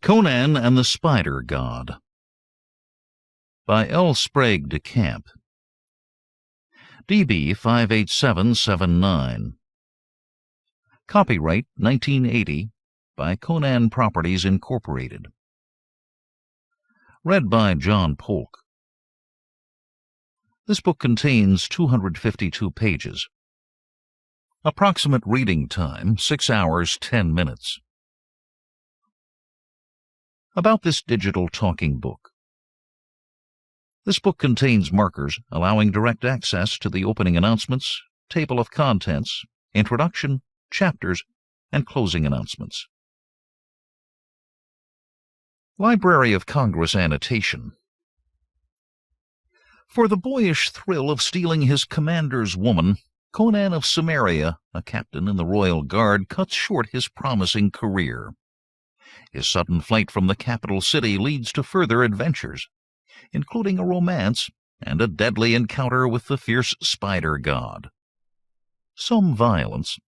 Conan and the Spider God by Sprague de Camp. DB 58779. Copyright 1980 by Conan Properties Incorporated. Read by John Polk. This book contains 252 pages. Approximate reading time 6 hours 10 minutes. About this digital talking book. This book contains markers allowing direct access to the opening announcements, table of contents, introduction, chapters, and closing announcements. Library of Congress annotation. For the boyish thrill of stealing his commander's woman, Conan of Cimmeria, a captain in the Royal Guard, cuts short his promising career. His sudden flight from the capital city leads to further adventures, including a romance and a deadly encounter with the fierce spider god. Some violence.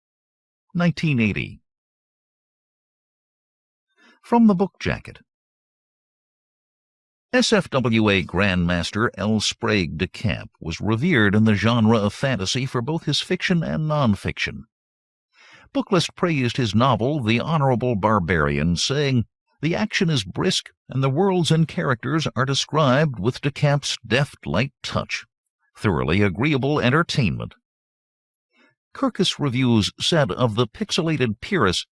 1980. From the book jacket. SFWA Grandmaster Sprague de Camp was revered in the genre of fantasy for both his fiction and non-fiction. Booklist praised his novel The Honorable Barbarian, saying, "The action is brisk, and the worlds and characters are described with de Camp's deft, light touch. Thoroughly agreeable entertainment." Kirkus Reviews said of the pixelated Pyrrhus,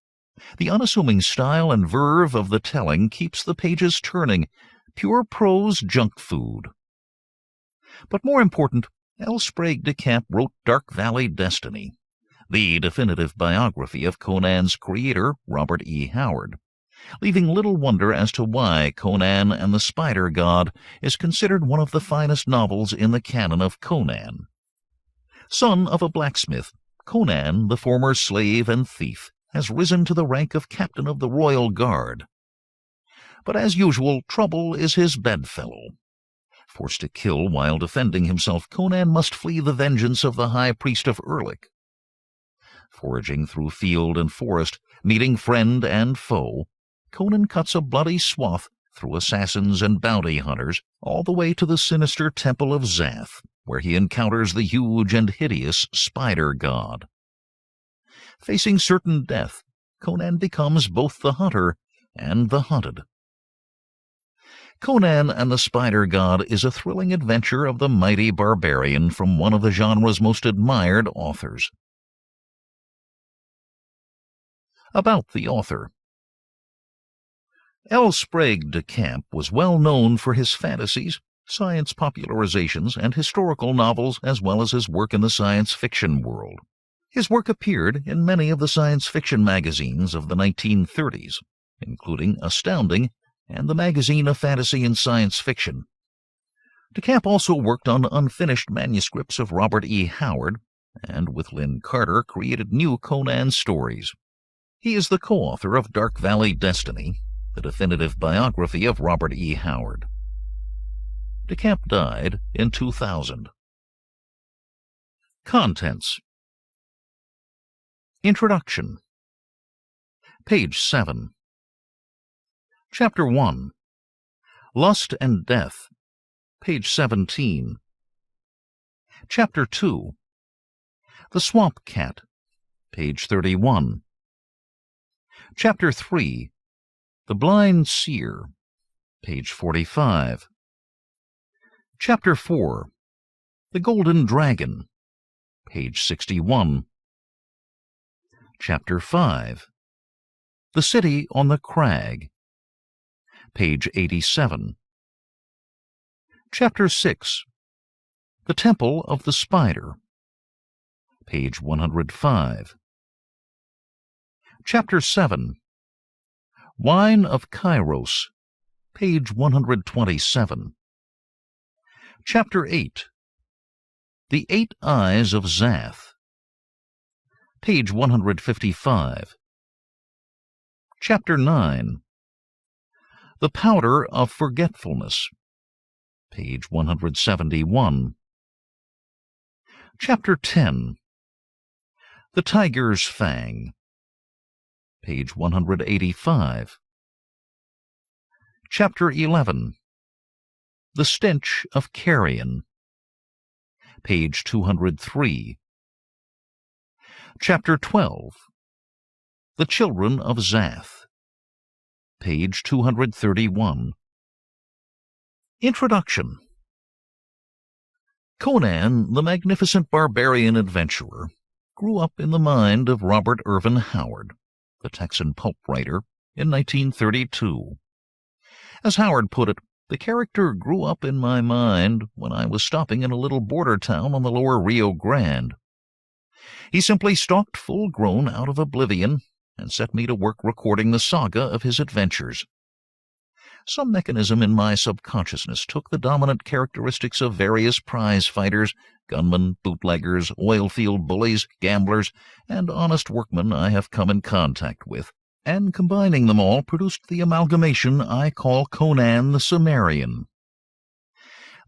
"The unassuming style and verve of the telling keeps the pages turning, pure prose junk food." But more important, Sprague de Camp wrote Dark Valley Destiny, the definitive biography of Conan's creator, Robert E. Howard, leaving little wonder as to why Conan and the Spider God is considered one of the finest novels in the canon of Conan. Son of a blacksmith, Conan, the former slave and thief, has risen to the rank of captain of the Royal Guard. But as usual, trouble is his bedfellow. Forced to kill while defending himself, Conan must flee the vengeance of the High Priest of Erlik. Foraging through field and forest, meeting friend and foe, Conan cuts a bloody swath through assassins and bounty hunters all the way to the sinister Temple of Zath, where he encounters the huge and hideous Spider God. Facing certain death, Conan becomes both the hunter and the hunted. Conan and the Spider God is a thrilling adventure of the mighty barbarian from one of the genre's most admired authors. About the author. Sprague de Camp was well known for his fantasies, science popularizations, and historical novels, as well as his work in the science fiction world. His work appeared in many of the science fiction magazines of the 1930s, including Astounding and the Magazine of Fantasy and Science Fiction. De Camp also worked on unfinished manuscripts of Robert E. Howard, and with Lynn Carter created new Conan stories. He is the co-author of Dark Valley Destiny, the definitive biography of Robert E. Howard. De Camp died in 2000. Contents. Introduction. Page 7. Chapter 1. Lust and Death. Page 17. Chapter 2. The Swamp Cat. Page 31. Chapter 3. The Blind Seer. Page 45. Chapter 4. The Golden Dragon. Page 61. Chapter 5. The City on the Crag. Page 87. Chapter 6. The Temple of the Spider. Page 105. Chapter 7. Wine of Kyros. Page 127. Chapter 8. The 8 Eyes of Zath. Page 155. Chapter 9. The Powder of Forgetfulness. Page 171. Chapter 10. The Tiger's Fang. Page 185. Chapter 11. The Stench of Carrjon. Page 203. Chapter 12. The Children of Zath. Page 231. Introduction. Conan, the magnificent barbarian adventurer, grew up in the mind of Robert Irvin Howard, the Texan pulp writer, in 1932. As Howard put it, the character grew up in my mind when I was stopping in a little border town on the lower Rio Grande. He simply stalked full-grown out of oblivion and set me to work recording the saga of his adventures. Some mechanism in my subconsciousness took the dominant characteristics of various prize fighters, gunmen, bootleggers, oil-field bullies, gamblers, and honest workmen I have come in contact with, and combining them all produced the amalgamation I call Conan the Cimmerian.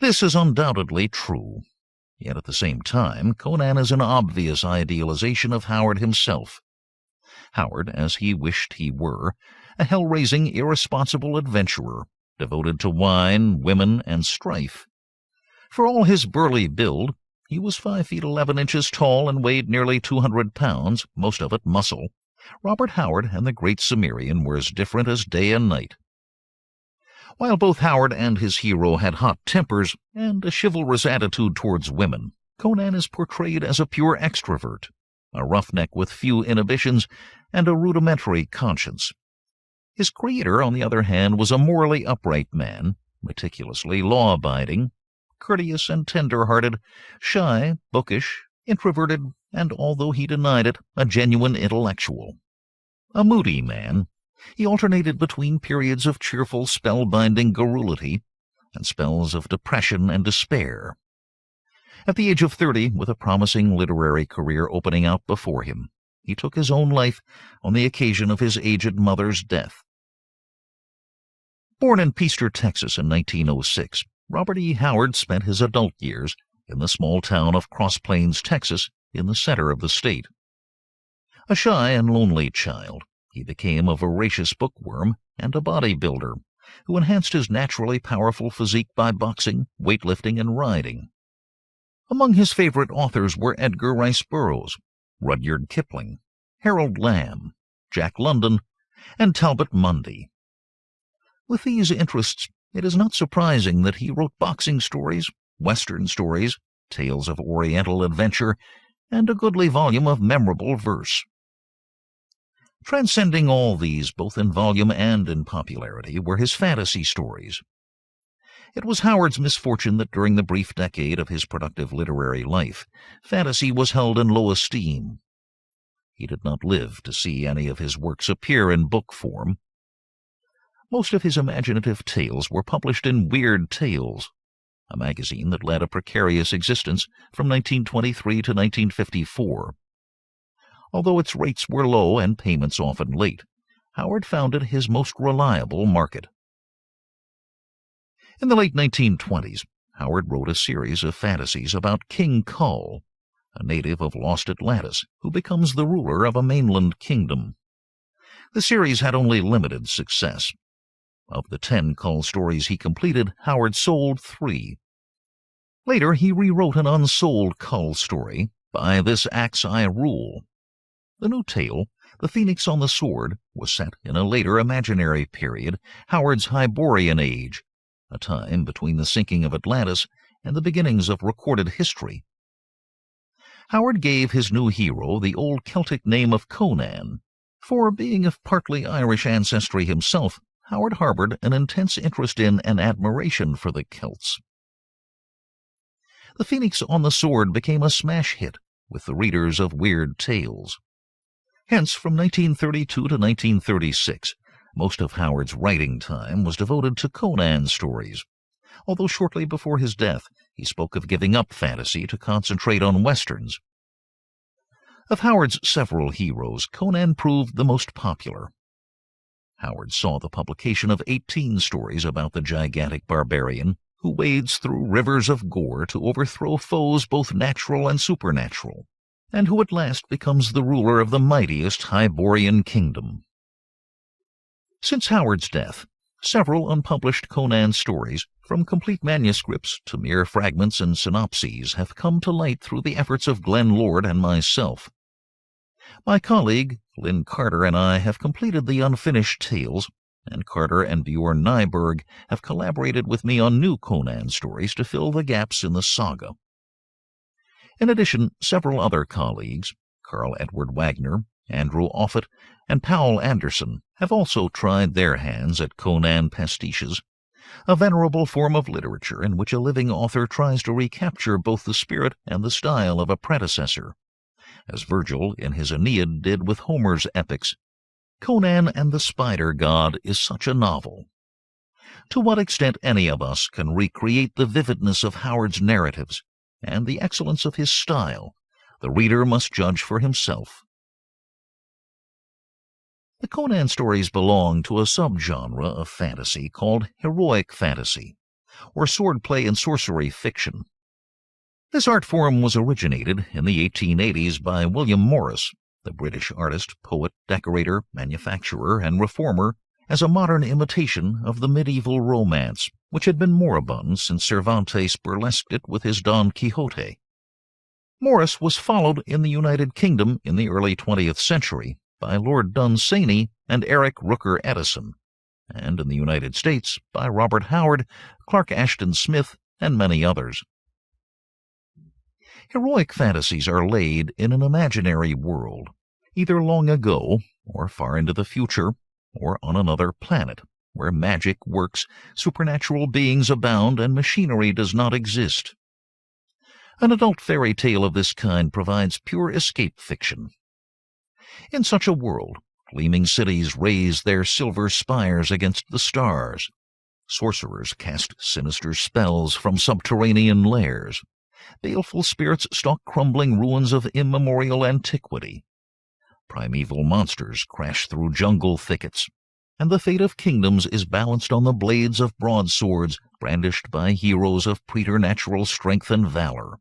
This is undoubtedly true, yet at the same time Conan is an obvious idealization of Howard himself. Howard, as he wished he were, a hell-raising, irresponsible adventurer, devoted to wine, women, and strife. For all his burly build, he was 5 feet 11 inches tall and weighed nearly 200 pounds, most of it muscle. Robert Howard and the great Cimmerian were as different as day and night. While both Howard and his hero had hot tempers and a chivalrous attitude towards women, Conan is portrayed as a pure extrovert, a roughneck with few inhibitions and a rudimentary conscience. His creator, on the other hand, was a morally upright man, meticulously law-abiding, courteous and tender-hearted, shy, bookish, introverted, and, although he denied it, a genuine intellectual. A moody man, he alternated between periods of cheerful, spellbinding garrulity and spells of depression and despair. At the age of 30, with a promising literary career opening out before him, he took his own life on the occasion of his aged mother's death. Born in Peaster, Texas in 1906, Robert E. Howard spent his adult years in the small town of Cross Plains, Texas, in the center of the state. A shy and lonely child, he became a voracious bookworm and a bodybuilder who enhanced his naturally powerful physique by boxing, weightlifting, and riding. Among his favorite authors were Edgar Rice Burroughs, Rudyard Kipling, Harold Lamb, Jack London, and Talbot Mundy. With these interests, it is not surprising that he wrote boxing stories, Western stories, tales of Oriental adventure, and a goodly volume of memorable verse. Transcending all these, both in volume and in popularity, were his fantasy stories. It was Howard's misfortune that during the brief decade of his productive literary life, fantasy was held in low esteem. He did not live to see any of his works appear in book form. Most of his imaginative tales were published in Weird Tales, a magazine that led a precarious existence from 1923 to 1954. Although its rates were low and payments often late, Howard found it his most reliable market. In the late 1920s, Howard wrote a series of fantasies about King Kull, a native of lost Atlantis who becomes the ruler of a mainland kingdom. The series had only limited success. Of the 10 Kull stories he completed, Howard sold 3. Later, he rewrote an unsold Kull story, By This Axe I Rule. The new tale, The Phoenix on the Sword, was set in a later imaginary period, Howard's Hyborian Age, a time between the sinking of Atlantis and the beginnings of recorded history. Howard gave his new hero the old Celtic name of Conan, for, being of partly Irish ancestry himself, Howard harbored an intense interest in and admiration for the Celts. The Phoenix on the Sword became a smash hit with the readers of Weird Tales. Hence, from 1932 to 1936, most of Howard's writing time was devoted to Conan stories, although shortly before his death he spoke of giving up fantasy to concentrate on Westerns. Of Howard's several heroes, Conan proved the most popular. Howard saw the publication of 18 stories about the gigantic barbarian who wades through rivers of gore to overthrow foes both natural and supernatural, and who at last becomes the ruler of the mightiest Hyborian kingdom. Since Howard's death, Several unpublished Conan stories, from complete manuscripts to mere fragments and synopses, have come to light through the efforts of Glenn Lord and myself. My colleague, Lynn Carter, and I have completed the unfinished tales, and Carter and Bjorn Nyberg have collaborated with me on new Conan stories to fill the gaps in the saga. In addition, several other colleagues, Carl Edward Wagner, Andrew Offutt, and Powell Anderson, have also tried their hands at Conan pastiches, a venerable form of literature in which a living author tries to recapture both the spirit and the style of a predecessor, as Virgil in his Aeneid did with Homer's epics. Conan and the Spider God is such a novel. To what extent any of us can recreate the vividness of Howard's narratives and the excellence of his style, the reader must judge for himself. The Conan stories belong to a subgenre of fantasy called heroic fantasy, or swordplay and sorcery fiction. This art form was originated in the 1880s by William Morris, the British artist, poet, decorator, manufacturer, and reformer, as a modern imitation of the medieval romance, which had been moribund since Cervantes burlesqued it with his Don Quixote. Morris was followed in the United Kingdom in the early 20th century by Lord Dunsany and Eric Rooker Edison, and in the United States by Robert Howard, Clark Ashton Smith, and many others. Heroic fantasies are laid in an imaginary world, either long ago, or far into the future, or on another planet, where magic works, supernatural beings abound, and machinery does not exist. An adult fairy tale of this kind provides pure escape fiction. In such a world, gleaming cities raise their silver spires against the stars. Sorcerers cast sinister spells from subterranean lairs. Baleful spirits stalk crumbling ruins of immemorial antiquity. Primeval monsters crash through jungle thickets, and the fate of kingdoms is balanced on the blades of broadswords brandished by heroes of preternatural strength and valor.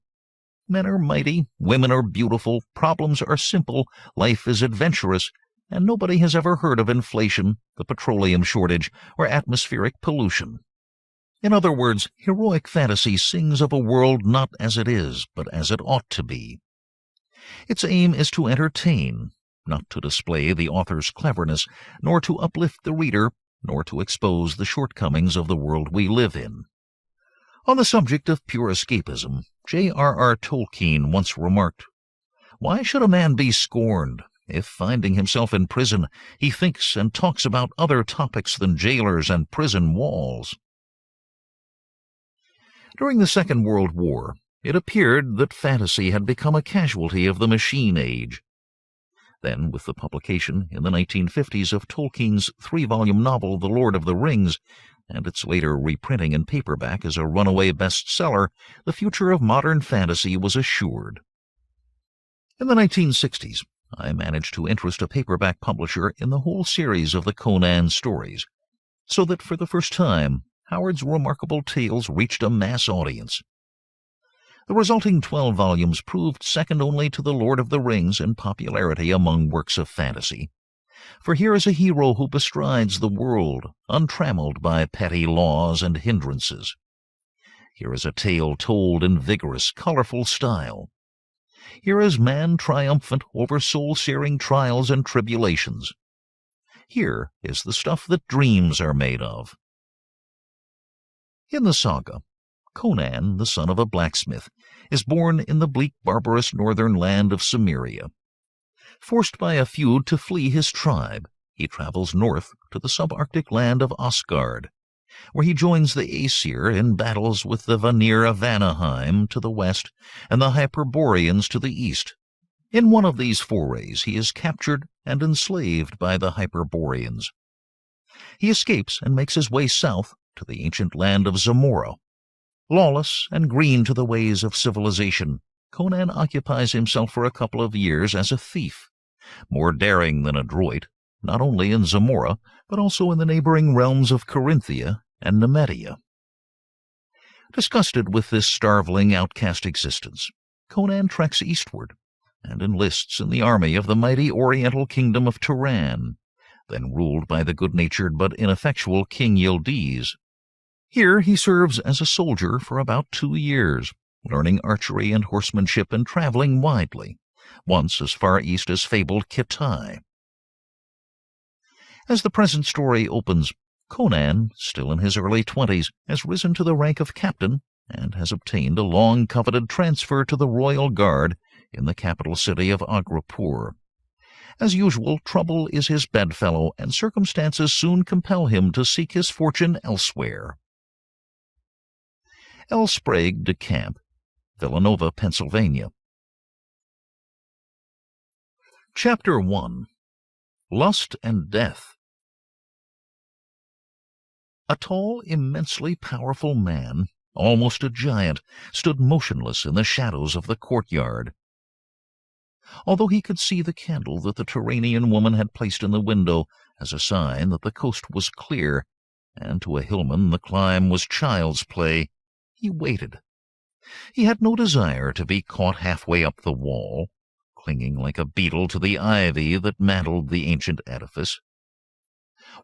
Men are mighty, women are beautiful, problems are simple, life is adventurous, and nobody has ever heard of inflation, the petroleum shortage, or atmospheric pollution. In other words, heroic fantasy sings of a world not as it is, but as it ought to be. Its aim is to entertain, not to display the author's cleverness, nor to uplift the reader, nor to expose the shortcomings of the world we live in. On the subject of pure escapism, J.R.R. Tolkien once remarked, "Why should a man be scorned if, finding himself in prison, he thinks and talks about other topics than jailers and prison walls?" During the Second World War, it appeared that fantasy had become a casualty of the machine age. Then, with the publication in the 1950s of Tolkien's 3-volume novel The Lord of the Rings, and its later reprinting in paperback as a runaway bestseller, the future of modern fantasy was assured. In the 1960s, I managed to interest a paperback publisher in the whole series of the Conan stories, so that for the first time, Howard's remarkable tales reached a mass audience. The resulting 12 volumes proved second only to The Lord of the Rings in popularity among works of fantasy. For here is a hero who bestrides the world, untrammeled by petty laws and hindrances. Here is a tale told in vigorous, colorful style. Here is man triumphant over soul-searing trials and tribulations. Here is the stuff that dreams are made of. In the saga, Conan, the son of a blacksmith, is born in the bleak, barbarous northern land of Cimmeria. Forced by a feud to flee his tribe, he travels north to the subarctic land of Asgard, where he joins the Aesir in battles with the Vanir of Vanaheim to the west and the Hyperboreans to the east. In one of these forays he is captured and enslaved by the Hyperboreans. He escapes and makes his way south to the ancient land of Zamora. Lawless and green to the ways of civilization, Conan occupies himself for a couple of years as a thief, more daring than adroit, not only in Zamora, but also in the neighboring realms of Carinthia and Nemedia. Disgusted with this starveling outcast existence, Conan treks eastward and enlists in the army of the mighty oriental kingdom of Turan, then ruled by the good-natured but ineffectual King Yildiz. Here he serves as a soldier for about 2 years, learning archery and horsemanship and traveling widely, once as far east as fabled Kitai. As the present story opens, Conan, still in his early 20s, has risen to the rank of captain and has obtained a long-coveted transfer to the Royal Guard in the capital city of Agrapur. As usual, trouble is his bedfellow, and circumstances soon compel him to seek his fortune elsewhere. Sprague de Camp, Villanova, Pennsylvania. Chapter 1. Lust and Death. A tall, immensely powerful man, almost a giant, stood motionless in the shadows of the courtyard. Although he could see the candle that the Turanian woman had placed in the window as a sign that the coast was clear, and to a hillman the climb was child's play, he waited. He had no desire to be caught halfway up the wall, clinging like a beetle to the ivy that mantled the ancient edifice.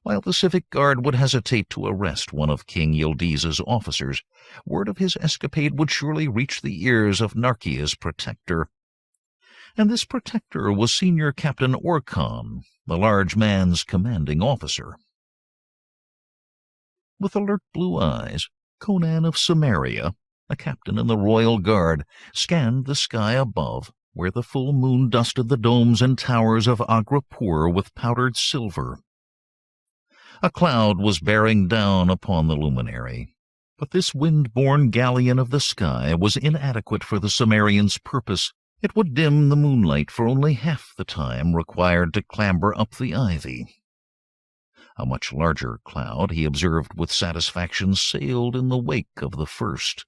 While the civic guard would hesitate to arrest one of King Yildiz's officers, word of his escapade would surely reach the ears of Narkia's protector. And this protector was Senior Captain Orkhan, the large man's commanding officer. With alert blue eyes, Conan of Cimmeria, a captain in the Royal Guard, scanned the sky above, where the full moon dusted the domes and towers of Agrapur with powdered silver. A cloud was bearing down upon the luminary, but this wind-borne galleon of the sky was inadequate for the Cimmerian's purpose. It would dim the moonlight for only half the time required to clamber up the ivy. A much larger cloud, he observed with satisfaction, sailed in the wake of the first.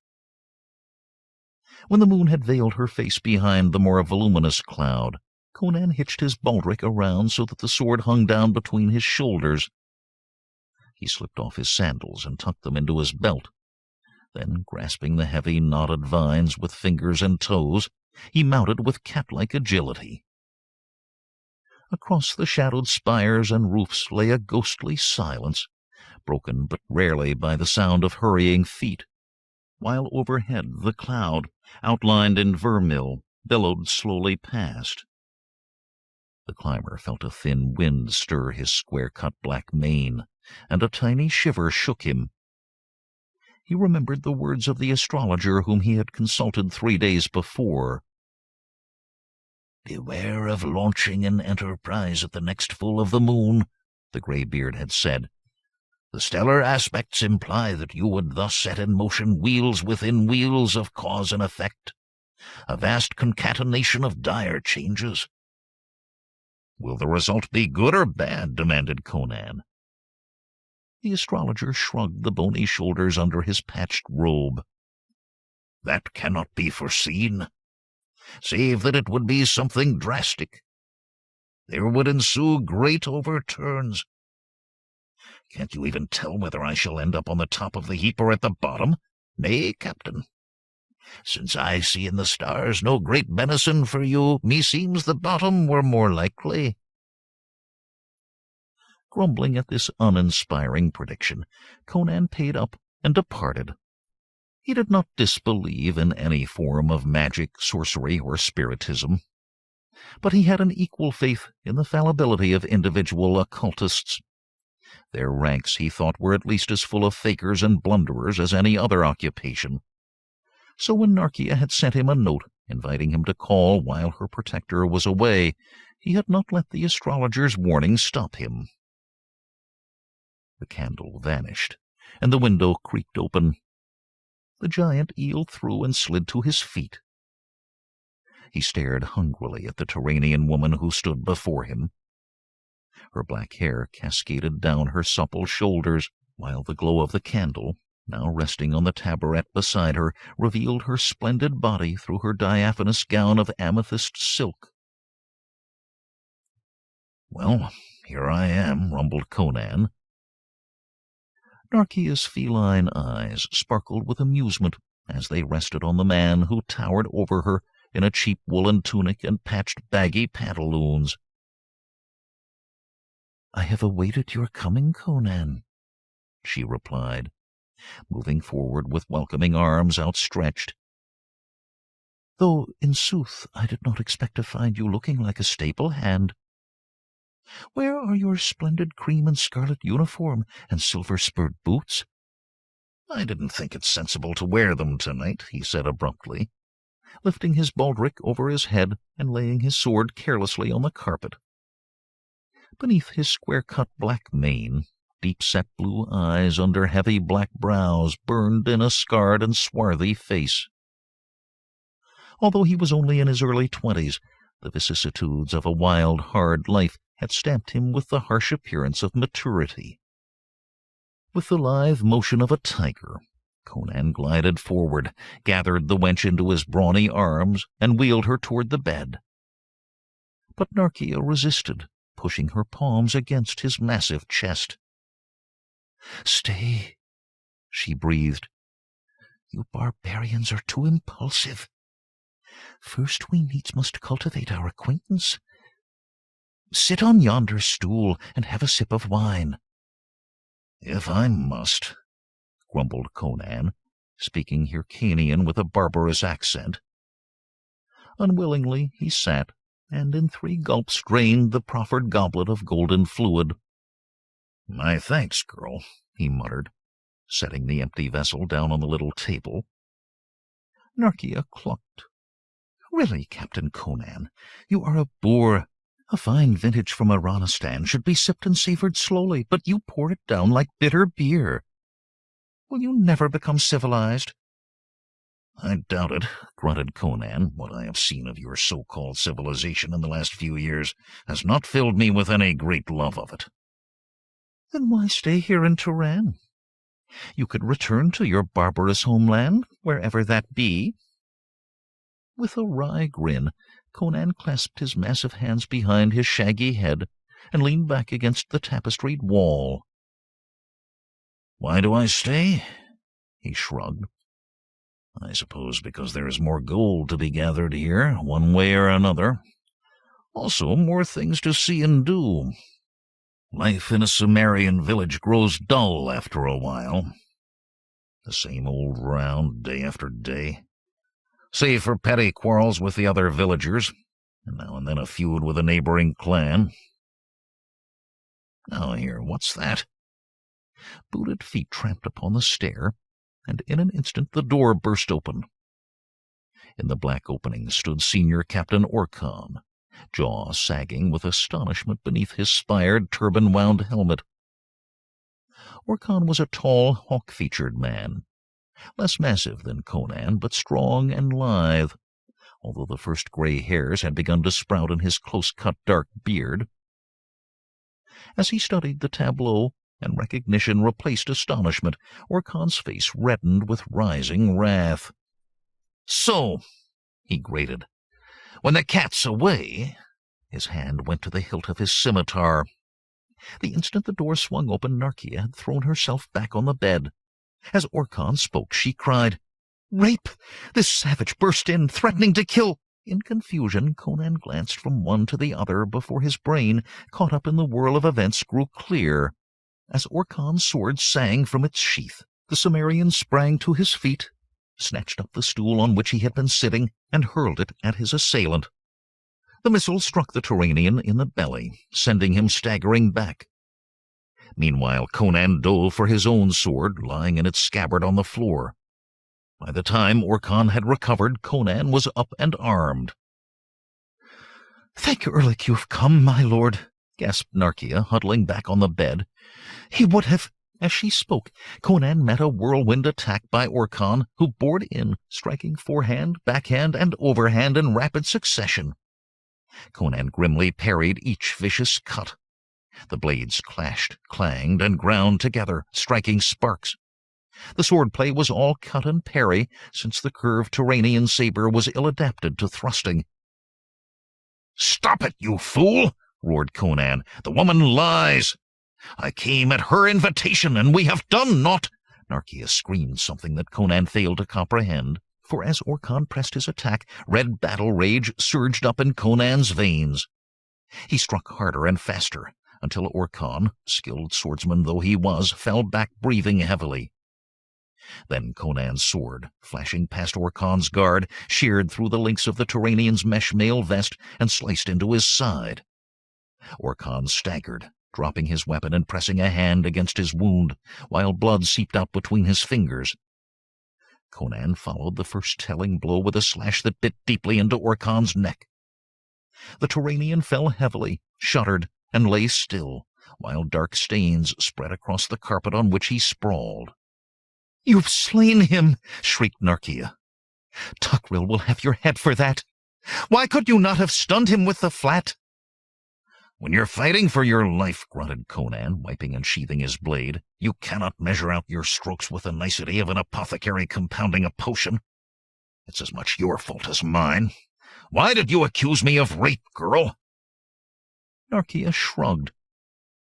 When the moon had veiled her face behind the more voluminous cloud, Conan hitched his baldric around so that the sword hung down between his shoulders. He slipped off his sandals and tucked them into his belt. Then, grasping the heavy, knotted vines with fingers and toes, he mounted with cat-like agility. Across the shadowed spires and roofs lay a ghostly silence, broken but rarely by the sound of hurrying feet, while overhead the cloud, outlined in vermil, billowed slowly past. The climber felt a thin wind stir his square-cut black mane, and a tiny shiver shook him. He remembered the words of the astrologer whom he had consulted 3 days before. "Beware of launching an enterprise at the next full of the moon," the greybeard had said. "The stellar aspects imply that you would thus set in motion wheels within wheels of cause and effect, a vast concatenation of dire changes." "Will the result be good or bad?" demanded Conan. The astrologer shrugged the bony shoulders under his patched robe. "That cannot be foreseen, save that it would be something drastic. There would ensue great overturns. Can't you even tell whether I shall end up on the top of the heap or at the bottom? Nay, Captain, since I see in the stars no great benison for you, meseems the bottom were more likely." Grumbling at this uninspiring prediction, Conan paid up and departed. He did not disbelieve in any form of magic, sorcery, or spiritism, but he had an equal faith in the fallibility of individual occultists. Their ranks, he thought, were at least as full of fakers and blunderers as any other occupation. So when Narkia had sent him a note inviting him to call while her protector was away, he had not let the astrologer's warning stop him. The candle vanished, and the window creaked open. The giant eeled through and slid to his feet. He stared hungrily at the Turanian woman who stood before him. Her black hair cascaded down her supple shoulders, while the glow of the candle, now resting on the taboret beside her, revealed her splendid body through her diaphanous gown of amethyst silk. "Well, here I am," rumbled Conan. Narkia's feline eyes sparkled with amusement as they rested on the man who towered over her in a cheap woolen tunic and patched baggy pantaloons. "I have awaited your coming, Conan," she replied, moving forward with welcoming arms outstretched. "Though, in sooth, I did not expect to find you looking like a staple hand. Where are your splendid cream and scarlet uniform and silver-spurred boots?" "I didn't think it sensible to wear them tonight," he said abruptly, lifting his baldric over his head and laying his sword carelessly on the carpet. Beneath his square-cut black mane, deep-set blue eyes under heavy black brows burned in a scarred and swarthy face. Although he was only in his early 20s, the vicissitudes of a wild, hard life had stamped him with the harsh appearance of maturity. With the lithe motion of a tiger, Conan glided forward, gathered the wench into his brawny arms, and wheeled her toward the bed. But Narkia resisted, pushing her palms against his massive chest. "Stay," she breathed. "You barbarians are too impulsive. First we needs must cultivate our acquaintance. Sit on yonder stool and have a sip of wine." "If I must," grumbled Conan, speaking Hyrcanian with a barbarous accent. Unwillingly he sat, and in 3 gulps drained the proffered goblet of golden fluid. "My thanks, girl," he muttered, setting the empty vessel down on the little table. Narkia clucked. "Really, Captain Conan, you are a boor. A fine vintage from Iranistan should be sipped and savored slowly, but you pour it down like bitter beer. Will you never become civilized?" "I doubt it," grunted Conan. "What I have seen of your so-called civilization in the last few years has not filled me with any great love of it." "Then why stay here in Turan? You could return to your barbarous homeland, wherever that be." With a wry grin, Conan clasped his massive hands behind his shaggy head and leaned back against the tapestried wall. "Why do I stay?" he shrugged. "I suppose because there is more gold to be gathered here, one way or another. Also, more things to see and do. Life in a Cimmerian village grows dull after a while. The same old round, day after day. Save for petty quarrels with the other villagers, and now and then a feud with a neighboring clan. Now here, what's that?" Booted feet tramped upon the stair, and in an instant the door burst open. In the black opening stood Senior Captain Orkhan, jaw sagging with astonishment beneath his spired, turban-wound helmet. Orkhan was a tall, hawk-featured man, less massive than Conan, but strong and lithe, although the first gray hairs had begun to sprout in his close-cut dark beard. As he studied the tableau, and recognition replaced astonishment, Orkhan's face reddened with rising wrath. "So," he grated, "when the cat's away—" His hand went to the hilt of his scimitar. The instant the door swung open, Narkia had thrown herself back on the bed. As Orkhan spoke, she cried, "Rape! This savage burst in, threatening to kill—" In confusion, Conan glanced from one to the other before his brain, caught up in the whirl of events, grew clear. As Orkhan's sword sang from its sheath, the Cimmerian sprang to his feet, snatched up the stool on which he had been sitting, and hurled it at his assailant. The missile struck the Turanian in the belly, sending him staggering back. Meanwhile, Conan dove for his own sword, lying in its scabbard on the floor. By the time Orkhan had recovered, Conan was up and armed. "Thank Erlich you have come, my lord," gasped Narkia, huddling back on the bed. "He would have—" As she spoke, Conan met a whirlwind attack by Orkhan, who bored in, striking forehand, backhand, and overhand in rapid succession. Conan grimly parried each vicious cut. The blades clashed, clanged, and ground together, striking sparks. The swordplay was all cut and parry, since the curved Turanian saber was ill-adapted to thrusting. "Stop it, you fool!" roared Conan. "The woman lies! I came at her invitation, and we have done naught." Narkia screamed something that Conan failed to comprehend, for as Orkhan pressed his attack, red battle rage surged up in Conan's veins. He struck harder and faster, until Orkhan, skilled swordsman though he was, fell back breathing heavily. Then Conan's sword, flashing past Orkhan's guard, sheared through the links of the Turanian's mesh mail vest and sliced into his side. Orkhan staggered, dropping his weapon and pressing a hand against his wound, while blood seeped out between his fingers. Conan followed the first telling blow with a slash that bit deeply into Orkhan's neck. The Turanian fell heavily, shuddered, and lay still, while dark stains spread across the carpet on which he sprawled. "You've slain him!" shrieked Narkia. "Tugril will have your head for that! Why could you not have stunned him with the flat?" "When you're fighting for your life," grunted Conan, wiping and sheathing his blade, "you cannot measure out your strokes with the nicety of an apothecary compounding a potion. It's as much your fault as mine. Why did you accuse me of rape, girl?" Narkia shrugged.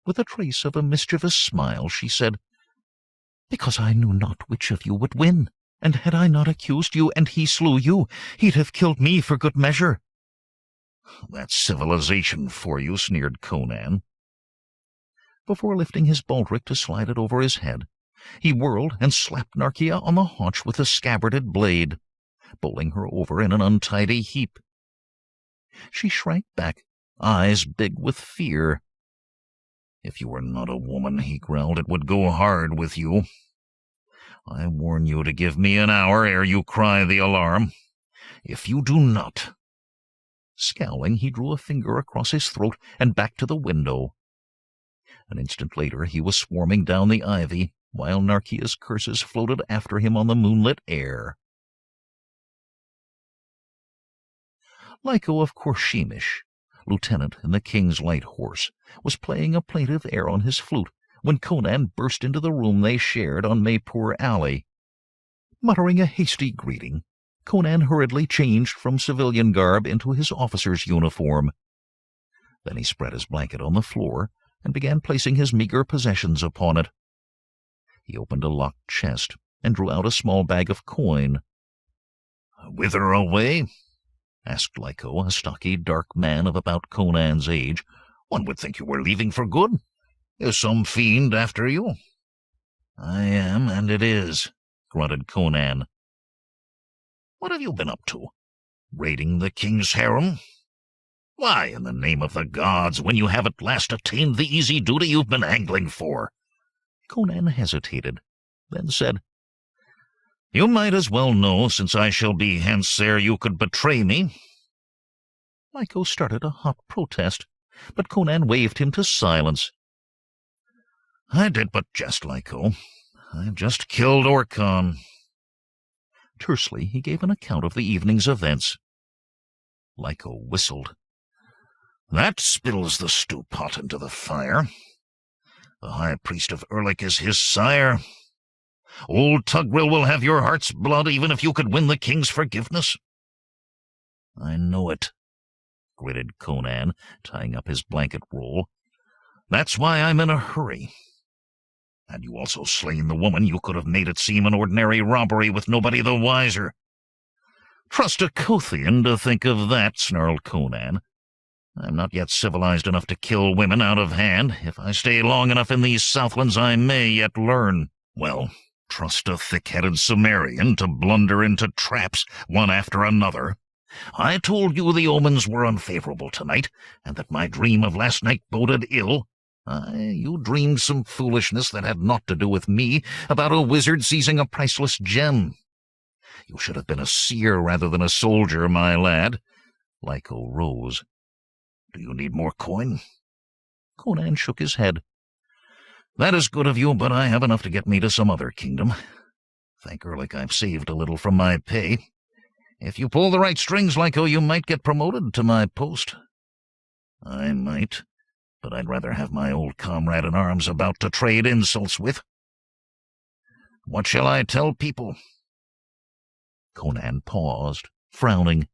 With a trace of a mischievous smile, she said, "Because I knew not which of you would win, and had I not accused you and he slew you, he'd have killed me for good measure." "That's civilization for you," sneered Conan. Before lifting his baldric to slide it over his head, he whirled and slapped Narkia on the haunch with the scabbarded blade, bowling her over in an untidy heap. She shrank back, eyes big with fear. "If you were not a woman," he growled, "it would go hard with you. I warn you to give me an hour ere you cry the alarm. If you do not—" Scowling, he drew a finger across his throat and back to the window. An instant later he was swarming down the ivy, while Narkia's curses floated after him on the moonlit air. Lyco of Korshemish, lieutenant in the king's light horse, was playing a plaintive air on his flute when Conan burst into the room they shared on Maypur Alley. Muttering a hasty greeting, Conan hurriedly changed from civilian garb into his officer's uniform. Then he spread his blanket on the floor and began placing his meager possessions upon it. He opened a locked chest and drew out a small bag of coin. "Whither away?" asked Lyco, a stocky, dark man of about Conan's age. "One would think you were leaving for good. Is some fiend after you?" "I am, and it is," grunted Conan. "What have you been up to? Raiding the king's harem? Why, in the name of the gods, when you have at last attained the easy duty you've been angling for?" Conan hesitated, then said, "You might as well know, since I shall be hence ere you could betray me." Lyco started a hot protest, but Conan waved him to silence. "I did but jest, Lyco. I've just killed Orkhan." Tersely he gave an account of the evening's events. Lyco whistled. "That spills the stew pot into the fire. The high priest of Erlik is his sire. Old Tugril will have your heart's blood even if you could win the king's forgiveness." "I know it," gritted Conan, tying up his blanket roll. "That's why I'm in a hurry. Had you also slain the woman, you could have made it seem an ordinary robbery with nobody the wiser." "Trust a Kothian to think of that," snarled Conan. "I'm not yet civilized enough to kill women out of hand. If I stay long enough in these southlands, I may yet learn. Well, trust a thick-headed Cimmerian to blunder into traps one after another. I told you the omens were unfavorable tonight, and that my dream of last night boded ill. You dreamed some foolishness that had naught to do with me, about a wizard seizing a priceless gem. You should have been a seer rather than a soldier, my lad." Lyco rose. "Do you need more coin?" Conan shook his head. "That is good of you, but I have enough to get me to some other kingdom. Thank Erlik I've saved a little from my pay. If you pull the right strings, Lyco, you might get promoted to my post." "I might, but I'd rather have my old comrade in arms about to trade insults with. What shall I tell people?" Conan paused, frowning.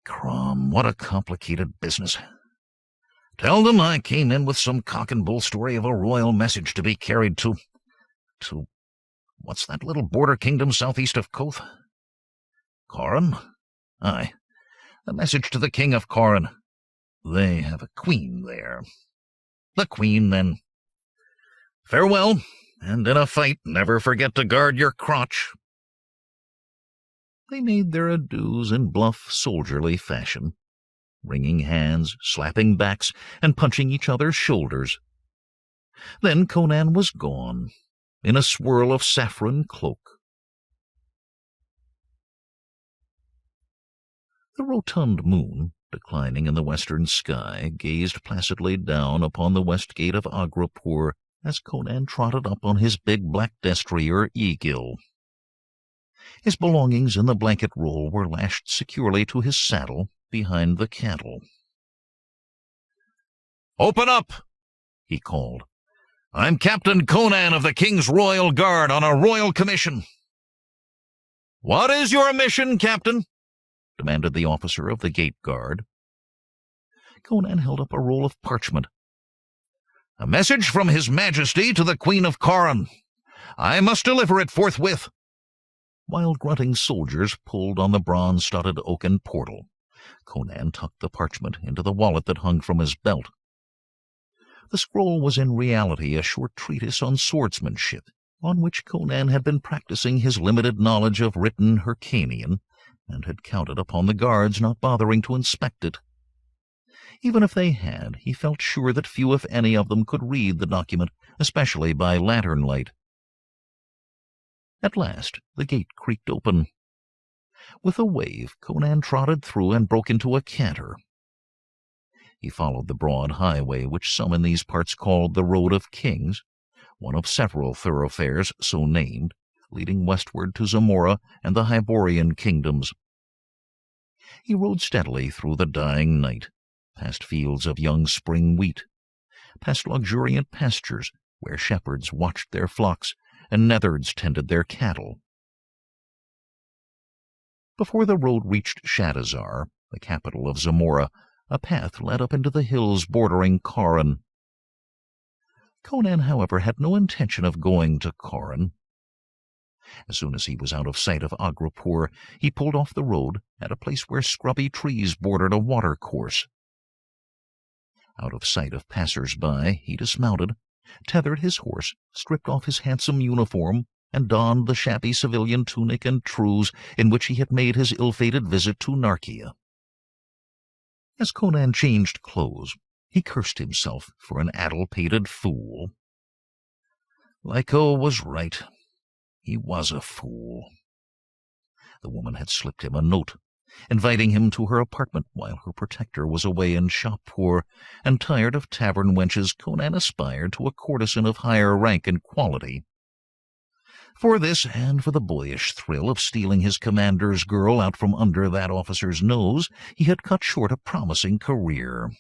"Crom, what a complicated business. Tell them I came in with some cock-and-bull story of a royal message to be carried to what's that little border kingdom southeast of Koth? Carrjon? Aye, a message to the king of Carrjon. They have a queen there. The queen, then. Farewell, and in a fight never forget to guard your crotch." They made their adieus in bluff, soldierly fashion, wringing hands, slapping backs, and punching each other's shoulders. Then Conan was gone, in a swirl of saffron cloak. The rotund moon, declining in the western sky, gazed placidly down upon the west gate of Agrapur as Conan trotted up on his big black destrier Egil. His belongings in the blanket roll were lashed securely to his saddle behind the cantle. "Open up!" he called. "I'm Captain Conan of the King's Royal Guard on a royal commission." "What is your mission, Captain?" demanded the officer of the gate guard. Conan held up a roll of parchment. "A message from His Majesty to the Queen of Carrjon. I must deliver it forthwith." While grunting soldiers pulled on the bronze-studded oaken portal, Conan tucked the parchment into the wallet that hung from his belt. The scroll was in reality a short treatise on swordsmanship, on which Conan had been practicing his limited knowledge of written Hyrcanian, and had counted upon the guards not bothering to inspect it. Even if they had, he felt sure that few, if any, of them could read the document, especially by lantern light. At last the gate creaked open. With a wave, Conan trotted through and broke into a canter. He followed the broad highway which some in these parts called the Road of Kings, one of several thoroughfares so named, leading westward to Zamora and the Hyborian kingdoms. He rode steadily through the dying night, past fields of young spring wheat, past luxuriant pastures where shepherds watched their flocks and neatherds tended their cattle. Before the road reached Shadazar, the capital of Zamora, a path led up into the hills bordering Carrjon. Conan, however, had no intention of going to Carrjon. As soon as he was out of sight of Agrapur, he pulled off the road at a place where scrubby trees bordered a watercourse. Out of sight of passers-by, he dismounted, tethered his horse, stripped off his handsome uniform, and donned the shabby civilian tunic and trews in which he had made his ill-fated visit to Narkia. As Conan changed clothes, he cursed himself for an addle-pated fool. Lyko was right. He was a fool. The woman had slipped him a note, inviting him to her apartment while her protector was away in Shahpur, and tired of tavern wenches, Conan aspired to a courtesan of higher rank and quality. For this, and for the boyish thrill of stealing his commander's girl out from under that officer's nose, he had cut short a promising career.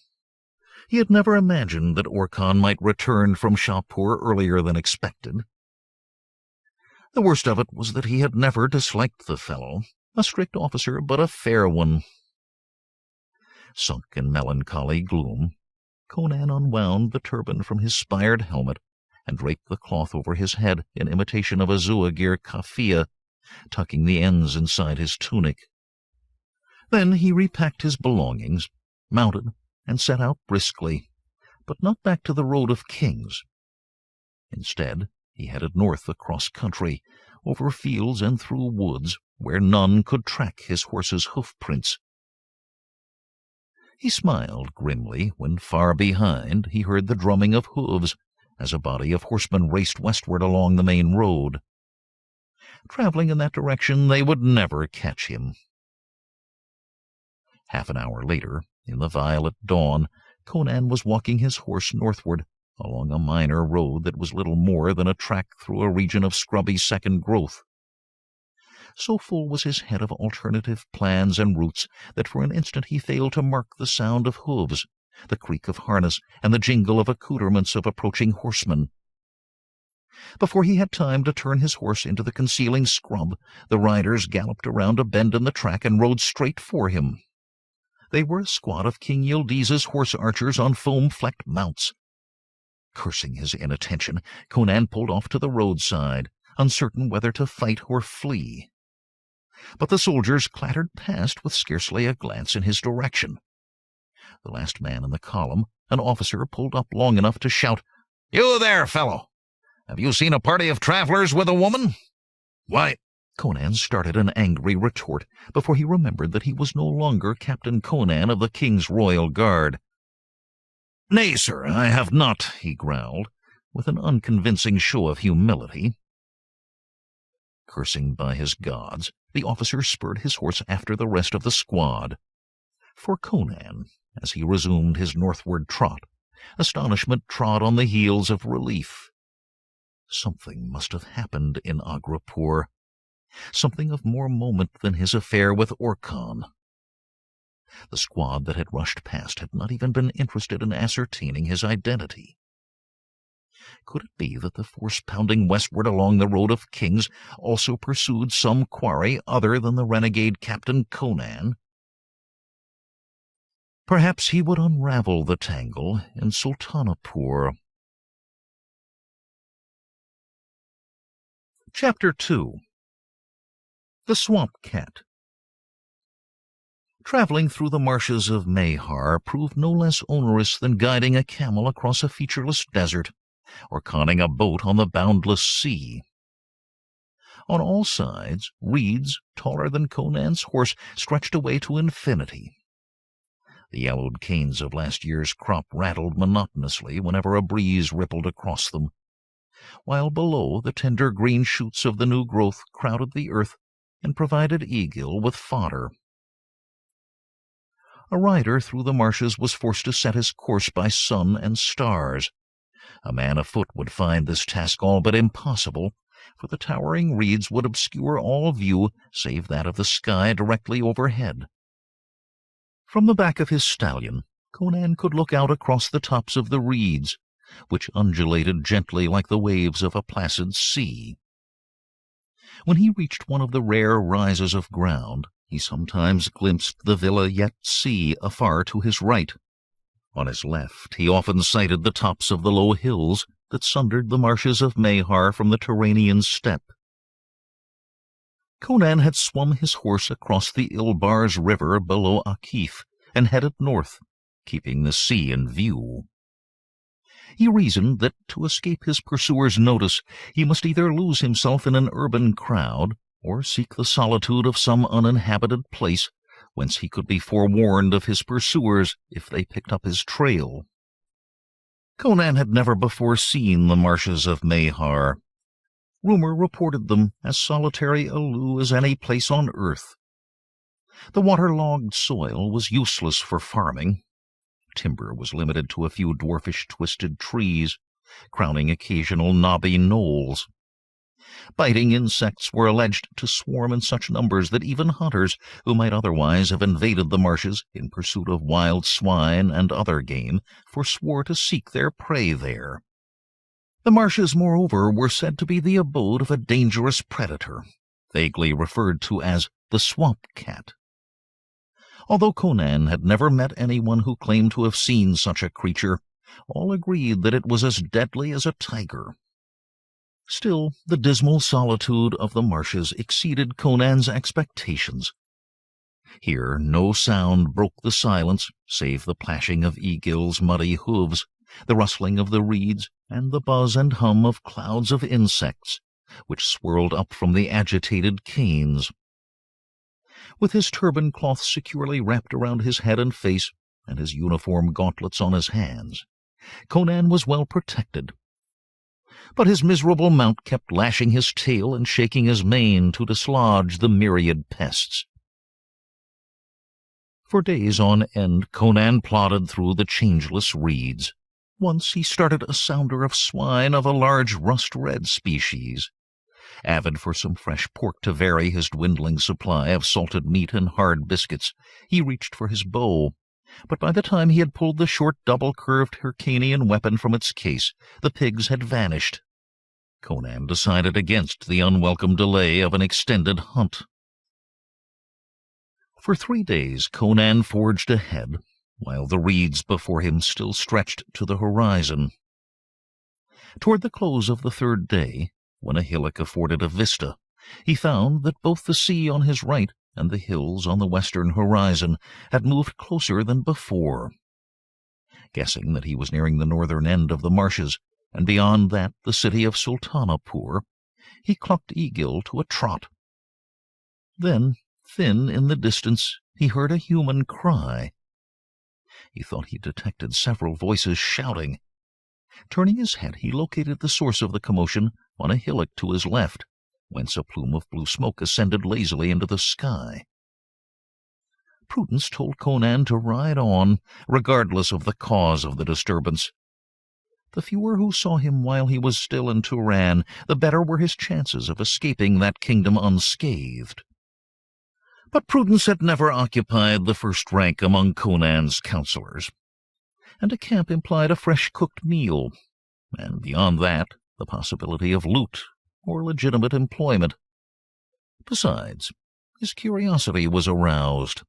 He had never imagined that Orkhan might return from Shahpur earlier than expected. The worst of it was that he had never disliked the fellow, a strict officer, but a fair one. Sunk in melancholy gloom, Conan unwound the turban from his spired helmet and draped the cloth over his head in imitation of a Zuagir kafia, tucking the ends inside his tunic. Then he repacked his belongings, mounted, and set out briskly, but not back to the Road of Kings. Instead, he headed north across country, over fields and through woods, where none could track his horse's hoof-prints. He smiled grimly when far behind he heard the drumming of hooves as a body of horsemen raced westward along the main road. Traveling in that direction, they would never catch him. Half an hour later, in the violet dawn, Conan was walking his horse northward along a minor road that was little more than a track through a region of scrubby second growth. So full was his head of alternative plans and routes that for an instant he failed to mark the sound of hooves, the creak of harness, and the jingle of accoutrements of approaching horsemen. Before he had time to turn his horse into the concealing scrub, the riders galloped around a bend in the track and rode straight for him. They were a squad of King Yildiz's horse-archers on foam-flecked mounts. Cursing his inattention, Conan pulled off to the roadside, uncertain whether to fight or flee. But the soldiers clattered past with scarcely a glance in his direction. The last man in the column, an officer, pulled up long enough to shout, "You there, fellow! Have you seen a party of travelers with a woman?" "Why—" Conan started an angry retort before he remembered that he was no longer Captain Conan of the King's Royal Guard. "Nay, sir, I have not," he growled, with an unconvincing show of humility. Cursing by his gods, the officer spurred his horse after the rest of the squad. For Conan, as he resumed his northward trot, astonishment trod on the heels of relief. Something must have happened in Agrapur, something of more moment than his affair with Orkhan. The squad that had rushed past had not even been interested in ascertaining his identity. Could it be that the force pounding westward along the Road of Kings also pursued some quarry other than the renegade Captain Conan? Perhaps he would unravel the tangle in Sultanapur. Chapter 2. The Swamp Cat. Traveling through the marshes of Mahar proved no less onerous than guiding a camel across a featureless desert, or conning a boat on the boundless sea. On all sides, reeds taller than Conan's horse stretched away to infinity. The yellowed canes of last year's crop rattled monotonously whenever a breeze rippled across them, while below the tender green shoots of the new growth crowded the earth and provided Egil with fodder. A rider through the marshes was forced to set his course by sun and stars. A man afoot would find this task all but impossible, for the towering reeds would obscure all view save that of the sky directly overhead. From the back of his stallion, Conan could look out across the tops of the reeds, which undulated gently like the waves of a placid sea. When he reached one of the rare rises of ground, he sometimes glimpsed the Villa Yet Sea afar to his right. On his left, he often sighted the tops of the low hills that sundered the marshes of Mahar from the Turanian steppe. Conan had swum his horse across the Ilbars River below Akif and headed north, keeping the sea in view. He reasoned that to escape his pursuer's notice he must either lose himself in an urban crowd or seek the solitude of some uninhabited place whence he could be forewarned of his pursuers if they picked up his trail. Conan had never before seen the marshes of Mahar. Rumor reported them as solitary a loo as any place on earth. The waterlogged soil was useless for farming. Timber was limited to a few dwarfish twisted trees, crowning occasional knobby knolls. Biting insects were alleged to swarm in such numbers that even hunters, who might otherwise have invaded the marshes in pursuit of wild swine and other game, forswore to seek their prey there. The marshes, moreover, were said to be the abode of a dangerous predator, vaguely referred to as the Swamp Cat. Although Conan had never met anyone who claimed to have seen such a creature, all agreed that it was as deadly as a tiger. Still, the dismal solitude of the marshes exceeded Conan's expectations. Here no sound broke the silence save the plashing of Egil's muddy hooves, the rustling of the reeds, and the buzz and hum of clouds of insects, which swirled up from the agitated canes. With his turban cloth securely wrapped around his head and face, and his uniform gauntlets on his hands, Conan was well protected. But his miserable mount kept lashing his tail and shaking his mane to dislodge the myriad pests. For days on end Conan plodded through the changeless reeds. Once he started a sounder of swine of a large rust-red species. Avid for some fresh pork to vary his dwindling supply of salted meat and hard biscuits, he reached for his bow. But by the time he had pulled the short double-curved Hyrcanian weapon from its case, the pigs had vanished. Conan decided against the unwelcome delay of an extended hunt. For 3 days Conan forged ahead, while the reeds before him still stretched to the horizon. Toward the close of the 3rd day, when a hillock afforded a vista, he found that both the sea on his right and the hills on the western horizon had moved closer than before. Guessing that he was nearing the northern end of the marshes, and beyond that the city of Sultanapur, he clucked Egil to a trot. Then, thin in the distance, he heard a human cry. He thought he detected several voices shouting. Turning his head, he located the source of the commotion on a hillock to his left, whence a plume of blue smoke ascended lazily into the sky. Prudence told Conan to ride on, regardless of the cause of the disturbance. The fewer who saw him while he was still in Turan, the better were his chances of escaping that kingdom unscathed. But Prudence had never occupied the first rank among Conan's counselors, and a camp implied a fresh-cooked meal, and beyond that, the possibility of loot or legitimate employment. Besides, his curiosity was aroused.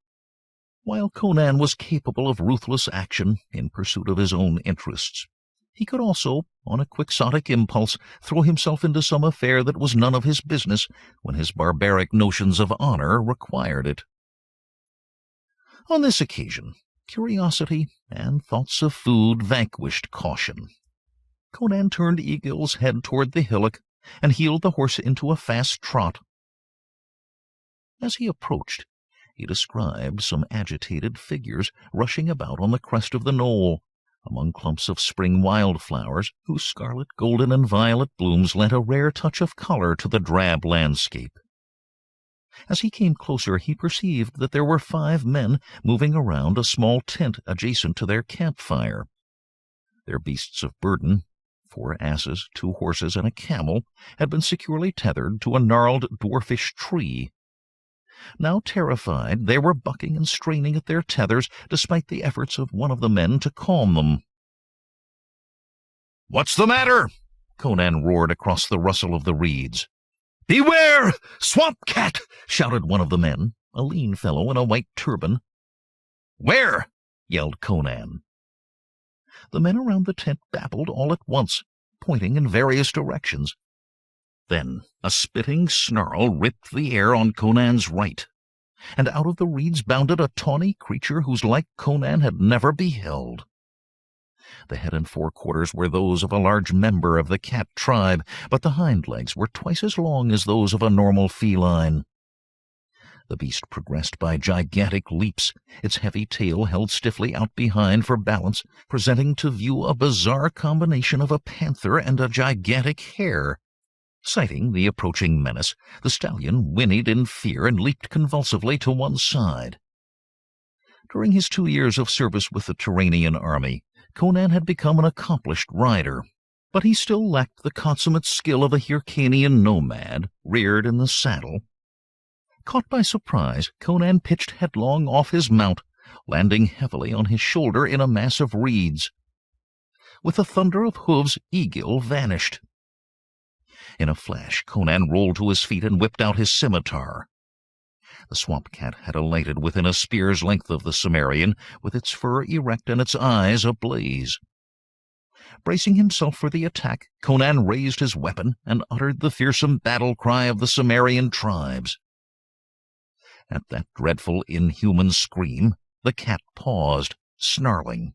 While Conan was capable of ruthless action in pursuit of his own interests, he could also, on a quixotic impulse, throw himself into some affair that was none of his business when his barbaric notions of honor required it. On this occasion, curiosity and thoughts of food vanquished caution. Conan turned Egil's head toward the hillock and heeled the horse into a fast trot. As he approached, he described some agitated figures rushing about on the crest of the knoll, among clumps of spring wildflowers whose scarlet, golden, and violet blooms lent a rare touch of color to the drab landscape. As he came closer, he perceived that there were 5 men moving around a small tent adjacent to their campfire. Their beasts of burden, 4 asses, 2 horses, and a camel, had been securely tethered to a gnarled dwarfish tree. Now terrified, they were bucking and straining at their tethers, despite the efforts of one of the men to calm them. "What's the matter?" Conan roared across the rustle of the reeds. "Beware, swamp cat!" shouted one of the men, a lean fellow in a white turban. "Where?" yelled Conan. The men around the tent babbled all at once, pointing in various directions. Then a spitting snarl ripped the air on Conan's right, and out of the reeds bounded a tawny creature whose like Conan had never beheld. The head and forequarters were those of a large member of the cat tribe, but the hind legs were twice as long as those of a normal feline. The beast progressed by gigantic leaps, its heavy tail held stiffly out behind for balance, presenting to view a bizarre combination of a panther and a gigantic hare. Sighting the approaching menace, the stallion whinnied in fear and leaped convulsively to one side. During his 2 years of service with the Turanian army, Conan had become an accomplished rider, but he still lacked the consummate skill of a Hyrcanian nomad, reared in the saddle. Caught by surprise, Conan pitched headlong off his mount, landing heavily on his shoulder in a mass of reeds. With a thunder of hooves, Egil vanished. In a flash, Conan rolled to his feet and whipped out his scimitar. The swamp cat had alighted within a spear's length of the Cimmerian, with its fur erect and its eyes ablaze. Bracing himself for the attack, Conan raised his weapon and uttered the fearsome battle cry of the Cimmerian tribes. At that dreadful, inhuman scream, the cat paused, snarling.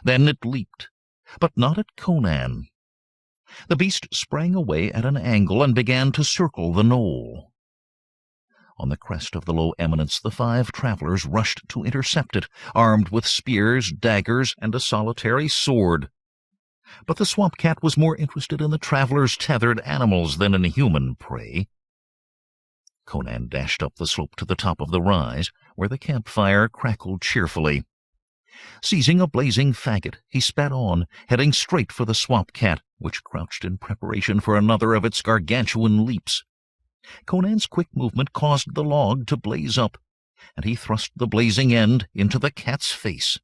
Then it leaped, but not at Conan. The beast sprang away at an angle and began to circle the knoll. On the crest of the low eminence, the 5 travelers rushed to intercept it, armed with spears, daggers, and a solitary sword. But the swamp cat was more interested in the travelers' tethered animals than in human prey. Conan dashed up the slope to the top of the rise, where the campfire crackled cheerfully. Seizing a blazing faggot, he sped on, heading straight for the swamp cat, which crouched in preparation for another of its gargantuan leaps. Conan's quick movement caused the log to blaze up, and he thrust the blazing end into the cat's face.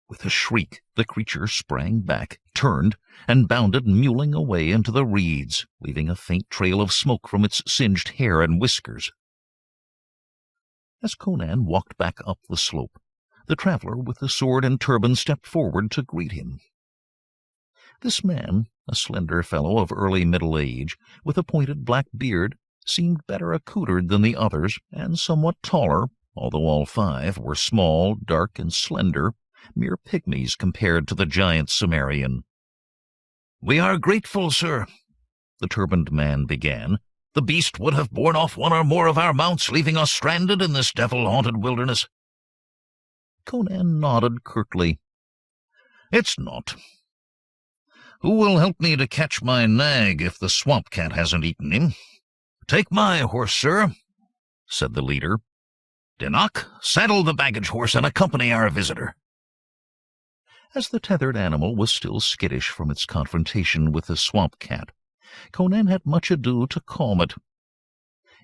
With a shriek, the creature sprang back, turned, and bounded mewling away into the reeds, leaving a faint trail of smoke from its singed hair and whiskers. As Conan walked back up the slope, the traveler with the sword and turban stepped forward to greet him. This man, a slender fellow of early middle age, with a pointed black beard, seemed better accoutred than the others, and somewhat taller, although all 5 were small, dark, and slender, mere pygmies compared to the giant Cimmerian. "We are grateful, sir," the turbaned man began. "The beast would have borne off one or more of our mounts, leaving us stranded in this devil-haunted wilderness." Conan nodded curtly. "It's naught. Who will help me to catch my nag if the swamp cat hasn't eaten him?" "Take my horse, sir," said the leader. "Dinok, saddle the baggage horse and accompany our visitor." As the tethered animal was still skittish from its confrontation with the swamp cat, Conan had much ado to calm it.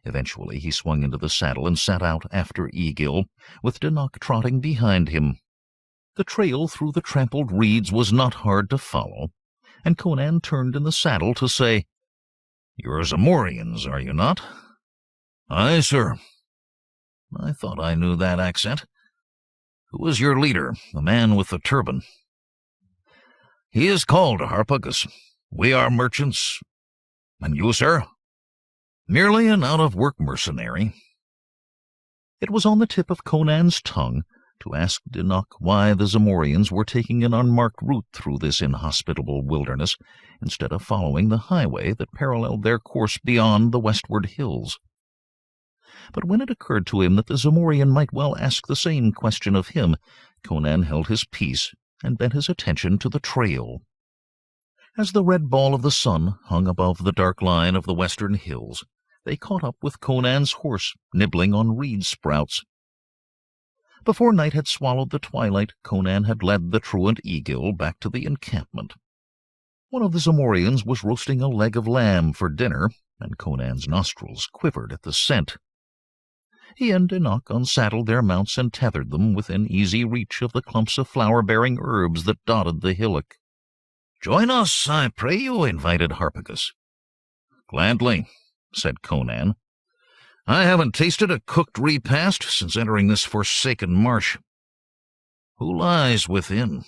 Eventually he swung into the saddle and set out after Egil, with Dinok trotting behind him. The trail through the trampled reeds was not hard to follow, and Conan turned in the saddle to say, "You're Zamorians, are you not?" "Aye, sir." "I thought I knew that accent. "Who is your leader, the man with the turban?" "He is called Harpagus. We are merchants." "And you, sir?" "Merely an out-of-work mercenary." It was on the tip of Conan's tongue to ask Dinok why the Zamorians were taking an unmarked route through this inhospitable wilderness instead of following the highway that paralleled their course beyond the westward hills. But when it occurred to him that the Zamorian might well ask the same question of him, Conan held his peace and bent his attention to the trail. As the red ball of the sun hung above the dark line of the western hills, they caught up with Conan's horse, nibbling on reed sprouts. Before night had swallowed the twilight, Conan had led the truant Egil back to the encampment. One of the Zamorians was roasting a leg of lamb for dinner, and Conan's nostrils quivered at the scent. He and Dinok unsaddled their mounts and tethered them within easy reach of the clumps of flower-bearing herbs that dotted the hillock. "Join us, I pray you," invited Harpagus. "Gladly," said Conan. "I haven't tasted a cooked repast since entering this forsaken marsh. Who lies within?"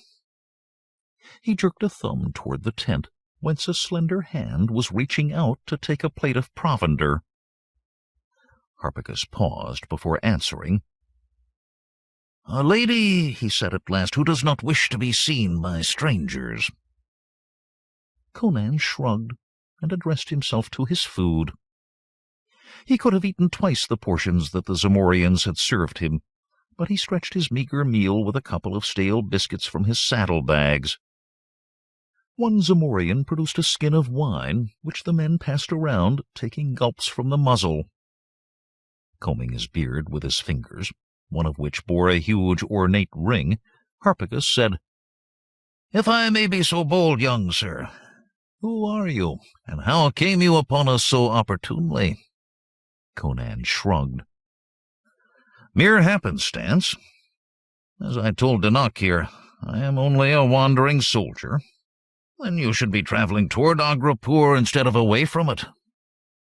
He jerked a thumb toward the tent, whence a slender hand was reaching out to take a plate of provender. Harpagus paused before answering. "A lady," he said at last, "who does not wish to be seen by strangers." Conan shrugged and addressed himself to his food. He could have eaten twice the portions that the Zamorians had served him, but he stretched his meager meal with a couple of stale biscuits from his saddle-bags. One Zamorian produced a skin of wine, which the men passed around, taking gulps from the muzzle. Combing his beard with his fingers, one of which bore a huge ornate ring, Harpagus said, "If I may be so bold, young sir, who are you, and how came you upon us so opportunely?" Conan shrugged. "Mere happenstance. As I told Dinok here, I am only a wandering soldier. Then you should be traveling toward Agrapur instead of away from it.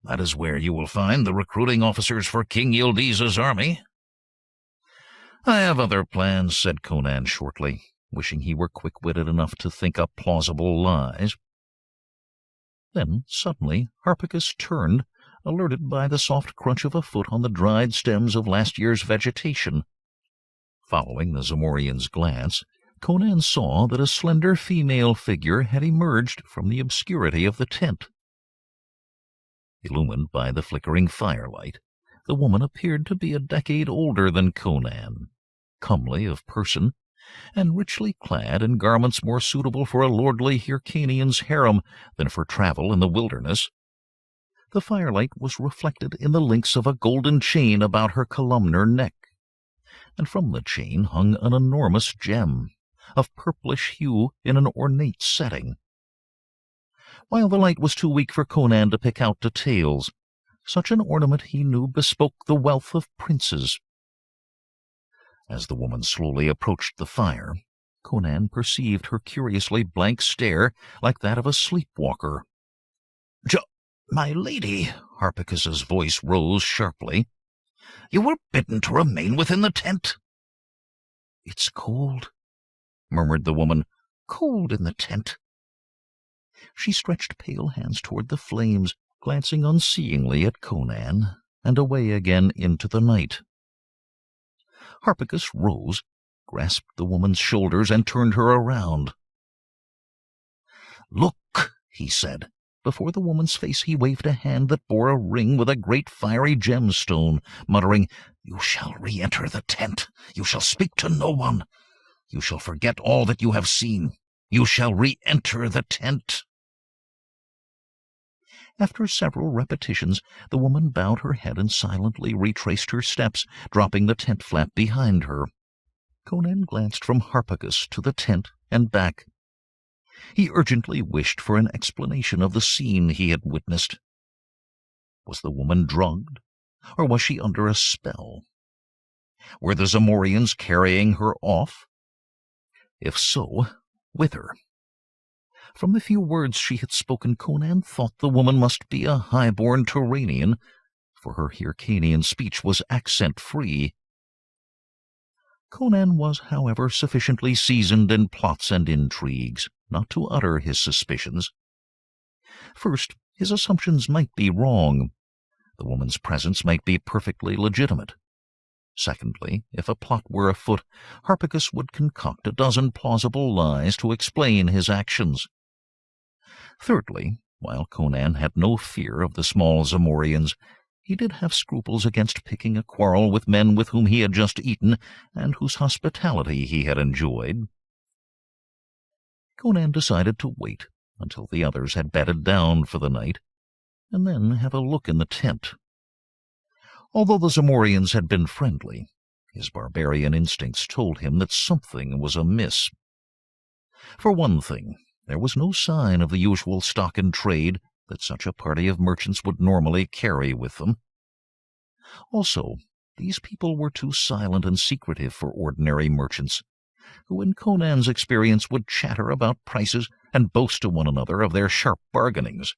That is where you will find the recruiting officers for King Yildiz's army." "I have other plans," said Conan shortly, wishing he were quick-witted enough to think up plausible lies. Then, suddenly, Harpagus turned, alerted by the soft crunch of a foot on the dried stems of last year's vegetation. Following the Zamorian's glance, Conan saw that a slender female figure had emerged from the obscurity of the tent. Illumined by the flickering firelight, the woman appeared to be a decade older than Conan, comely of person, and richly clad in garments more suitable for a lordly Hyrcanian's harem than for travel in the wilderness. The firelight was reflected in the links of a golden chain about her columnar neck, and from the chain hung an enormous gem, of purplish hue in an ornate setting. While the light was too weak for Conan to pick out details, such an ornament he knew bespoke the wealth of princes. As the woman slowly approached the fire, Conan perceived her curiously blank stare like that of a sleepwalker. "My lady," Harpagus's voice rose sharply, "you were bidden to remain within the tent." "It's cold," murmured the woman, "cold in the tent." She stretched pale hands toward the flames, glancing unseeingly at Conan and away again into the night. Harpagus rose, grasped the woman's shoulders, and turned her around. "Look," he said. Before the woman's face he waved a hand that bore a ring with a great fiery gemstone, muttering, "You shall re-enter the tent. You shall speak to no one. You shall forget all that you have seen. You shall re-enter the tent." After several repetitions, the woman bowed her head and silently retraced her steps, dropping the tent flap behind her. Conan glanced from Harpagus to the tent and back. He urgently wished for an explanation of the scene he had witnessed. Was the woman drugged, or was she under a spell? Were the Zamorians carrying her off? If so, whither? From the few words she had spoken, Conan thought the woman must be a high-born Turanian, for her Hyrcanian speech was accent-free. Conan was, however, sufficiently seasoned in plots and intrigues not to utter his suspicions. First, his assumptions might be wrong. The woman's presence might be perfectly legitimate. Secondly, if a plot were afoot, Harpagus would concoct a dozen plausible lies to explain his actions. Thirdly, while Conan had no fear of the small Zamorians, he did have scruples against picking a quarrel with men with whom he had just eaten and whose hospitality he had enjoyed. Conan decided to wait until the others had bedded down for the night, and then have a look in the tent. Although the Zamorians had been friendly, his barbarian instincts told him that something was amiss. For one thing, there was no sign of the usual stock in trade that such a party of merchants would normally carry with them. Also, these people were too silent and secretive for ordinary merchants, who in Conan's experience would chatter about prices and boast to one another of their sharp bargainings.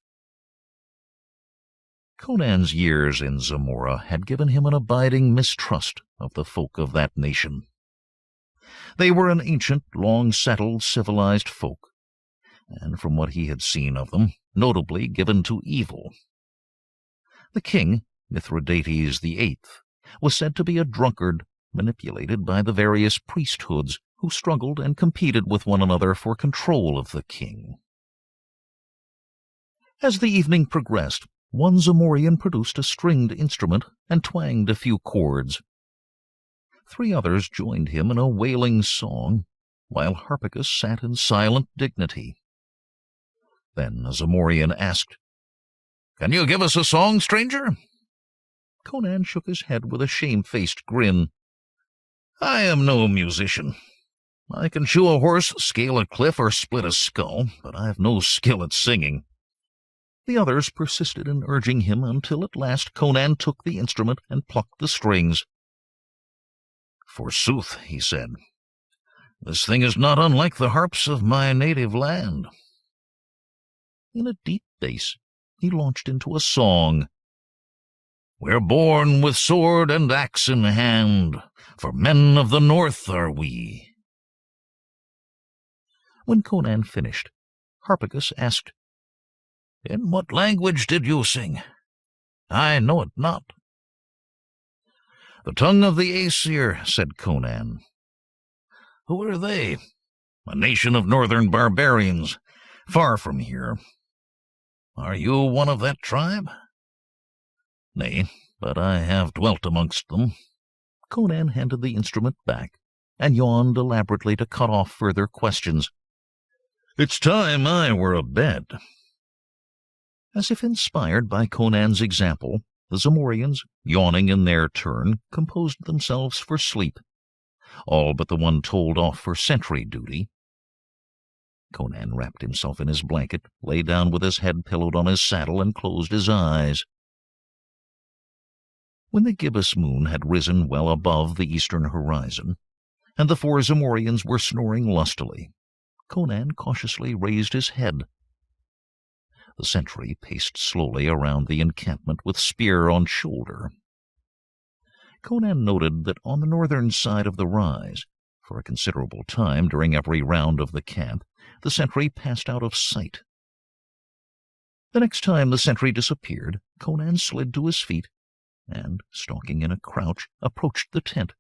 Conan's years in Zamora had given him an abiding mistrust of the folk of that nation. They were an ancient, long-settled, civilized folk, and from what he had seen of them, notably given to evil. The king, Mithridates VIII, was said to be a drunkard, manipulated by the various priesthoods who struggled and competed with one another for control of the king. As the evening progressed, one Zamorian produced a stringed instrument and twanged a few chords. 3 others joined him in a wailing song, while Harpagus sat in silent dignity. Then a Zamorian asked, "Can you give us a song, stranger?" Conan shook his head with a shamefaced grin. "I am no musician. I can shoe a horse, scale a cliff, or split a skull, but I have no skill at singing." The others persisted in urging him until at last Conan took the instrument and plucked the strings. "Forsooth," he said, "this thing is not unlike the harps of my native land." In a deep bass, he launched into a song. "We're born with sword and axe in hand, for men of the north are we." When Conan finished, Harpagus asked, "In what language did you sing? I know it not." "The tongue of the Aesir," said Conan. "Who are they?" "A nation of northern barbarians, far from here." "Are you one of that tribe?" "Nay, but I have dwelt amongst them." Conan handed the instrument back, and yawned elaborately to cut off further questions. "It's time I were abed." As if inspired by Conan's example, the Zamorians, yawning in their turn, composed themselves for sleep, all but the one told off for sentry duty. Conan wrapped himself in his blanket, lay down with his head pillowed on his saddle, and closed his eyes. When the gibbous moon had risen well above the eastern horizon, and the 4 Zamorians were snoring lustily, Conan cautiously raised his head. The sentry paced slowly around the encampment with spear on shoulder. Conan noted that on the northern side of the rise, for a considerable time during every round of the camp, the sentry passed out of sight. The next time the sentry disappeared, Conan slid to his feet and, stalking in a crouch, approached the tent,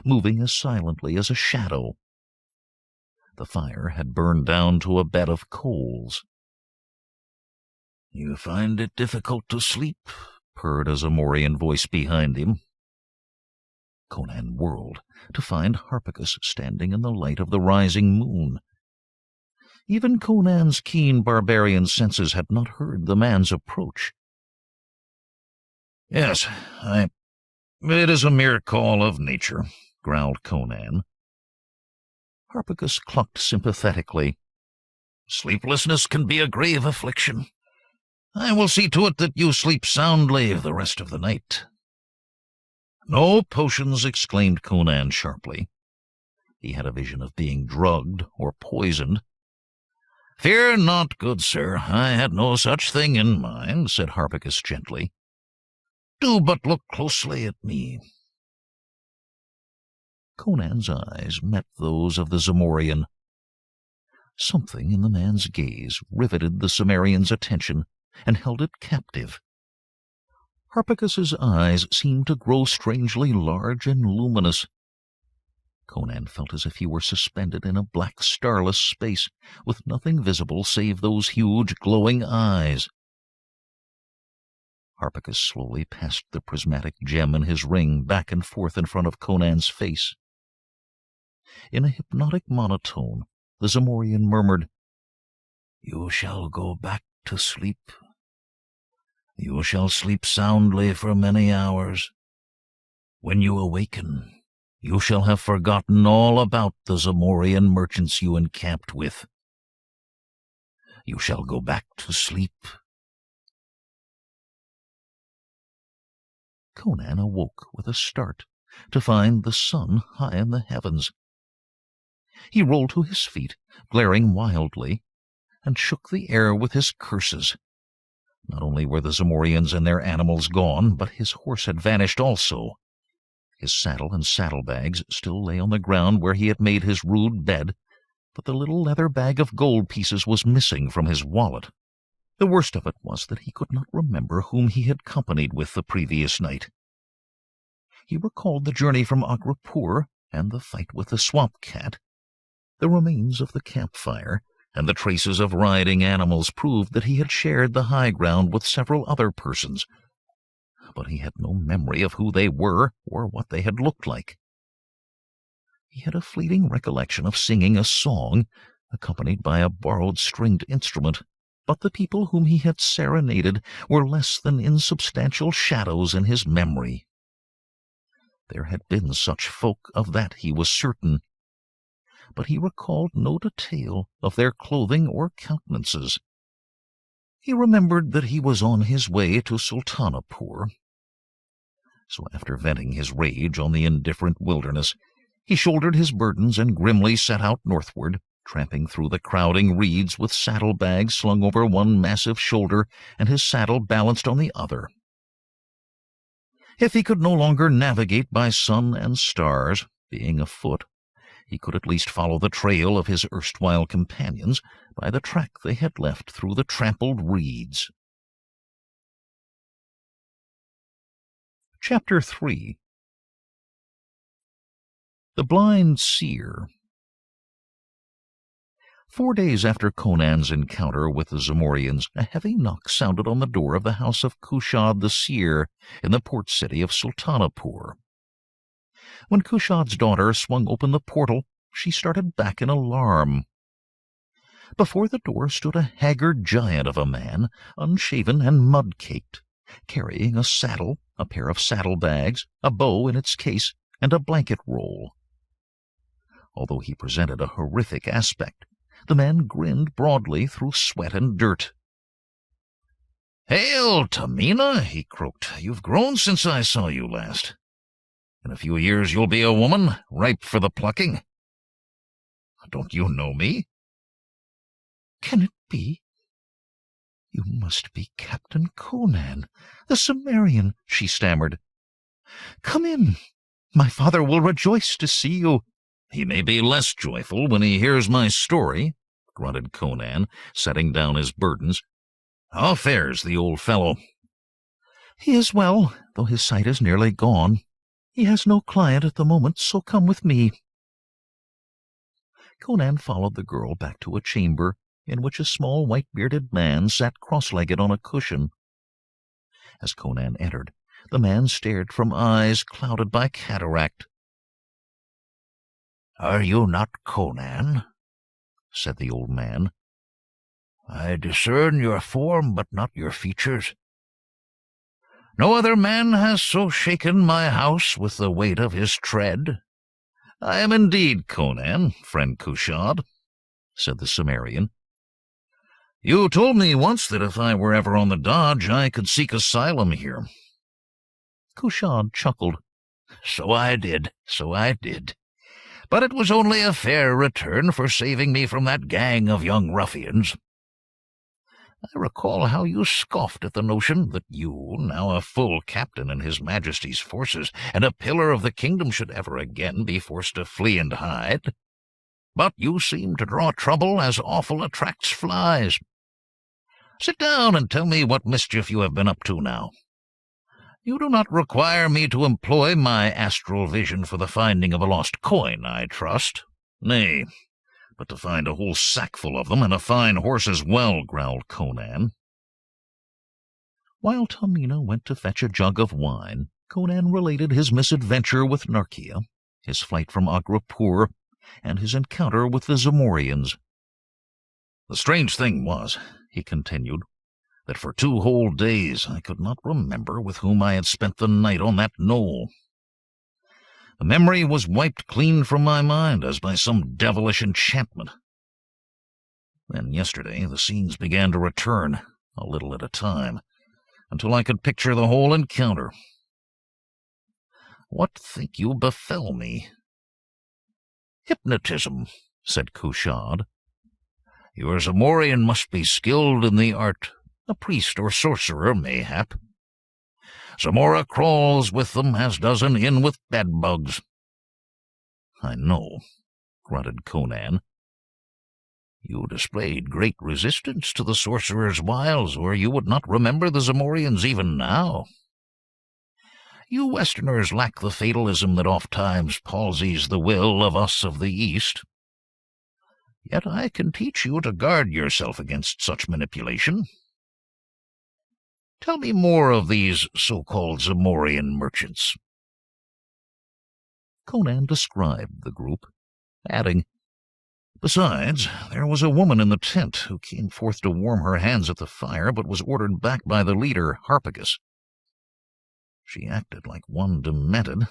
moving as silently as a shadow. The fire had burned down to a bed of coals. "You find it difficult to sleep?" purred a Zamorian voice behind him. Conan whirled to find Harpagus standing in the light of the rising moon. Even Conan's keen barbarian senses had not heard the man's approach. "Yes, it is a mere call of nature," growled Conan. Harpagus clucked sympathetically. "Sleeplessness can be a grave affliction. I will see to it that you sleep soundly the rest of the night." "No potions," exclaimed Conan sharply. He had a vision of being drugged or poisoned. "Fear not, good sir, I had no such thing in mind," said Harpagus gently. "Do but look closely at me." Conan's eyes met those of the Zamorian. Something in the man's gaze riveted the Cimmerian's attention and held it captive. Harpagus's eyes seemed to grow strangely large and luminous. Conan felt as if he were suspended in a black starless space, with nothing visible save those huge glowing eyes. Harpagus slowly passed the prismatic gem in his ring back and forth in front of Conan's face. In a hypnotic monotone, the Zamorian murmured, "You shall go back to sleep. You shall sleep soundly for many hours. When you awaken, you shall have forgotten all about the Zamorian merchants you encamped with. You shall go back to sleep." Conan awoke with a start to find the sun high in the heavens. He rolled to his feet, glaring wildly, and shook the air with his curses. Not only were the Zamorians and their animals gone, but his horse had vanished also. His saddle and saddlebags still lay on the ground where he had made his rude bed, but the little leather bag of gold pieces was missing from his wallet. The worst of it was that he could not remember whom he had companied with the previous night. He recalled the journey from Agrapur and the fight with the swamp cat. The remains of the campfire and the traces of riding animals proved that he had shared the high ground with several other persons, but he had no memory of who they were or what they had looked like. He had a fleeting recollection of singing a song, accompanied by a borrowed stringed instrument, but the people whom he had serenaded were less than insubstantial shadows in his memory. There had been such folk, of that he was certain, but he recalled no detail of their clothing or countenances. He remembered that he was on his way to Sultanapur. So after venting his rage on the indifferent wilderness, he shouldered his burdens and grimly set out northward, tramping through the crowding reeds with saddlebags slung over one massive shoulder and his saddle balanced on the other. If he could no longer navigate by sun and stars, being afoot, he could at least follow the trail of his erstwhile companions by the track they had left through the trampled reeds. Chapter 3. The Blind Seer. 4 days after Conan's encounter with the Zamorians, a heavy knock sounded on the door of the house of Kushad the Seer in the port city of Sultanapur. When Kushad's daughter swung open the portal, she started back in alarm. Before the door stood a haggard giant of a man, unshaven and mud-caked, carrying a saddle, a pair of saddlebags, a bow in its case, and a blanket roll. Although he presented a horrific aspect, the man grinned broadly through sweat and dirt. "Hail, Tamina," he croaked. "You've grown since I saw you last. In a few years you'll be a woman, ripe for the plucking. Don't you know me?" "Can it be? You must be Captain Conan, the Cimmerian," she stammered. "Come in. My father will rejoice to see you." "He may be less joyful when he hears my story," grunted Conan, setting down his burdens. How fares the old fellow?" "He is well, though his sight is nearly gone. He has no client at the moment, so come with me." Conan followed the girl back to a chamber in which a small white-bearded man sat cross-legged on a cushion. As Conan entered, the man stared from eyes clouded by cataract. "Are you not Conan?" said the old man. "I discern your form, but not your features. No other man has so shaken my house with the weight of his tread." "I am indeed Conan, friend Cushad," said the Cimmerian. "You told me once that if I were ever on the dodge, I could seek asylum here." Cushad chuckled. So I did. But it was only a fair return for saving me from that gang of young ruffians. I recall how you scoffed at the notion that you, now a full captain in His Majesty's forces and a pillar of the kingdom, should ever again be forced to flee and hide. But you seem to draw trouble as offal attracts flies. Sit down and tell me what mischief you have been up to now. You do not require me to employ my astral vision for the finding of a lost coin, I trust. Nay, but to find a whole sackful of them, and a fine horse as well," growled Conan. While Tamina went to fetch a jug of wine, Conan related his misadventure with Narkia, his flight from Agrapur, and his encounter with the Zamorians. "The strange thing was," he continued, "that for 2 whole days I could not remember with whom I had spent the night on that knoll. The memory was wiped clean from my mind as by some devilish enchantment. Then yesterday the scenes began to return, a little at a time, until I could picture the whole encounter. What think you befell me?" "Hypnotism," said Cushad. "Your Zamorian must be skilled in the art, a priest or sorcerer, mayhap. Zamora crawls with them as does an inn with bedbugs." "I know," grunted Conan. "You displayed great resistance to the sorcerer's wiles, or you would not remember the Zamorians even now. You Westerners lack the fatalism that oft-times palsies the will of us of the East. Yet I can teach you to guard yourself against such manipulation. Tell me more of these so-called Zamorian merchants." Conan described the group, adding, "Besides, there was a woman in the tent who came forth to warm her hands at the fire, but was ordered back by the leader, Harpagus. She acted like one demented,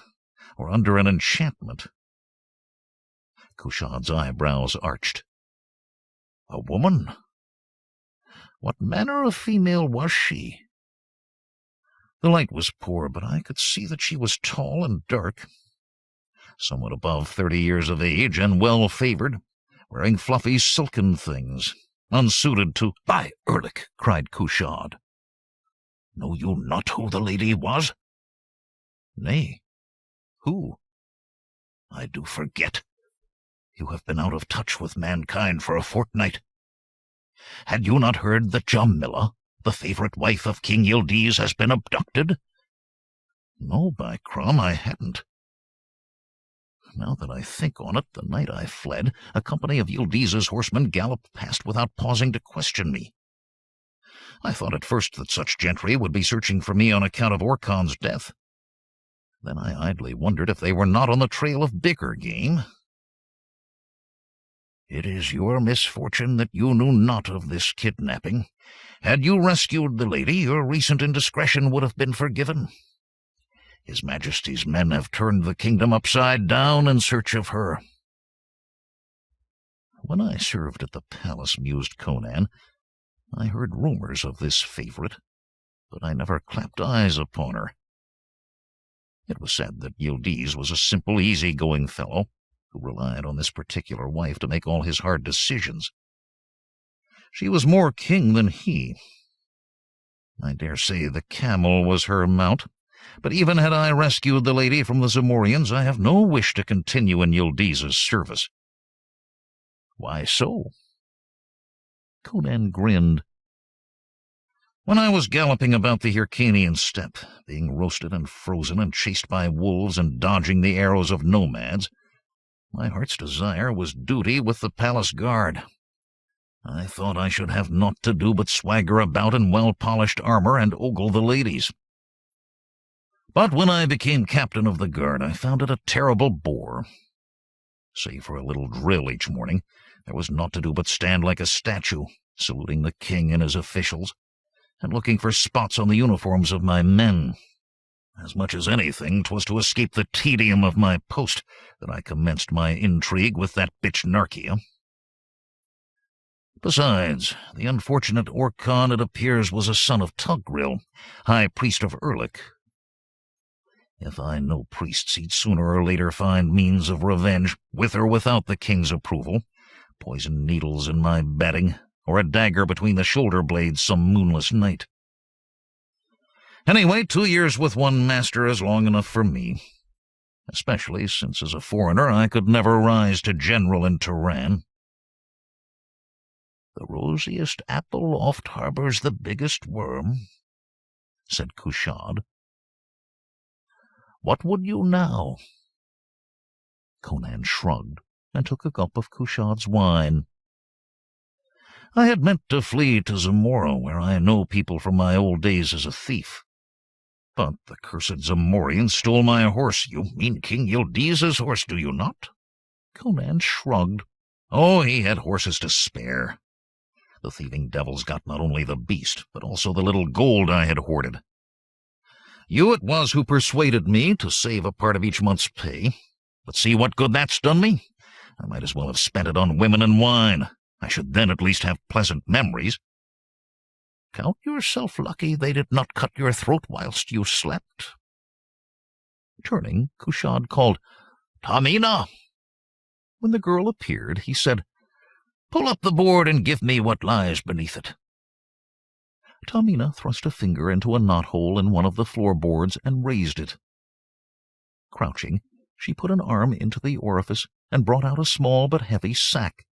or under an enchantment." Cushad's eyebrows arched. "A woman? What manner of female was she?" "The light was poor, but I could see that she was tall and dark, somewhat above 30 years of age, and well-favored, wearing fluffy silken things, unsuited to—" "By Erlich!" cried Cushad. "Know you not who the lady was?" "Nay. Who?" "I do forget. You have been out of touch with mankind for a fortnight. Had you not heard that Jamila, the favourite wife of King Yildiz, has been abducted?" "No, by Crom, I hadn't. Now that I think on it, the night I fled, a company of Yildiz's horsemen galloped past without pausing to question me. I thought at first that such gentry would be searching for me on account of Orkhan's death. Then I idly wondered if they were not on the trail of bigger game." "It is your misfortune that you knew not of this kidnapping. Had you rescued the lady, your recent indiscretion would have been forgiven. His Majesty's men have turned the kingdom upside down in search of her." "When I served at the palace," mused Conan, "I heard rumors of this favourite, but I never clapped eyes upon her. It was said that Yildiz was a simple, easy-going fellow, who relied on this particular wife to make all his hard decisions. She was more king than he. I dare say the camel was her mount, but even had I rescued the lady from the Zamorians, I have no wish to continue in Yildiz's service." "Why so?" Conan grinned. When I was galloping about the Hyrcanian steppe, being roasted and frozen and chased by wolves and dodging the arrows of nomads, my heart's desire was duty with the palace guard. I thought I should have naught to do but swagger about in well-polished armor and ogle the ladies. But when I became captain of the guard, I found it a terrible bore. Save for a little drill each morning, there was naught to do but stand like a statue, saluting the king and his officials, and looking for spots on the uniforms of my men. As much as anything, 'twas to escape the tedium of my post that I commenced my intrigue with that bitch Narkia. Besides, the unfortunate Orkhan, it appears, was a son of Tuggril, high priest of Erlik. If I know priests, he'd sooner or later find means of revenge, with or without the king's approval, poisoned needles in my bedding, or a dagger between the shoulder blades some moonless night. Anyway, 2 years with one master is long enough for me, especially since as a foreigner I could never rise to general in Turan. "The rosiest apple oft harbors the biggest worm," said Kushad. "What would you now?" Conan shrugged and took a gulp of Kushad's wine. "I had meant to flee to Zamora, where I know people from my old days as a thief. But the cursed Zamorian stole my horse. You mean King Yildiz's horse, do you not?" Conan shrugged. "Oh, he had horses to spare. The thieving devils got not only the beast, but also the little gold I had hoarded. You it was who persuaded me to save a part of each month's pay. But see what good that's done me? I might as well have spent it on women and wine. I should then at least have pleasant memories." "Count yourself lucky they did not cut your throat whilst you slept." Turning, Kushad called, "Tamina!" When the girl appeared, he said, "Pull up the board and give me what lies beneath it." Tamina thrust a finger into a knot-hole in one of the floorboards and raised it. Crouching, she put an arm into the orifice and brought out a small but heavy sack.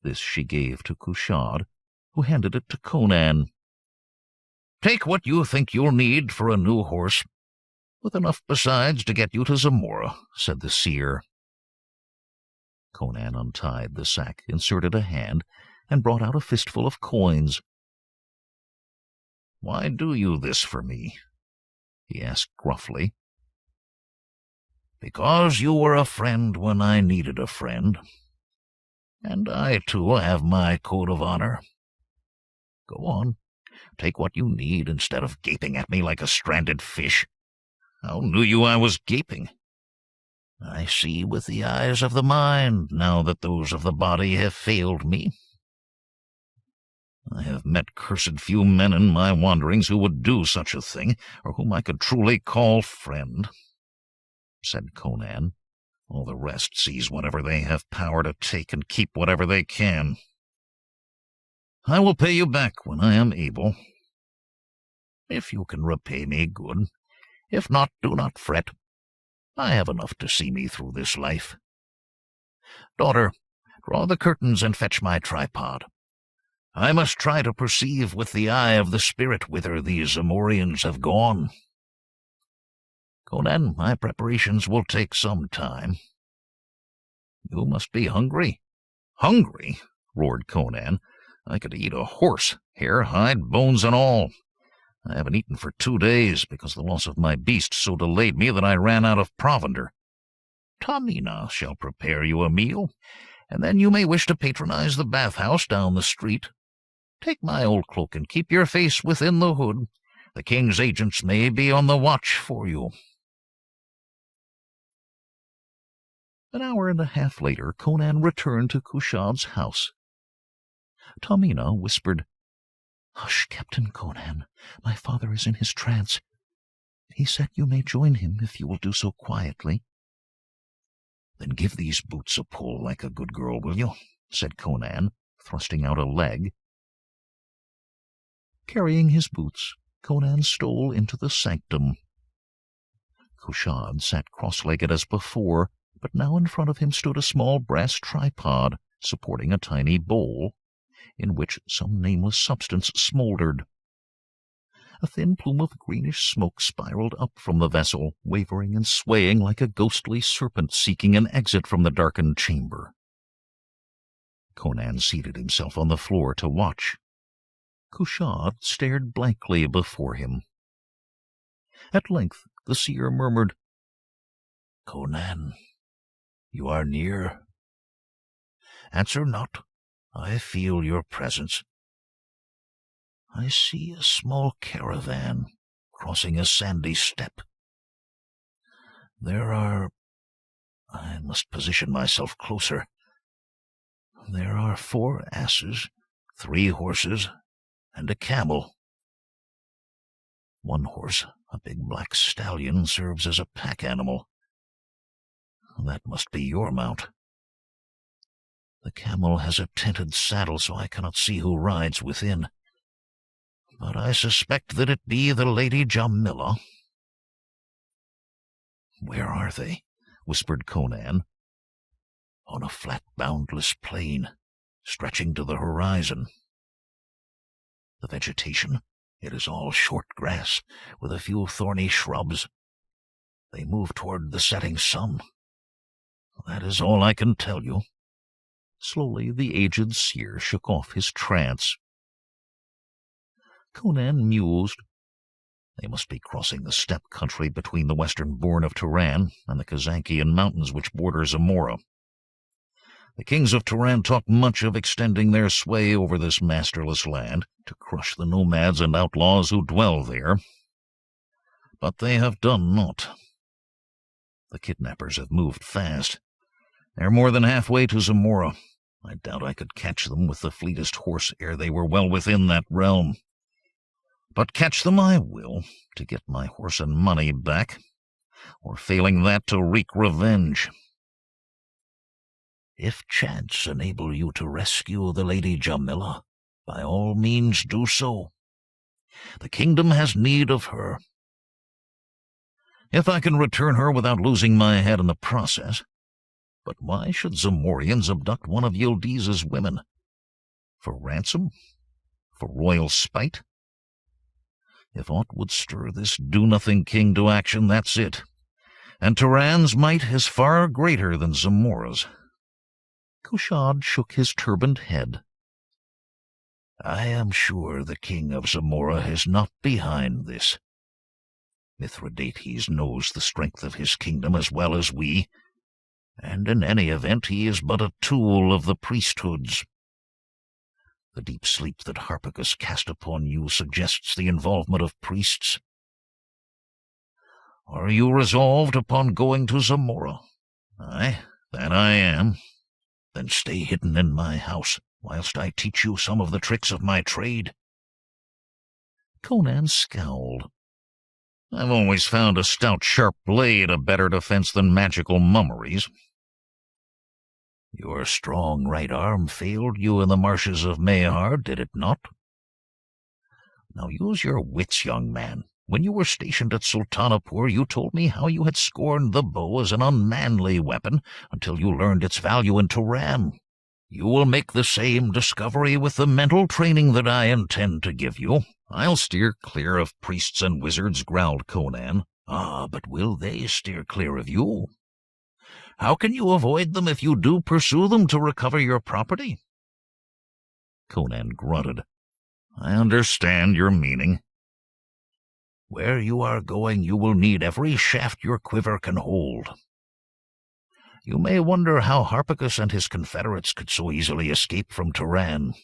This she gave to Kushad, who handed it to Conan. "Take what you think you'll need for a new horse, with enough besides to get you to Zamora," said the seer. Conan untied the sack, inserted a hand, and brought out a fistful of coins. "Why do you this for me?" he asked gruffly. "Because you were a friend when I needed a friend. And I, too, have my code of honor. Go on, take what you need instead of gaping at me like a stranded fish. How knew you I was gaping? I see with the eyes of the mind, now that those of the body have failed me. I have met cursed few men in my wanderings who would do such a thing, or whom I could truly call friend," said Conan. "All the rest seize whatever they have power to take and keep whatever they can. I will pay you back when I am able. If you can repay me, good. If not, do not fret. I have enough to see me through this life. Daughter, draw the curtains and fetch my tripod. I must try to perceive with the eye of the spirit whither these Zamorians have gone. Conan, my preparations will take some time. You must be hungry." "Hungry?" roared Conan. "I could eat a horse, hair, hide, bones, and all. I haven't eaten for 2 days, because the loss of my beast so delayed me that I ran out of provender. Tamina shall prepare you a meal, and then you may wish to patronize the bathhouse down the street. Take my old cloak and keep your face within the hood. The king's agents may be on the watch for you." An hour and a half later, Conan returned to Kushad's house. Tamina whispered, "Hush, Captain Conan. My father is in his trance. He said you may join him if you will do so quietly." "Then give these boots a pull like a good girl, will you?" said Conan, thrusting out a leg. Carrying his boots, Conan stole into the sanctum. Kushad sat cross-legged as before, but now in front of him stood a small brass tripod supporting a tiny bowl, in which some nameless substance smoldered. A thin plume of greenish smoke spiraled up from the vessel, wavering and swaying like a ghostly serpent seeking an exit from the darkened chamber. Conan seated himself on the floor to watch. Kushad stared blankly before him. At length the seer murmured, "Conan, you are near. Answer not. I feel your presence. I see a small caravan crossing a sandy steppe. I must position myself closer. There are 4 asses, 3 horses, and a camel. One horse, a big black stallion, serves as a pack animal. That must be your mount. The camel has a tinted saddle, so I cannot see who rides within. But I suspect that it be the Lady Jamila." "Where are they?" whispered Conan. "On a flat, boundless plain, stretching to the horizon. The vegetation, it is all short grass, with a few thorny shrubs. They move toward the setting sun. That is all I can tell you." Slowly the aged seer shook off his trance. Conan mused. They must be crossing the steppe country between the western bourne of Turan and the Kazankian mountains which border Zamora. The kings of Turan talk much of extending their sway over this masterless land to crush the nomads and outlaws who dwell there. But they have done naught. The kidnappers have moved fast. They're more than halfway to Zamora. I doubt I could catch them with the fleetest horse ere they were well within that realm. But catch them I will, to get my horse and money back, or failing that, to wreak revenge. If chance enable you to rescue the Lady Jamila, by all means do so. The kingdom has need of her. If I can return her without losing my head in the process. But why should Zamorians abduct one of Yildiz's women? For ransom? For royal spite? If aught would stir this do-nothing king to action, that's it. And Turan's might is far greater than Zamora's. Kushad shook his turbaned head. I am sure the king of Zamora is not behind this. Mithridates knows the strength of his kingdom as well as we, and in any event he is but a tool of the priesthoods. The deep sleep that Harpagus cast upon you suggests the involvement of priests. Are you resolved upon going to Zamora? Aye, that I am. Then stay hidden in my house, whilst I teach you some of the tricks of my trade. Conan scowled. I've always found a stout, sharp blade a better defense than magical mummeries. Your strong right arm failed you in the marshes of Mayhar, did it not? Now use your wits, young man. When you were stationed at Sultanapur, you told me how you had scorned the bow as an unmanly weapon until you learned its value in Turan. You will make the same discovery with the mental training that I intend to give you. I'll steer clear of priests and wizards, growled Conan. Ah, but will they steer clear of you? How can you avoid them if you do pursue them to recover your property? Conan grunted. I understand your meaning. Where you are going, you will need every shaft your quiver can hold. You may wonder how Harpagus and his confederates could so easily escape from Turan.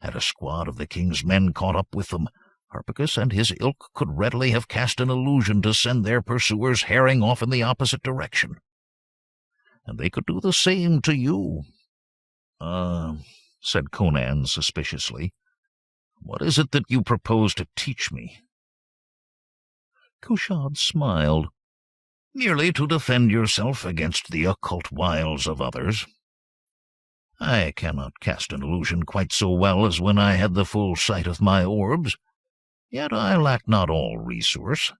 Had a squad of the king's men caught up with them, Harpagus and his ilk could readily have cast an illusion to send their pursuers herring off in the opposite direction. And they could do the same to you. Said Conan suspiciously. What is it that you propose to teach me? Kushad smiled. Merely to defend yourself against the occult wiles of others. I cannot cast an illusion quite so well as when I had the full sight of my orbs, yet I lack not all resource.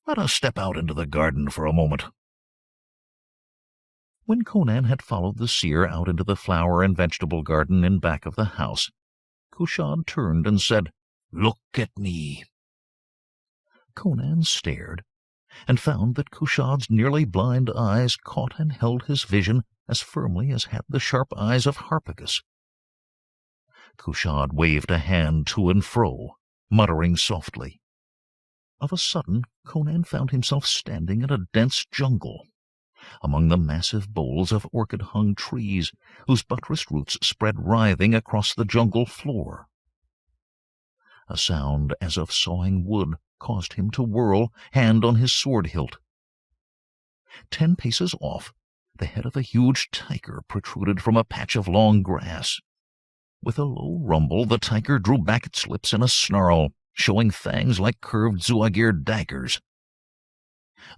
Let us step out into the garden for a moment. When Conan had followed the seer out into the flower and vegetable garden in back of the house, Kushad turned and said, Look at me." Conan stared, and found that Cushad's nearly blind eyes caught and held his vision as firmly as had the sharp eyes of Harpagus. Cushad waved a hand to and fro, muttering softly. Of a sudden, Conan found himself standing in a dense jungle, among the massive boles of orchid-hung trees, whose buttressed roots spread writhing across the jungle floor. A sound as of sawing wood caused him to whirl, hand on his sword hilt. 10 paces off, the head of a huge tiger protruded from a patch of long grass. With a low rumble, the tiger drew back its lips in a snarl, showing fangs like curved Zuagir daggers.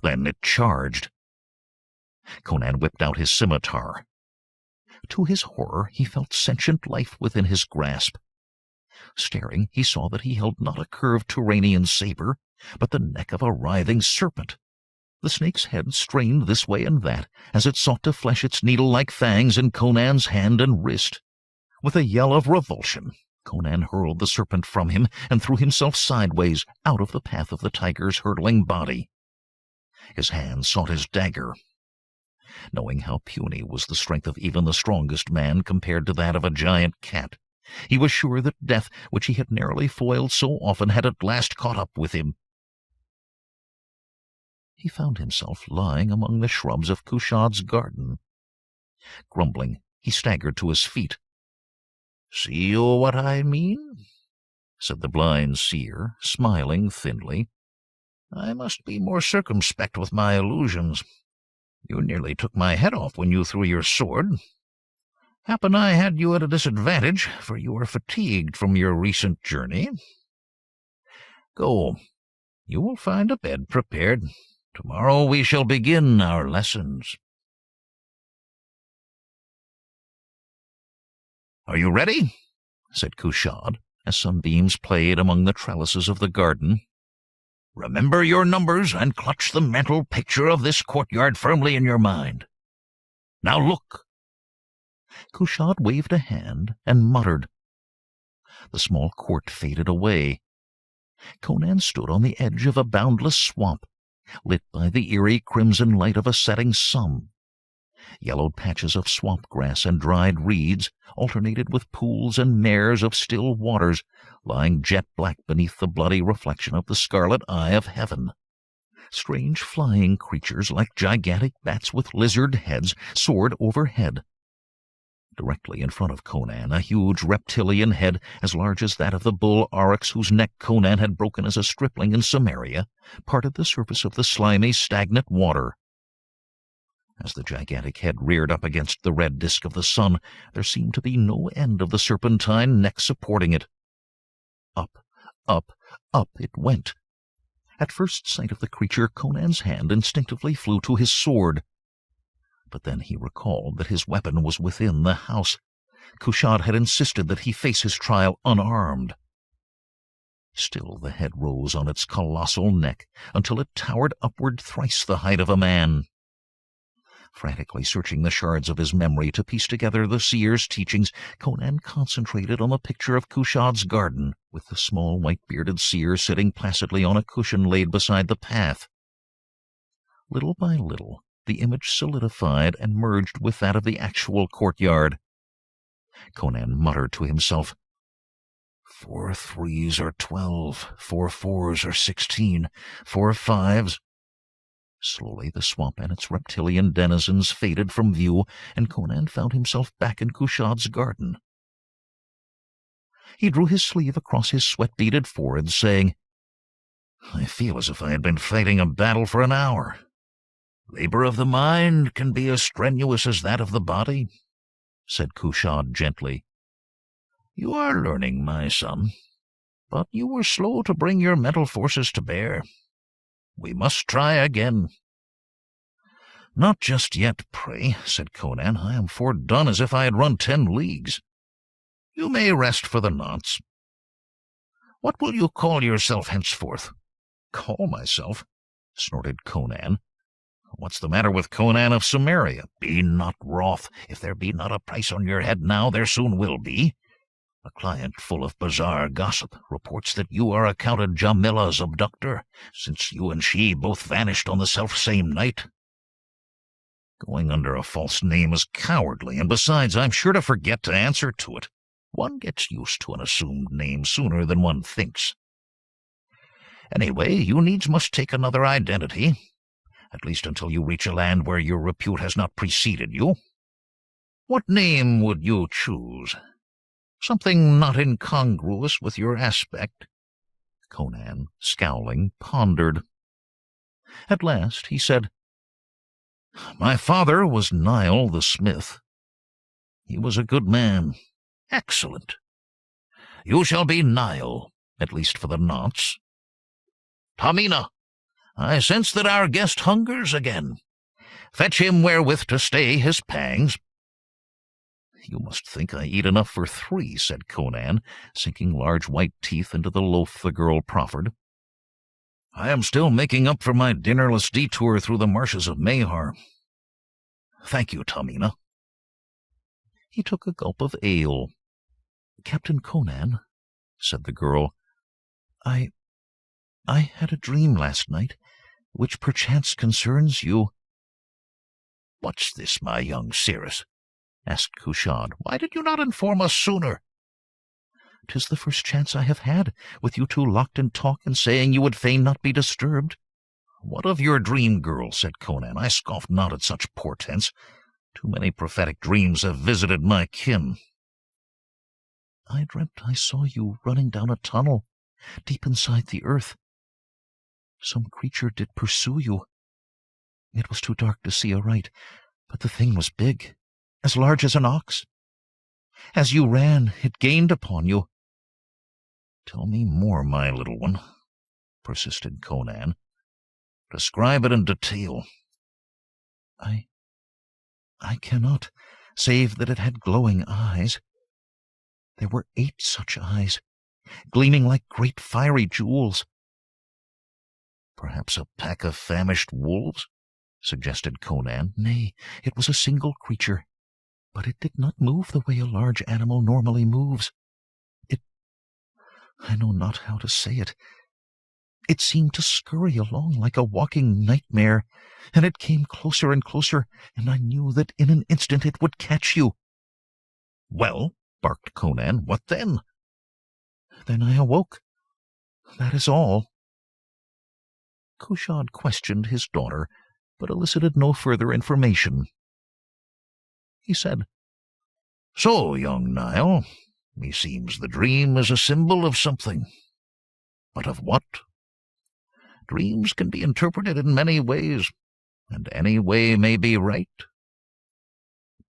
Then it charged. Conan whipped out his scimitar. To his horror, he felt sentient life within his grasp. Staring, he saw that he held not a curved Turanian saber, but the neck of a writhing serpent. The snake's head strained this way and that as it sought to flesh its needle-like fangs in Conan's hand and wrist. With a yell of revulsion, Conan hurled the serpent from him and threw himself sideways out of the path of the tiger's hurtling body. His hand sought his dagger. Knowing how puny was the strength of even the strongest man compared to that of a giant cat, he was sure that death, which he had narrowly foiled so often, had at last caught up with him. He found himself lying among the shrubs of Cushad's garden. Grumbling, he staggered to his feet. "See you what I mean?" said the Blind Seer, smiling thinly. "I must be more circumspect with my illusions. You nearly took my head off when you threw your sword. Happen I had you at a disadvantage, for you are fatigued from your recent journey. Go, you will find a bed prepared. Tomorrow we shall begin our lessons." "Are you ready?" said Cushad, as sunbeams played among the trellises of the garden. "Remember your numbers and clutch the mental picture of this courtyard firmly in your mind. Now look." Cushad waved a hand and muttered. The small court faded away. Conan stood on the edge of a boundless swamp, lit by the eerie crimson light of a setting sun. Yellowed patches of swamp grass and dried reeds alternated with pools and mares of still waters, lying jet-black beneath the bloody reflection of the scarlet eye of heaven. Strange flying creatures like gigantic bats with lizard heads soared overhead. Directly in front of Conan, a huge reptilian head, as large as that of the bull oryx whose neck Conan had broken as a stripling in Cimmeria, parted the surface of the slimy, stagnant water. As the gigantic head reared up against the red disk of the sun, there seemed to be no end of the serpentine neck supporting it. Up, up, up it went. At first sight of the creature, Conan's hand instinctively flew to his sword. But then he recalled that his weapon was within the house. Cushad had insisted that he face his trial unarmed. Still the head rose on its colossal neck until it towered upward thrice the height of a man. Frantically searching the shards of his memory to piece together the seer's teachings, Conan concentrated on the picture of Cushad's garden, with the small white-bearded seer sitting placidly on a cushion laid beside the path. Little by little, the image solidified and merged with that of the actual courtyard. Conan muttered to himself, 4 3s are 12, 4 4s are 16, 4 5s. Slowly the swamp and its reptilian denizens faded from view, and Conan found himself back in Cushad's garden. He drew his sleeve across his sweat-beaded forehead, saying, "I feel as if I had been fighting a battle for an hour. Labor of the mind can be as strenuous as that of the body," said Cushad gently. "You are learning, my son, but you were slow to bring your mental forces to bear. We must try again." "Not just yet, pray," said Conan. "I am fordone as if I had run 10 leagues. You may rest for the nonce. What will you call yourself henceforth?" "Call myself?" snorted Conan. "What's the matter with Conan of Cimmeria? Be not wroth. If there be not a price on your head now, there soon will be. A client full of bizarre gossip reports that you are accounted Jamila's abductor, since you and she both vanished on the self-same night. Going under a false name is cowardly, and besides, I'm sure to forget to answer to it. One gets used to an assumed name sooner than one thinks. Anyway, you needs must take another identity, at least until you reach a land where your repute has not preceded you. What name would you choose? Something not incongruous with your aspect." Conan, scowling, pondered. At last he said, "My father was Niall the smith. He was a good man. Excellent. You shall be Niall, at least for the nonce. Tamina, I sense that our guest hungers again. Fetch him wherewith to stay his pangs." "You must think I eat enough for 3, said Conan, sinking large white teeth into the loaf the girl proffered. "I am still making up for my dinnerless detour through the marshes of Mahar. Thank you, Tamina." He took a gulp of ale. "Captain Conan," said the girl, I had a dream last night, which perchance concerns you." "What's this, my young seeress?" asked Cushad. "Why did you not inform us sooner?" "'Tis the first chance I have had, with you two locked in talk and saying you would fain not be disturbed." "What of your dream, girl?" said Conan. "I scoffed not at such portents. Too many prophetic dreams have visited my kin." "I dreamt I saw you running down a tunnel, deep inside the earth. Some creature did pursue you. It was too dark to see aright, but the thing was big, as large as an ox. As you ran, it gained upon you." "Tell me more, my little one," persisted Conan. "Describe it in detail." I cannot, save that it had glowing eyes. There were 8 such eyes, gleaming like great fiery jewels." "Perhaps a pack of famished wolves?" suggested Conan. "Nay, it was a single creature, but it did not move the way a large animal normally moves. I know not how to say it. It seemed to scurry along like a walking nightmare, and it came closer and closer, and I knew that in an instant it would catch you." "Well," barked Conan, "what then?" "Then I awoke. That is all." Cushad questioned his daughter, but elicited no further information. He said, "So, young Niall, meseems the dream is a symbol of something. But of what? Dreams can be interpreted in many ways, and any way may be right.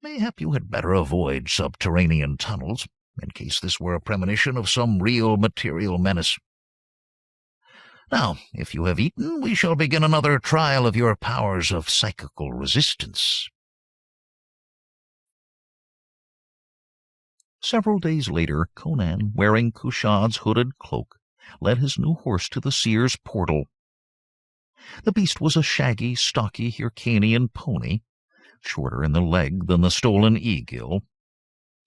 Mayhap you had better avoid subterranean tunnels, in case this were a premonition of some real material menace. Now, if you have eaten, we shall begin another trial of your powers of psychical resistance." Several days later, Conan, wearing Cushad's hooded cloak, led his new horse to the seer's portal. The beast was a shaggy, stocky Hyrcanian pony, shorter in the leg than the stolen Aegil.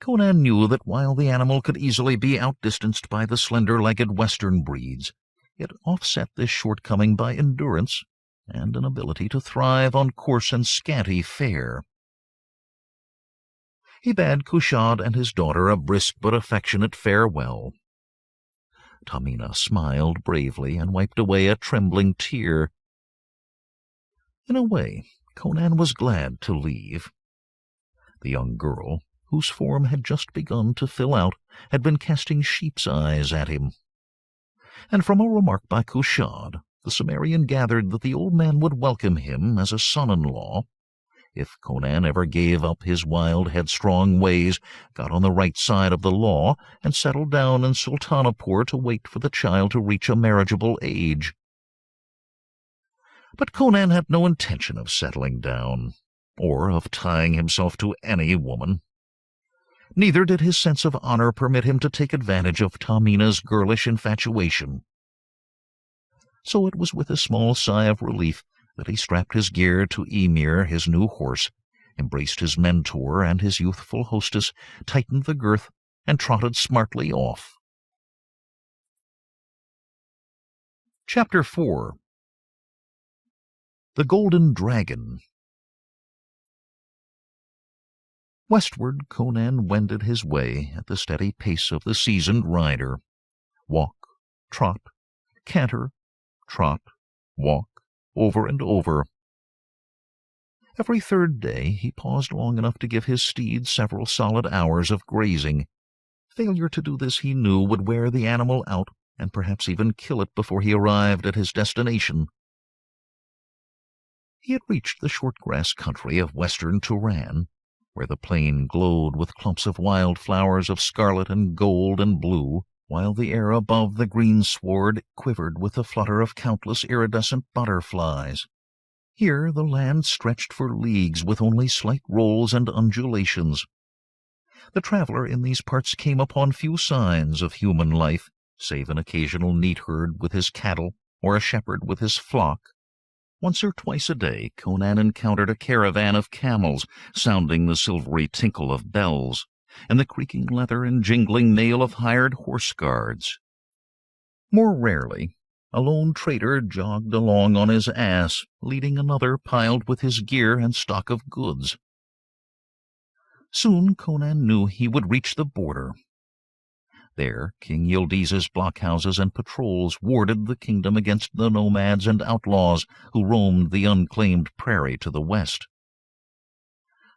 Conan knew that while the animal could easily be outdistanced by the slender-legged western breeds, it offset this shortcoming by endurance and an ability to thrive on coarse and scanty fare. He bade Cushad and his daughter a brisk but affectionate farewell. Tamina smiled bravely and wiped away a trembling tear. In a way, Conan was glad to leave. The young girl, whose form had just begun to fill out, had been casting sheep's eyes at him. And from a remark by Cushad, the Cimmerian gathered that the old man would welcome him as a son-in-law, if Conan ever gave up his wild, headstrong ways, got on the right side of the law, and settled down in Sultanapur to wait for the child to reach a marriageable age. But Conan had no intention of settling down, or of tying himself to any woman. Neither did his sense of honor permit him to take advantage of Tamina's girlish infatuation. So it was with a small sigh of relief that he strapped his gear to Ymir, his new horse, embraced his mentor and his youthful hostess, tightened the girth, and trotted smartly off. Chapter 4. The Golden Dragon. Westward Conan wended his way at the steady pace of the seasoned rider. Walk, trot, canter, trot, walk, over and over. Every third day he paused long enough to give his steed several solid hours of grazing. Failure to do this, he knew, would wear the animal out and perhaps even kill it before he arrived at his destination. He had reached the short-grass country of western Turan, where the plain glowed with clumps of wild flowers of scarlet and gold and blue, while the air above the greensward quivered with the flutter of countless iridescent butterflies. Here the land stretched for leagues with only slight rolls and undulations. The traveler in these parts came upon few signs of human life, save an occasional neat-herd with his cattle or a shepherd with his flock. Once or twice a day Conan encountered a caravan of camels, sounding the silvery tinkle of bells, and the creaking leather and jingling mail of hired horse-guards. More rarely, a lone trader jogged along on his ass, leading another piled with his gear and stock of goods. Soon Conan knew he would reach the border. There King Yildiz's blockhouses and patrols warded the kingdom against the nomads and outlaws who roamed the unclaimed prairie to the west.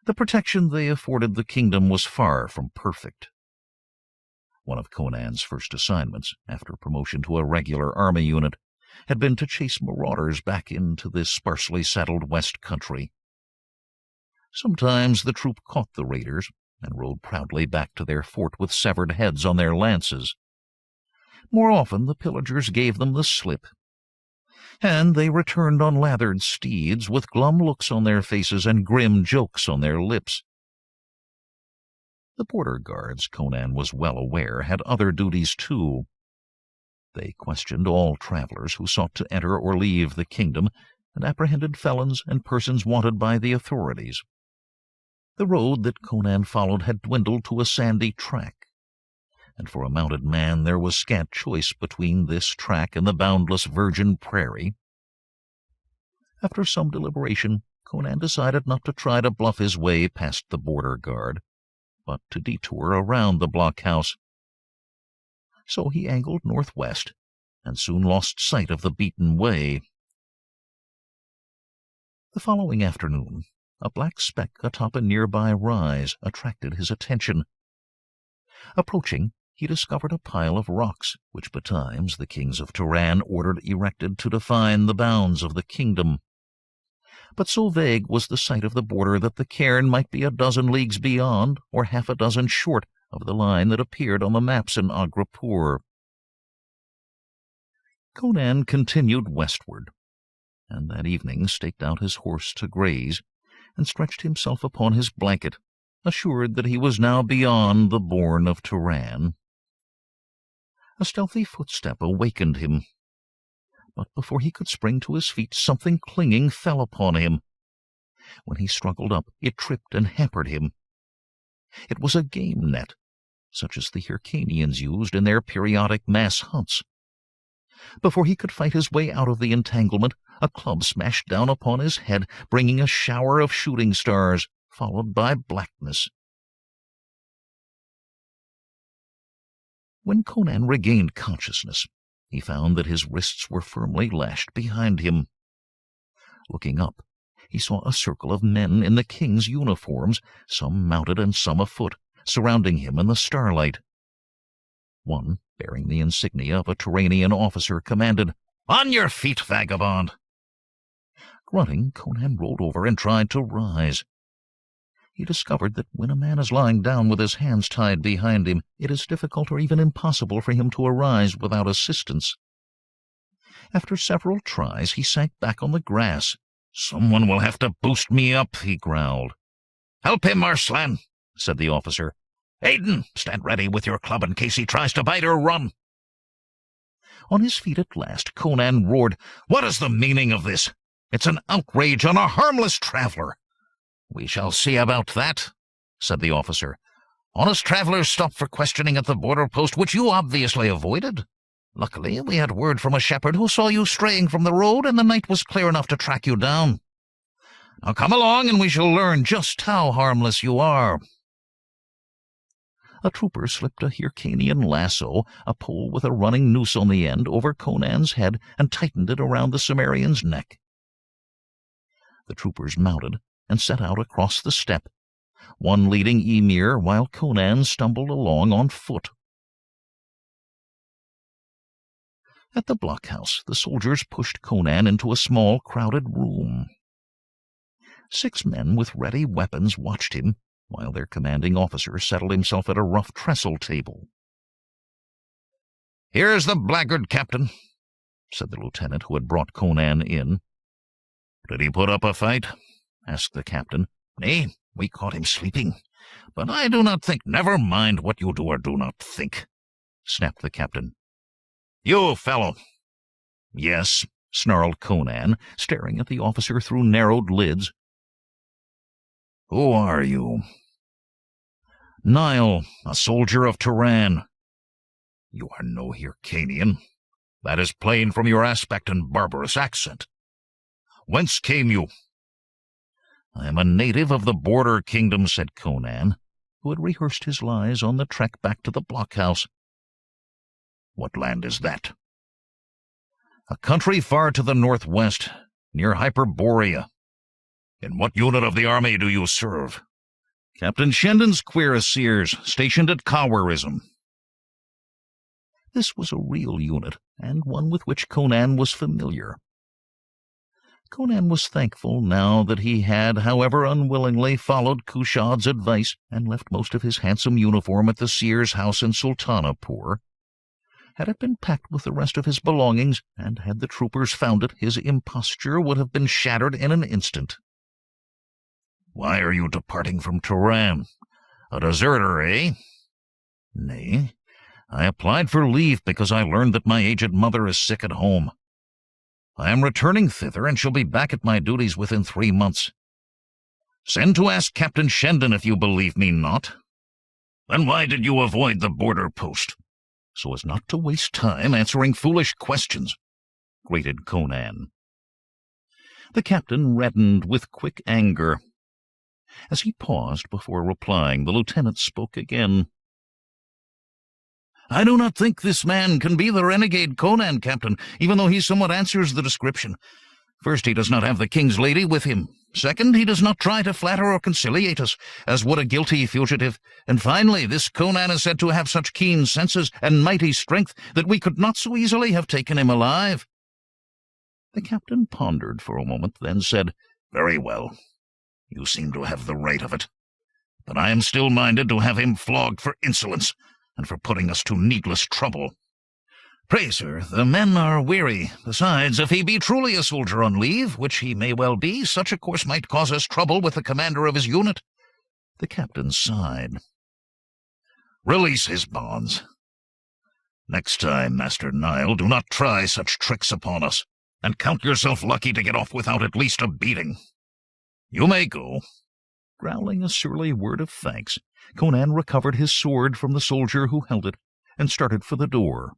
The protection they afforded the kingdom was far from perfect. One of Conan's first assignments, after promotion to a regular army unit, had been to chase marauders back into this sparsely settled west country. Sometimes the troop caught the raiders and rode proudly back to their fort with severed heads on their lances. More often the pillagers gave them the slip, and they returned on lathered steeds with glum looks on their faces and grim jokes on their lips. The border guards, Conan was well aware, had other duties too. They questioned all travelers who sought to enter or leave the kingdom, and apprehended felons and persons wanted by the authorities. The road that Conan followed had dwindled to a sandy track, and for a mounted man there was scant choice between this track and the boundless virgin prairie. After some deliberation, Conan decided not to try to bluff his way past the border guard, but to detour around the blockhouse. So he angled northwest, and soon lost sight of the beaten way. The following afternoon, a black speck atop a nearby rise attracted his attention. Approaching, he discovered a pile of rocks, which betimes the kings of Turan ordered erected to define the bounds of the kingdom. But so vague was the sight of the border that the cairn might be a dozen leagues beyond, or half a dozen short of the line that appeared on the maps in Agrapur. Conan continued westward, and that evening staked out his horse to graze, and stretched himself upon his blanket, assured that he was now beyond the bourne of Turan. A stealthy footstep awakened him, but before he could spring to his feet, something clinging fell upon him. When he struggled up, it tripped and hampered him. It was a game net, such as the Hyrcanians used in their periodic mass hunts. Before he could fight his way out of the entanglement, a club smashed down upon his head, bringing a shower of shooting stars, followed by blackness. When Conan regained consciousness, he found that his wrists were firmly lashed behind him. Looking up, he saw a circle of men in the king's uniforms, some mounted and some afoot, surrounding him in the starlight. One, bearing the insignia of a Turanian officer, commanded, "On your feet, vagabond!" Grunting, Conan rolled over and tried to rise. He discovered that when a man is lying down with his hands tied behind him, it is difficult or even impossible for him to arise without assistance. After several tries, he sank back on the grass. "Someone will have to boost me up," he growled. "Help him, Arslan," said the officer. "Aiden, stand ready with your club in case he tries to bite or run." On his feet at last, Conan roared, "What is the meaning of this? It's an outrage on a harmless traveler." "We shall see about that," said the officer. Honest travellers stopped for questioning at the border post, which you obviously avoided. Luckily, we had word from a shepherd who saw you straying from the road, and the night was clear enough to track you down. Now come along, and we shall learn just how harmless you are." A trooper slipped a Hyrcanian lasso, a pole with a running noose on the end, over Conan's head and tightened it around the Cimmerian's neck. The troopers mounted and set out across the steppe, one leading Ymir while Conan stumbled along on foot. At the blockhouse, the soldiers pushed Conan into a small, crowded room. 6 men with ready weapons watched him, while their commanding officer settled himself at a rough trestle table. "Here's the blackguard, Captain," said the lieutenant who had brought Conan in. "Did he put up a fight?" asked the captain. "Nay, we caught him sleeping. But I do not think—" "Never mind what you do or do not think," snapped the captain. "You, fellow." "Yes," snarled Conan, staring at the officer through narrowed lids. "Who are you?" "Nile, a soldier of Turan." "You are no Hyrcanian. That is plain from your aspect and barbarous accent. Whence came you?" "I am a native of the border kingdom," said Conan, who had rehearsed his lies on the trek back to the blockhouse. "What land is that?" "A country far to the northwest, near Hyperborea." "In what unit of the army do you serve?" "Captain Shenden's cuirassiers, stationed at Cowarism." This was a real unit, and one with which Conan was familiar. Conan was thankful now that he had, however unwillingly, followed Kushad's advice and left most of his handsome uniform at the seer's house in Sultanapur. Had it been packed with the rest of his belongings, and had the troopers found it, his imposture would have been shattered in an instant. "Why are you departing from Turan? A deserter, eh?" "Nay, I applied for leave because I learned that my aged mother is sick at home. I am returning thither and shall be back at my duties within 3 months. Send to ask Captain Shendon if you believe me not." "Then why did you avoid the border post?" "So as not to waste time answering foolish questions," grated Conan. The captain reddened with quick anger. As he paused before replying, the lieutenant spoke again. "I do not think this man can be the renegade Conan, Captain, even though he somewhat answers the description. First, he does not have the king's lady with him. Second, he does not try to flatter or conciliate us, as would a guilty fugitive. And finally, this Conan is said to have such keen senses and mighty strength that we could not so easily have taken him alive." The captain pondered for a moment, then said, "Very well. You seem to have the right of it. But I am still minded to have him flogged for insolence, and for putting us to needless trouble. Pray, sir, the men are weary. Besides, if he be truly a soldier on leave, which he may well be, such a course might cause us trouble with the commander of his unit." The captain sighed. "Release his bonds. Next time, Master Nile, do not try such tricks upon us, and count yourself lucky to get off without at least a beating. You may go." Growling a surly word of thanks, Conan recovered his sword from the soldier who held it and started for the door.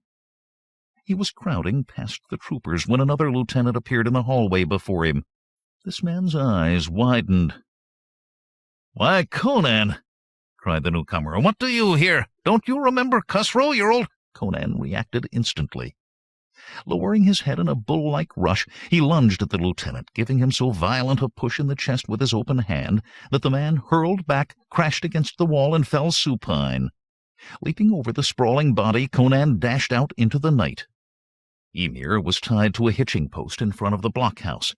He was crowding past the troopers when another lieutenant appeared in the hallway before him. This man's eyes widened. "Why, Conan," cried the newcomer, "what do you here? Don't you remember Khusro, your old—" Conan reacted instantly. Lowering his head in a bull-like rush, he lunged at the lieutenant, giving him so violent a push in the chest with his open hand that the man hurled back, crashed against the wall, and fell supine. Leaping over the sprawling body, Conan dashed out into the night. Ymir was tied to a hitching post in front of the blockhouse.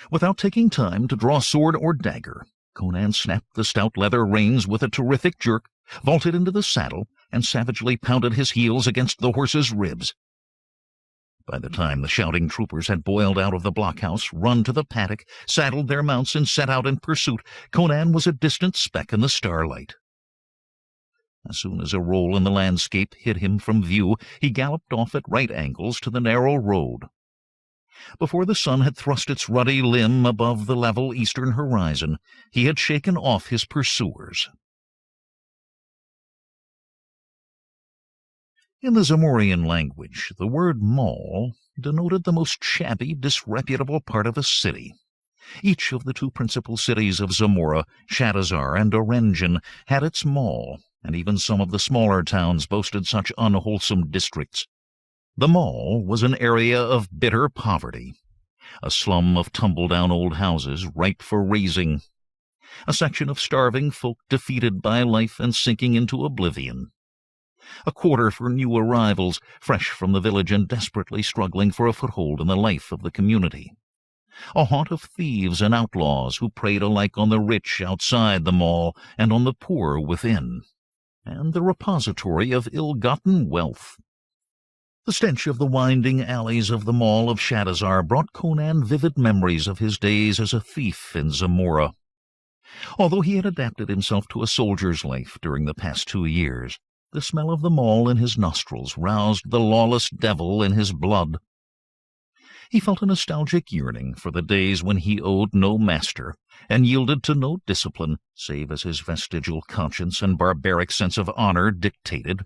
Without taking time to draw sword or dagger, Conan snapped the stout leather reins with a terrific jerk, vaulted into the saddle, and savagely pounded his heels against the horse's ribs. By the time the shouting troopers had boiled out of the blockhouse, run to the paddock, saddled their mounts, and set out in pursuit, Conan was a distant speck in the starlight. As soon as a roll in the landscape hid him from view, he galloped off at right angles to the narrow road. Before the sun had thrust its ruddy limb above the level eastern horizon, he had shaken off his pursuers. In the Zamorian language, the word mall denoted the most shabby, disreputable part of a city. Each of the two principal cities of Zamora, Shadazar and Orengen, had its mall, and even some of the smaller towns boasted such unwholesome districts. The mall was an area of bitter poverty, a slum of tumble-down old houses ripe for razing, a section of starving folk defeated by life and sinking into oblivion, a quarter for new arrivals, fresh from the village and desperately struggling for a foothold in the life of the community, a haunt of thieves and outlaws who preyed alike on the rich outside the mall and on the poor within, and the repository of ill-gotten wealth. The stench of the winding alleys of the Mall of Shadazar brought Conan vivid memories of his days as a thief in Zamora. Although he had adapted himself to a soldier's life during the past 2 years, the smell of the mall in his nostrils roused the lawless devil in his blood. He felt a nostalgic yearning for the days when he owed no master and yielded to no discipline save as his vestigial conscience and barbaric sense of honor dictated.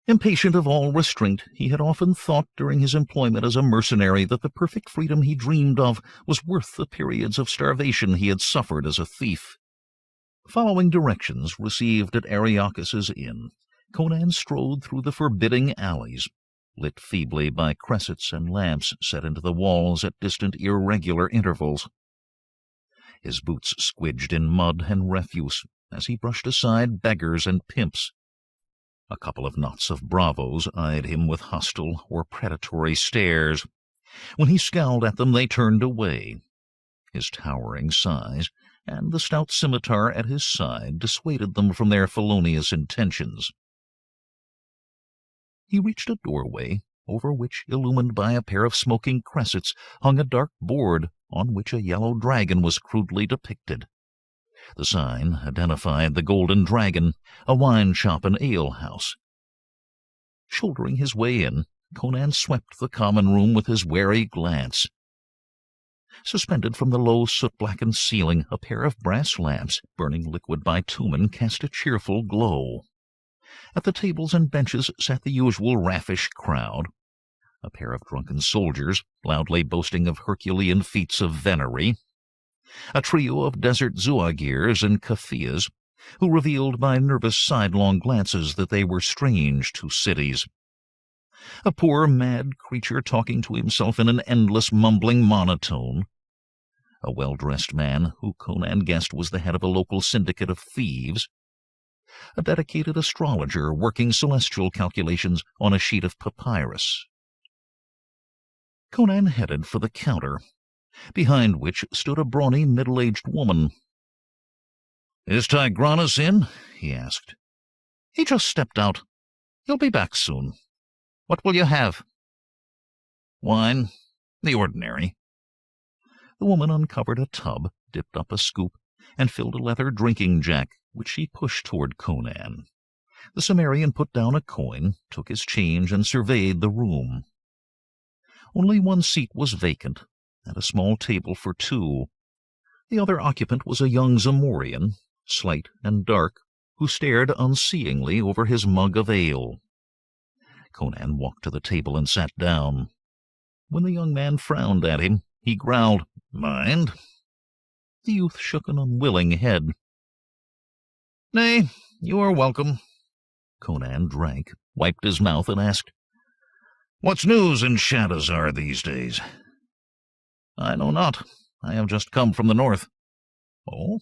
Impatient of all restraint, he had often thought during his employment as a mercenary that the perfect freedom he dreamed of was worth the periods of starvation he had suffered as a thief. Following directions received at Ariakis's inn, Conan strode through the forbidding alleys, lit feebly by cressets and lamps set into the walls at distant irregular intervals. His boots squidged in mud and refuse as he brushed aside beggars and pimps. A couple of knots of bravos eyed him with hostile or predatory stares. When he scowled at them, they turned away. His towering size and the stout scimitar at his side dissuaded them from their felonious intentions. He reached a doorway, over which, illumined by a pair of smoking cressets, hung a dark board on which a yellow dragon was crudely depicted. The sign identified the Golden Dragon, a wine shop and ale-house. Shouldering his way in, Conan swept the common room with his wary glance. Suspended from the low soot-blackened ceiling, a pair of brass lamps, burning liquid bitumen, cast a cheerful glow. At the tables and benches sat the usual raffish crowd, a pair of drunken soldiers, loudly boasting of Herculean feats of venery, a trio of desert Zuagirs and Kafias, who revealed by nervous sidelong glances that they were strange to cities, a poor mad creature talking to himself in an endless mumbling monotone, a well-dressed man who Conan guessed was the head of a local syndicate of thieves, a dedicated astrologer working celestial calculations on a sheet of papyrus. Conan headed for the counter, behind which stood a brawny middle-aged woman. "Is Tigranes in?" he asked. "He just stepped out. He'll be back soon. What will you have?" "Wine, the ordinary." The woman uncovered a tub, dipped up a scoop, and filled a leather drinking jack, which she pushed toward Conan. The Cimmerian put down a coin, took his change, and surveyed the room. Only one seat was vacant, and a small table for two. The other occupant was a young Zamorian, slight and dark, who stared unseeingly over his mug of ale. Conan walked to the table and sat down. When the young man frowned at him, he growled, "Mind?" The youth shook an unwilling head. "Nay, you are welcome." Conan drank, wiped his mouth, and asked, "What's news in Shadazar these days?" "I know not. I have just come from the north." "Oh?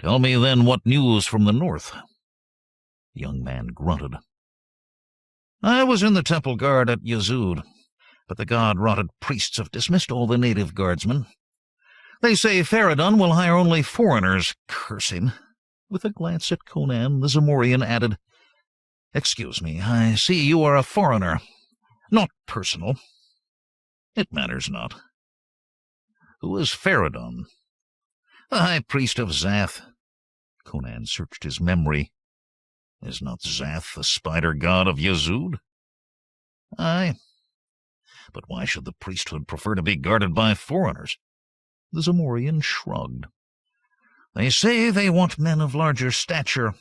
Tell me, then, what news from the north?" The young man grunted. "I was in the temple guard at Yazud, but the god-rotted priests have dismissed all the native guardsmen. They say Feridun will hire only foreigners. Curse him." With a glance at Conan, the Zamorian added, "Excuse me, I see you are a foreigner. Not personal." "It matters not." "Who is Feridun?" "The high priest of Zath." Conan searched his memory. "Is not Zath the spider god of Yazud?" "Aye." "But why should the priesthood prefer to be guarded by foreigners?" The Zamorian shrugged. "They say they want men of larger stature,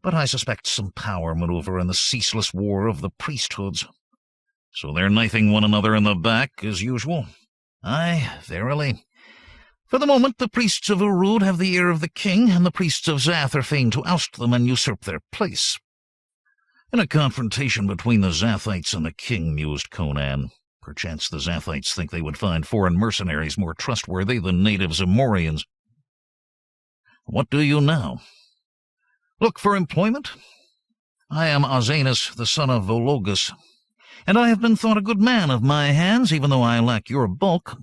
but I suspect some power maneuver in the ceaseless war of the priesthoods. So they're knifing one another in the back, as usual? Aye, verily. For the moment, the priests of Urud have the ear of the king, and the priests of Zath are fain to oust them and usurp their place. In a confrontation between the Zathites and the king, mused Conan, perchance the Zathites think they would find foreign mercenaries more trustworthy than native Zamorians. What do you now? Look for employment? I am Azanus, the son of Vologus, and I have been thought a good man of my hands, even though I lack your bulk.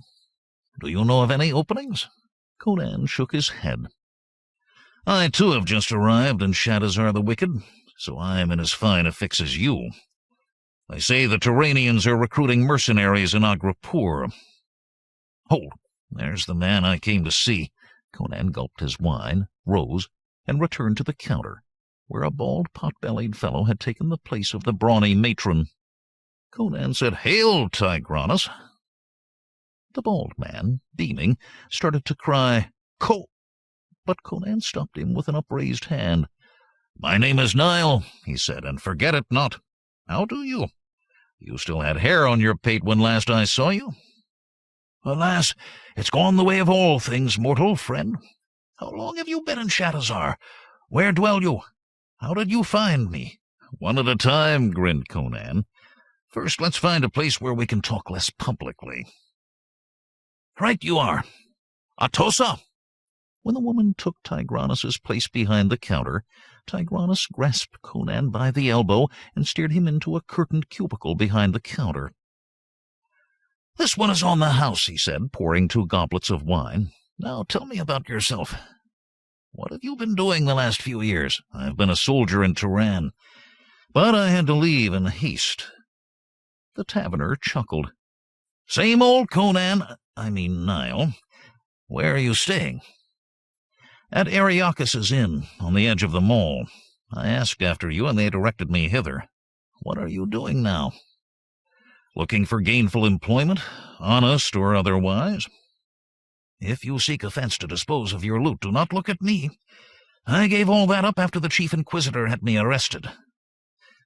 Do you know of any openings? Conan shook his head. I, too, have just arrived in Shadowzar the Wicked, so I am in as fine a fix as you. They say the Turanians are recruiting mercenaries in Agrapur. Hold, there's the man I came to see. Conan gulped his wine, rose, and returned to the counter, where a bald, pot-bellied fellow had taken the place of the brawny matron. Conan said, "Hail, Tigranes!" The bald man, beaming, started to cry, but Conan stopped him with an upraised hand. "My name is Nile," he said, "and forget it not. How do you? You still had hair on your pate when last I saw you." "Alas, it's gone the way of all things, mortal friend. How long have you been in Shadowzar? Where dwell you? How did you find me?" "One at a time," grinned Conan. "First, let's find a place where we can talk less publicly." "Right you are. Atossa!" When the woman took Tigranes' place behind the counter, Tigranes grasped Conan by the elbow and steered him into a curtained cubicle behind the counter. "This one is on the house," he said, pouring 2 goblets of wine. "Now tell me about yourself. What have you been doing the last few years?" "I've been a soldier in Turan, but I had to leave in haste." The taverner chuckled. "Same old Conan, Nile. Where are you staying?" "At Ariakis's inn, on the edge of the mall. I asked after you, and they directed me hither. What are you doing now?" "Looking for gainful employment, honest or otherwise." "If you seek offense to dispose of your loot, do not look at me. I gave all that up after the Chief Inquisitor had me arrested.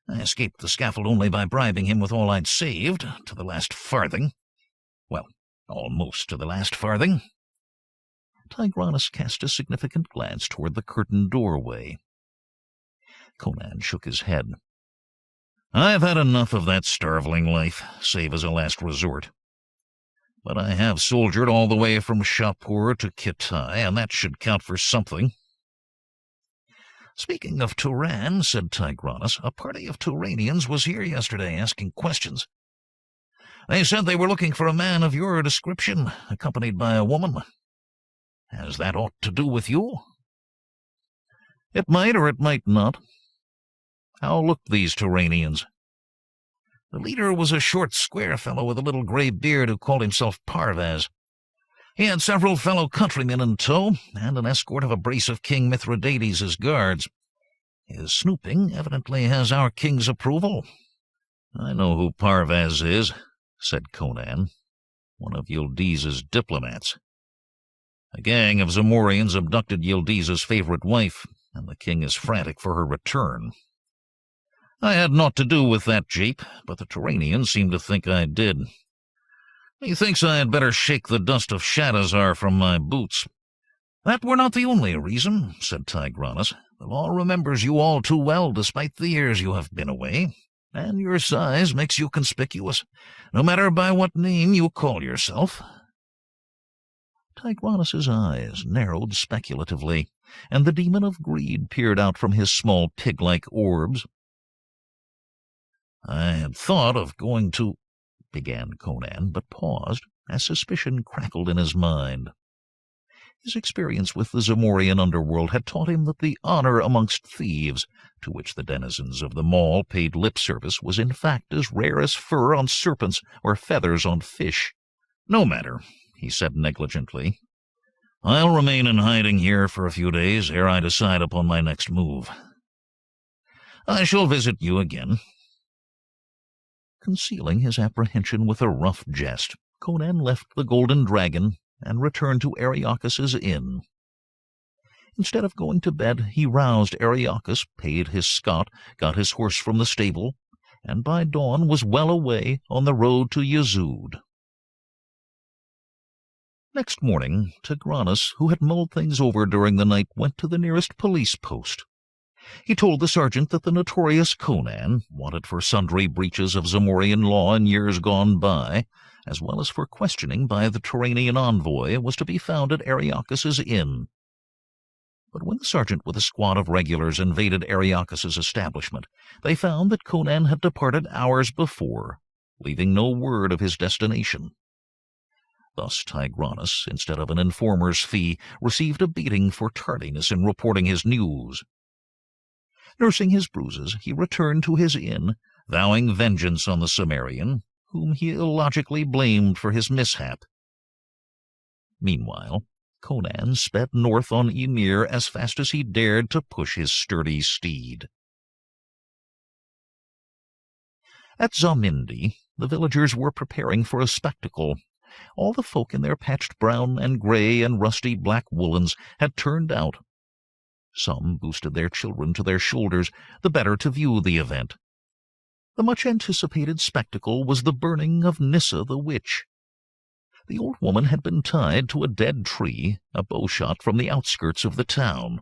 I escaped the scaffold only by bribing him with all I'd saved, to the last farthing. Well, almost to the last farthing." Tigranes cast a significant glance toward the curtained doorway. Conan shook his head. "I've had enough of that starveling life, save as a last resort. But I have soldiered all the way from Shapur to Kitai, and that should count for something." "Speaking of Turan," said Tigranes, "a party of Turanians was here yesterday asking questions. They said they were looking for a man of your description, accompanied by a woman. Has that aught to do with you?" "It might or it might not. How looked these Turanians?" "The leader was a short, square fellow with a little gray beard who called himself Parvaz. He had several fellow countrymen in tow, and an escort of a brace of King Mithridates as guards. His snooping evidently has our king's approval." "I know who Parvaz is," said Conan. "One of Yildiz's diplomats. A gang of Zamorians abducted Yildiz's favorite wife, and the king is frantic for her return. I had naught to do with that jape, but the Turanians seem to think I did. Methinks I had better shake the dust of Shadowzar from my boots." "That were not the only reason," said Tigranes. "The law remembers you all too well, despite the years you have been away, and your size makes you conspicuous, no matter by what name you call yourself." Tigranes' eyes narrowed speculatively, and the demon of greed peered out from his small pig-like orbs. "I had thought of going to—" began Conan, but paused as suspicion crackled in his mind. His experience with the Zamorian underworld had taught him that the honor amongst thieves, to which the denizens of the mall paid lip service, was in fact as rare as fur on serpents or feathers on fish. "No matter," he said negligently. "I'll remain in hiding here for a few days ere I decide upon my next move. I shall visit you again." Concealing his apprehension with a rough jest, Conan left the Golden Dragon and returned to Ariakis's inn. Instead of going to bed, he roused Ariakas, paid his scot, got his horse from the stable, and by dawn was well away on the road to Yezud. Next morning, Tigranes, who had mulled things over during the night, went to the nearest police post. He told the sergeant that the notorious Conan, wanted for sundry breaches of Zamorian law in years gone by, as well as for questioning by the Turanian envoy, was to be found at Ariakas's inn. But when the sergeant with a squad of regulars invaded Ariakas's establishment, they found that Conan had departed hours before, leaving no word of his destination. Thus Tigranes, instead of an informer's fee, received a beating for tardiness in reporting his news. Nursing his bruises, he returned to his inn, vowing vengeance on the Cimmerian, whom he illogically blamed for his mishap. Meanwhile, Conan sped north on Ymir as fast as he dared to push his sturdy steed. At Zamindi, the villagers were preparing for a spectacle. All the folk in their patched brown and gray and rusty black woolens had turned out. Some boosted their children to their shoulders, the better to view the event. The much-anticipated spectacle was the burning of Nissa the witch. The old woman had been tied to a dead tree, a bowshot from the outskirts of the town.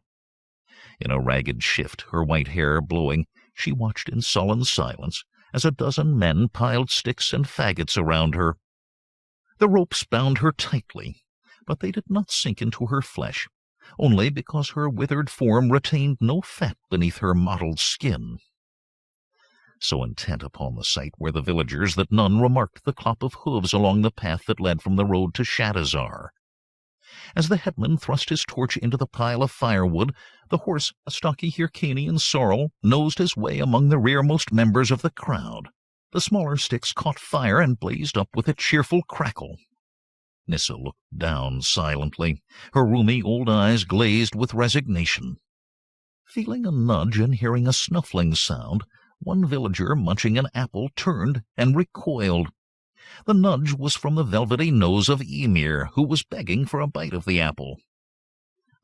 In a ragged shift, her white hair blowing, she watched in sullen silence as a dozen men piled sticks and faggots around her. The ropes bound her tightly, but they did not sink into her flesh, only because her withered form retained no fat beneath her mottled skin. So intent upon the sight were the villagers that none remarked the clop of hooves along the path that led from the road to Shadazar. As the headman thrust his torch into the pile of firewood, the horse, a stocky Hyrcanian sorrel, nosed his way among the rearmost members of the crowd. The smaller sticks caught fire and blazed up with a cheerful crackle. Nissa looked down silently, her rheumy old eyes glazed with resignation. Feeling a nudge and hearing a snuffling sound, one villager munching an apple turned and recoiled. The nudge was from the velvety nose of Ymir, who was begging for a bite of the apple.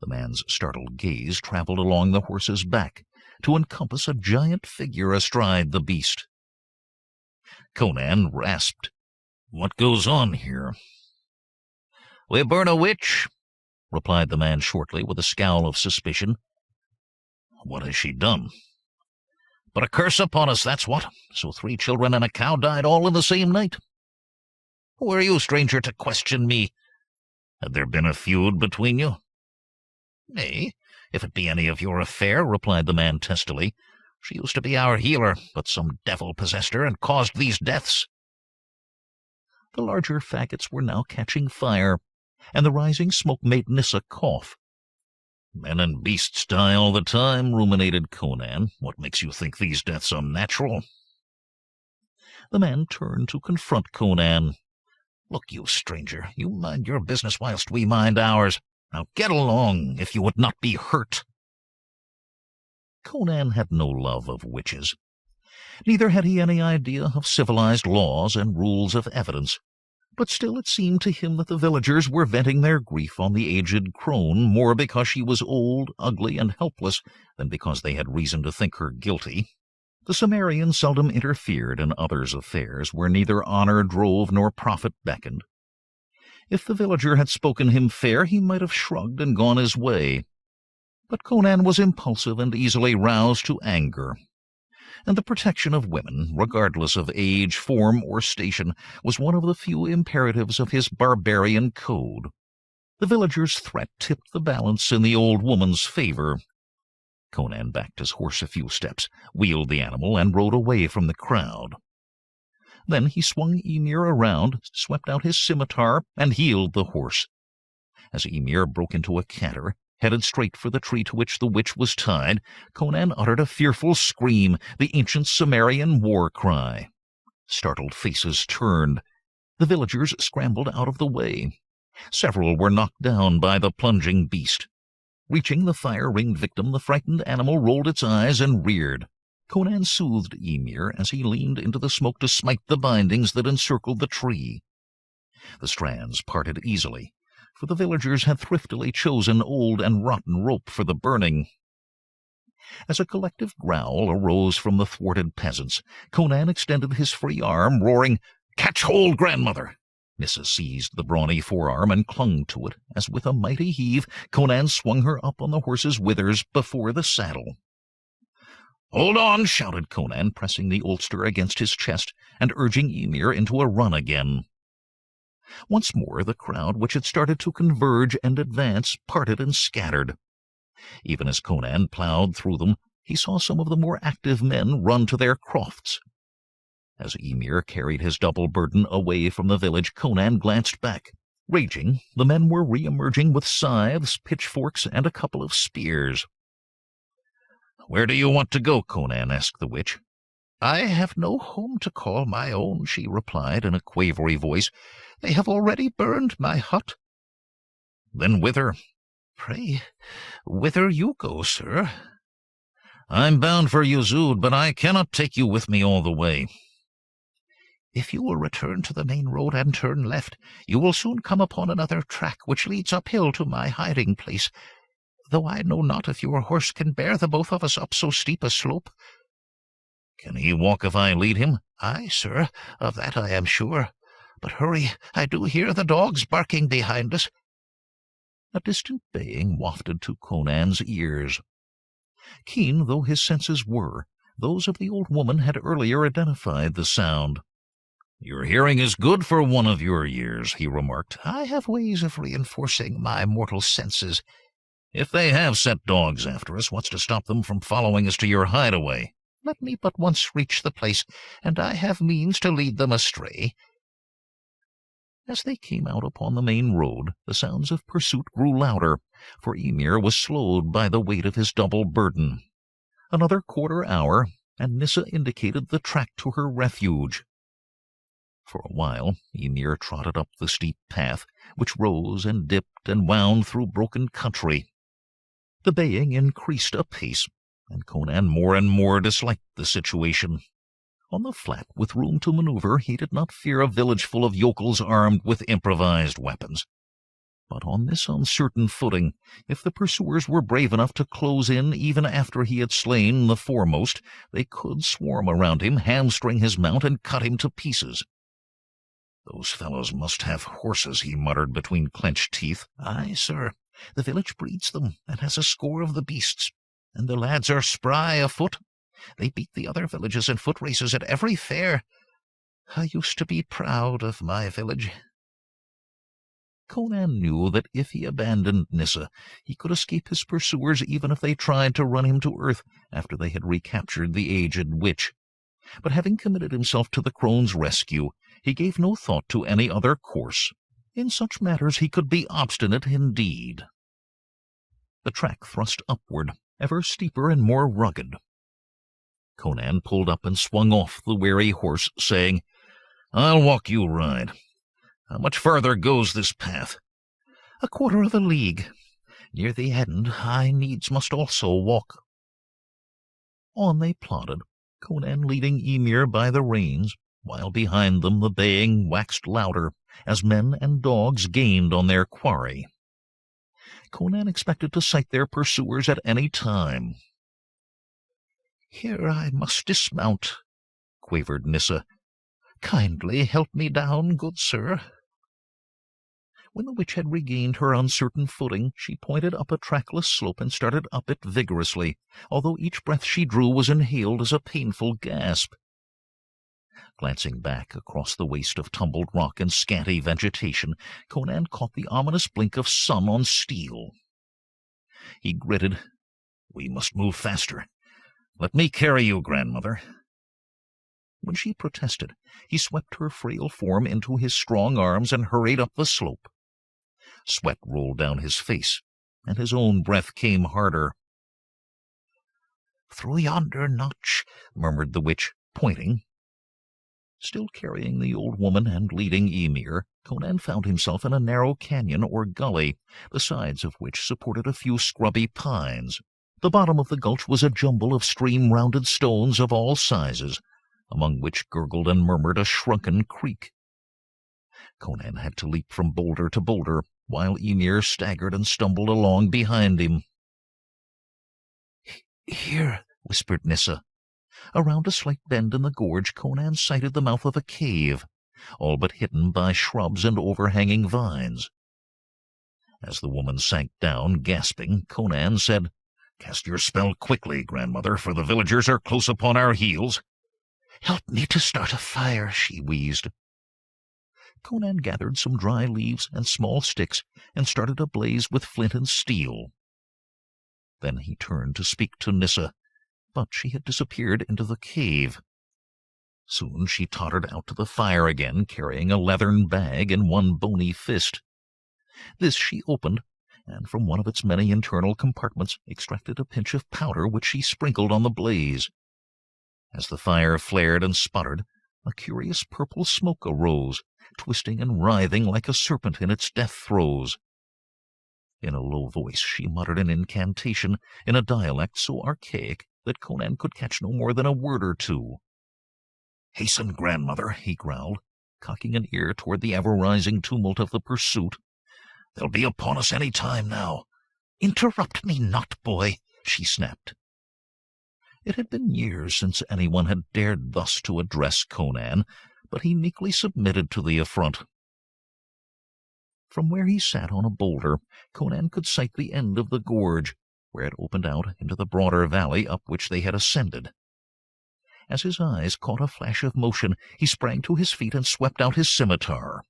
The man's startled gaze traveled along the horse's back, to encompass a giant figure astride the beast. Conan rasped, "What goes on here?" "We burn a witch," replied the man shortly, with a scowl of suspicion. "What has she done?" "But a curse upon us, that's what. So 3 children and a cow died all in the same night. Who are you, stranger, to question me? Had there been a feud between you?" "Nay, if it be any of your affair," replied the man testily. "She used to be our healer, but some devil possessed her and caused these deaths." The larger faggots were now catching fire, and the rising smoke made Nissa cough. "Men and beasts die all the time," ruminated Conan. "What makes you think these deaths unnatural?" The man turned to confront Conan. "Look, you stranger, you mind your business whilst we mind ours. Now get along, if you would not be hurt." Conan had no love of witches. Neither had he any idea of civilized laws and rules of evidence. But still it seemed to him that the villagers were venting their grief on the aged crone more because she was old, ugly, and helpless than because they had reason to think her guilty. The Cimmerian seldom interfered in others' affairs where neither honor drove nor profit beckoned. If the villager had spoken him fair, he might have shrugged and gone his way. But Conan was impulsive and easily roused to anger, and the protection of women, regardless of age, form, or station, was one of the few imperatives of his barbarian code. The villager's threat tipped the balance in the old woman's favor. Conan backed his horse a few steps, wheeled the animal, and rode away from the crowd. Then he swung Ymir around, swept out his scimitar, and heeled the horse. As Ymir broke into a canter, headed straight for the tree to which the witch was tied, Conan uttered a fearful scream, the ancient Cimmerian war cry. Startled faces turned. The villagers scrambled out of the way. Several were knocked down by the plunging beast. Reaching the fire-ringed victim, the frightened animal rolled its eyes and reared. Conan soothed Ymir as he leaned into the smoke to smite the bindings that encircled the tree. The strands parted easily. for the villagers had thriftily chosen old and rotten rope for the burning. As a collective growl arose from the thwarted peasants, Conan extended his free arm, roaring, "Catch hold, grandmother!" Nissa seized the brawny forearm and clung to it, as with a mighty heave Conan swung her up on the horse's withers before the saddle. "Hold on!" shouted Conan, pressing the ulster against his chest and urging Ymir into a run again. Once more the crowd, which had started to converge and advance, parted and scattered. Even as Conan ploughed through them, he saw some of the more active men run to their crofts. As Ymir carried his double burden away from the village, Conan glanced back. Raging, the men were re-emerging with scythes, pitchforks, and a couple of spears. "Where do you want to go?" Conan asked the witch. "I have no home to call my own," she replied in a quavery voice. "They have already burned my hut." "Then whither?" "Pray, whither you go, sir?" "I'm bound for Yuzud, but I cannot take you with me all the way." "If you will return to the main road and turn left, you will soon come upon another track which leads uphill to my hiding place, though I know not if your horse can bear the both of us up so steep a slope." "Can he walk if I lead him?" "Aye, sir, of that I am sure. But hurry, I do hear the dogs barking behind us." A distant baying wafted to Conan's ears. Keen though his senses were, those of the old woman had earlier identified the sound. "Your hearing is good for one of your years," he remarked. "I have ways of reinforcing my mortal senses." "If they have set dogs after us, what's to stop them from following us to your hideaway?" "Let me but once reach the place, and I have means to lead them astray." As they came out upon the main road, the sounds of pursuit grew louder, for Ymir was slowed by the weight of his double burden. Another quarter hour, and Nissa indicated the track to her refuge. For a while Ymir trotted up the steep path, which rose and dipped and wound through broken country. The baying increased apace, and Conan more and more disliked the situation. On the flat, with room to maneuver, he did not fear a village full of yokels armed with improvised weapons. But on this uncertain footing, if the pursuers were brave enough to close in even after he had slain the foremost, they could swarm around him, hamstring his mount, and cut him to pieces. "Those fellows must have horses," he muttered between clenched teeth. "Aye, sir, the village breeds them, and has a score of the beasts, and the lads are spry afoot. They beat the other villages in foot races at every fair. I used to be proud of my village." Conan knew that if he abandoned Nissa, he could escape his pursuers even if they tried to run him to earth after they had recaptured the aged witch. But having committed himself to the crone's rescue, he gave no thought to any other course. In such matters he could be obstinate indeed. The track thrust upward, ever steeper and more rugged. Conan pulled up and swung off the weary horse, saying, "I'll walk you ride. How much farther goes this path?" "A quarter of a league. Near the end I needs must also walk." On they plodded, Conan leading Ymir by the reins, while behind them the baying waxed louder as men and dogs gained on their quarry. Conan expected to sight their pursuers at any time. "Here I must dismount," quavered Nissa. "Kindly help me down, good sir." When the witch had regained her uncertain footing, she pointed up a trackless slope and started up it vigorously, although each breath she drew was inhaled as a painful gasp. Glancing back across the waste of tumbled rock and scanty vegetation, Conan caught the ominous blink of sun on steel. He gritted. "We must move faster. Let me carry you, grandmother." When she protested, he swept her frail form into his strong arms and hurried up the slope. Sweat rolled down his face, and his own breath came harder. "Through yonder notch," murmured the witch, pointing. Still carrying the old woman and leading Ymir, Conan found himself in a narrow canyon or gully, the sides of which supported a few scrubby pines. The bottom of the gulch was a jumble of stream-rounded stones of all sizes, among which gurgled and murmured a shrunken creek. Conan had to leap from boulder to boulder, while Ymir staggered and stumbled along behind him. "Here," whispered Nissa. Around a slight bend in the gorge, Conan sighted the mouth of a cave, all but hidden by shrubs and overhanging vines. As the woman sank down, gasping, Conan said, "Cast your spell quickly, grandmother, for the villagers are close upon our heels." "Help me to start a fire," she wheezed. Conan gathered some dry leaves and small sticks and started a blaze with flint and steel. Then he turned to speak to Nissa, but she had disappeared into the cave. Soon she tottered out to the fire again, carrying a leathern bag in one bony fist. This she opened, and from one of its many internal compartments extracted a pinch of powder which she sprinkled on the blaze. As the fire flared and sputtered, a curious purple smoke arose, twisting and writhing like a serpent in its death throes. In a low voice she muttered an incantation in a dialect so archaic that Conan could catch no more than a word or two. "Hasten, grandmother," he growled, cocking an ear toward the ever-rising tumult of the pursuit. "They'll be upon us any time now." "Interrupt me not, boy," she snapped. It had been years since anyone had dared thus to address Conan, but he meekly submitted to the affront. From where he sat on a boulder, Conan could sight the end of the gorge, where it opened out into the broader valley up which they had ascended. As his eyes caught a flash of motion, he sprang to his feet and swept out his scimitar.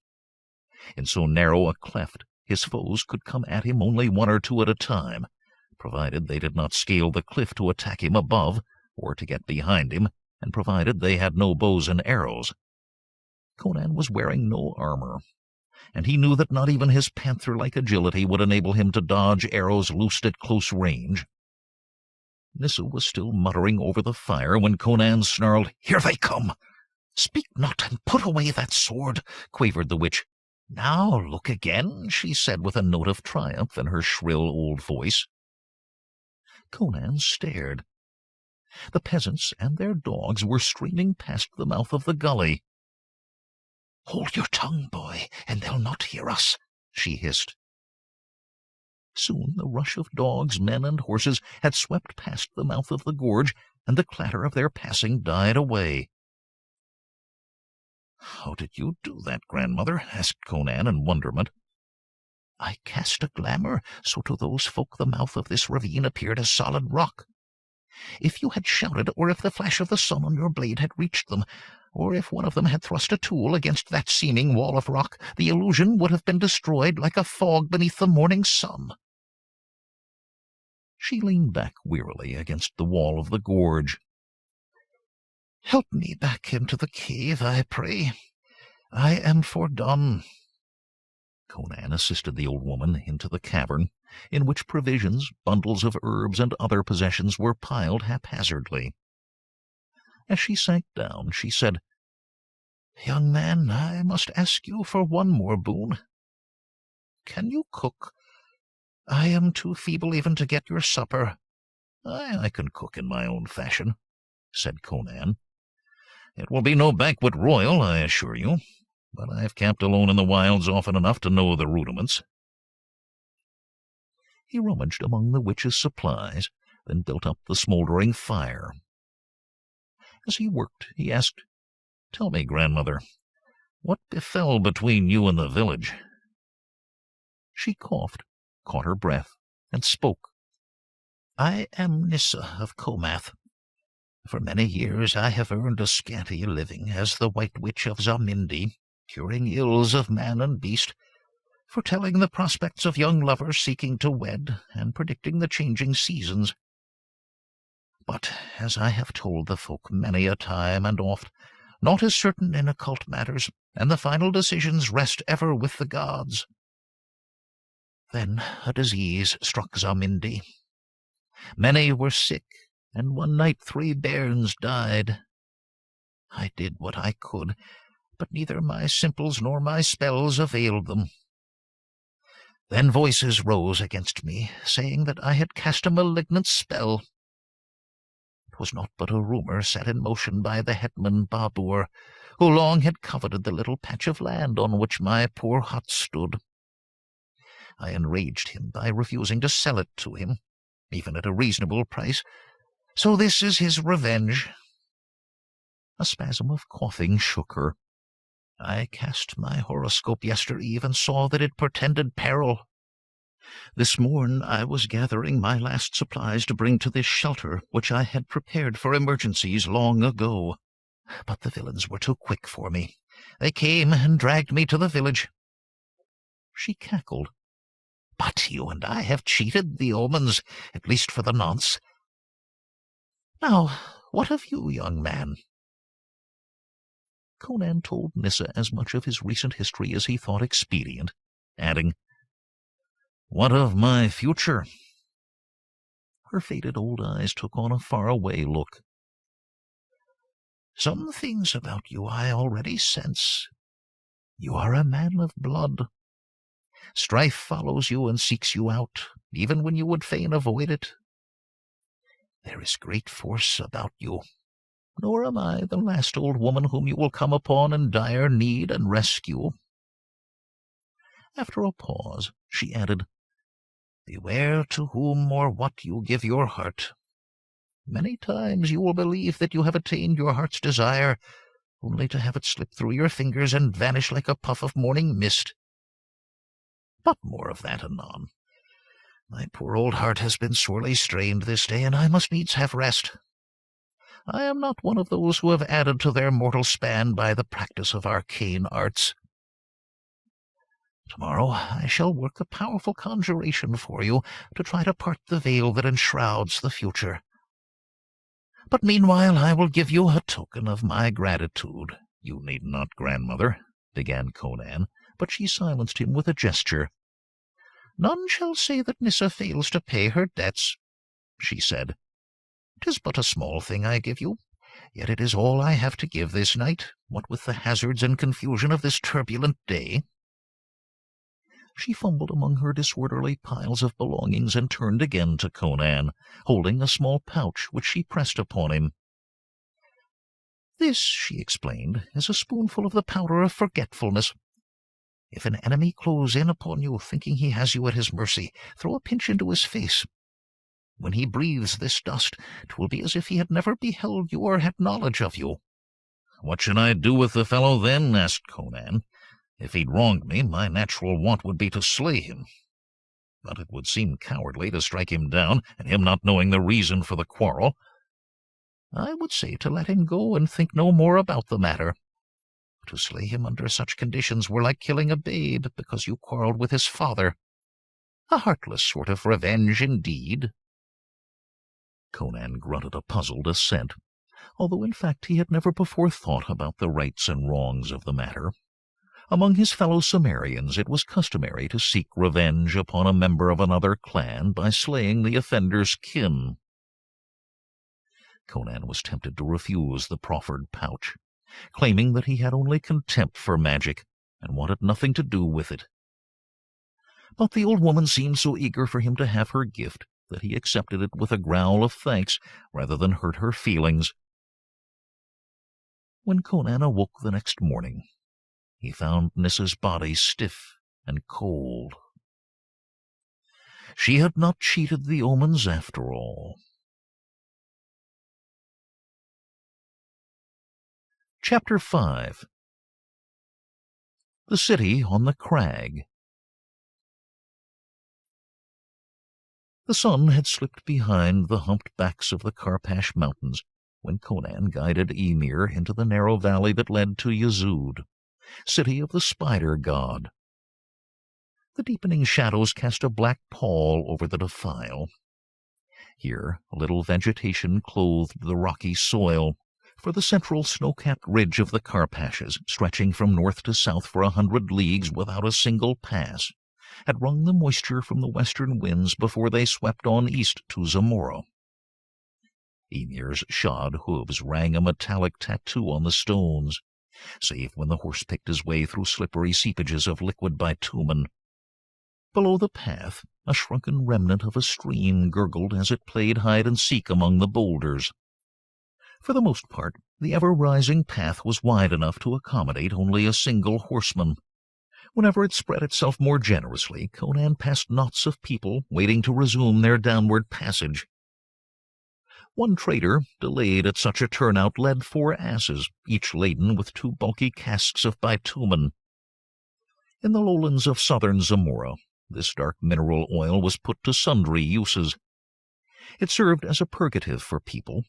In so narrow a cleft, his foes could come at him only one or two at a time, provided they did not scale the cliff to attack him above, or to get behind him, and provided they had no bows and arrows. Conan was wearing no armor, and he knew that not even his panther-like agility would enable him to dodge arrows loosed at close range. Nissa was still muttering over the fire when Conan snarled, "Here they come!" "Speak not, and put away that sword," quavered the witch. "Now look again," she said with a note of triumph in her shrill old voice. Conan stared. The peasants and their dogs were streaming past the mouth of the gully. "Hold your tongue, boy, and they'll not hear us," she hissed. Soon the rush of dogs, men, and horses had swept past the mouth of the gorge, and the clatter of their passing died away. "How did you do that, grandmother?" asked Conan in wonderment. "I cast a glamour, so to those folk the mouth of this ravine appeared a solid rock. If you had shouted, or if the flash of the sun on your blade had reached them, or if one of them had thrust a tool against that seeming wall of rock, the illusion would have been destroyed like a fog beneath the morning sun." She leaned back wearily against the wall of the gorge. "Help me back into the cave, I pray. I am fordone." Conan assisted the old woman into the cavern, in which provisions, bundles of herbs, and other possessions were piled haphazardly. As she sank down, she said, "Young man, I must ask you for one more boon. Can you cook? I am too feeble even to get your supper." "I can cook in my own fashion," said Conan. "It will be no banquet royal, I assure you, but I've camped alone in the wilds often enough to know the rudiments." He rummaged among the witch's supplies, then built up the smoldering fire. As he worked, he asked, "Tell me, grandmother, what befell between you and the village?" She coughed, caught her breath, and spoke. "I am Nissa of Comath. For many years I have earned a scanty living as the White Witch of Zamindi, curing ills of man and beast, foretelling the prospects of young lovers seeking to wed, and predicting the changing seasons. But, as I have told the folk many a time and oft, naught is certain in occult matters, and the final decisions rest ever with the gods. Then a disease struck Zamindi. Many were sick, and one night 3 bairns died. I did what I could, but neither my simples nor my spells availed them. Then voices rose against me, saying that I had cast a malignant spell. It was naught but a rumour set in motion by the hetman Babur, who long had coveted the little patch of land on which my poor hut stood. I enraged him by refusing to sell it to him, even at a reasonable price. So this is his revenge." A spasm of coughing shook her. "I cast my horoscope yestereve and saw that it portended peril. This morn I was gathering my last supplies to bring to this shelter, which I had prepared for emergencies long ago. But the villains were too quick for me. They came and dragged me to the village." She cackled. "But you and I have cheated the omens, at least for the nonce. Now, what of you, young man?" Conan told Nyssa as much of his recent history as he thought expedient, adding, "What of my future?" Her faded old eyes took on a faraway look. "Some things about you I already sense. You are a man of blood. Strife follows you and seeks you out, even when you would fain avoid it. There is great force about you, nor am I the last old woman whom you will come upon in dire need and rescue." After a pause, she added, "Beware to whom or what you give your heart. Many times you will believe that you have attained your heart's desire, only to have it slip through your fingers and vanish like a puff of morning mist. But more of that anon. My poor old heart has been sorely strained this day, and I must needs have rest. I am not one of those who have added to their mortal span by the practice of arcane arts. Tomorrow I shall work a powerful conjuration for you to try to part the veil that enshrouds the future. But meanwhile I will give you a token of my gratitude." "You need not, grandmother," began Conan, but she silenced him with a gesture. "None shall say that Nyssa fails to pay her debts," she said. "'Tis but a small thing I give you, yet it is all I have to give this night, what with the hazards and confusion of this turbulent day." She fumbled among her disorderly piles of belongings and turned again to Conan, holding a small pouch which she pressed upon him. "This," she explained, "is a spoonful of the Powder of Forgetfulness. If an enemy close in upon you, thinking he has you at his mercy, throw a pinch into his face. When he breathes this dust, 'twill be as if he had never beheld you or had knowledge of you." "What should I do with the fellow then?" asked Conan. "If he'd wronged me, my natural want would be to slay him. But it would seem cowardly to strike him down, and him not knowing the reason for the quarrel." "I would say to let him go and think no more about the matter. To slay him under such conditions were like killing a babe because you quarreled with his father. A heartless sort of revenge indeed." Conan grunted a puzzled assent, although in fact he had never before thought about the rights and wrongs of the matter. Among his fellow Cimmerians it was customary to seek revenge upon a member of another clan by slaying the offender's kin. Conan was tempted to refuse the proffered pouch, claiming that he had only contempt for magic and wanted nothing to do with it. But the old woman seemed so eager for him to have her gift that he accepted it with a growl of thanks rather than hurt her feelings. When Conan awoke the next morning, he found Nyssa's body stiff and cold. She had not cheated the omens after all. Chapter 5. The City on the Crag. The sun had slipped behind the humped backs of the Carpash Mountains when Conan guided Ymir into the narrow valley that led to Yezud, city of the spider god. The deepening shadows cast a black pall over the defile. Here a little vegetation clothed the rocky soil, for the central snow-capped ridge of the Carpashes, stretching from north to south for 100 leagues without a single pass, had wrung the moisture from the western winds before they swept on east to Zamora. Ymir's shod hooves rang a metallic tattoo on the stones, save when the horse picked his way through slippery seepages of liquid bitumen. Below the path, a shrunken remnant of a stream gurgled as it played hide-and-seek among the boulders. For the most part, the ever-rising path was wide enough to accommodate only a single horseman, Whenever it spread itself more generously, Conan passed knots of people waiting to resume their downward passage. One trader, delayed at such a turnout, led 4 asses, each laden with 2 bulky casks of bitumen. In the lowlands of southern Zamora, this dark mineral oil was put to sundry uses. It served as a purgative for people,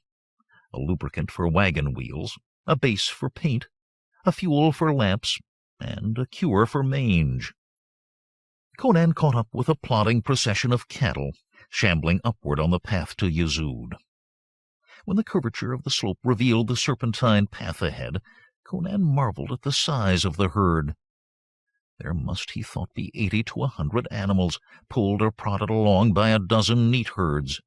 a lubricant for wagon wheels, a base for paint, a fuel for lamps, and a cure for mange. Conan caught up with a plodding procession of cattle, shambling upward on the path to Yezud. When the curvature of the slope revealed the serpentine path ahead, Conan marveled at the size of the herd. There must, he thought, be 80 to 100 animals, pulled or prodded along by a dozen neat herds.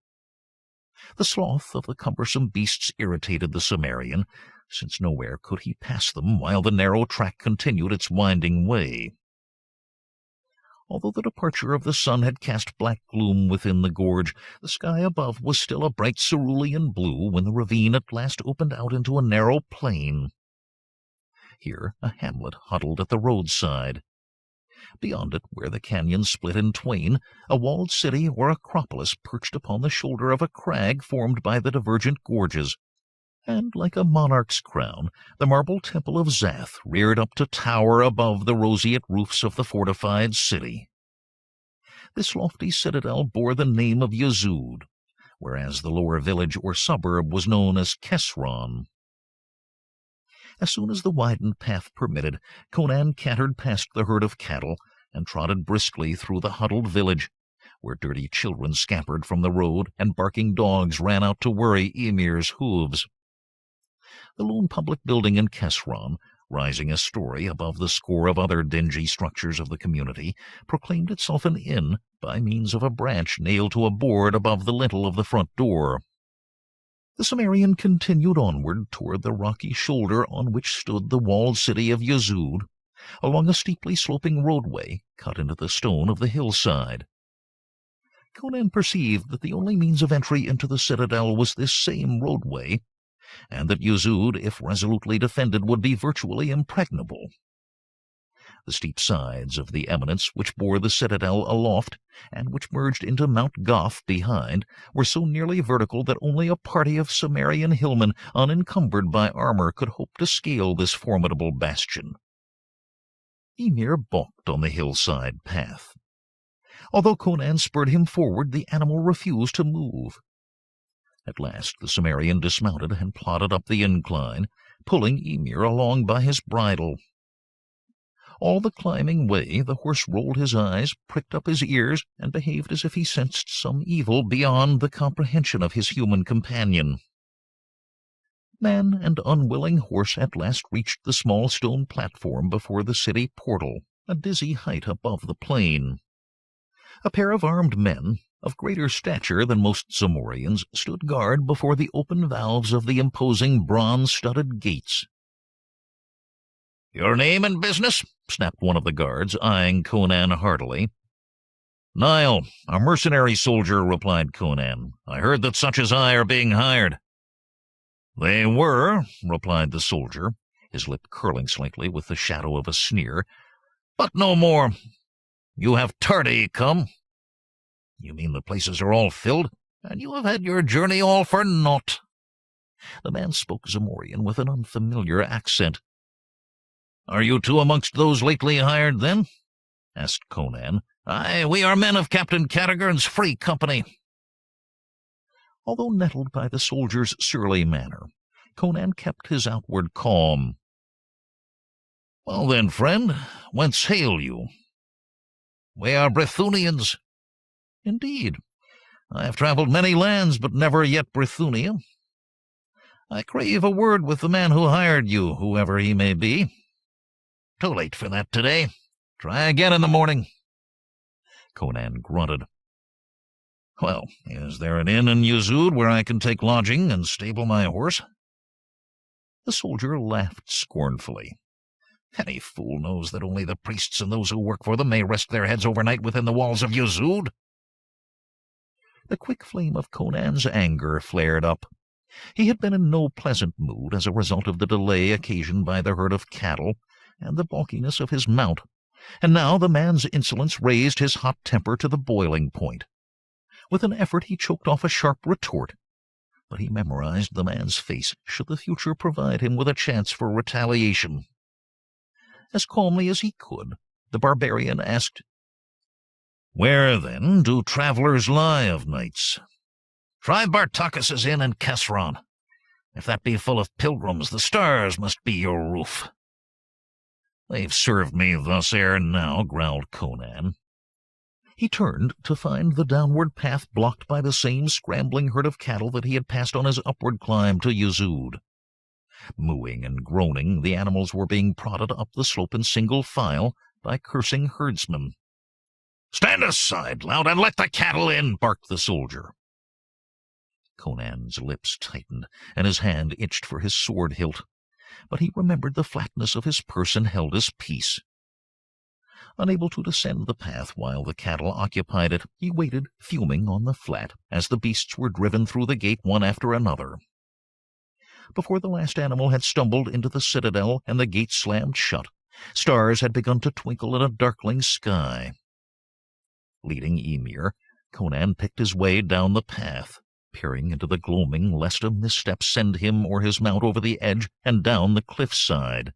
The sloth of the cumbersome beasts irritated the Cimmerian, since nowhere could he pass them while the narrow track continued its winding way. Although the departure of the sun had cast black gloom within the gorge, the sky above was still a bright cerulean blue when the ravine at last opened out into a narrow plain. Here a hamlet huddled at the roadside. Beyond it, where the canyon split in twain, a walled city or acropolis perched upon the shoulder of a crag formed by the divergent gorges. And like a monarch's crown, the marble temple of Zath reared up to tower above the roseate roofs of the fortified city. This lofty citadel bore the name of Yezud, whereas the lower village or suburb was known as Carrjon. As soon as the widened path permitted, Conan cantered past the herd of cattle and trotted briskly through the huddled village, where dirty children scampered from the road and barking dogs ran out to worry Emir's hooves. The lone public building in Carrjon, rising a story above the score of other dingy structures of the community, proclaimed itself an inn by means of a branch nailed to a board above the lintel of the front door. The Cimmerian continued onward toward the rocky shoulder on which stood the walled city of Yezud, along a steeply sloping roadway cut into the stone of the hillside. Conan perceived that the only means of entry into the citadel was this same roadway, and that Yezud, if resolutely defended, would be virtually impregnable. The steep sides of the eminence which bore the citadel aloft, and which merged into Mount Goth behind, were so nearly vertical that only a party of Cimmerian hillmen, unencumbered by armor, could hope to scale this formidable bastion. Emir balked on the hillside path. Although Conan spurred him forward, the animal refused to move. At last the Cimmerian dismounted and plodded up the incline, pulling Emir along by his bridle. All the climbing way the horse rolled his eyes, pricked up his ears, and behaved as if he sensed some evil beyond the comprehension of his human companion. Man and unwilling horse at last reached the small stone platform before the city portal, a dizzy height above the plain. A pair of armed men, of greater stature than most Zamorians, stood guard before the open valves of the imposing bronze-studded gates. "Your name and business?" snapped one of the guards, eyeing Conan heartily. "Nile, a mercenary soldier," replied Conan. "I heard that such as I are being hired." "They were," replied the soldier, his lip curling slightly with the shadow of a sneer, "but no more. You have tardy come." "You mean the places are all filled, and you have had your journey all for naught." The man spoke Zamorian with an unfamiliar accent. "Are you two amongst those lately hired, then?" asked Conan. "Aye, we are men of Captain Cadogan's free company." Although nettled by the soldier's surly manner, Conan kept his outward calm. "Well then, friend, whence hail you?" "We are Brethunians." "Indeed. I have travelled many lands, but never yet Brethunia. I crave a word with the man who hired you, whoever he may be." "Too late for that today. Try again in the morning." Conan grunted. "Well, is there an inn in Yezud where I can take lodging and stable my horse?" The soldier laughed scornfully. "Any fool knows that only the priests and those who work for them may rest their heads overnight within the walls of Yezud." The quick flame of Conan's anger flared up. He had been in no pleasant mood as a result of the delay occasioned by the herd of cattle and the balkiness of his mount, and now the man's insolence raised his hot temper to the boiling point. With an effort he choked off a sharp retort, but he memorized the man's face should the future provide him with a chance for retaliation. As calmly as he could, the barbarian asked, "Where, then, do travelers lie of nights?" "Try Bartakis's inn in Carrjon. If that be full of pilgrims, the stars must be your roof." "They've served me thus ere now," growled Conan. He turned to find the downward path blocked by the same scrambling herd of cattle that he had passed on his upward climb to Yezud. Mooing and groaning, the animals were being prodded up the slope in single file by cursing herdsmen. "Stand aside, lout, and let the cattle in," barked the soldier. Conan's lips tightened, and his hand itched for his sword hilt, but he remembered the flatness of his purse and held his peace. Unable to descend the path while the cattle occupied it, he waited, fuming, on the flat, as the beasts were driven through the gate one after another. Before the last animal had stumbled into the citadel and the gate slammed shut, stars had begun to twinkle in a darkling sky. Leading Ymir, Conan picked his way down the path, peering into the gloaming lest a misstep send him or his mount over the edge and down the cliffside.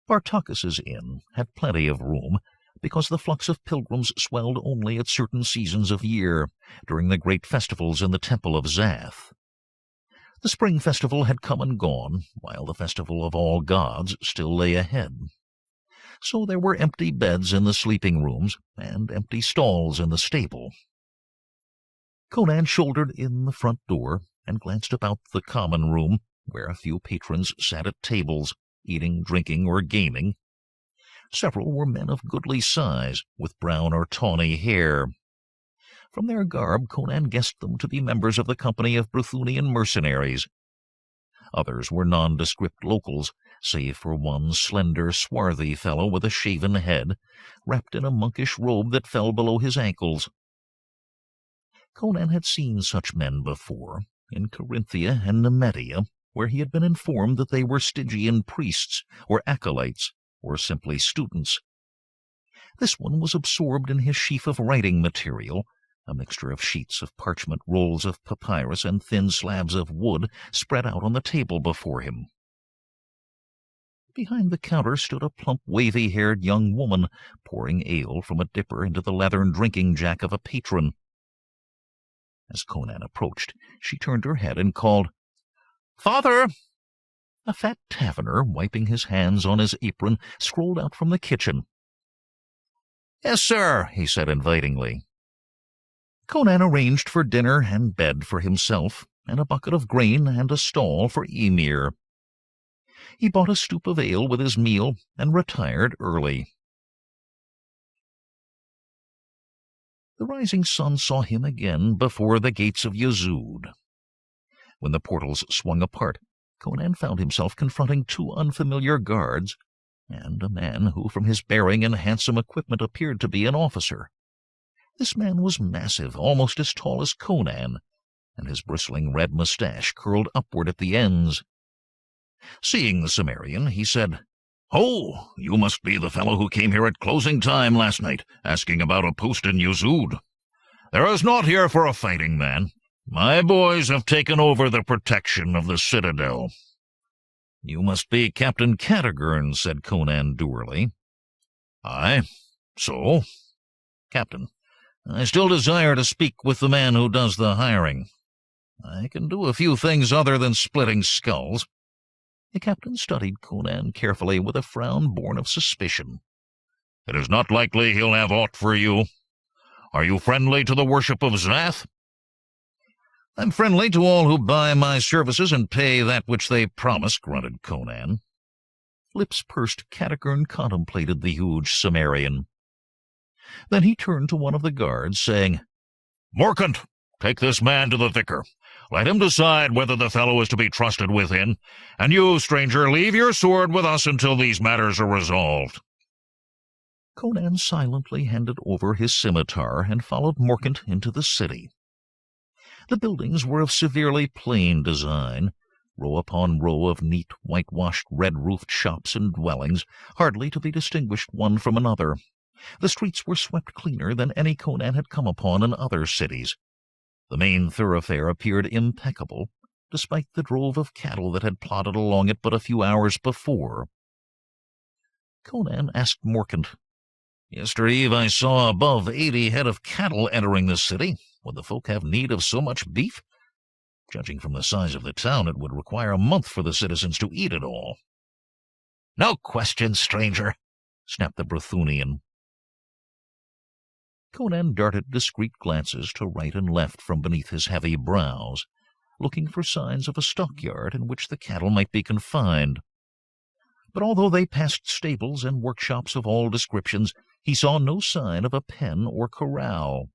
Bartakis's inn had plenty of room, because the flux of pilgrims swelled only at certain seasons of year, during the great festivals in the Temple of Zath. The spring festival had come and gone, while the festival of all gods still lay ahead. So there were empty beds in the sleeping rooms, and empty stalls in the stable. Conan shouldered in the front door, and glanced about the common room, where a few patrons sat at tables, eating, drinking, or gaming. Several were men of goodly size, with brown or tawny hair. From their garb, Conan guessed them to be members of the company of Brythunian mercenaries. Others were nondescript locals, save for one slender, swarthy fellow with a shaven head, wrapped in a monkish robe that fell below his ankles. Conan had seen such men before, in Carinthia and Nemetia, where he had been informed that they were Stygian priests, or acolytes, or simply students. This one was absorbed in his sheaf of writing material, a mixture of sheets of parchment, rolls of papyrus, and thin slabs of wood spread out on the table before him. Behind the counter stood a plump, wavy-haired young woman, pouring ale from a dipper into the leathern drinking-jack of a patron. As Conan approached, she turned her head and called, "Father!" A fat taverner, wiping his hands on his apron, strolled out from the kitchen. "Yes, sir," he said invitingly. Conan arranged for dinner and bed for himself, and a bucket of grain and a stall for Ymir. He bought a stoup of ale with his meal and retired early. The rising sun saw him again before the gates of Yezud. When the portals swung apart, Conan found himself confronting two unfamiliar guards, and a man who from his bearing and handsome equipment appeared to be an officer. This man was massive, almost as tall as Conan, and his bristling red mustache curled upward at the ends. Seeing the Cimmerian, he said, "Ho, you must be the fellow who came here at closing time last night, asking about a post in Yezud. There is naught here for a fighting man. My boys have taken over the protection of the citadel." "You must be Captain Cattagurn," said Conan dourly. "Aye, so." "Captain, I still desire to speak with the man who does the hiring. I can do a few things other than splitting skulls." The captain studied Conan carefully with a frown born of suspicion. "It is not likely he'll have aught for you. Are you friendly to the worship of Zath?" "I'm friendly to all who buy my services and pay that which they promise," grunted Conan. Lips pursed, Cattagurn contemplated the huge Cimmerian. Then he turned to one of the guards, saying, "Morkant, take this man to the vicar. Let him decide whether the fellow is to be trusted within, and you, stranger, leave your sword with us until these matters are resolved." Conan silently handed over his scimitar and followed Morkant into the city. The buildings were of severely plain design, row upon row of neat, whitewashed, red-roofed shops and dwellings, hardly to be distinguished one from another. The streets were swept cleaner than any Conan had come upon in other cities. The main thoroughfare appeared impeccable, despite the drove of cattle that had plodded along it but a few hours before. Conan asked Morkant, "Yestereve I saw above 80 head of cattle entering the city. Would the folk have need of so much beef? Judging from the size of the town, it would require a month for the citizens to eat it all." "No question, stranger," snapped the Brythunian. Conan darted discreet glances to right and left from beneath his heavy brows, looking for signs of a stockyard in which the cattle might be confined. But although they passed stables and workshops of all descriptions, he saw no sign of a pen or corral.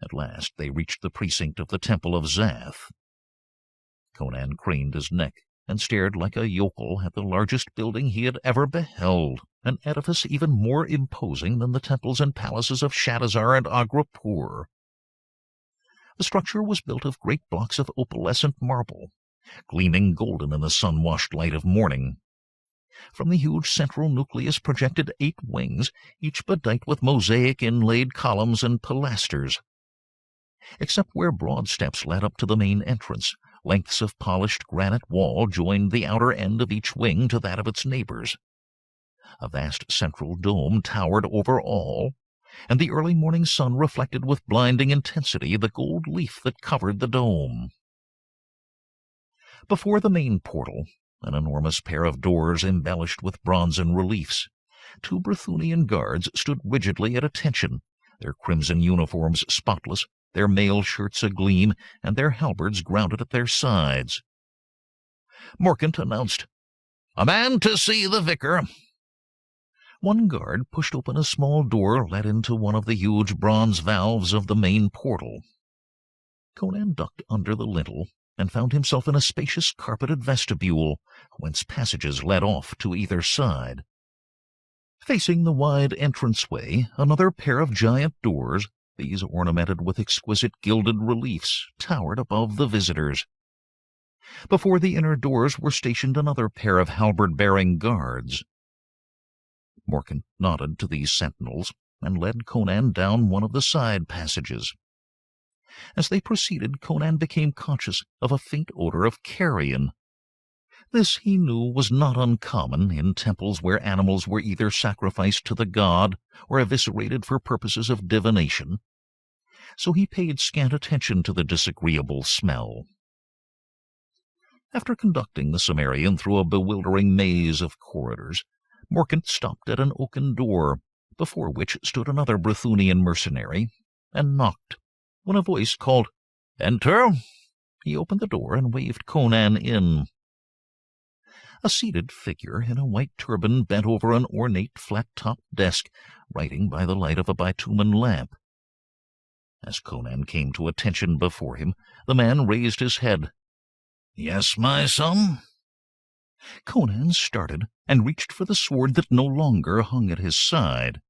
At last they reached the precinct of the Temple of Zath. Conan craned his neck and stared like a yokel at the largest building he had ever beheld, an edifice even more imposing than the temples and palaces of Shadazar and Agrapur. The structure was built of great blocks of opalescent marble, gleaming golden in the sun-washed light of morning. From the huge central nucleus projected 8 wings, each bedight with mosaic-inlaid columns and pilasters. Except where broad steps led up to the main entrance, lengths of polished granite wall joined the outer end of each wing to that of its neighbors. A vast central dome towered over all, and the early morning sun reflected with blinding intensity the gold leaf that covered the dome. Before the main portal, an enormous pair of doors embellished with bronzen reliefs, 2 Brythunian guards stood rigidly at attention, their crimson uniforms spotless, their mail shirts agleam, and their halberds grounded at their sides. Morkant announced, "A man to see the vicar." One guard pushed open a small door let into one of the huge bronze valves of the main portal. Conan ducked under the lintel and found himself in a spacious carpeted vestibule, whence passages led off to either side. Facing the wide entranceway, another pair of giant doors, these ornamented with exquisite gilded reliefs, towered above the visitors. Before the inner doors were stationed another pair of halberd-bearing guards. Morkant nodded to these sentinels and led Conan down one of the side passages. As they proceeded, Conan became conscious of a faint odor of carrion. This, he knew, was not uncommon in temples where animals were either sacrificed to the god or eviscerated for purposes of divination, so he paid scant attention to the disagreeable smell. After conducting the Cimmerian through a bewildering maze of corridors, Morkant stopped at an oaken door, before which stood another Brythunian mercenary, and knocked. When a voice called, "Enter!" he opened the door and waved Conan in. A seated figure in a white turban bent over an ornate flat-topped desk, writing by the light of a bitumen lamp. As Conan came to attention before him, the man raised his head. "Yes, my son?" Conan started and reached for the sword that no longer hung at his side.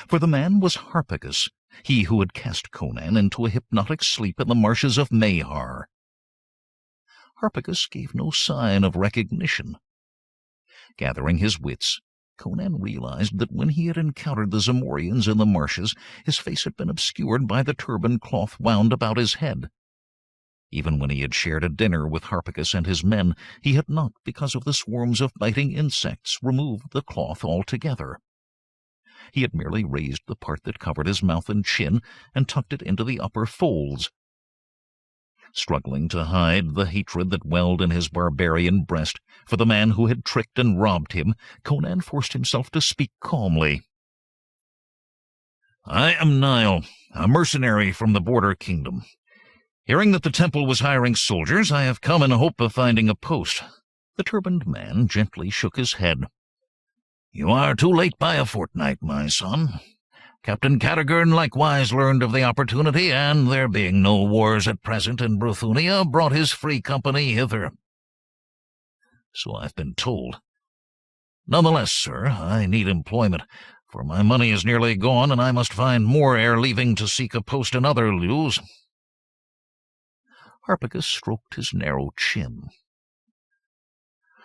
For the man was Harpagus, he who had cast Conan into a hypnotic sleep in the marshes of Mahar. Harpagus gave no sign of recognition. Gathering his wits, Conan realized that when he had encountered the Zamorians in the marshes, his face had been obscured by the turban cloth wound about his head. Even when he had shared a dinner with Harpagus and his men, he had not, because of the swarms of biting insects, removed the cloth altogether. He had merely raised the part that covered his mouth and chin and tucked it into the upper folds. Struggling to hide the hatred that welled in his barbarian breast for the man who had tricked and robbed him, Conan forced himself to speak calmly. "I am Nile, a mercenary from the border kingdom. Hearing that the temple was hiring soldiers, I have come in hope of finding a post." The turbaned man gently shook his head. "You are too late by a fortnight, my son. Captain Carrjon likewise learned of the opportunity, and, there being no wars at present in Brythunia, brought his free company hither." "So I've been told." "Nonetheless, sir, I need employment, for my money is nearly gone, and I must find more ere leaving to seek a post in other lieux." Harpagus stroked his narrow chin.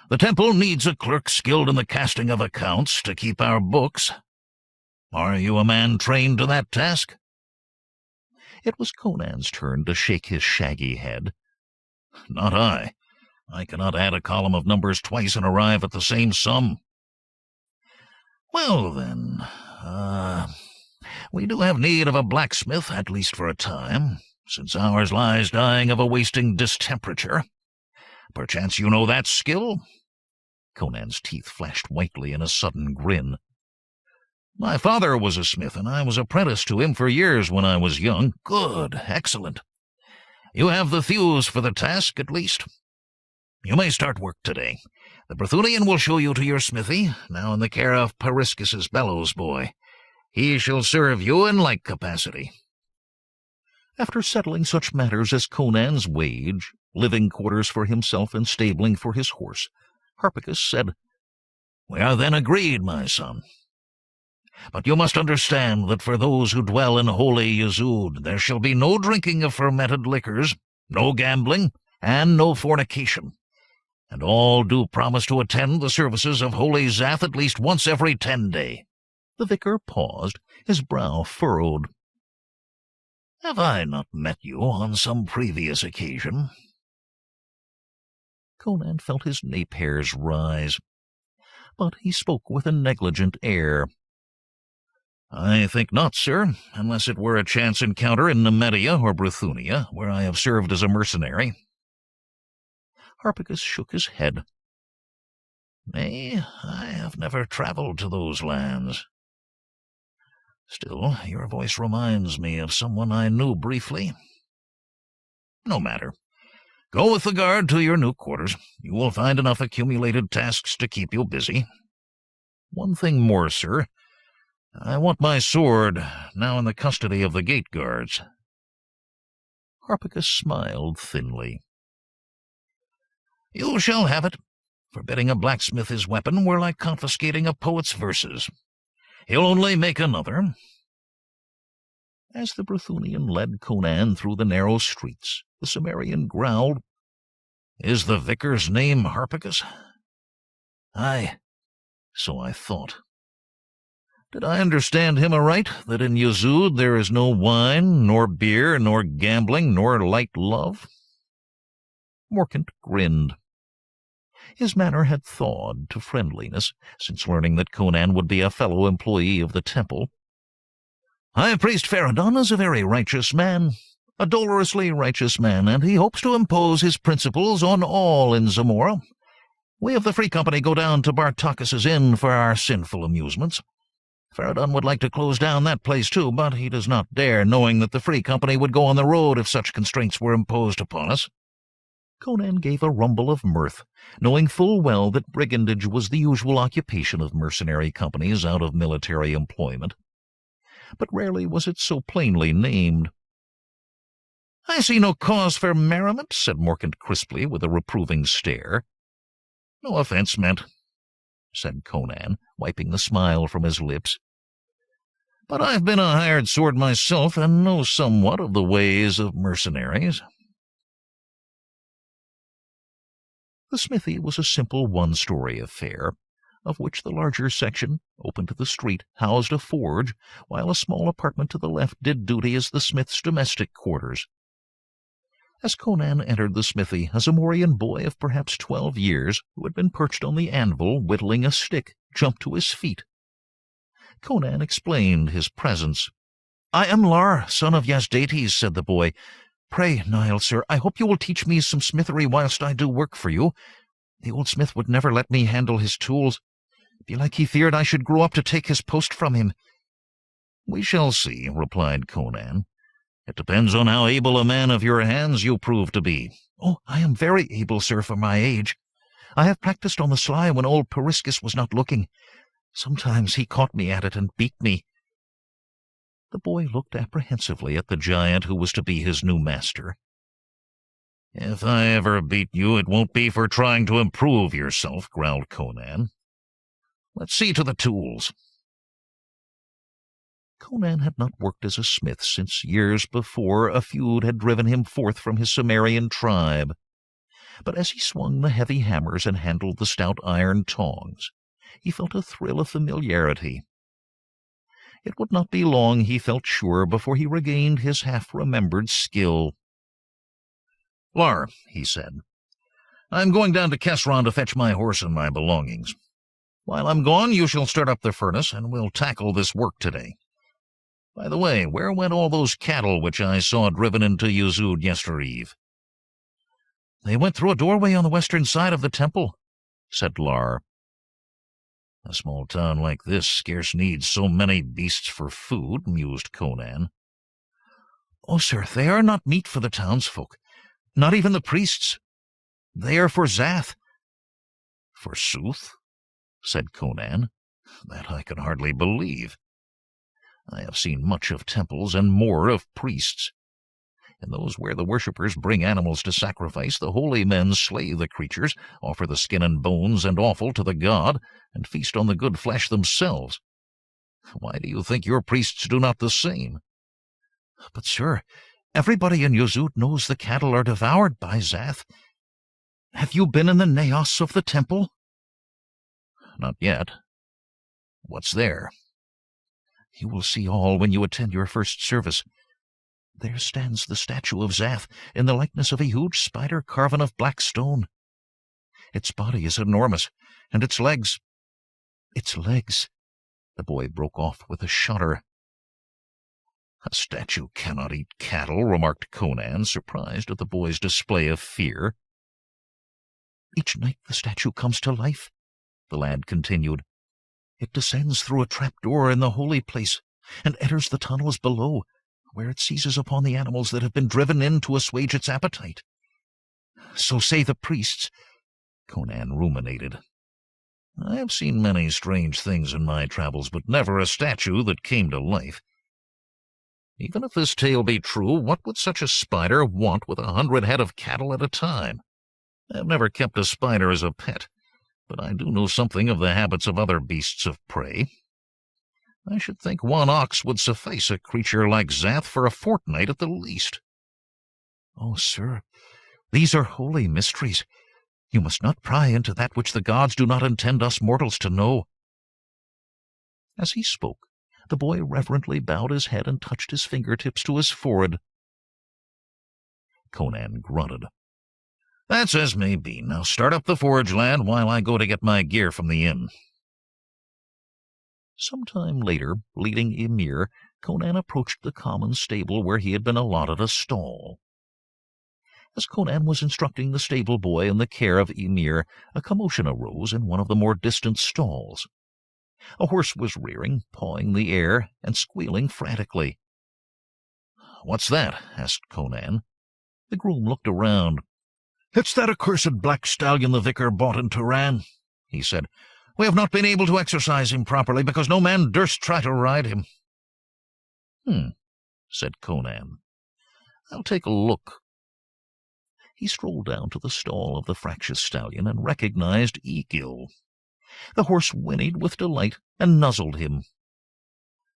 "The temple needs a clerk skilled in the casting of accounts to keep our books. Are you a man trained to that task?" It was Conan's turn to shake his shaggy head. "Not I. I cannot add a column of numbers twice and arrive at the same sum." "Well, then, we do have need of a blacksmith, at least for a time, since ours lies dying of a wasting distemperature. Perchance you know that skill?" Conan's teeth flashed whitely in a sudden grin. "My father was a smith, and I was apprenticed to him for years when I was young." "Good, excellent. You have the thews for the task, at least. You may start work today. The Brythunian will show you to your smithy, now in the care of Periscus's bellows boy. He shall serve you in like capacity." After settling such matters as Conan's wage, living quarters for himself and stabling for his horse, Harpagus said, "We are then agreed, my son. But you must understand that for those who dwell in holy Yezud there shall be no drinking of fermented liquors, no gambling, and no fornication. And all do promise to attend the services of holy Zath at least once every 10 days. The vicar paused, his brow furrowed. "Have I not met you on some previous occasion?" Conan felt his nape hairs rise, but he spoke with a negligent air. "I think not, sir, unless it were a chance encounter in Nemedia or Brythunia, where I have served as a mercenary." Harpagus shook his head. "Nay, I have never travelled to those lands. Still, your voice reminds me of someone I knew briefly. No matter. Go with the guard to your new quarters. You will find enough accumulated tasks to keep you busy. One thing more, sir. I want my sword, now in the custody of the gate guards." Harpagus smiled thinly. "You shall have it. Forbidding a blacksmith his weapon were like confiscating a poet's verses. He'll only make another." As the Brythunian led Conan through the narrow streets, the Cimmerian growled, "Is the vicar's name Harpagus?" "Aye, so I thought." "Did I understand him aright, that in Yezud there is no wine, nor beer, nor gambling, nor light love?" Morkant grinned. His manner had thawed to friendliness since learning that Conan would be a fellow employee of the temple. "High Priest Faradon is a very righteous man, a dolorously righteous man, and he hopes to impose his principles on all in Zamora. We of the Free Company go down to Bartakis's inn for our sinful amusements. Faradon would like to close down that place too, but he does not dare, knowing that the Free Company would go on the road if such constraints were imposed upon us." Conan gave a rumble of mirth, knowing full well that brigandage was the usual occupation of mercenary companies out of military employment. But rarely was it so plainly named. "I see no cause for merriment," said Morkant crisply, with a reproving stare. "No offence meant," said Conan, wiping the smile from his lips. "But I've been a hired sword myself, and know somewhat of the ways of mercenaries." The smithy was a simple one-story affair, of which the larger section, open to the street, housed a forge, while a small apartment to the left did duty as the smith's domestic quarters. As Conan entered the smithy, a Zamorian boy of perhaps 12 years, who had been perched on the anvil whittling a stick, jumped to his feet. Conan explained his presence. "I am Lar, son of Yazdates," said the boy. "Pray, Nile, sir, I hope you will teach me some smithery whilst I do work for you. The old smith would never let me handle his tools. Belike he feared I should grow up to take his post from him." "We shall see," replied Conan. "It depends on how able a man of your hands you prove to be." "Oh, I am very able, sir, for my age. I have practiced on the sly when old Periscus was not looking. Sometimes he caught me at it and beat me." The boy looked apprehensively at the giant who was to be his new master. "If I ever beat you, it won't be for trying to improve yourself," growled Conan. "Let's see to the tools." Conan had not worked as a smith since years before a feud had driven him forth from his Cimmerian tribe. But as he swung the heavy hammers and handled the stout iron tongs, he felt a thrill of familiarity. It would not be long, he felt sure, before he regained his half-remembered skill. "Lar," he said, "I'm going down to Carrjon to fetch my horse and my belongings. While I'm gone, you shall start up the furnace, and we'll tackle this work today. By the way, where went all those cattle which I saw driven into Yuzud yestereve?" "They went through a doorway on the western side of the temple," said Lar. "A small town like this scarce needs so many beasts for food," mused Conan. "Oh, sir, they are not meat for the townsfolk, not even the priests. They are for Zath." "Forsooth?" said Conan. "That I can hardly believe. I have seen much of temples and more of priests. In those where the worshippers bring animals to sacrifice, the holy men slay the creatures, offer the skin and bones and offal to the god, and feast on the good flesh themselves. Why do you think your priests do not the same?" "But, sir, everybody in Yuzud knows the cattle are devoured by Zath. Have you been in the naos of the temple?" "Not yet. What's there?" "You will see all when you attend your first service. There stands the statue of Zath in the likeness of a huge spider carven of black stone. Its body is enormous, and its legs— The boy broke off with a shudder. "A statue cannot eat cattle," remarked Conan, surprised at the boy's display of fear. "Each night the statue comes to life," the lad continued. "It descends through a trap-door in the holy place and enters the tunnels below, where it seizes upon the animals that have been driven in to assuage its appetite. So say the priests." Conan ruminated. "I have seen many strange things in my travels, but never a statue that came to life. Even if this tale be true, what would such a spider want with 100 head of cattle at a time? I have never kept a spider as a pet, but I do know something of the habits of other beasts of prey. I should think one ox would suffice a creature like Zath for a fortnight at the least." "Oh, sir, these are holy mysteries. You must not pry into that which the gods do not intend us mortals to know." As he spoke, the boy reverently bowed his head and touched his fingertips to his forehead. Conan grunted. "That's as may be. Now start up the forge, lad, while I go to get my gear from the inn." Some time later, leading Ymir, Conan approached the common stable where he had been allotted a stall. As Conan was instructing the stable boy in the care of Ymir, a commotion arose in one of the more distant stalls. A horse was rearing, pawing the air, and squealing frantically. "What's that?" asked Conan. The groom looked around. "It's that accursed black stallion the vicar bought in Turan," he said. "We have not been able to exercise him properly because no man durst try to ride him." Said Conan. "I'll take a look." He strolled down to the stall of the fractious stallion and recognized Egil. The horse whinnied with delight and nuzzled him.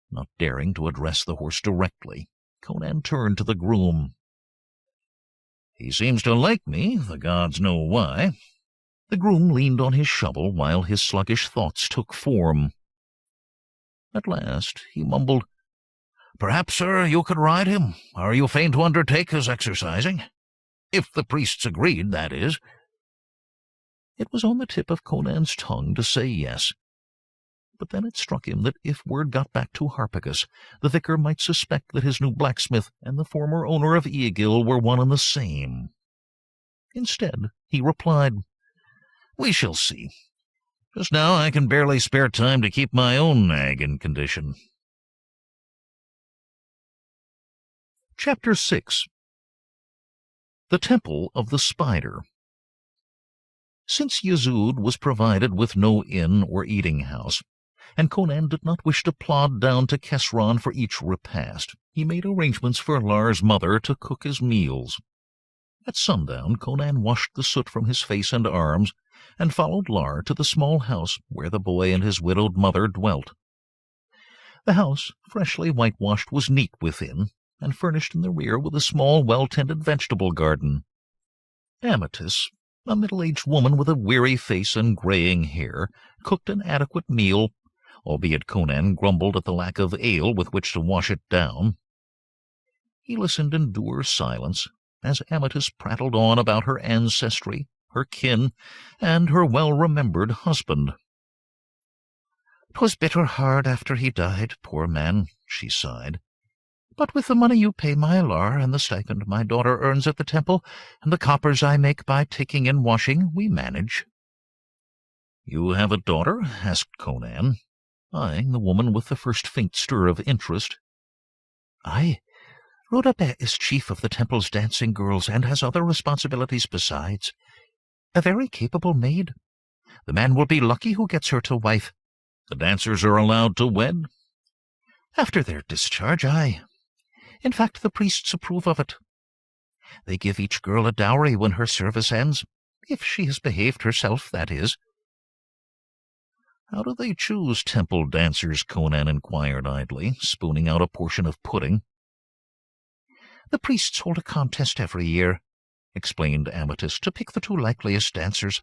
Not daring to address the horse directly, Conan turned to the groom. "He seems to like me, the gods know why." The groom leaned on his shovel while his sluggish thoughts took form. At last he mumbled, "Perhaps, sir, you could ride him. Are you fain to undertake his exercising? If the priests agreed, that is." It was on the tip of Conan's tongue to say yes. But then it struck him that if word got back to Harpagus, the vicar might suspect that his new blacksmith and the former owner of Egil were one and the same. Instead, he replied, "We shall see. Just now I can barely spare time to keep my own nag in condition." Chapter 6. The Temple of the Spider. Since Yuzud was provided with no inn or eating-house, and Conan did not wish to plod down to Carrjon for each repast, he made arrangements for Lar's mother to cook his meals. At sundown, Conan washed the soot from his face and arms, and followed Lar to the small house where the boy and his widowed mother dwelt. The house, freshly whitewashed, was neat within, and furnished in the rear with a small, well-tended vegetable garden. Amethyst, a middle-aged woman with a weary face and graying hair, cooked an adequate meal, albeit Conan grumbled at the lack of ale with which to wash it down. He listened in dour silence as Amethyst prattled on about her ancestry, her kin, and her well-remembered husband. "'Twas bitter hard after he died, poor man," she sighed. "But with the money you pay my Lar, and the stipend my daughter earns at the temple, and the coppers I make by taking in washing, we manage." "You have a daughter?" asked Conan, eyeing the woman with the first faint stir of interest. "Aye. Rhodabeh is chief of the temple's dancing girls, and has other responsibilities besides. A very capable maid. The man will be lucky who gets her to wife." "The dancers are allowed to wed?" "After their discharge, aye. In fact, the priests approve of it. They give each girl a dowry when her service ends, if she has behaved herself, that is." "How do they choose temple dancers?" Conan inquired idly, spooning out a portion of pudding. "The priests hold a contest every year," explained Amethyst, "to pick the two likeliest dancers.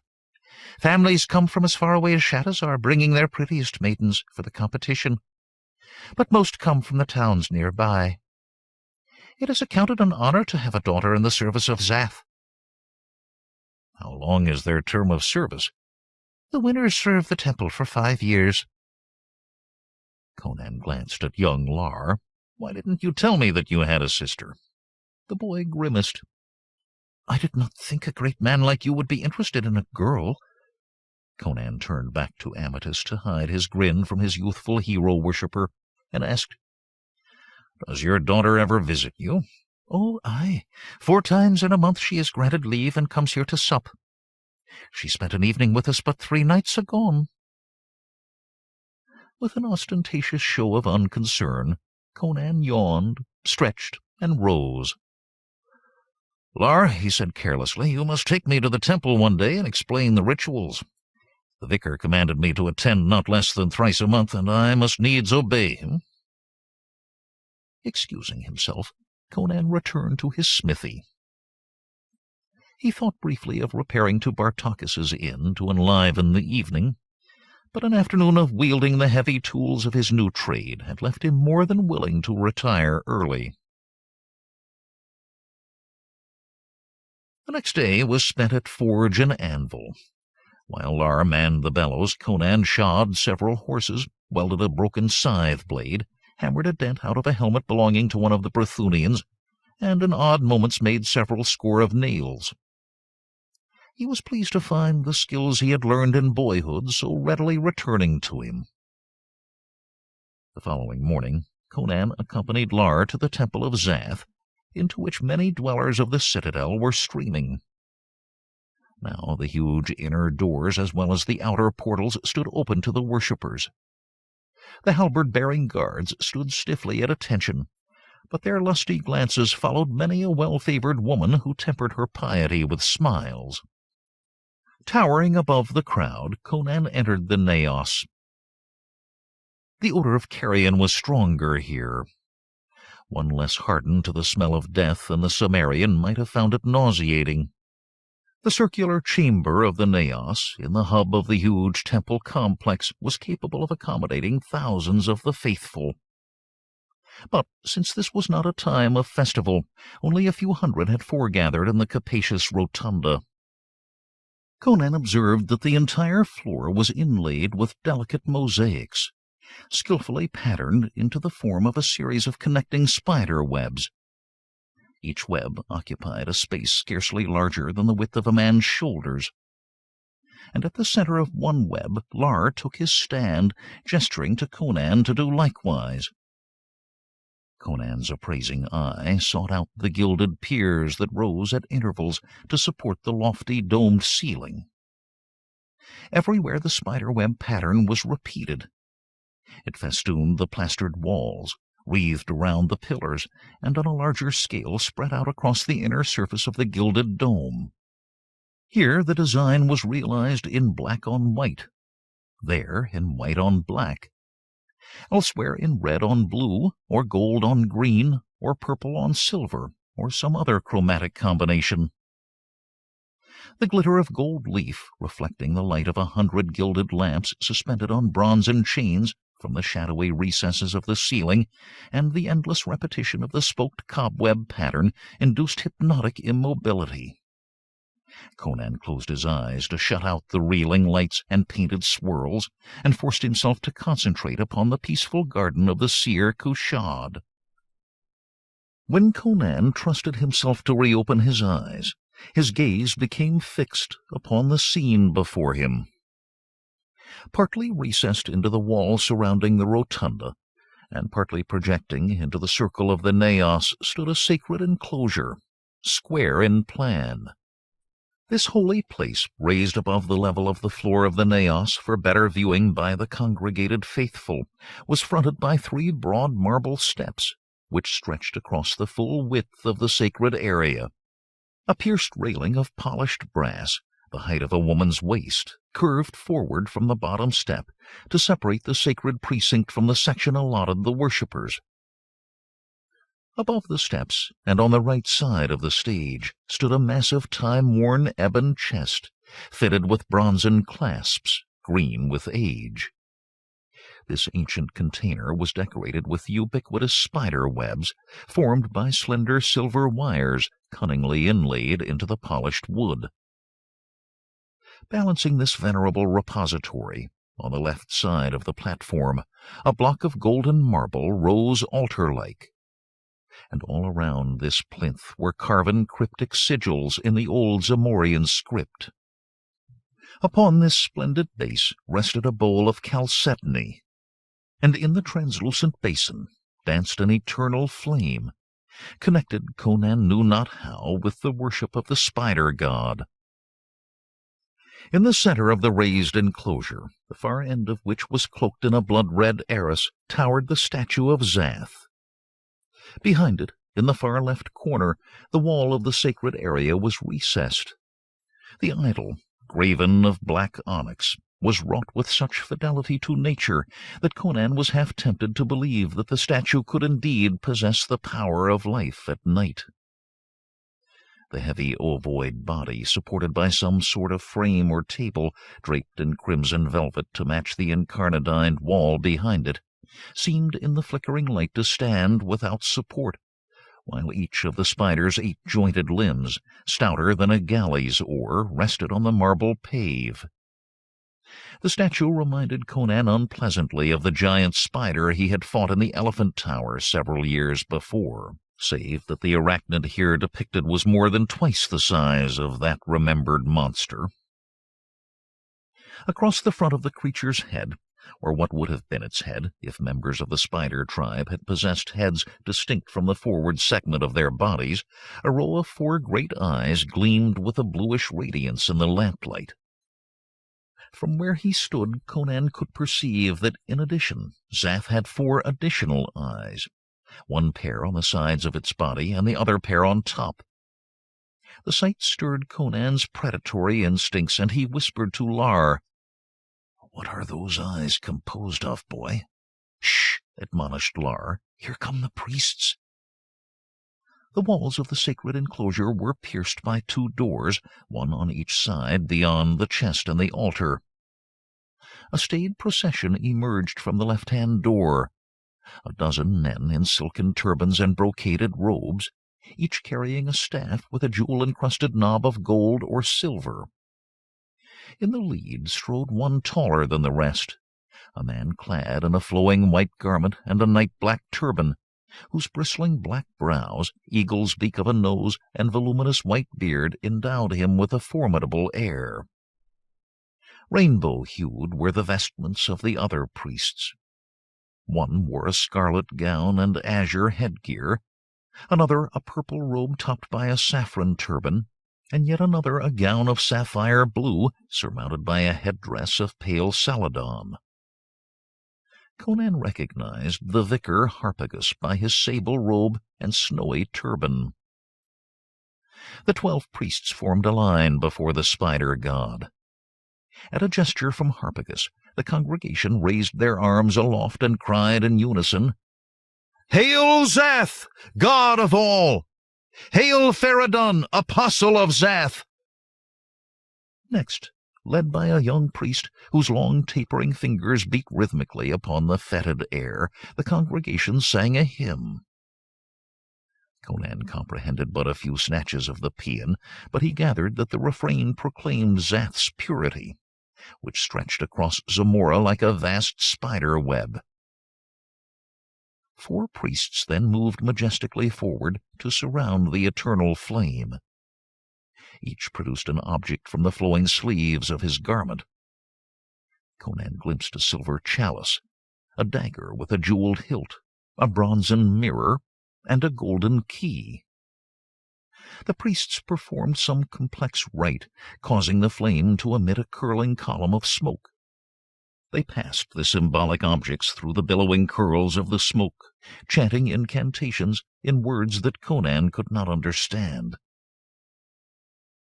Families come from as far away as Shattazar, bringing their prettiest maidens for the competition, but most come from the towns nearby. It is accounted an honor to have a daughter in the service of Zath." "How long is their term of service?" "The winners serve the temple for 5 years." Conan glanced at young Lar. "Why didn't you tell me that you had a sister?" The boy grimaced. "I did not think a great man like you would be interested in a girl." Conan turned back to Amethyst to hide his grin from his youthful hero-worshipper, and asked, "Does your daughter ever visit you?" "Oh, aye. 4 times in a month she is granted leave and comes here to sup. She spent an evening with us but 3 nights agone." With an ostentatious show of unconcern, Conan yawned, stretched, and rose. "Lar," he said carelessly, "you must take me to the temple one day and explain the rituals. The vicar commanded me to attend not less than thrice a month, and I must needs obey him." Excusing himself, Conan returned to his smithy. He thought briefly of repairing to Bartakis's inn to enliven the evening, but an afternoon of wielding the heavy tools of his new trade had left him more than willing to retire early. The next day was spent at forge and anvil. While Lar manned the bellows, Conan shod several horses, welded a broken scythe blade, hammered a dent out of a helmet belonging to one of the Brythunians, and in odd moments made several score of nails. He was pleased to find the skills he had learned in boyhood so readily returning to him. The following morning, Conan accompanied Lar to the temple of Zath, into which many dwellers of the citadel were streaming. Now the huge inner doors as well as the outer portals stood open to the worshippers. The halberd-bearing guards stood stiffly at attention, but their lusty glances followed many a well-favored woman who tempered her piety with smiles. Towering above the crowd, Conan entered the naos. The odor of carrion was stronger here. One less hardened to the smell of death than the Cimmerian might have found it nauseating. The circular chamber of the naos, in the hub of the huge temple complex, was capable of accommodating thousands of the faithful. But since this was not a time of festival, only a few hundred had foregathered in the capacious rotunda. Conan observed that the entire floor was inlaid with delicate mosaics, skillfully patterned into the form of a series of connecting spider webs. Each web occupied a space scarcely larger than the width of a man's shoulders, and at the center of one web Lar took his stand, gesturing to Conan to do likewise. Conan's appraising eye sought out the gilded piers that rose at intervals to support the lofty domed ceiling. Everywhere the spider-web pattern was repeated. It festooned the plastered walls, wreathed around the pillars, and on a larger scale spread out across the inner surface of the gilded dome. Here the design was realized in black on white, there in white on black. elsewhere in red on blue, or gold on green, or purple on silver, or some other chromatic combination. The glitter of gold leaf, reflecting the light of 100 gilded lamps suspended on bronzen chains from the shadowy recesses of the ceiling, and the endless repetition of the spoked cobweb pattern induced hypnotic immobility. Conan closed his eyes to shut out the reeling lights and painted swirls, and forced himself to concentrate upon the peaceful garden of the Seer Kushad. When Conan trusted himself to reopen his eyes, his gaze became fixed upon the scene before him. Partly recessed into the wall surrounding the rotunda, and partly projecting into the circle of the naos, stood a sacred enclosure, square in plan. This holy place, raised above the level of the floor of the naos for better viewing by the congregated faithful, was fronted by 3 broad marble steps, which stretched across the full width of the sacred area. A pierced railing of polished brass, the height of a woman's waist, curved forward from the bottom step to separate the sacred precinct from the section allotted the worshippers. Above the steps, and on the right side of the stage, stood a massive time-worn ebon chest, fitted with bronzen clasps, green with age. This ancient container was decorated with ubiquitous spider webs, formed by slender silver wires cunningly inlaid into the polished wood. Balancing this venerable repository, on the left side of the platform, a block of golden marble rose altar-like, and all around this plinth were carven cryptic sigils in the old Zamorian script. Upon this splendid base rested a bowl of chalcedony, and in the translucent basin danced an eternal flame, connected Conan knew not how with the worship of the spider god. In the center of the raised enclosure, the far end of which was cloaked in a blood-red arras, towered the statue of Zath. Behind it, in the far left corner, the wall of the sacred area was recessed. The idol, graven of black onyx, was wrought with such fidelity to nature that Conan was half tempted to believe that the statue could indeed possess the power of life at night. The heavy ovoid body, supported by some sort of frame or table draped in crimson velvet to match the incarnadined wall behind it, seemed in the flickering light to stand without support, while each of the spider's 8-jointed limbs, stouter than a galley's oar, rested on the marble pave. The statue reminded Conan unpleasantly of the giant spider he had fought in the Elephant Tower several years before, save that the arachnid here depicted was more than twice the size of that remembered monster. Across the front of the creature's head, or what would have been its head if members of the spider tribe had possessed heads distinct from the forward segment of their bodies, a row of 4 great eyes gleamed with a bluish radiance in the lamplight. From where he stood, Conan could perceive that, in addition, Zath had 4 additional eyes, 1 pair on the sides of its body and the other pair on top. The sight stirred Conan's predatory instincts, and he whispered to Lar, "What are those eyes composed of, boy?" "Shh!" admonished Lar. "Here come the priests." The walls of the sacred enclosure were pierced by 2 doors, one on each side beyond the chest and the altar. A staid procession emerged from the left-hand door. A dozen men in silken turbans and brocaded robes, each carrying a staff with a jewel-encrusted knob of gold or silver. In the lead strode one taller than the rest, a man clad in a flowing white garment and a night-black turban, whose bristling black brows, eagle's beak of a nose, and voluminous white beard endowed him with a formidable air. Rainbow-hued were the vestments of the other priests. One wore a scarlet gown and azure headgear, another a purple robe topped by a saffron turban, and yet another a gown of sapphire blue, surmounted by a headdress of pale celadon. Conan recognized the vicar Harpagus by his sable robe and snowy turban. The 12 priests formed a line before the spider god. At a gesture from Harpagus, The congregation raised their arms aloft and cried in unison, "Hail Zath, God of all! Hail Feridun, Apostle of Zath!" Next, led by a young priest whose long tapering fingers beat rhythmically upon the fetid air, the congregation sang a hymn. Conan comprehended but a few snatches of the paean, but he gathered that the refrain proclaimed Zath's purity, which stretched across Zamora like a vast spider web. 4 priests then moved majestically forward to surround the eternal flame. Each produced an object from the flowing sleeves of his garment. Conan glimpsed a silver chalice, a dagger with a jeweled hilt, a bronzen mirror, and a golden key. The priests performed some complex rite, causing the flame to emit a curling column of smoke. They passed the symbolic objects through the billowing curls of the smoke, chanting incantations in words that Conan could not understand.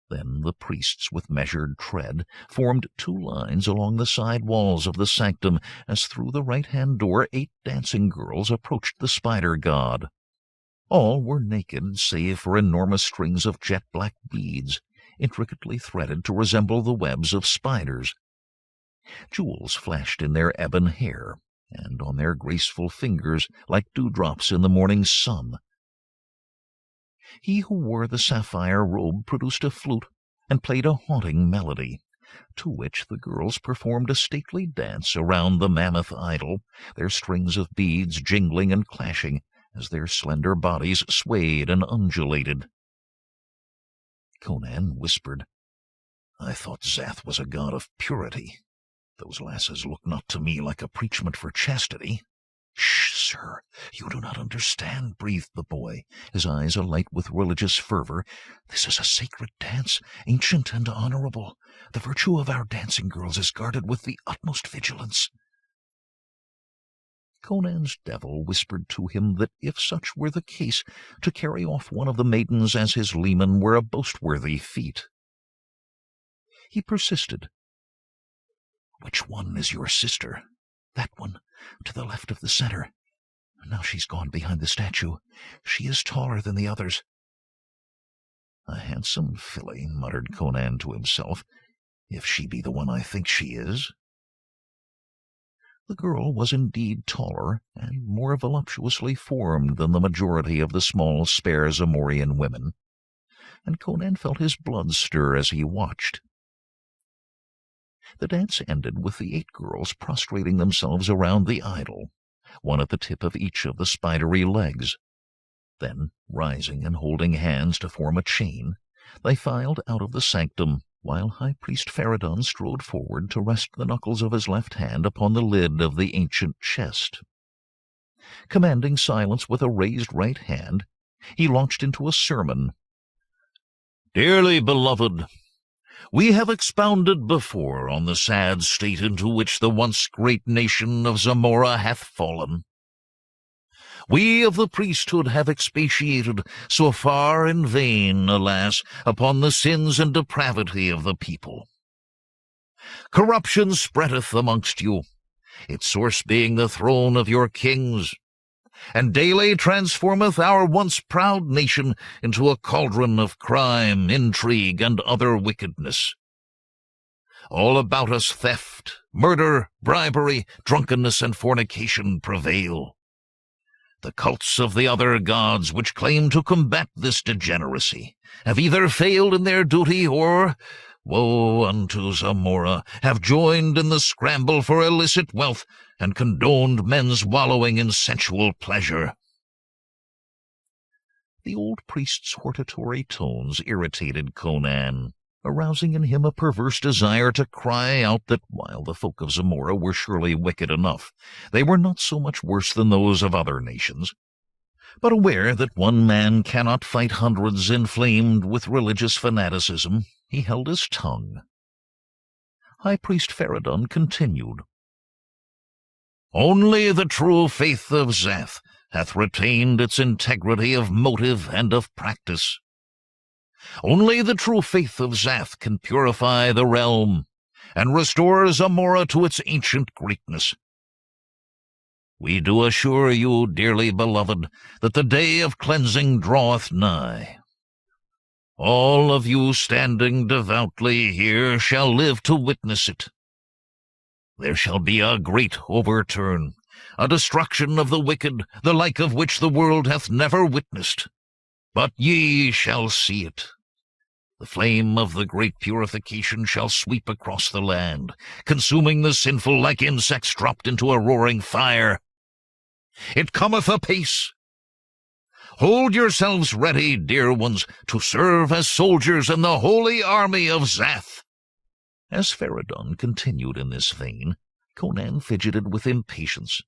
Then the priests, with measured tread, formed 2 lines along the side walls of the sanctum as through the right-hand door 8 dancing girls approached the spider god. All were naked, save for enormous strings of jet-black beads, intricately threaded to resemble the webs of spiders. Jewels flashed in their ebon hair, and on their graceful fingers like dewdrops in the morning sun. He who wore the sapphire robe produced a flute and played a haunting melody, to which the girls performed a stately dance around the mammoth idol, their strings of beads jingling and clashing as their slender bodies swayed and undulated. Conan whispered, "I thought Zath was a god of purity. Those lasses look not to me like a preachment for chastity." "Shh, sir, you do not understand," breathed the boy, his eyes alight with religious fervor. "This is a sacred dance, ancient and honorable. The virtue of our dancing girls is guarded with the utmost vigilance." Conan's devil whispered to him that if such were the case, to carry off one of the maidens as his leman were a boastworthy feat. He persisted. "Which one is your sister?" "That one, to the left of the center. Now she's gone behind the statue. She is taller than the others." "A handsome filly," muttered Conan to himself, "if she be the one I think she is." The girl was indeed taller and more voluptuously formed than the majority of the small, spare Zamorian women, and Conan felt his blood stir as he watched. The dance ended with the 8 girls prostrating themselves around the idol, one at the tip of each of the spidery legs. Then, rising and holding hands to form a chain, they filed out of the sanctum, while High Priest Feridun strode forward to rest the knuckles of his left hand upon the lid of the ancient chest. Commanding silence with a raised right hand, he launched into a sermon. "Dearly beloved, we have expounded before on the sad state into which the once great nation of Zamora hath fallen. We of the priesthood have expatiated so far in vain, alas, upon the sins and depravity of the people. Corruption spreadeth amongst you, its source being the throne of your kings, and daily transformeth our once proud nation into a cauldron of crime, intrigue, and other wickedness. All about us theft, murder, bribery, drunkenness, and fornication prevail. The cults of the other gods which claim to combat this degeneracy have either failed in their duty or, woe unto Zamora, have joined in the scramble for illicit wealth and condoned men's wallowing in sensual pleasure." The old priest's hortatory tones irritated Conan, arousing in him a perverse desire to cry out that while the folk of Zamora were surely wicked enough, they were not so much worse than those of other nations. But aware that one man cannot fight hundreds inflamed with religious fanaticism, he held his tongue. High Priest Feridun continued. "Only the true faith of Zath hath retained its integrity of motive and of practice. Only the true faith of Zath can purify the realm, and restore Zamora to its ancient greatness. We do assure you, dearly beloved, that the day of cleansing draweth nigh. All of you standing devoutly here shall live to witness it. There shall be a great overturn, a destruction of the wicked, the like of which the world hath never witnessed. But ye shall see it. The flame of the great purification shall sweep across the land, consuming the sinful like insects dropped into a roaring fire. It cometh apace. Hold yourselves ready, dear ones, to serve as soldiers in the holy army of Zath. As Faradon continued in this vein, Conan fidgeted with impatience,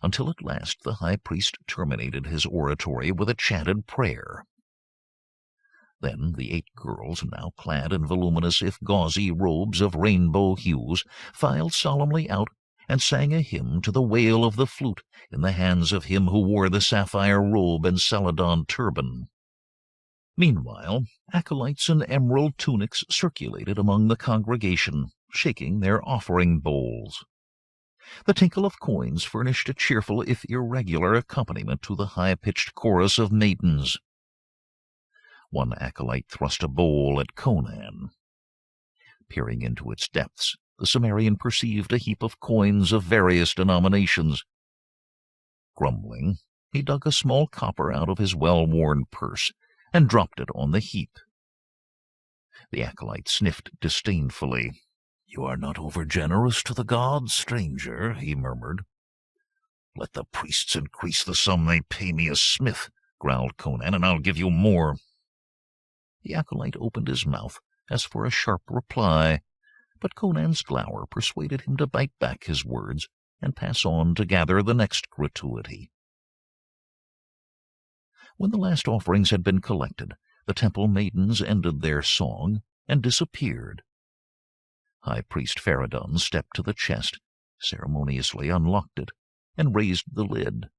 until at last the high priest terminated his oratory with a chanted prayer. Then the 8 girls, now clad in voluminous if gauzy robes of rainbow hues, filed solemnly out and sang a hymn to the wail of the flute in the hands of him who wore the sapphire robe and celadon turban. Meanwhile, acolytes in emerald tunics circulated among the congregation, shaking their offering bowls. The tinkle of coins furnished a cheerful if irregular accompaniment to the high-pitched chorus of maidens. One acolyte thrust a bowl at Conan. Peering into its depths, the Cimmerian perceived a heap of coins of various denominations. Grumbling, he dug a small copper out of his well-worn purse and dropped it on the heap. The acolyte sniffed disdainfully. "You are not over-generous to the gods, stranger," he murmured. "Let the priests increase the sum they pay me as smith," growled Conan, "and I'll give you more." The acolyte opened his mouth as for a sharp reply, but Conan's glower persuaded him to bite back his words and pass on to gather the next gratuity. When the last offerings had been collected, the temple maidens ended their song and disappeared. High Priest Faradon stepped to the chest, ceremoniously unlocked it, and raised the lid.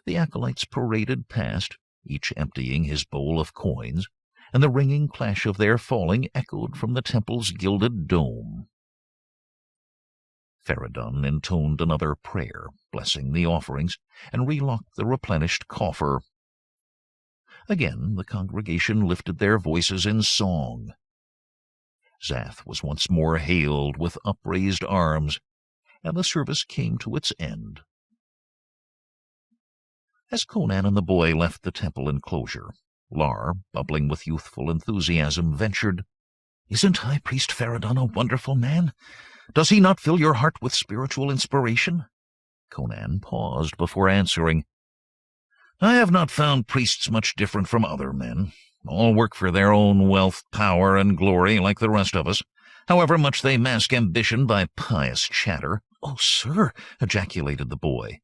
The acolytes paraded past, each emptying his bowl of coins, and the ringing clash of their falling echoed from the temple's gilded dome. Faradon intoned another prayer, blessing the offerings, and relocked the replenished coffer. Again the congregation lifted their voices in song. Zath was once more hailed with upraised arms, and the service came to its end. As Conan and the boy left the temple enclosure, Lar, bubbling with youthful enthusiasm, ventured, "Isn't High Priest Faradon a wonderful man? Does he not fill your heart with spiritual inspiration?" Conan paused before answering. "I have not found priests much different from other men. All work for their own wealth, power, and glory like the rest of us, however much they mask ambition by pious chatter." "Oh, sir," ejaculated the boy,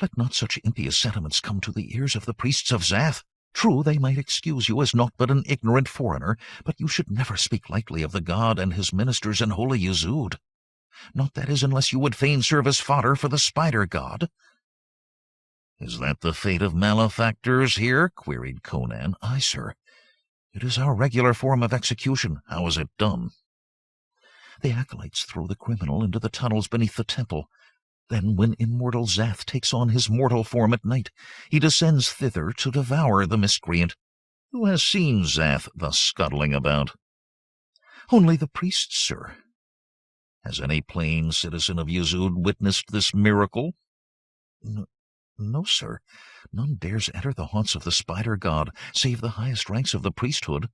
"let not such impious sentiments come to the ears of the priests of Zath. True, they might excuse you as naught but an ignorant foreigner, but you should never speak lightly of the god and his ministers in holy Yezud. Not, that is, unless you would fain serve as fodder for the spider god." "Is that the fate of malefactors here?" queried Conan. "Aye, sir. It is our regular form of execution." "How is it done?" "The acolytes throw the criminal into the tunnels beneath the temple. Then, when immortal Zath takes on his mortal form at night, he descends thither to devour the miscreant." "Who has seen Zath thus scuttling about?" "Only the priests, sir." "Has any plain citizen of Yezud witnessed this miracle?" No, sir. None dares enter the haunts of the spider god, save the highest ranks of the priesthood.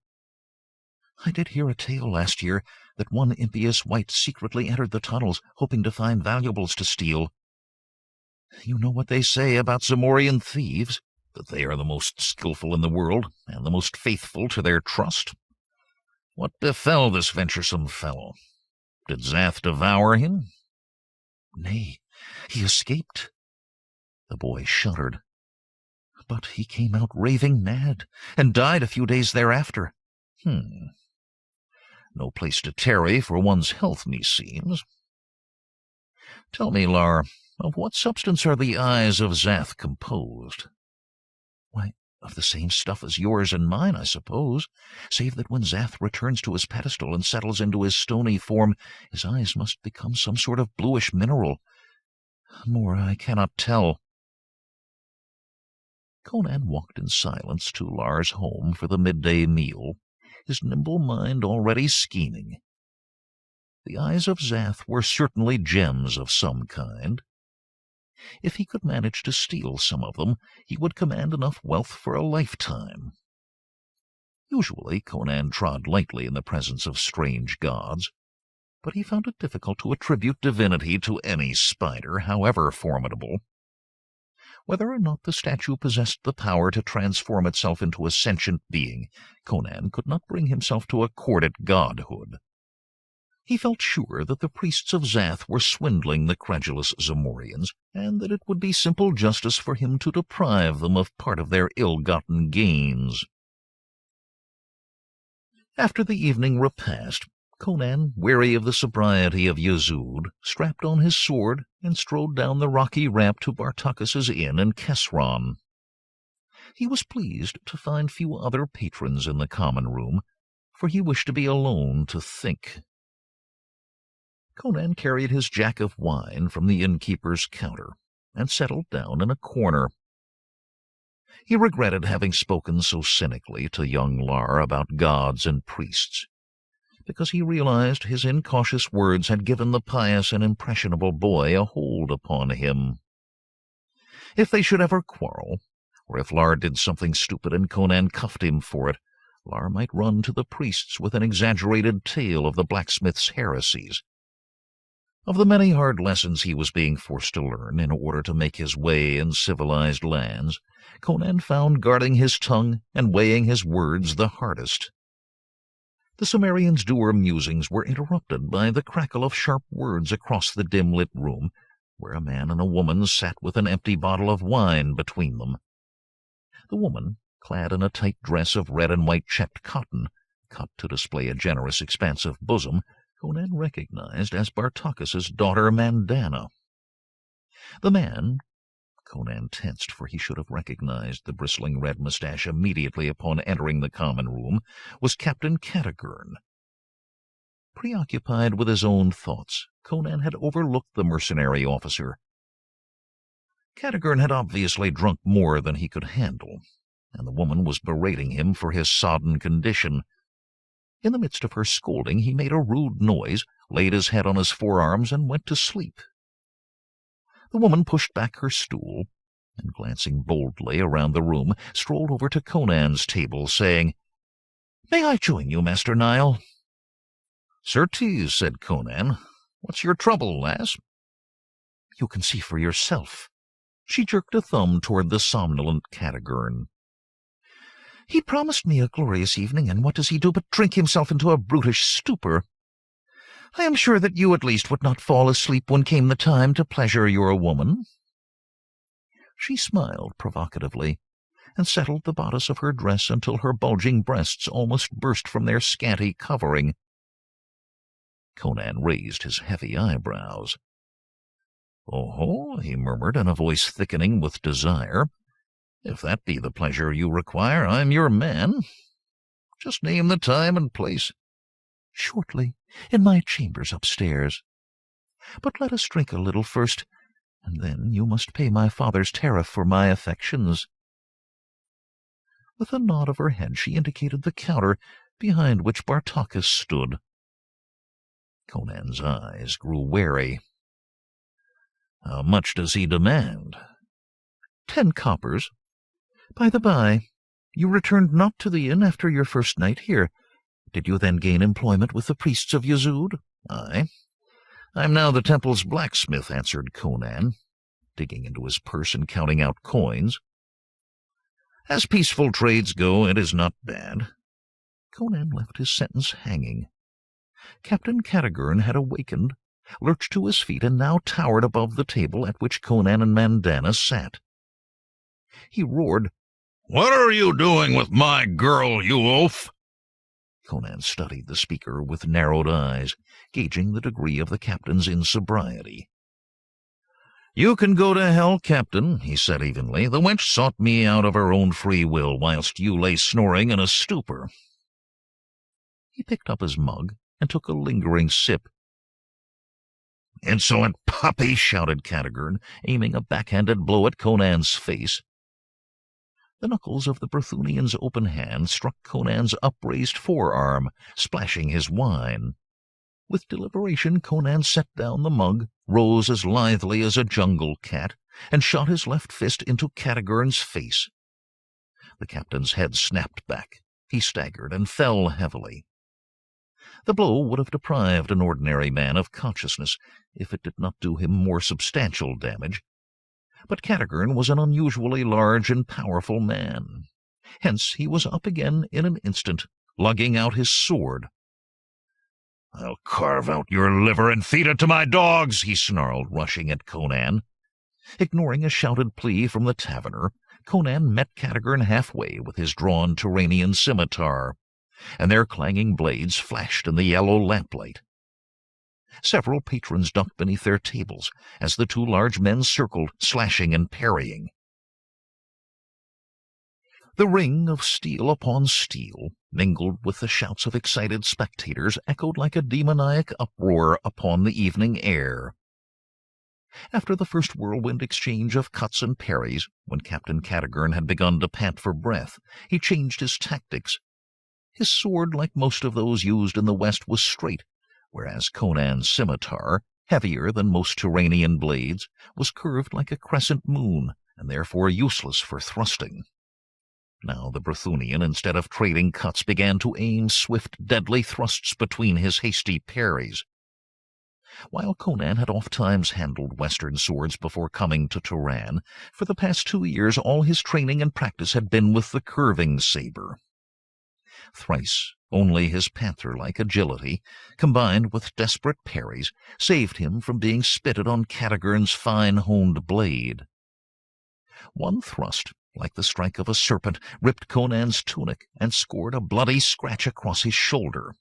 I did hear a tale last year that one impious wight secretly entered the tunnels, hoping to find valuables to steal. You know what they say about Zamorian thieves? That they are the most skillful in the world, and the most faithful to their trust. What befell this venturesome fellow? Did Zath devour him?" "Nay, he escaped." The boy shuddered. "But he came out raving mad, and died a few days thereafter." No place to tarry for one's health, meseems. Tell me, Lar, of what substance are the eyes of Zath composed?" "Why, Of the same stuff as yours and mine, I suppose, save that when Zath returns to his pedestal and settles into his stony form, his eyes must become some sort of bluish mineral. More I cannot tell." Conan walked in silence to Lar's home for the midday meal, his nimble mind already scheming. The eyes of Zath were certainly gems of some kind. If he could manage to steal some of them, he would command enough wealth for a lifetime. Usually Conan trod lightly in the presence of strange gods, but he found it difficult to attribute divinity to any spider, however formidable. Whether or not the statue possessed the power to transform itself into a sentient being, Conan could not bring himself to accord it godhood. He felt sure that the priests of Zath were swindling the credulous Zamorians, and that it would be simple justice for him to deprive them of part of their ill-gotten gains. After the evening repast, Conan, weary of the sobriety of Yezud, strapped on his sword and strode down the rocky ramp to Bartakis's inn in Carrjon. He was pleased to find few other patrons in the common room, for he wished to be alone to think. Conan carried his jack of wine from the innkeeper's counter and settled down in a corner. He regretted having spoken so cynically to young Lar about gods and priests, because he realized his incautious words had given the pious and impressionable boy a hold upon him. If they should ever quarrel, or if Lar did something stupid and Conan cuffed him for it, Lar might run to the priests with an exaggerated tale of the blacksmith's heresies. Of the many hard lessons he was being forced to learn in order to make his way in civilized lands, Conan found guarding his tongue and weighing his words the hardest. The Cimmerian's dour musings were interrupted by the crackle of sharp words across the dim-lit room, where a man and a woman sat with an empty bottle of wine between them. The woman, clad in a tight dress of red and white checked cotton, cut to display a generous expansive bosom, Conan recognized as Bartakis's daughter Mandana. The man, Conan tensed, for he should have recognized the bristling red mustache immediately upon entering the common room, was Captain Carrjon. Preoccupied with his own thoughts, Conan had overlooked the mercenary officer. Carrjon had obviously drunk more than he could handle, and the woman was berating him for his sodden condition. In the midst of her scolding, he made a rude noise, laid his head on his forearms, and went to sleep. The woman pushed back her stool, and glancing boldly around the room, strolled over to Conan's table, saying, "May I join you, Master Nile?" "Certes," said Conan. "What's your trouble, lass?" "You can see for yourself." She jerked a thumb toward the somnolent Carrjon. "He promised me a glorious evening, and what does he do but drink himself into a brutish stupor? I am sure that you at least would not fall asleep when came the time to pleasure your woman." She smiled provocatively, and settled the bodice of her dress until her bulging breasts almost burst from their scanty covering. Conan raised his heavy eyebrows. "Oh-ho," he murmured in a voice thickening with desire. "If that be the pleasure you require, I'm your man. Just name the time and place." "Shortly, in my chambers upstairs. But let us drink a little first, and then you must pay my father's tariff for my affections." With a nod of her head she indicated the counter behind which Bartakis stood. Conan's eyes grew wary. "How much does he demand?" 10 coppers. By the by, you returned not to the inn after your first night here. Did you then gain employment with the priests of Yezud?" "Aye. I'm now the temple's blacksmith," answered Conan, digging into his purse and counting out coins. "As peaceful trades go, it is not bad." Conan left his sentence hanging. Captain Carrjon had awakened, lurched to his feet, and now towered above the table at which Conan and Mandana sat. He roared, "What are you doing with my girl, you oaf?" Conan studied the speaker with narrowed eyes, gauging the degree of the captain's insobriety. "You can go to hell, Captain," he said evenly. "The wench sought me out of her own free will, whilst you lay snoring in a stupor." He picked up his mug and took a lingering sip. "Insolent puppy!" shouted Cadogan, aiming a backhanded blow at Conan's face. The knuckles of the Brythunian's open hand struck Conan's upraised forearm, splashing his wine. With deliberation, Conan set down the mug, rose as lithely as a jungle cat, and shot his left fist into Cadogan's face. The captain's head snapped back. He staggered and fell heavily. The blow would have deprived an ordinary man of consciousness if it did not do him more substantial damage. But Cadogan was an unusually large and powerful man. Hence he was up again in an instant, lugging out his sword. "I'll carve out your liver and feed it to my dogs," he snarled, rushing at Conan. Ignoring a shouted plea from the taverner, Conan met Cadogan halfway with his drawn Turanian scimitar, and their clanging blades flashed in the yellow lamplight. Several patrons ducked beneath their tables as the two large men circled, slashing and parrying. The ring of steel upon steel, mingled with the shouts of excited spectators, echoed like a demoniac uproar upon the evening air. After the first whirlwind exchange of cuts and parries, when Captain Cadogan had begun to pant for breath, he changed his tactics. His sword, like most of those used in the West, was straight, whereas Conan's scimitar, heavier than most Turanian blades, was curved like a crescent moon, and therefore useless for thrusting. Now the Brythunian, instead of trading cuts, began to aim swift, deadly thrusts between his hasty parries. While Conan had oft-times handled Western swords before coming to Turan, for the past 2 years all his training and practice had been with the curving saber. Thrice only his panther-like agility, combined with desperate parries, saved him from being spitted on Cadogan's fine-honed blade. One thrust, like the strike of a serpent, ripped Conan's tunic and scored a bloody scratch across his shoulder.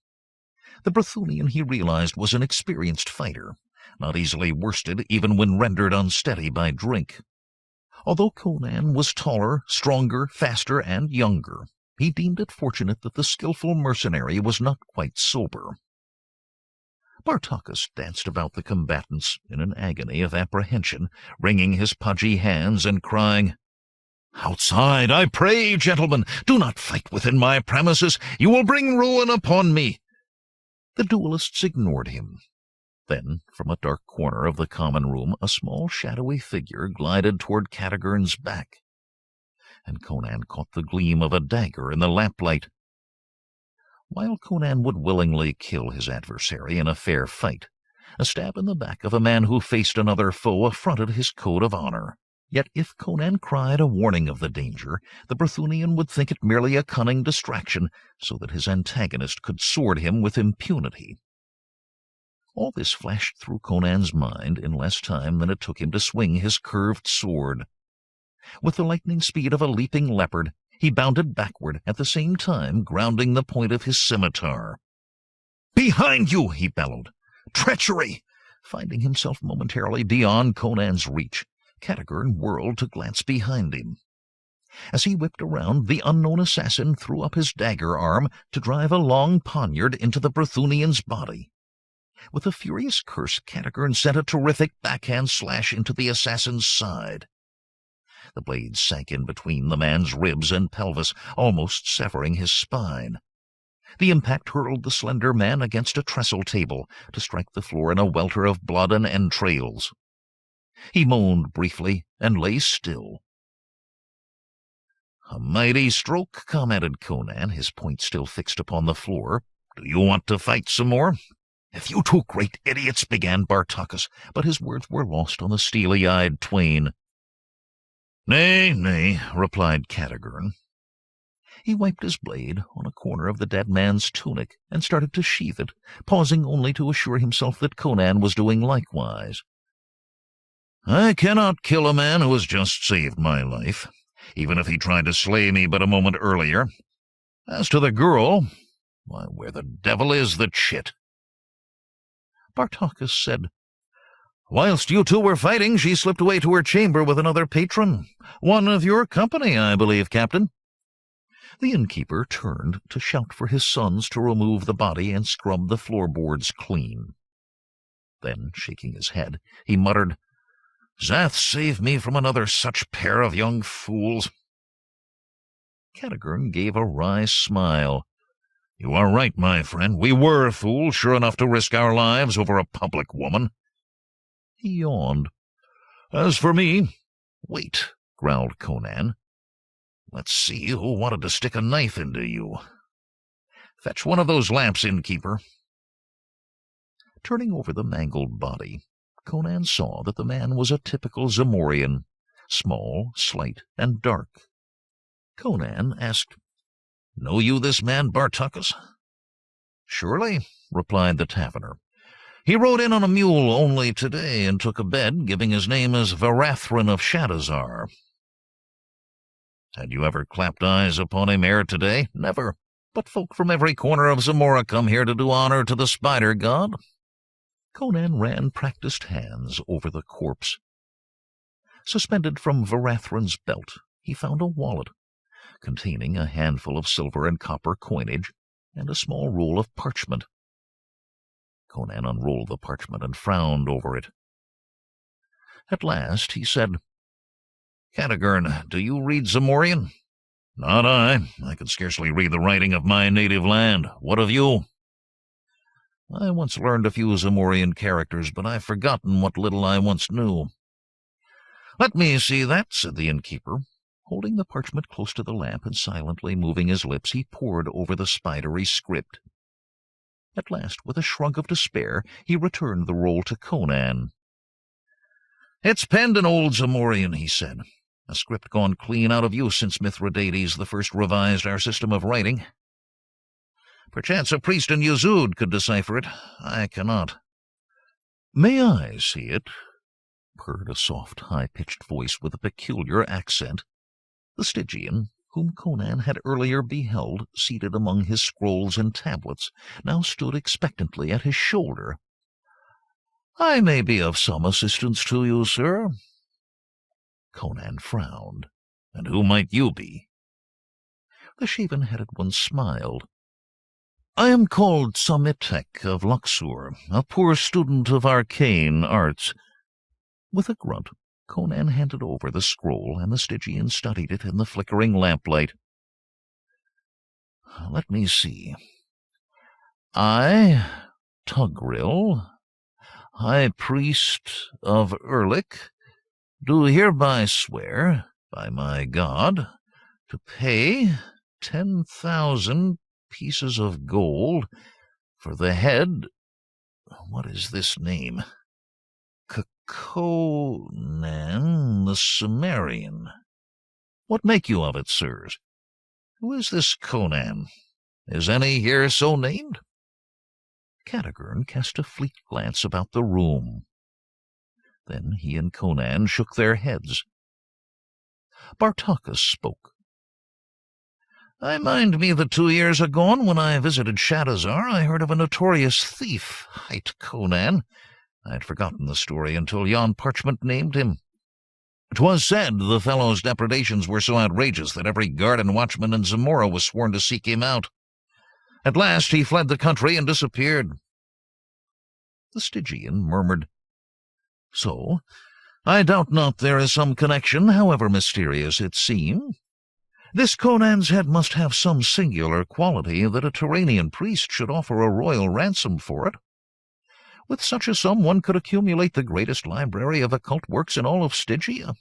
The Brythunian, he realized, was an experienced fighter, not easily worsted even when rendered unsteady by drink. Although Conan was taller, stronger, faster, and younger, he deemed it fortunate that the skillful mercenary was not quite sober. Bartacus danced about the combatants in an agony of apprehension, wringing his pudgy hands and crying, "Outside, I pray, gentlemen! Do not fight within my premises! You will bring ruin upon me!" The duelists ignored him. Then, from a dark corner of the common room, a small shadowy figure glided toward Cadogan's back, and Conan caught the gleam of a dagger in the lamplight. While Conan would willingly kill his adversary in a fair fight, a stab in the back of a man who faced another foe affronted his code of honor. Yet if Conan cried a warning of the danger, the Brythunian would think it merely a cunning distraction, so that his antagonist could sword him with impunity. All this flashed through Conan's mind in less time than it took him to swing his curved sword. With the lightning speed of a leaping leopard, he bounded backward, at the same time grounding the point of his scimitar. "Behind you!" he bellowed. "Treachery!" Finding himself momentarily beyond Conan's reach, Cadogan whirled to glance behind him. As he whipped around, the unknown assassin threw up his dagger arm to drive a long poniard into the Brythunian's body. With a furious curse, Cadogan sent a terrific backhand slash into the assassin's side. The blade sank in between the man's ribs and pelvis, almost severing his spine. The impact hurled the slender man against a trestle table, to strike the floor in a welter of blood and entrails. He moaned briefly and lay still. "A mighty stroke," commented Conan, his point still fixed upon the floor. "Do you want to fight some more?" "If you two great idiots," began Bartacus, but his words were lost on the steely-eyed twain. "Nay, nay," replied Cadogan. He wiped his blade on a corner of the dead man's tunic and started to sheath it, pausing only to assure himself that Conan was doing likewise. "I cannot kill a man who has just saved my life, even if he tried to slay me but a moment earlier. As to the girl, why, where the devil is the chit?" Bartacus said, Whilst you two were fighting, she slipped away to her chamber with another patron. One of your company, I believe, Captain. The innkeeper turned to shout for his sons to remove the body and scrub the floorboards clean. Then, shaking his head, he muttered, "Zath save me from another such pair of young fools." Cadogan gave a wry smile. "You are right, my friend. We were fools, sure enough, to risk our lives over a public woman." He yawned. "As for me—" "Wait," growled Conan. "Let's see who wanted to stick a knife into you. Fetch one of those lamps, innkeeper." Turning over the mangled body, Conan saw that the man was a typical Zamorian, small, slight, and dark. Conan asked, "Know you this man, Bartucus?" "Surely," replied the taverner. "He rode in on a mule only today and took a bed, giving his name as Varathron of Shadowzar." "Had you ever clapped eyes upon him ere today?" "Never. But folk from every corner of Zamora come here to do honor to the spider god." Conan ran practiced hands over the corpse. Suspended from Varathron's belt, he found a wallet containing a handful of silver and copper coinage and a small roll of parchment. Conan unrolled the parchment and frowned over it. At last he said, "Cadogan, do you read Zamorian?" "Not I. I can scarcely read the writing of my native land. What of you?" "I once learned a few Zamorian characters, but I've forgotten what little I once knew." "Let me see that," said the innkeeper. Holding the parchment close to the lamp and silently moving his lips, he pored over the spidery script. At last, with a shrug of despair, he returned the roll to Conan. "It's penned in old Zamorian," he said. "A script gone clean out of use since Mithridates the First revised our system of writing. Perchance a priest in Yuzud could decipher it. I cannot." "May I see it?" purred a soft, high-pitched voice with a peculiar accent. The Stygian, whom Conan had earlier beheld seated among his scrolls and tablets, now stood expectantly at his shoulder. "I may be of some assistance to you, sir." Conan frowned. "And who might you be?" The shaven-headed one smiled. "I am called Samitek of Luxor, a poor student of arcane arts." With a grunt, Conan handed over the scroll, and the Stygian studied it in the flickering lamplight. "Let me see. I, Tugrill, High Priest of Erlik, do hereby swear, by my god, to pay 10,000 pieces of gold for the head—" "What is this name?" "Conan the Cimmerian. What make you of it, sirs? Who is this Conan? Is any here so named?" Cadogan cast a fleet glance about the room. Then he and Conan shook their heads. Bartucus spoke. "I mind me that 2 years agone, when I visited Shadowzar, I heard of a notorious thief, hight Conan. I had forgotten the story until yon parchment named him. 'Twas said the fellow's depredations were so outrageous that every guard and watchman in Zamora was sworn to seek him out. At last he fled the country and disappeared." The Stygian murmured, "So, I doubt not there is some connection, however mysterious it seem. This Conan's head must have some singular quality that a Turanian priest should offer a royal ransom for it. With such a sum one could accumulate the greatest library of occult works in all of Stygia."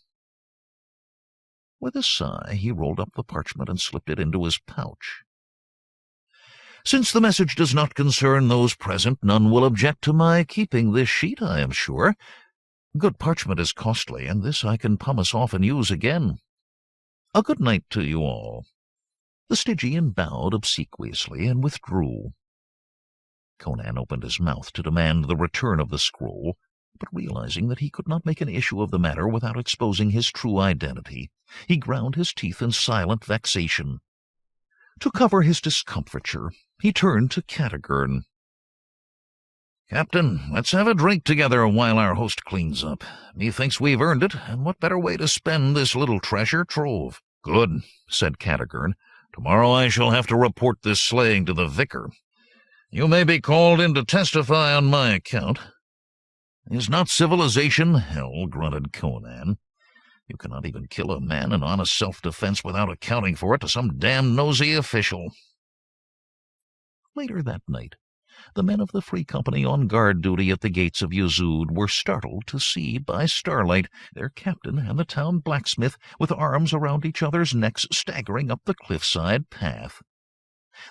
With a sigh, he rolled up the parchment and slipped it into his pouch. "Since the message does not concern those present, none will object to my keeping this sheet, I am sure. Good parchment is costly, and this I can pumice off and use again. A good night to you all." The Stygian bowed obsequiously and withdrew. Conan opened his mouth to demand the return of the scroll, but realizing that he could not make an issue of the matter without exposing his true identity, he ground his teeth in silent vexation. To cover his discomfiture, he turned to Cadogan. "Captain, let's have a drink together while our host cleans up. Methinks we've earned it, and what better way to spend this little treasure trove?" "Good," said Cadogan. "Tomorrow I shall have to report this slaying to the vicar. You may be called in to testify on my account." "Is not civilization hell?" grunted Conan. "You cannot even kill a man in honest self-defense without accounting for it to some damn nosy official." Later that night, the men of the Free Company on guard duty at the gates of Yezud were startled to see, by starlight, their captain and the town blacksmith with arms around each other's necks staggering up the cliffside path.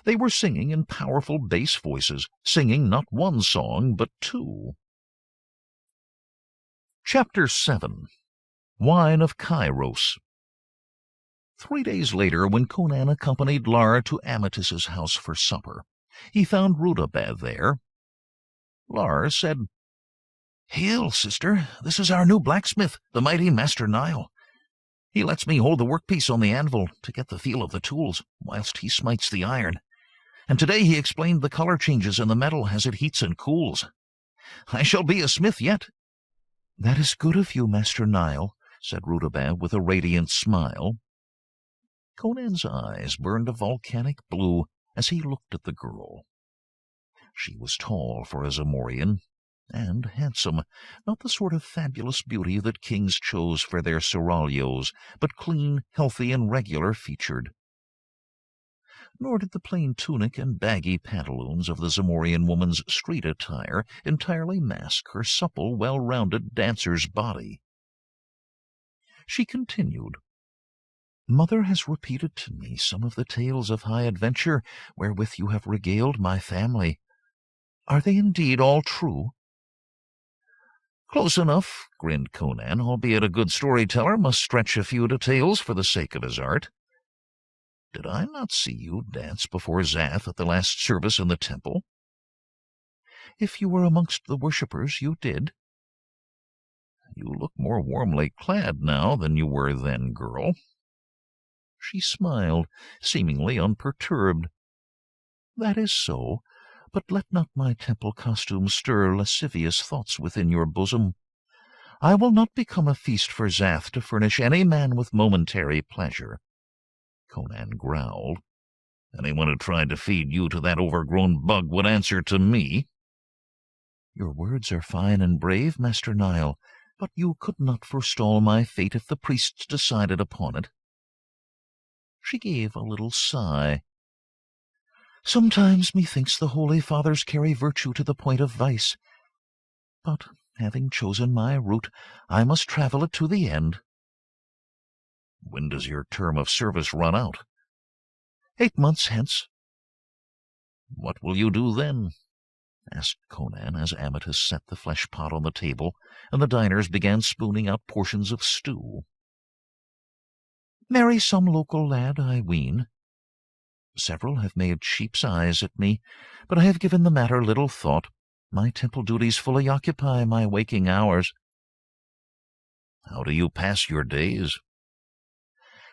They were singing in powerful bass voices, singing not one song but two. Chapter 7. Wine of Kyros. 3 days later, when Conan accompanied Lar to Ametys's house for supper, he found Rudabad there. Lar said, "Hail, sister, this is our new blacksmith, the mighty Master Nile. He lets me hold the workpiece on the anvil to get the feel of the tools, whilst he smites the iron. And today he explained the color changes in the metal as it heats and cools. I shall be a smith yet." "That is good of you, Master Nile," said Rudabad with a radiant smile. Conan's eyes burned a volcanic blue as he looked at the girl. She was tall for a Zamorian, and handsome, not the sort of fabulous beauty that kings chose for their seraglios, but clean, healthy, and regular-featured. Nor did the plain tunic and baggy pantaloons of the Zamorian woman's street attire entirely mask her supple, well-rounded dancer's body. She continued, "Mother has repeated to me some of the tales of high adventure wherewith you have regaled my family. Are they indeed all true?" "Close enough," grinned Conan, "albeit a good storyteller must stretch a few details for the sake of his art. Did I not see you dance before Zath at the last service in the temple?" "If you were amongst the worshippers, you did." "You look more warmly clad now than you were then, girl." She smiled, seemingly unperturbed. "That is so, but let not my temple costume stir lascivious thoughts within your bosom. I will not become a feast for Zath to furnish any man with momentary pleasure." Conan growled. "Anyone who tried to feed you to that overgrown bug would answer to me." "Your words are fine and brave, Master Nile, but you could not forestall my fate if the priests decided upon it." She gave a little sigh. "Sometimes methinks the Holy Fathers carry virtue to the point of vice. But, having chosen my route, I must travel it to the end." "When does your term of service run out?" 8 months hence." "What will you do then?" asked Conan, as Ametys set the flesh-pot on the table, and the diners began spooning out portions of stew. "Marry some local lad, I ween. Several have made sheep's eyes at me, but I have given the matter little thought. My temple duties fully occupy my waking hours." "How do you pass your days?"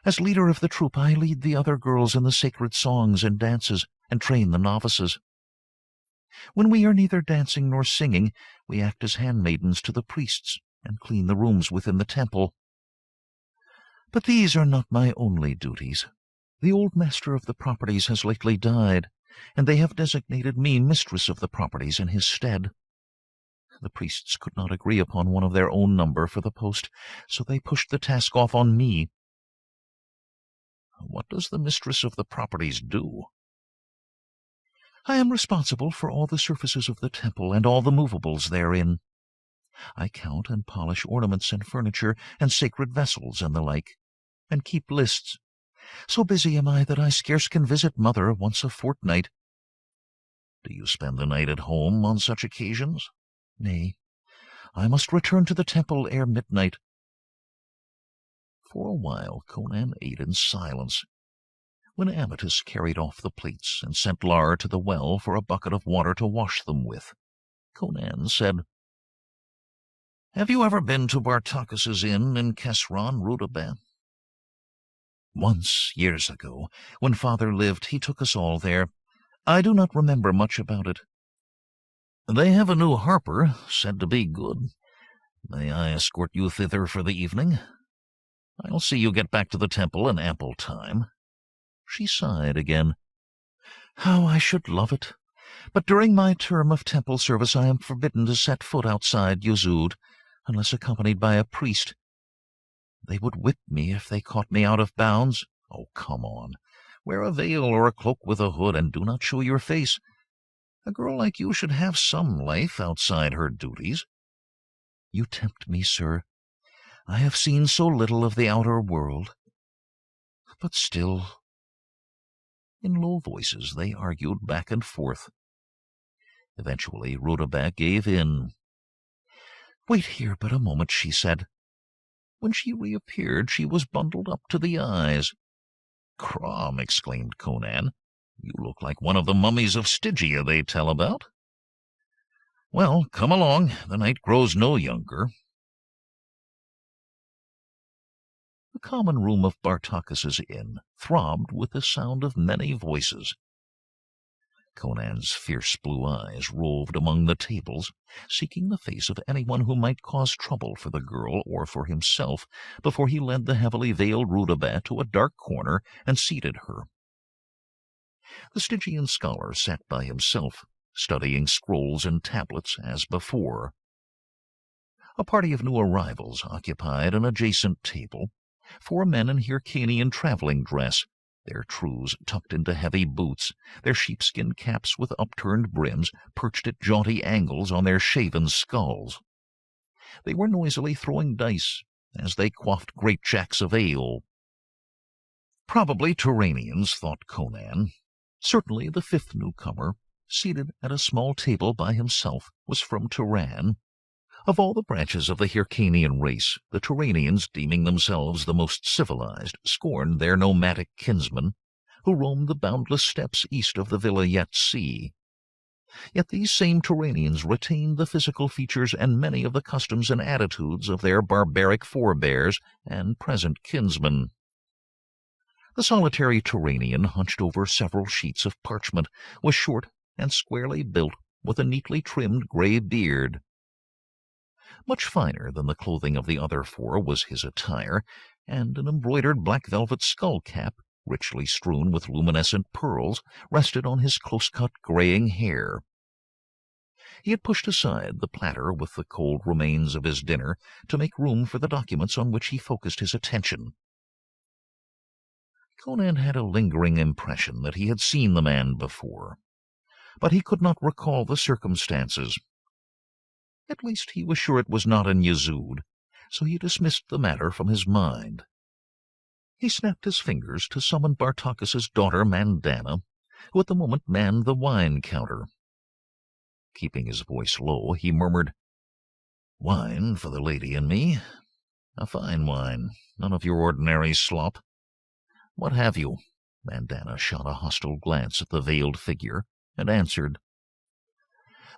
"As leader of the troop, I lead the other girls in the sacred songs and dances, and train the novices. When we are neither dancing nor singing, we act as handmaidens to the priests, and clean the rooms within the temple. But these are not my only duties. The old master of the properties has lately died, and they have designated me mistress of the properties in his stead. The priests could not agree upon one of their own number for the post, so they pushed the task off on me." "What does the mistress of the properties do?" "I am responsible for all the surfaces of the temple and all the movables therein. I count and polish ornaments and furniture and sacred vessels and the like, and keep lists. So busy am I that I scarce can visit Mother once a fortnight." "Do you spend the night at home on such occasions?" "Nay, I must return to the temple ere midnight." For a while Conan ate in silence. When Ametys carried off the plates and sent Lar to the well for a bucket of water to wash them with, Conan said, "Have you ever been to Bartakis's inn in Carrjon, Rudabad?" "Once, years ago. When father lived, he took us all there. I do not remember much about it." They have a new harper, said to be good. May I escort you thither for the evening? I'll see you get back to the temple in ample time. She sighed again. How I should love it! But during my term of temple service I am forbidden to set foot outside Yuzud, unless accompanied by a priest. They would whip me if they caught me out of bounds. Oh, come on. Wear a veil or a cloak with a hood, and do not show your face. A girl like you should have some life outside her duties. You tempt me, sir. I have seen so little of the outer world. But still... In low voices they argued back and forth. Eventually Rudabeh gave in. Wait here but a moment, she said. When she reappeared, she was bundled up to the eyes. Crom, exclaimed Conan. You look like one of the mummies of Stygia they tell about. Well, come along. The night grows no younger. The common room of Bartakis's inn throbbed with the sound of many voices. Conan's fierce blue eyes roved among the tables, seeking the face of anyone who might cause trouble for the girl or for himself, before he led the heavily veiled Rudabeh to a dark corner and seated her. The Stygian scholar sat by himself, studying scrolls and tablets as before. A party of new arrivals occupied an adjacent table, 4 men in Hyrcanian traveling dress, their trews tucked into heavy boots, their sheepskin caps with upturned brims perched at jaunty angles on their shaven skulls. They were noisily throwing dice as they quaffed great jacks of ale. Probably Turanians, thought Conan. Certainly the 5th newcomer, seated at a small table by himself, was from Turan. Of all the branches of the Hyrcanian race, the Turanians, deeming themselves the most civilized, scorned their nomadic kinsmen, who roamed the boundless steppes east of the Vilayet Sea. Yet these same Turanians retained the physical features and many of the customs and attitudes of their barbaric forebears and present kinsmen. The solitary Turanian, hunched over several sheets of parchment, was short and squarely built, with a neatly trimmed grey beard. Much finer than the clothing of the other 4 was his attire, and an embroidered black velvet skull-cap, richly strewn with luminescent pearls, rested on his close-cut graying hair. He had pushed aside the platter with the cold remains of his dinner to make room for the documents on which he focused his attention. Conan had a lingering impression that he had seen the man before, but he could not recall the circumstances. At least he was sure it was not in Yuzud, so he dismissed the matter from his mind. He snapped his fingers to summon Bartakis's daughter Mandana, who at the moment manned the wine counter. Keeping his voice low, he murmured, "Wine for the lady and me. A fine wine, none of your ordinary slop. What have you?" Mandana shot a hostile glance at the veiled figure, and answered,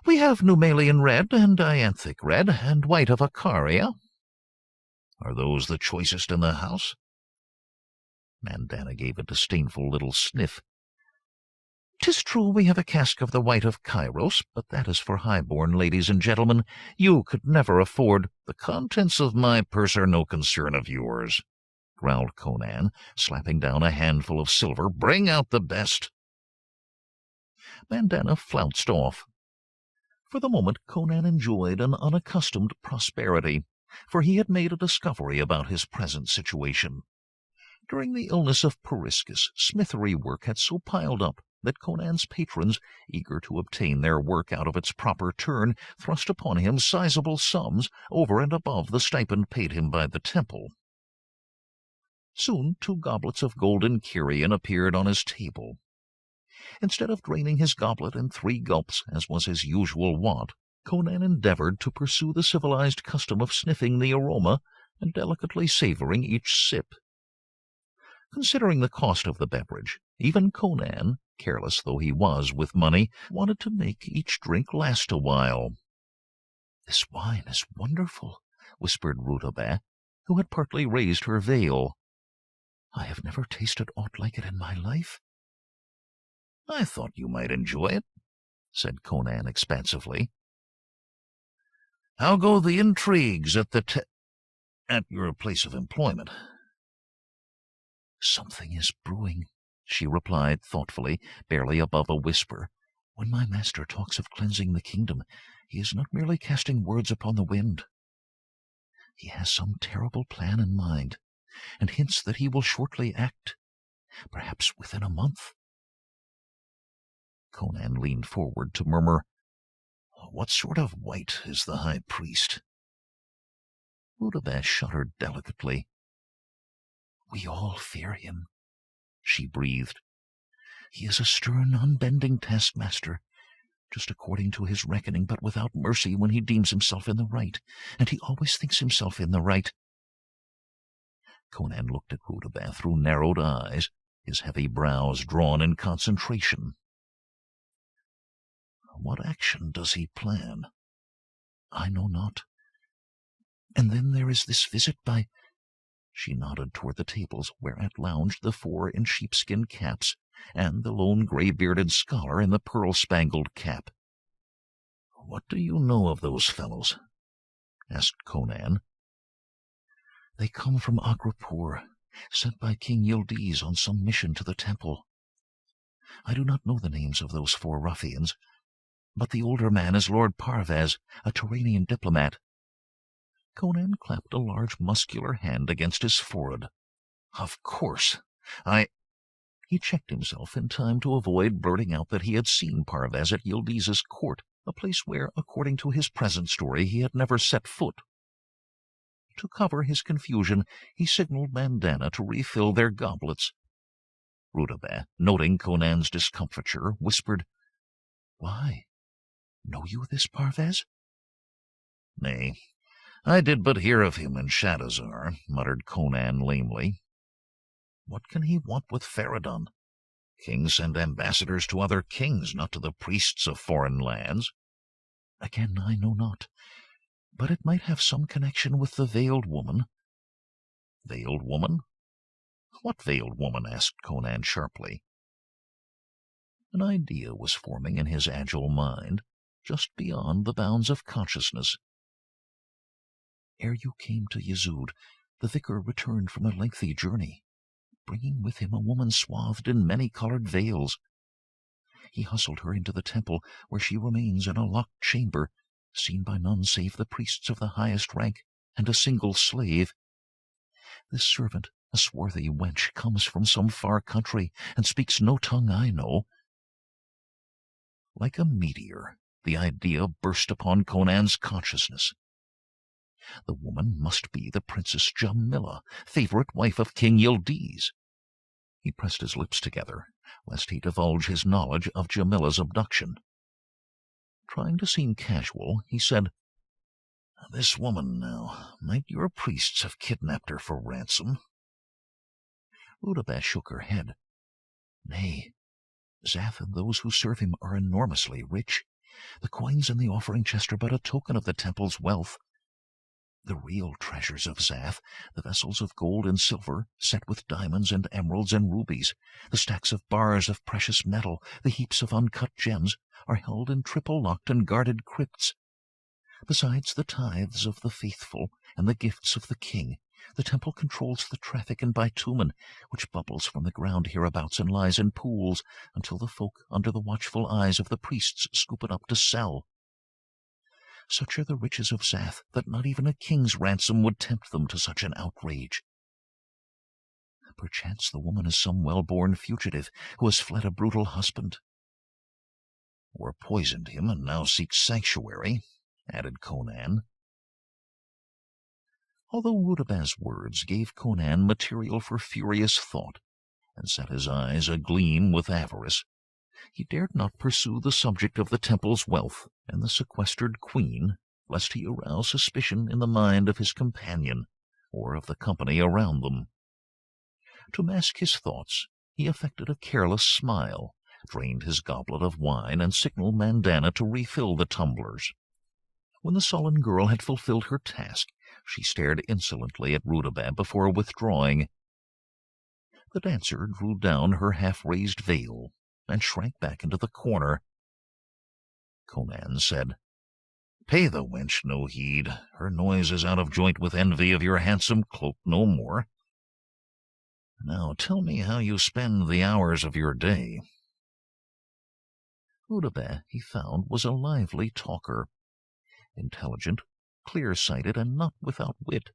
"We have Numalian red and Dianthic red and white of Acaria." "Are those the choicest in the house?" Mandana gave a disdainful little sniff. "'Tis true we have a cask of the white of Kyros, but that is for high-born ladies and gentlemen. You could never afford—" "The contents of my purse are no concern of yours," growled Conan, slapping down a handful of silver. "Bring out the best." Mandana flounced off. For the moment Conan enjoyed an unaccustomed prosperity, for he had made a discovery about his present situation. During the illness of Periscus, smithery work had so piled up that Conan's patrons, eager to obtain their work out of its proper turn, thrust upon him sizable sums over and above the stipend paid him by the temple. Soon 2 goblets of golden Kyrian appeared on his table. Instead of draining his goblet in 3 gulps, as was his usual wont, Conan endeavored to pursue the civilized custom of sniffing the aroma and delicately savoring each sip. Considering the cost of the beverage, even Conan, careless though he was with money, wanted to make each drink last a while. "This wine is wonderful," whispered Rudabeh, who had partly raised her veil. "I have never tasted aught like it in my life." "I thought you might enjoy it," said Conan expansively. How go the intrigues at your place of employment?" "Something is brewing," she replied thoughtfully, barely above a whisper. "When my master talks of cleansing the kingdom, he is not merely casting words upon the wind. He has some terrible plan in mind, and hints that he will shortly act, perhaps within a month." Conan leaned forward to murmur, "What sort of wight is the high priest?" Rudabeh shuddered delicately. "We all fear him," she breathed. "He is a stern, unbending taskmaster, just according to his reckoning, but without mercy when he deems himself in the right, and he always thinks himself in the right." Conan looked at Rudabeh through narrowed eyes, his heavy brows drawn in concentration. "What action does he plan?" "I know not. And then there is this visit by—" She nodded toward the tables whereat lounged the 4 in sheepskin caps and the lone gray-bearded scholar in the pearl-spangled cap. "What do you know of those fellows?" asked Conan. "They come from Aghrapur, sent by King Yildiz on some mission to the temple. I do not know the names of those 4 ruffians, but the older man is Lord Parvaz, a Turanian diplomat." Conan clapped a large muscular hand against his forehead. "Of course, He checked himself in time to avoid blurting out that he had seen Parvaz at Yildiz's court, a place where, according to his present story, he had never set foot. To cover his confusion, he signaled Mandana to refill their goblets. Rudabeh, noting Conan's discomfiture, whispered, "Why? Know you this Parvaz?" "Nay, I did but hear of him in Shadowzar," muttered Conan lamely. "What can he want with Faradun? Kings send ambassadors to other kings, not to the priests of foreign lands." "Again, I know not, but it might have some connection with the Veiled Woman." "Veiled Woman? What Veiled Woman?" asked Conan sharply. An idea was forming in his agile mind, just beyond the bounds of consciousness. "Ere you came to Yezud, the vicar returned from a lengthy journey, bringing with him a woman swathed in many-colored veils. He hustled her into the temple, where she remains in a locked chamber, seen by none save the priests of the highest rank and a single slave. This servant, a swarthy wench, comes from some far country and speaks no tongue I know." Like a meteor, the idea burst upon Conan's consciousness. The woman must be the Princess Jamila, favorite wife of King Yildiz. He pressed his lips together, lest he divulge his knowledge of Jamila's abduction. Trying to seem casual, he said, "This woman, now, might your priests have kidnapped her for ransom?" Rudabeh shook her head. "Nay, Zath and those who serve him are enormously rich. The coins in the offering chest are but a token of the temple's wealth. The real treasures of Zath, the vessels of gold and silver, set with diamonds and emeralds and rubies, the stacks of bars of precious metal, the heaps of uncut gems, are held in triple-locked and guarded crypts. Besides the tithes of the faithful and the gifts of the king, the temple controls the traffic in bitumen, which bubbles from the ground hereabouts and lies in pools until the folk under the watchful eyes of the priests scoop it up to sell. Such are the riches of Zath that not even a king's ransom would tempt them to such an outrage. Perchance the woman is some well-born fugitive who has fled a brutal husband." "Or poisoned him and now seeks sanctuary," added Conan. Although Rudabeh's words gave Conan material for furious thought, and set his eyes agleam with avarice, he dared not pursue the subject of the temple's wealth and the sequestered queen, lest he arouse suspicion in the mind of his companion, or of the company around them. To mask his thoughts, he affected a careless smile, drained his goblet of wine, and signaled Mandana to refill the tumblers. When the sullen girl had fulfilled her task, she stared insolently at Rudabeh before withdrawing. The dancer drew down her half-raised veil and shrank back into the corner. Conan said, Pay the wench no heed. Her noise is out of joint with envy of your handsome cloak no more. Now tell me how you spend the hours of your day." Rudabeh, he found, was a lively talker, intelligent, clear-sighted, and not without wit.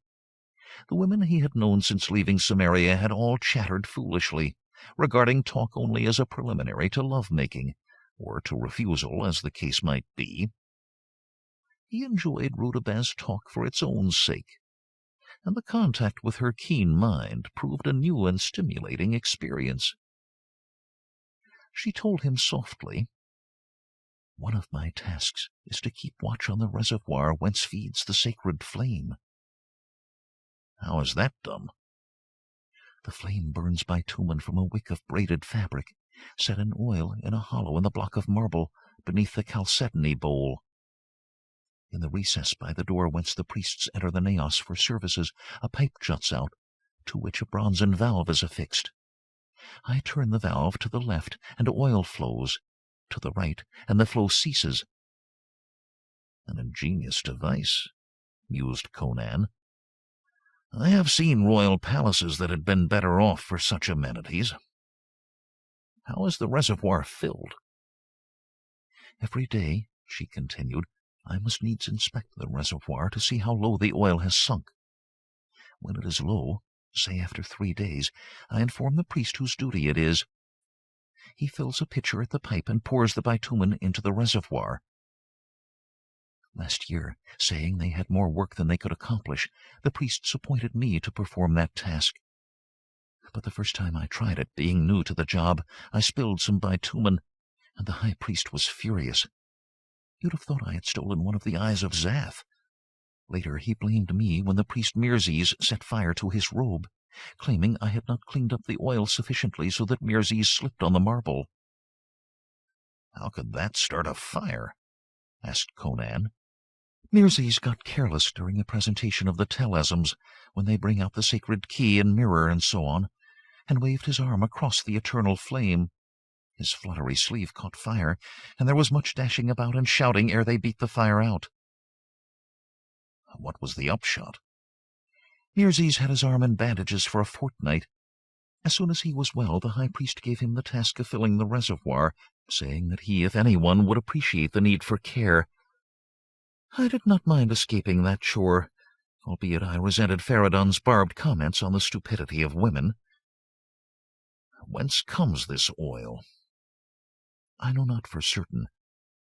The women he had known since leaving Cimmeria had all chattered foolishly, regarding talk only as a preliminary to love-making, or to refusal, as the case might be. He enjoyed Rudabeh's talk for its own sake, and the contact with her keen mind proved a new and stimulating experience. She told him softly, "One of my tasks is to keep watch on the reservoir whence feeds the sacred flame." "How is that done?" "The flame burns bitumen from a wick of braided fabric, set in oil in a hollow in the block of marble beneath the chalcedony bowl. In the recess by the door whence the priests enter the naos for services, a pipe juts out, to which a bronzen valve is affixed. I turn the valve to the left, and oil flows, to the right, and the flow ceases." "An ingenious device," mused Conan. "I have seen royal palaces that had been better off for such amenities. How is the reservoir filled?" "Every day," she continued, "I must needs inspect the reservoir to see how low the oil has sunk. When it is low, say after 3 days, I inform the priest whose duty it is. He fills a pitcher at the pipe and pours the bitumen into the reservoir. Last year, saying they had more work than they could accomplish, the priests appointed me to perform that task. But the first time I tried it, being new to the job, I spilled some bitumen, and the high priest was furious. You'd have thought I had stolen one of the eyes of Zath. Later he blamed me when the priest Mirzes set fire to his robe, claiming I had not cleaned up the oil sufficiently so that Mirzes slipped on the marble." "How could that start a fire?" asked Conan. "Mirzes got careless during the presentation of the telesms, when they bring out the sacred key and mirror and so on, and waved his arm across the eternal flame. His fluttery sleeve caught fire, and there was much dashing about and shouting ere they beat the fire out." "What was the upshot?" "Mirzes had his arm in bandages for a fortnight. As soon as he was well, the high priest gave him the task of filling the reservoir, saying that he, if anyone, would appreciate the need for care. I did not mind escaping that chore, albeit I resented Feridun's barbed comments on the stupidity of women." "Whence comes this oil?" "I know not for certain,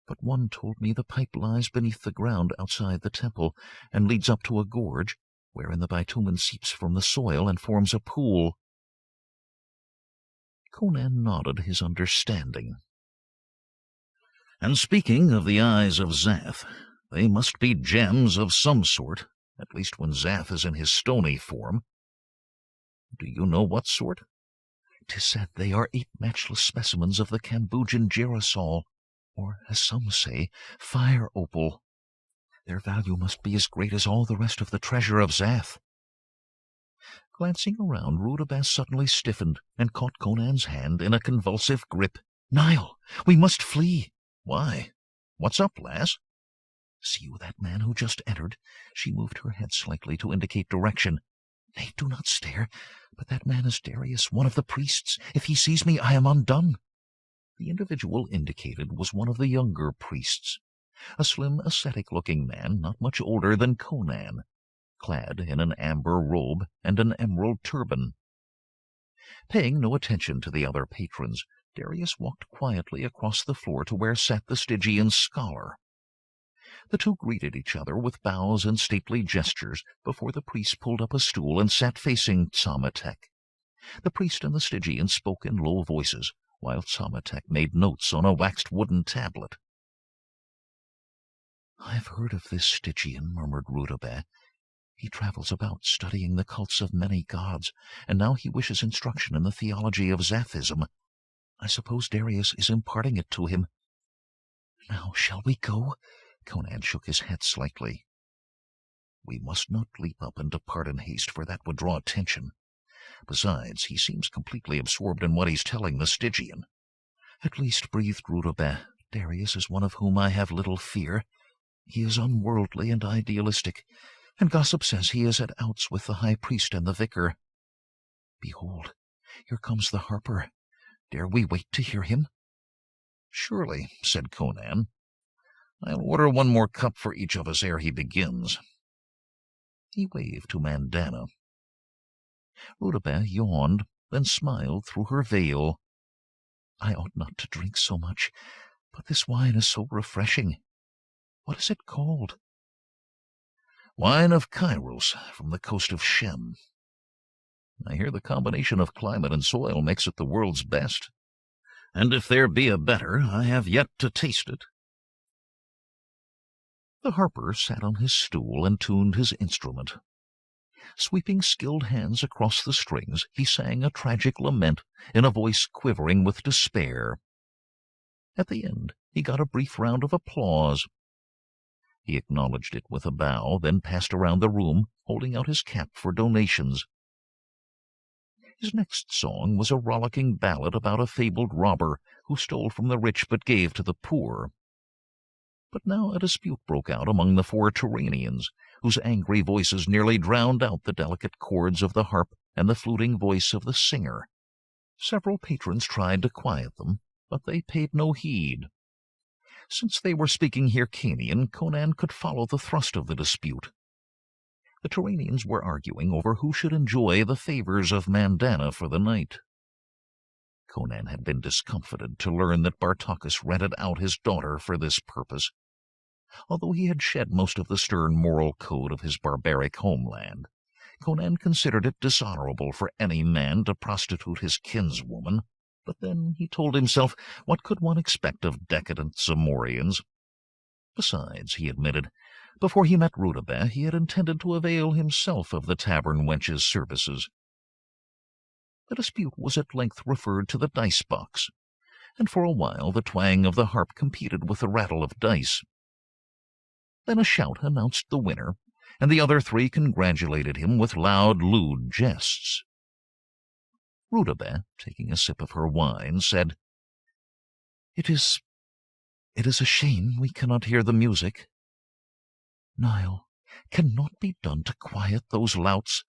but one told me the pipe lies beneath the ground outside the temple and leads up to a gorge, wherein the bitumen seeps from the soil and forms a pool." Conan nodded his understanding. "And speaking of the eyes of Zath, they must be gems of some sort, at least when Zath is in his stony form. Do you know what sort?" "'Tis said they are 8 matchless specimens of the Cambogian girasol, or, as some say, fire opal. Their value must be as great as all the rest of the treasure of Zath." Glancing around, Rudabeh suddenly stiffened and caught Conan's hand in a convulsive grip. "Niall, we must flee." "Why? What's up, lass?" "See you that man who just entered?" She moved her head slightly to indicate direction. "Nay, do not stare, but that man is Darius, one of the priests. If he sees me, I am undone." The individual indicated was one of the younger priests, a slim, ascetic-looking man not much older than Conan, clad in an amber robe and an emerald turban. Paying no attention to the other patrons, Darius walked quietly across the floor to where sat the Stygian scholar. The two greeted each other with bows and stately gestures before the priest pulled up a stool and sat facing Psamatek. The priest and the Stygian spoke in low voices, while Psamatek made notes on a waxed wooden tablet. "I've heard of this Stygian," murmured Rudabeh. "He travels about studying the cults of many gods, and now he wishes instruction in the theology of Zathism. I suppose Darius is imparting it to him. Now, shall we go?" Conan shook his head slightly. "We must not leap up and depart in haste, for that would draw attention. Besides, he seems completely absorbed in what he's telling the Stygian." "At least," breathed Rudabeh, "Darius is one of whom I have little fear. He is unworldly and idealistic, and gossip says he is at outs with the high priest and the vicar. Behold, here comes the harper. Dare we wait to hear him?" "Surely," said Conan. "I'll order one more cup for each of us ere he begins." He waved to Mandana. Rhodope yawned, then smiled through her veil. "I ought not to drink so much, but this wine is so refreshing. What is it called?" "Wine of Kyros, from the coast of Shem. I hear the combination of climate and soil makes it the world's best, and if there be a better, I have yet to taste it." The harper sat on his stool and tuned his instrument. Sweeping skilled hands across the strings, he sang a tragic lament in a voice quivering with despair. At the end, he got a brief round of applause. He acknowledged it with a bow, then passed around the room, holding out his cap for donations. His next song was a rollicking ballad about a fabled robber who stole from the rich but gave to the poor. But now a dispute broke out among the 4 Turanians, whose angry voices nearly drowned out the delicate chords of the harp and the fluting voice of the singer. Several patrons tried to quiet them, but they paid no heed. Since they were speaking Hyrcanian, Conan could follow the thrust of the dispute. The Turanians were arguing over who should enjoy the favors of Mandana for the night. Conan had been discomfited to learn that Bartacus rented out his daughter for this purpose. Although he had shed most of the stern moral code of his barbaric homeland, Conan considered it dishonorable for any man to prostitute his kinswoman. But then, he told himself, what could one expect of decadent Zamorians? Besides, he admitted, before he met Rhodope, he had intended to avail himself of the tavern wench's services. The dispute was at length referred to the dice-box, and for a while the twang of the harp competed with the rattle of dice. Then a shout announced the winner, and the other 3 congratulated him with loud, lewd jests. Rhodope, taking a sip of her wine, said, It is a shame we cannot hear the music. Nile, cannot be done to quiet those louts."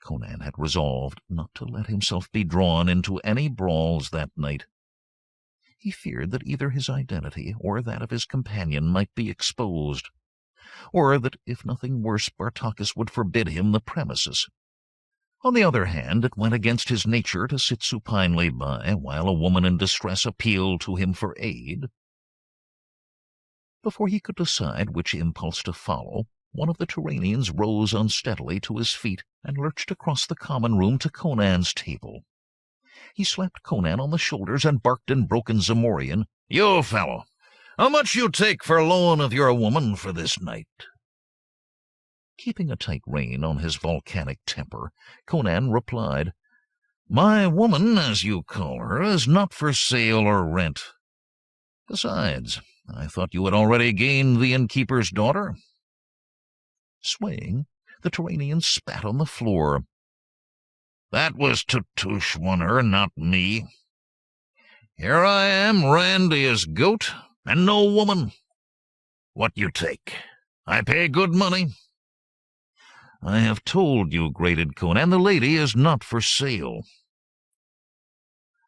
Conan had resolved not to let himself be drawn into any brawls that night. He feared that either his identity or that of his companion might be exposed, or that, if nothing worse, Bartacus would forbid him the premises. On the other hand, it went against his nature to sit supinely by while a woman in distress appealed to him for aid. Before he could decide which impulse to follow, one of the Turanians rose unsteadily to his feet and lurched across the common room to Conan's table. He slapped Conan on the shoulders and barked in broken Zamorian, "You fellow, how much you take for loan of your woman for this night?" Keeping a tight rein on his volcanic temper, Conan replied, "My woman, as you call her, is not for sale or rent. Besides, I thought you had already gained the innkeeper's daughter." Swaying, the Turanian spat on the floor. "That was Tutush won her, not me. Here I am, randy as goat, and no woman. What you take? I pay good money." "I have told you," grated Conan, "the lady is not for sale."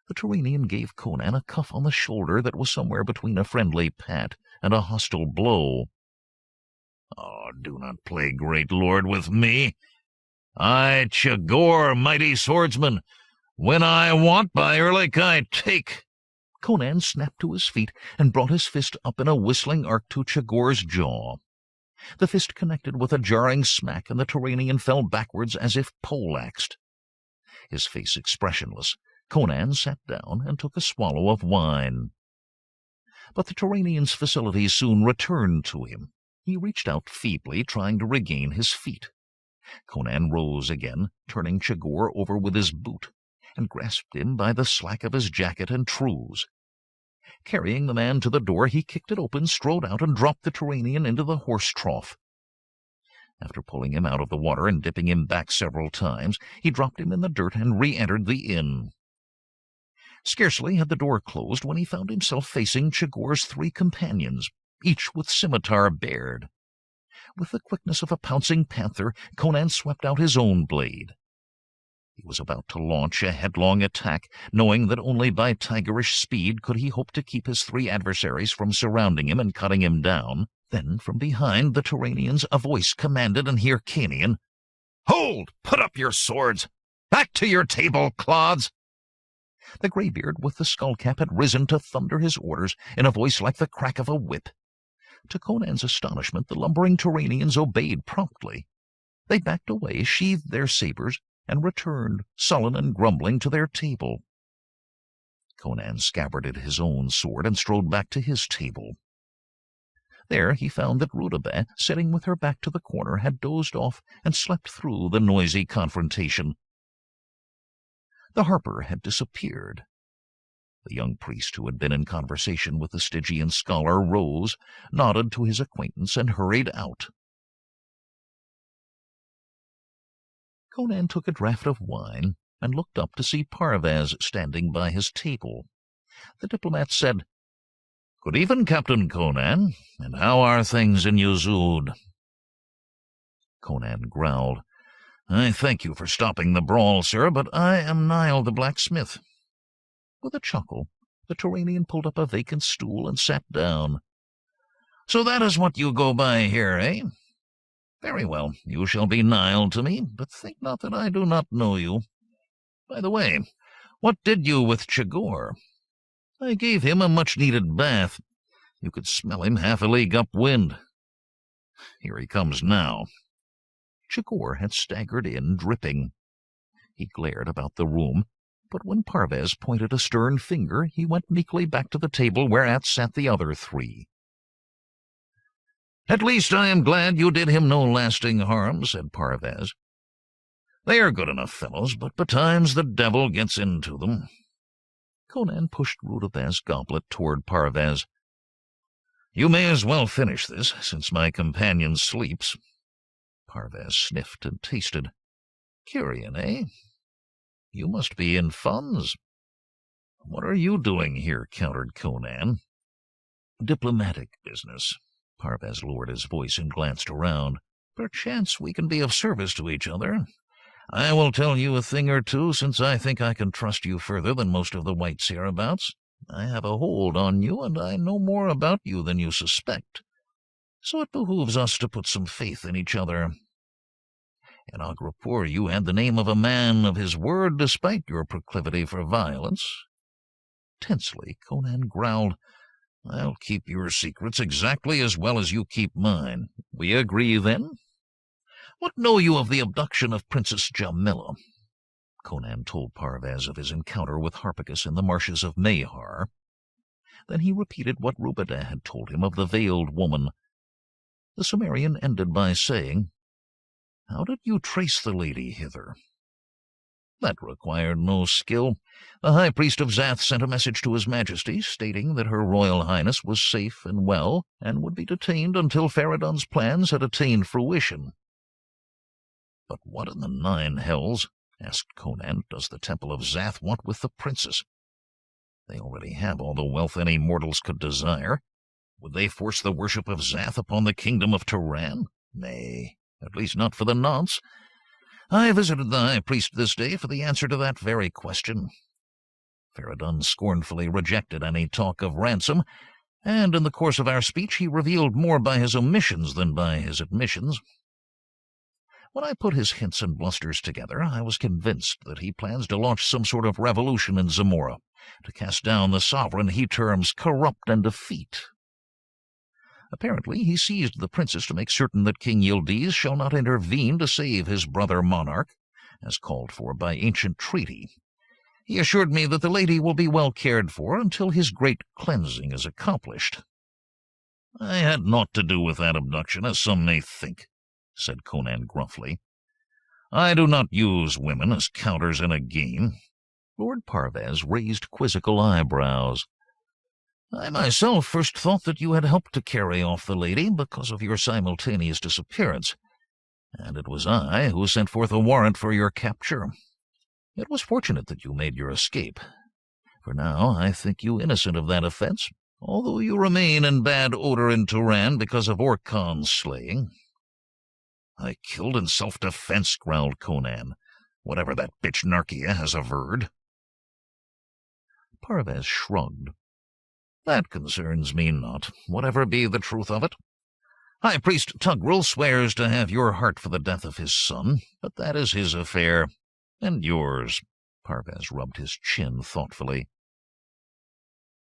The Turanian gave Conan a cuff on the shoulder that was somewhere between a friendly pat and a hostile blow. "Oh, do not play great lord with me. I, Chagor, mighty swordsman. When I want, by Erlik I take." Conan snapped to his feet and brought his fist up in a whistling arc to Chagor's jaw. The fist connected with a jarring smack, and the Turanian fell backwards as if poleaxed. His face expressionless, Conan sat down and took a swallow of wine. But the Turanian's facilities soon returned to him. He reached out feebly, trying to regain his feet. Conan rose again, turning Chagor over with his boot, and grasped him by the slack of his jacket and trews. Carrying the man to the door, he kicked it open, strode out, and dropped the Turanian into the horse trough. After pulling him out of the water and dipping him back several times, he dropped him in the dirt and re-entered the inn. Scarcely had the door closed when he found himself facing Chagor's 3 companions, each with scimitar bared. With the quickness of a pouncing panther, Conan swept out his own blade. He was about to launch a headlong attack, knowing that only by tigerish speed could he hope to keep his three adversaries from surrounding him and cutting him down. Then, from behind the Turanians, a voice commanded in Hyrcanian, "Hold! Put up your swords! Back to your table, clods!" The greybeard with the skullcap had risen to thunder his orders in a voice like the crack of a whip. To Conan's astonishment, the lumbering Turanians obeyed promptly. They backed away, sheathed their sabers, and returned, sullen and grumbling, to their table. Conan scabbarded his own sword and strode back to his table. There he found that Rudabeh, sitting with her back to the corner, had dozed off and slept through the noisy confrontation. The harper had disappeared. The young priest who had been in conversation with the Stygian scholar rose, nodded to his acquaintance, and hurried out. Conan took a draught of wine and looked up to see Parvaz standing by his table. The diplomat said, "Good even, Captain Conan, and how are things in Yuzud?" Conan growled, "I thank you for stopping the brawl, sir, but I am Niall the blacksmith." With a chuckle, the Turanian pulled up a vacant stool and sat down. "So that is what you go by here, eh? Very well, you shall be Niall to me, but think not that I do not know you. By the way, what did you with Chagor? I gave him a much-needed bath. You could smell him half a league upwind. Here he comes now." Chagor had staggered in, dripping. He glared about the room, but when Parvaz pointed a stern finger, he went meekly back to the table whereat sat the other three. "At least I am glad you did him no lasting harm," said Parvaz. "They are good enough fellows, but betimes the devil gets into them." Conan pushed Rudabeh's goblet toward Parvaz. "You may as well finish this, since my companion sleeps." Parvaz sniffed and tasted. "Curian, eh? You must be in funds." "What are you doing here?" countered Conan. "Diplomatic business." Parvaz lowered his voice and glanced around. "Perchance we can be of service to each other. I will tell you a thing or two, since I think I can trust you further than most of the whites hereabouts. I have a hold on you, and I know more about you than you suspect. So it behooves us to put some faith in each other. In Agrapur you had the name of a man of his word, despite your proclivity for violence." Tensely, Conan growled, "I'll keep your secrets exactly as well as you keep mine. We agree, then? What know you of the abduction of Princess Jamila?" Conan told Parvaz of his encounter with Harpagus in the marshes of Mahar. Then he repeated what Rubadeh had told him of the veiled woman. The Cimmerian ended by saying, "How did you trace the lady hither?" "That required no skill. The High Priest of Zath sent a message to His Majesty, stating that Her Royal Highness was safe and well, and would be detained until Faradon's plans had attained fruition." "But what in the nine hells," asked Conan, "does the Temple of Zath want with the princess? They already have all the wealth any mortals could desire. Would they force the worship of Zath upon the kingdom of Turan? Nay, at least not for the nonce. I visited the High Priest this day for the answer to that very question. Faradon scornfully rejected any talk of ransom, and in the course of our speech he revealed more by his omissions than by his admissions. When I put his hints and blusters together, I was convinced that he plans to launch some sort of revolution in Zamora, to cast down the sovereign he terms corrupt and effete. Apparently he seized the princess to make certain that King Yildiz shall not intervene to save his brother monarch, as called for by ancient treaty. He assured me that the lady will be well cared for until his great cleansing is accomplished." "I had naught to do with that abduction, as some may think," said Conan gruffly. "I do not use women as counters in a game." Lord Parvaz raised quizzical eyebrows. "I myself first thought that you had helped to carry off the lady because of your simultaneous disappearance, and it was I who sent forth a warrant for your capture. It was fortunate that you made your escape, for now I think you innocent of that offense, although you remain in bad odor in Turan because of Orkhan's slaying." "I killed in self-defense," growled Conan, "whatever that bitch Narkia has averred." Parvez shrugged. "That concerns me not, whatever be the truth of it. High Priest Tuggril swears to have your heart for the death of his son, but that is his affair, and yours." Parvez rubbed his chin thoughtfully.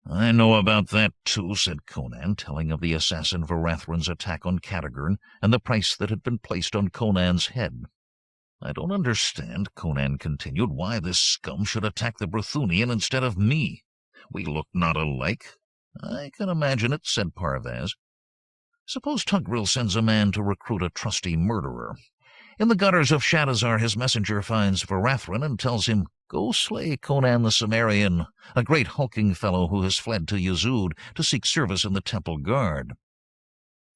"I know about that too," said Conan, telling of the assassin Varathron's attack on Carrjon and the price that had been placed on Conan's head. "I don't understand," Conan continued, "why this scum should attack the Brythunian instead of me. We look not alike." "I can imagine it," said Parvez. "Suppose Tuggril sends a man to recruit a trusty murderer. In the gutters of Shadazar his messenger finds Varathron and tells him, 'Go slay Conan the Cimmerian, a great hulking fellow who has fled to Yezud to seek service in the temple guard.'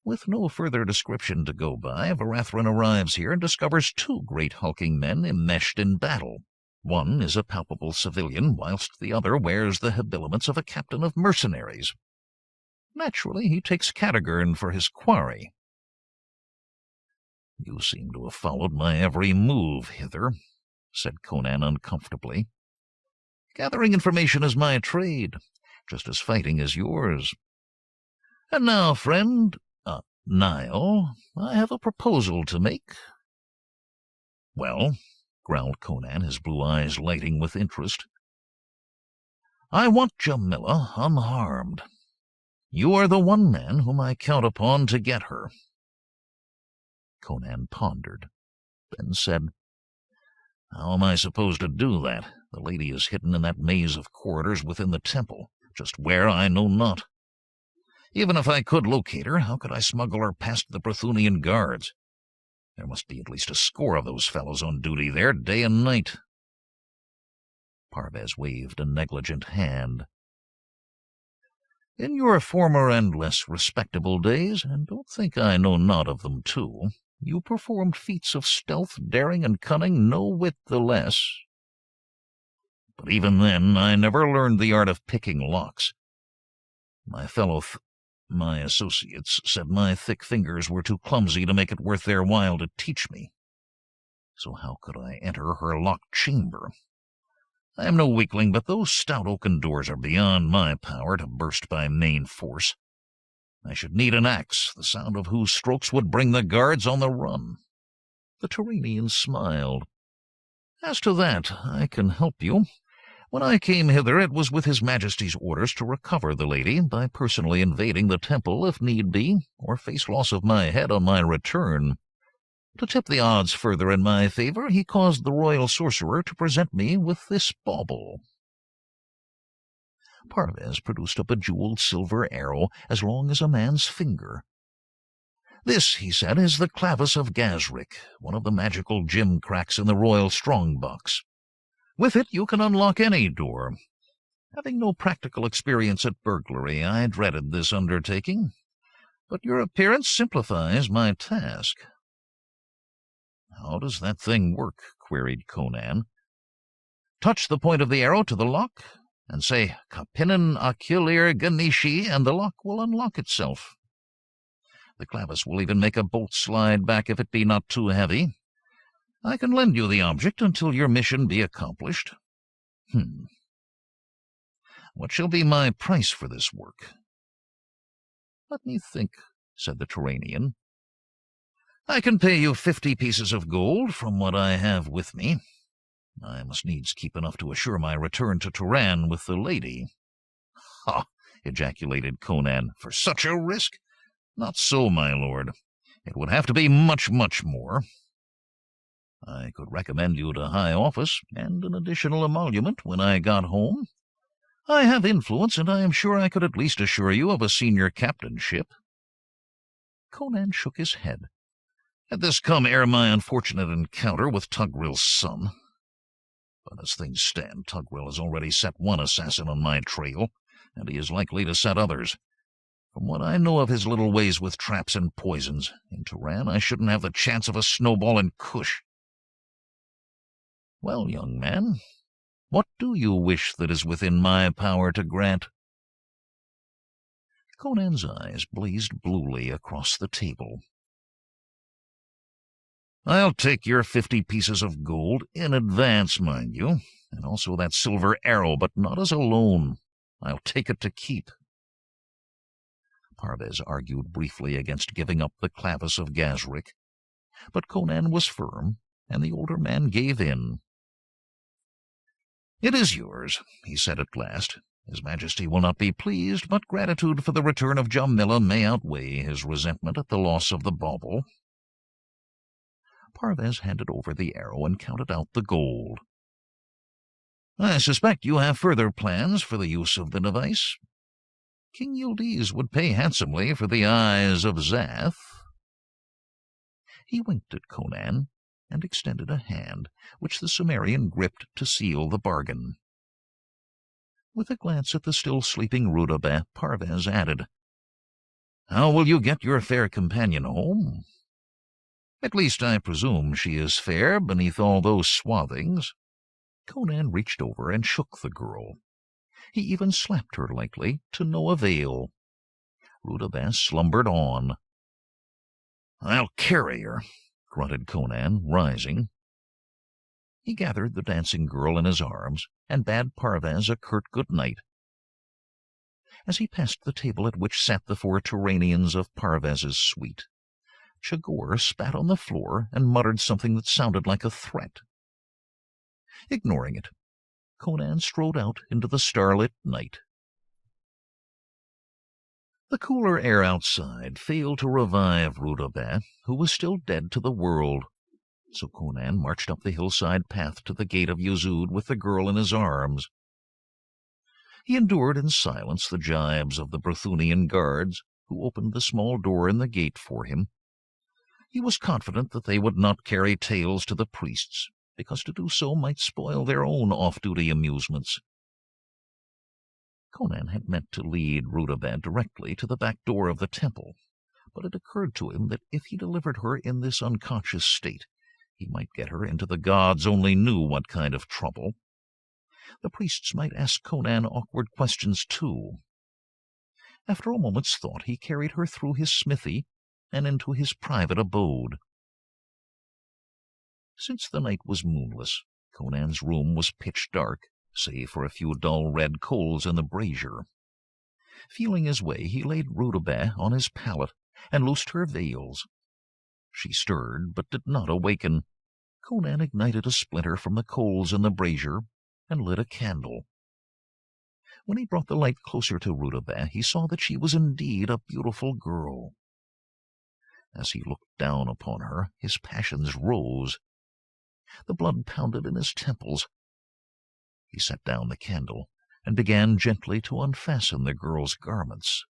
With no further description to go by, Varathron arrives here and discovers two great hulking men enmeshed in battle. One is a palpable civilian, whilst the other wears the habiliments of a captain of mercenaries. Naturally, he takes Carrjon for his quarry." "You seem to have followed my every move hither," said Conan uncomfortably. "Gathering information is my trade, just as fighting is yours. And now, friend, Niall, I have a proposal to make." "Well?" growled Conan, his blue eyes lighting with interest. "I want Jamila unharmed. You are the one man whom I count upon to get her." Conan pondered, then said, "How am I supposed to do that? The lady is hidden in that maze of corridors within the temple. Just where, I know not. Even if I could locate her, how could I smuggle her past the Brythunian guards? There must be at least a score of those fellows on duty there, day and night." Parvez waved a negligent hand. "In your former and less respectable days, and don't think I know not of them too, you performed feats of stealth, daring, and cunning no whit the less. But even then I never learned the art of picking locks. My associates said my thick fingers were too clumsy to make it worth their while to teach me. So how could I enter her locked chamber? I am no weakling, but those stout oaken doors are beyond my power to burst by main force. I should need an axe, the sound of whose strokes would bring the guards on the run." The Turanian smiled. "As to that, I can help you. When I came hither, it was with His Majesty's orders to recover the lady by personally invading the temple if need be, or face loss of my head on my return. To tip the odds further in my favor, he caused the royal sorcerer to present me with this bauble." Parvez produced a bejeweled silver arrow as long as a man's finger. "This," he said, "is the clavis of Gazrik, one of the magical gimcracks in the royal strong-box. With it you can unlock any door. Having no practical experience at burglary, I dreaded this undertaking, but your appearance simplifies my task." "How does that thing work?" queried Conan. "Touch the point of the arrow to the lock, and say, 'Kapinan Akilir Ganishi,' and the lock will unlock itself. The clavis will even make a bolt slide back if it be not too heavy. I can lend you the object until your mission be accomplished." "What shall be my price for this work?" "Let me think," said the Turanian. "I can pay you 50 pieces of gold from what I have with me. I must needs keep enough to assure my return to Turan with the lady." "Ha!" ejaculated Conan. "For such a risk? Not so, my lord. It would have to be much, much more. I could recommend you to high office and an additional emolument when I got home. I have influence, and I am sure I could at least assure you of a senior captainship." Conan shook his head. "Had this come ere my unfortunate encounter with Tuggril's son. But as things stand, Tuggril has already set one assassin on my trail, and he is likely to set others. From what I know of his little ways with traps and poisons, in Turan I shouldn't have the chance of a snowball in Kush." "Well, young man, what do you wish that is within my power to grant?" Conan's eyes blazed bluely across the table. "I'll take your 50 pieces of gold, in advance, mind you, and also that silver arrow, but not as a loan. I'll take it to keep." Parvez argued briefly against giving up the clavis of Gazric, but Conan was firm, and the older man gave in. "It is yours," he said at last. "His Majesty will not be pleased, but gratitude for the return of Jamila may outweigh his resentment at the loss of the bauble." Parvez handed over the arrow and counted out the gold. "I suspect you have further plans for the use of the device. King Yildiz would pay handsomely for the eyes of Zath." He winked at Conan and extended a hand, which the Cimmerian gripped to seal the bargain. With a glance at the still sleeping Rudabeh, Parvez added, "How will you get your fair companion home? At least I presume she is fair beneath all those swathings." Conan reached over and shook the girl. He even slapped her lightly, to no avail. Rudabeh slumbered on. "I'll carry her," grunted Conan, rising. He gathered the dancing girl in his arms and bade Parvez a curt good night. As he passed the table at which sat the 4 Turanians of Parvez's suite, Chagor spat on the floor and muttered something that sounded like a threat. Ignoring it, Conan strode out into the starlit night. The cooler air outside failed to revive Rudabeh, who was still dead to the world, so Conan marched up the hillside path to the gate of Yuzud with the girl in his arms. He endured in silence the jibes of the Brythunian guards, who opened the small door in the gate for him. He was confident that they would not carry tales to the priests, because to do so might spoil their own off-duty amusements. Conan had meant to lead Rudabeh directly to the back door of the temple, but it occurred to him that if he delivered her in this unconscious state, he might get her into the gods only knew what kind of trouble. The priests might ask Conan awkward questions too. After a moment's thought, he carried her through his smithy and into his private abode. Since the night was moonless, Conan's room was pitch dark, save for a few dull red coals in the brazier. Feeling his way, he laid Rudabeh on his pallet and loosed her veils. She stirred, but did not awaken. Conan ignited a splinter from the coals in the brazier and lit a candle. When he brought the light closer to Rudabeh, he saw that she was indeed a beautiful girl. As he looked down upon her, his passions rose. The blood pounded in his temples. He set down the candle and began gently to unfasten the girl's garments.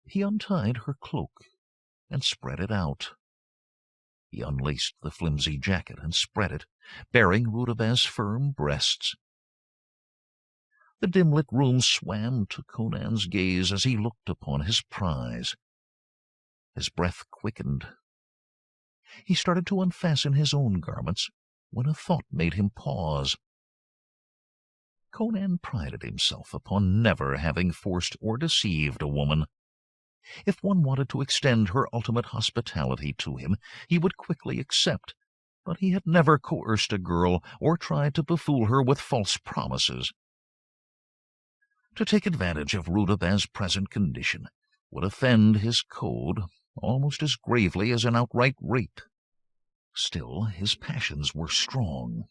He untied her cloak and spread it out. He unlaced the flimsy jacket and spread it, baring Rudabeh's firm breasts. The dim-lit room swam to Conan's gaze as he looked upon his prize. His breath quickened. He started to unfasten his own garments when a thought made him pause. Conan prided himself upon never having forced or deceived a woman. If one wanted to extend her ultimate hospitality to him, he would quickly accept, but he had never coerced a girl or tried to befool her with false promises. To take advantage of Rudabeh's present condition would offend his code almost as gravely as an outright rape. Still, his passions were strong.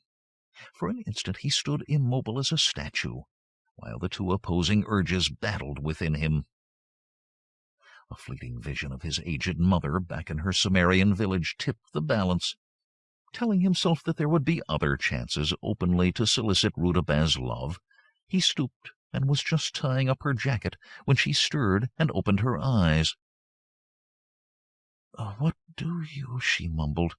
For an instant he stood immobile as a statue, while the two opposing urges battled within him. A fleeting vision of his aged mother back in her Cimmerian village tipped the balance. Telling himself that there would be other chances openly to solicit Rudabeh's love, he stooped and was just tying up her jacket when she stirred and opened her eyes. "What do you?" she mumbled.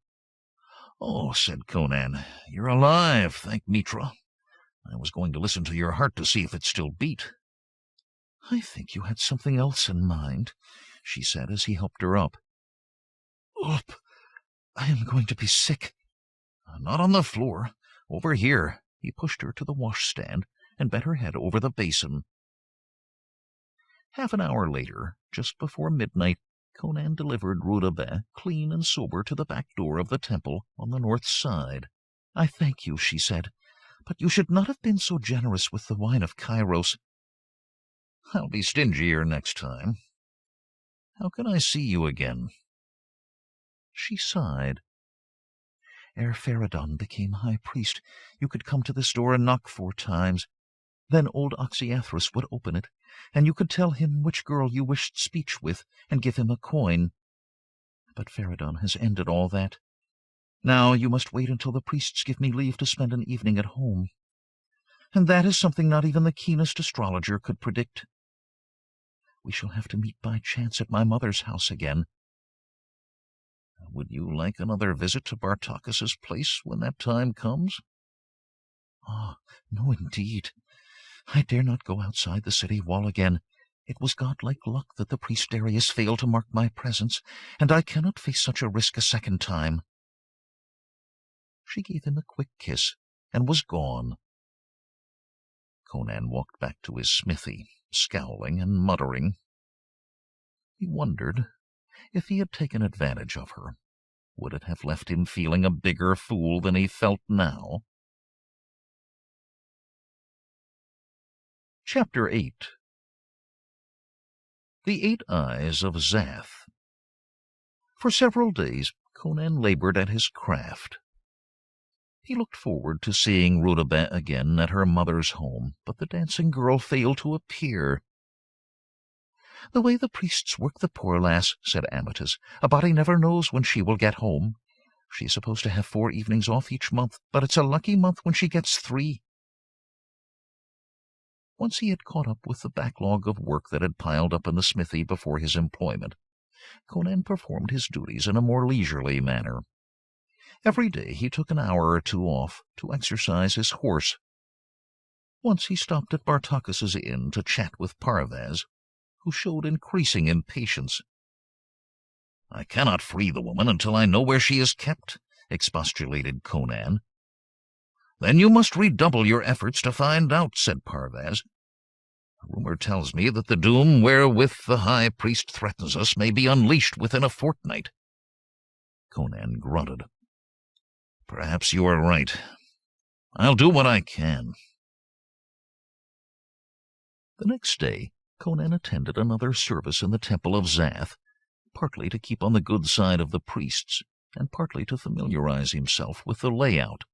"Oh," said Conan, "you're alive, thank Mitra. I was going to listen to your heart to see if it still beat." "I think you had something else in mind," she said as he helped her up. "Up! I am going to be sick." "Not on the floor. Over here." He pushed her to the washstand and bent her head over the basin. Half an hour later, just before midnight, Conan delivered Rhodope, clean and sober, to the back door of the temple on the north side. "I thank you," she said, "but you should not have been so generous with the wine of Kyros." "I'll be stingier next time. How can I see you again?" She sighed. "Ere Pharadon became high priest, you could come to this door and knock 4 times. Then old Oxyathros would open it, and you could tell him which girl you wished speech with, and give him a coin. But Pharadon has ended all that. Now you must wait until the priests give me leave to spend an evening at home. And that is something not even the keenest astrologer could predict. We shall have to meet by chance at my mother's house again." "Would you like another visit to Bartacus's place when that time comes?" "Ah, no, indeed. I dare not go outside the city wall again. It was godlike luck that the priest Darius failed to mark my presence, and I cannot face such a risk a second time." She gave him a quick kiss and was gone. Conan walked back to his smithy, scowling and muttering. He wondered, if he had taken advantage of her, would it have left him feeling a bigger fool than he felt now? Chapter 8. The 8 Eyes of Zath. For several days Conan labored at his craft. He looked forward to seeing Rhodope again at her mother's home, but the dancing girl failed to appear. "The way the priests work the poor lass," said Amytas, "a body never knows when she will get home. She is supposed to have 4 evenings off each month, but it's a lucky month when she gets 3. Once he had caught up with the backlog of work that had piled up in the smithy before his employment, Conan performed his duties in a more leisurely manner. Every day he took an hour or 2 off to exercise his horse. Once he stopped at Bartacus's inn to chat with Parvaz, who showed increasing impatience. "I cannot free the woman until I know where she is kept," expostulated Conan. "Then you must redouble your efforts to find out," said Parvaz. "Rumor tells me that the doom wherewith the high priest threatens us may be unleashed within a fortnight." Conan grunted. "Perhaps you are right. I'll do what I can." The next day Conan attended another service in the Temple of Zath, partly to keep on the good side of the priests, and partly to familiarize himself with the layout.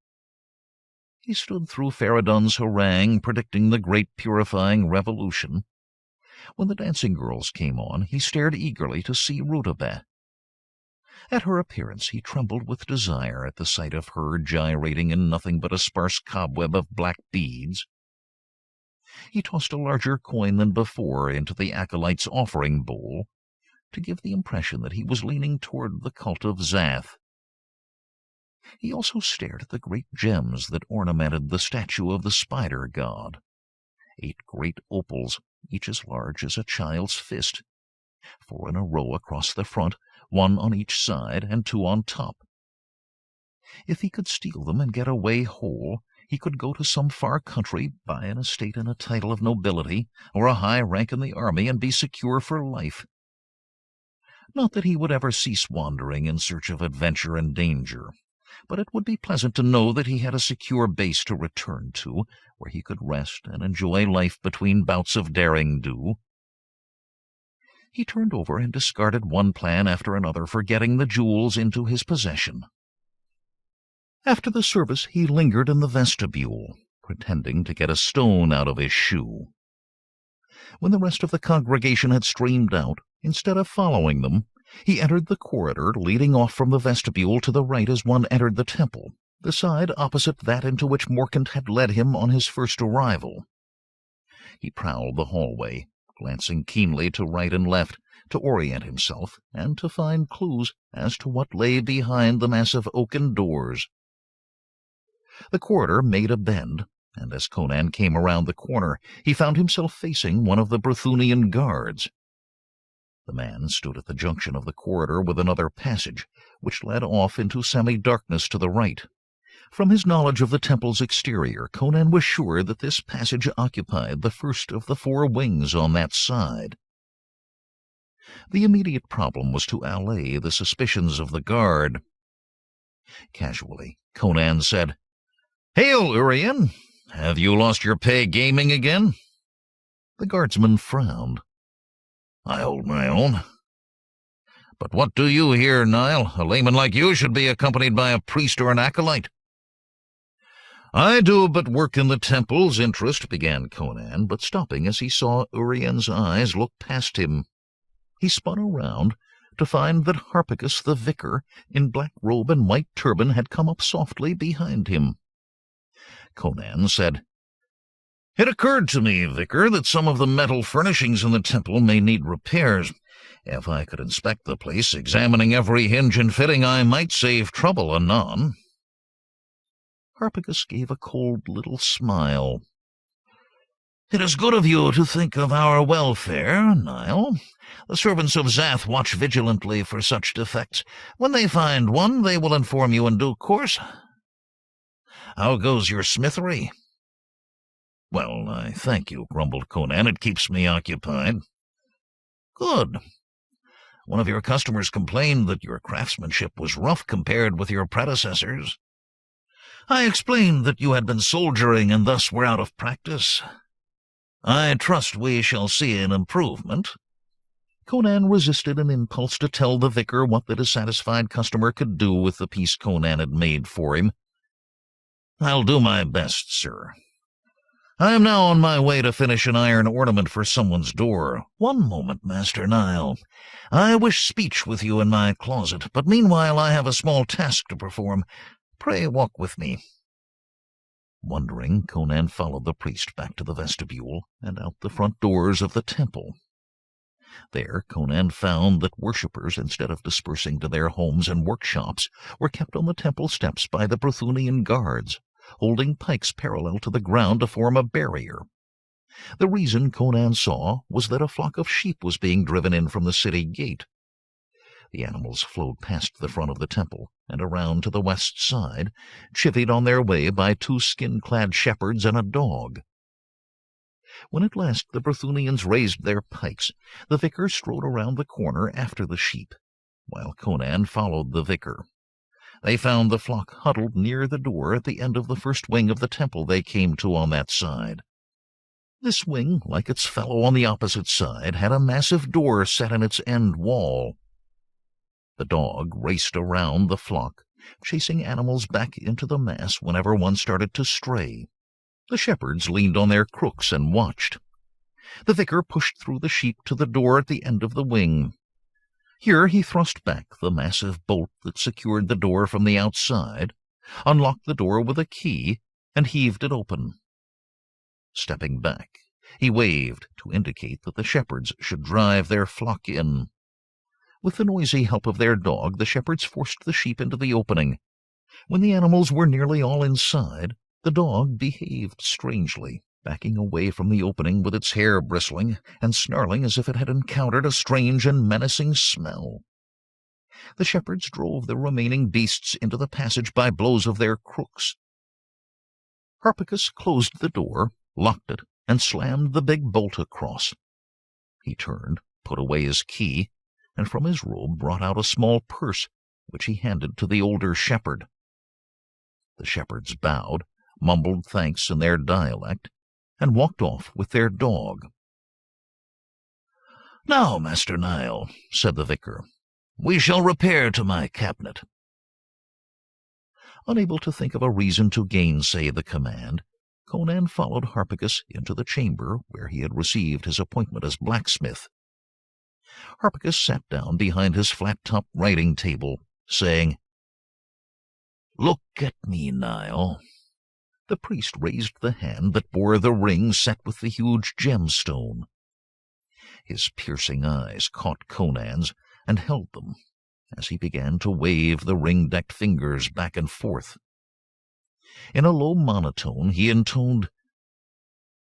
He stood through Pharadon's harangue predicting the great purifying revolution. When the dancing girls came on, he stared eagerly to see Rhodope. At her appearance he trembled with desire at the sight of her gyrating in nothing but a sparse cobweb of black beads. He tossed a larger coin than before into the acolyte's offering bowl, to give the impression that he was leaning toward the cult of Zath. He also stared at the great gems that ornamented the statue of the spider god. 8 great opals, each as large as a child's fist, 4 in a row across the front, 1 on each side and 2 on top. If he could steal them and get away whole, he could go to some far country, buy an estate and a title of nobility, or a high rank in the army, and be secure for life. Not that he would ever cease wandering in search of adventure and danger, but it would be pleasant to know that he had a secure base to return to, where he could rest and enjoy life between bouts of derring-do. He turned over and discarded one plan after another for getting the jewels into his possession. After the service he lingered in the vestibule, pretending to get a stone out of his shoe. When the rest of the congregation had streamed out, instead of following them, he entered the corridor leading off from the vestibule to the right as one entered the temple, the side opposite that into which Morkant had led him on his first arrival. He prowled the hallway, glancing keenly to right and left, to orient himself and to find clues as to what lay behind the massive oaken doors. The corridor made a bend, and as Conan came around the corner, he found himself facing one of the Brythunian guards. The man stood at the junction of the corridor with another passage, which led off into semi-darkness to the right. From his knowledge of the temple's exterior, Conan was sure that this passage occupied the first of the 4 wings on that side. The immediate problem was to allay the suspicions of the guard. Casually, Conan said, "Hail, Urien! Have you lost your pay gaming again?" The guardsman frowned. "I hold my own." "But what do you here, Nile? A layman like you should be accompanied by a priest or an acolyte." "I do but work in the temple's interest," began Conan, but stopping as he saw Urien's eyes look past him. He spun around to find that Harpagus the vicar, in black robe and white turban, had come up softly behind him. Conan said, "It occurred to me, vicar, that some of the metal furnishings in the temple may need repairs. If I could inspect the place, examining every hinge and fitting, I might save trouble anon." Harpagus gave a cold little smile. "It is good of you to think of our welfare, Nile. The servants of Zath watch vigilantly for such defects. When they find one, they will inform you in due course. How goes your smithery?" "Well, I thank you," grumbled Conan. "It keeps me occupied." "Good. One of your customers complained that your craftsmanship was rough compared with your predecessors. I explained that you had been soldiering and thus were out of practice. I trust we shall see an improvement." Conan resisted an impulse to tell the vicar what the dissatisfied customer could do with the piece Conan had made for him. "I'll do my best, sir. I am now on my way to finish an iron ornament for someone's door. One moment, Master Nile. I wish speech with you in my closet, but meanwhile I have a small task to perform. Pray walk with me." Wondering, Conan followed the priest back to the vestibule and out the front doors of the temple. There Conan found that worshippers, instead of dispersing to their homes and workshops, were kept on the temple steps by the Brythunian guards, holding pikes parallel to the ground to form a barrier. The reason, Conan saw, was that a flock of sheep was being driven in from the city gate. The animals flowed past the front of the temple and around to the west side, chivied on their way by 2 skin-clad shepherds and a dog. When at last the Brythunians raised their pikes, the vicar strode around the corner after the sheep, while Conan followed the vicar. They found the flock huddled near the door at the end of the first wing of the temple they came to on that side. This wing, like its fellow on the opposite side, had a massive door set in its end wall. The dog raced around the flock, chasing animals back into the mass whenever one started to stray. The shepherds leaned on their crooks and watched. The vicar pushed through the sheep to the door at the end of the wing. Here he thrust back the massive bolt that secured the door from the outside, unlocked the door with a key, and heaved it open. Stepping back, he waved to indicate that the shepherds should drive their flock in. With the noisy help of their dog, the shepherds forced the sheep into the opening. When the animals were nearly all inside, the dog behaved strangely, backing away from the opening with its hair bristling and snarling as if it had encountered a strange and menacing smell. The shepherds drove the remaining beasts into the passage by blows of their crooks. Harpagus closed the door, locked it, and slammed the big bolt across. He turned, put away his key, and from his robe brought out a small purse, which he handed to the older shepherd. The shepherds bowed, mumbled thanks in their dialect, and walked off with their dog. "Now, Master Nile," said the vicar, "we shall repair to my cabinet." Unable to think of a reason to gainsay the command, Conan followed Harpagus into the chamber where he had received his appointment as blacksmith. Harpagus sat down behind his flat-topped writing table, saying, "Look at me, Nile." The priest raised the hand that bore the ring set with the huge gemstone. His piercing eyes caught Conan's and held them as he began to wave the ring-decked fingers back and forth. In a low monotone he intoned,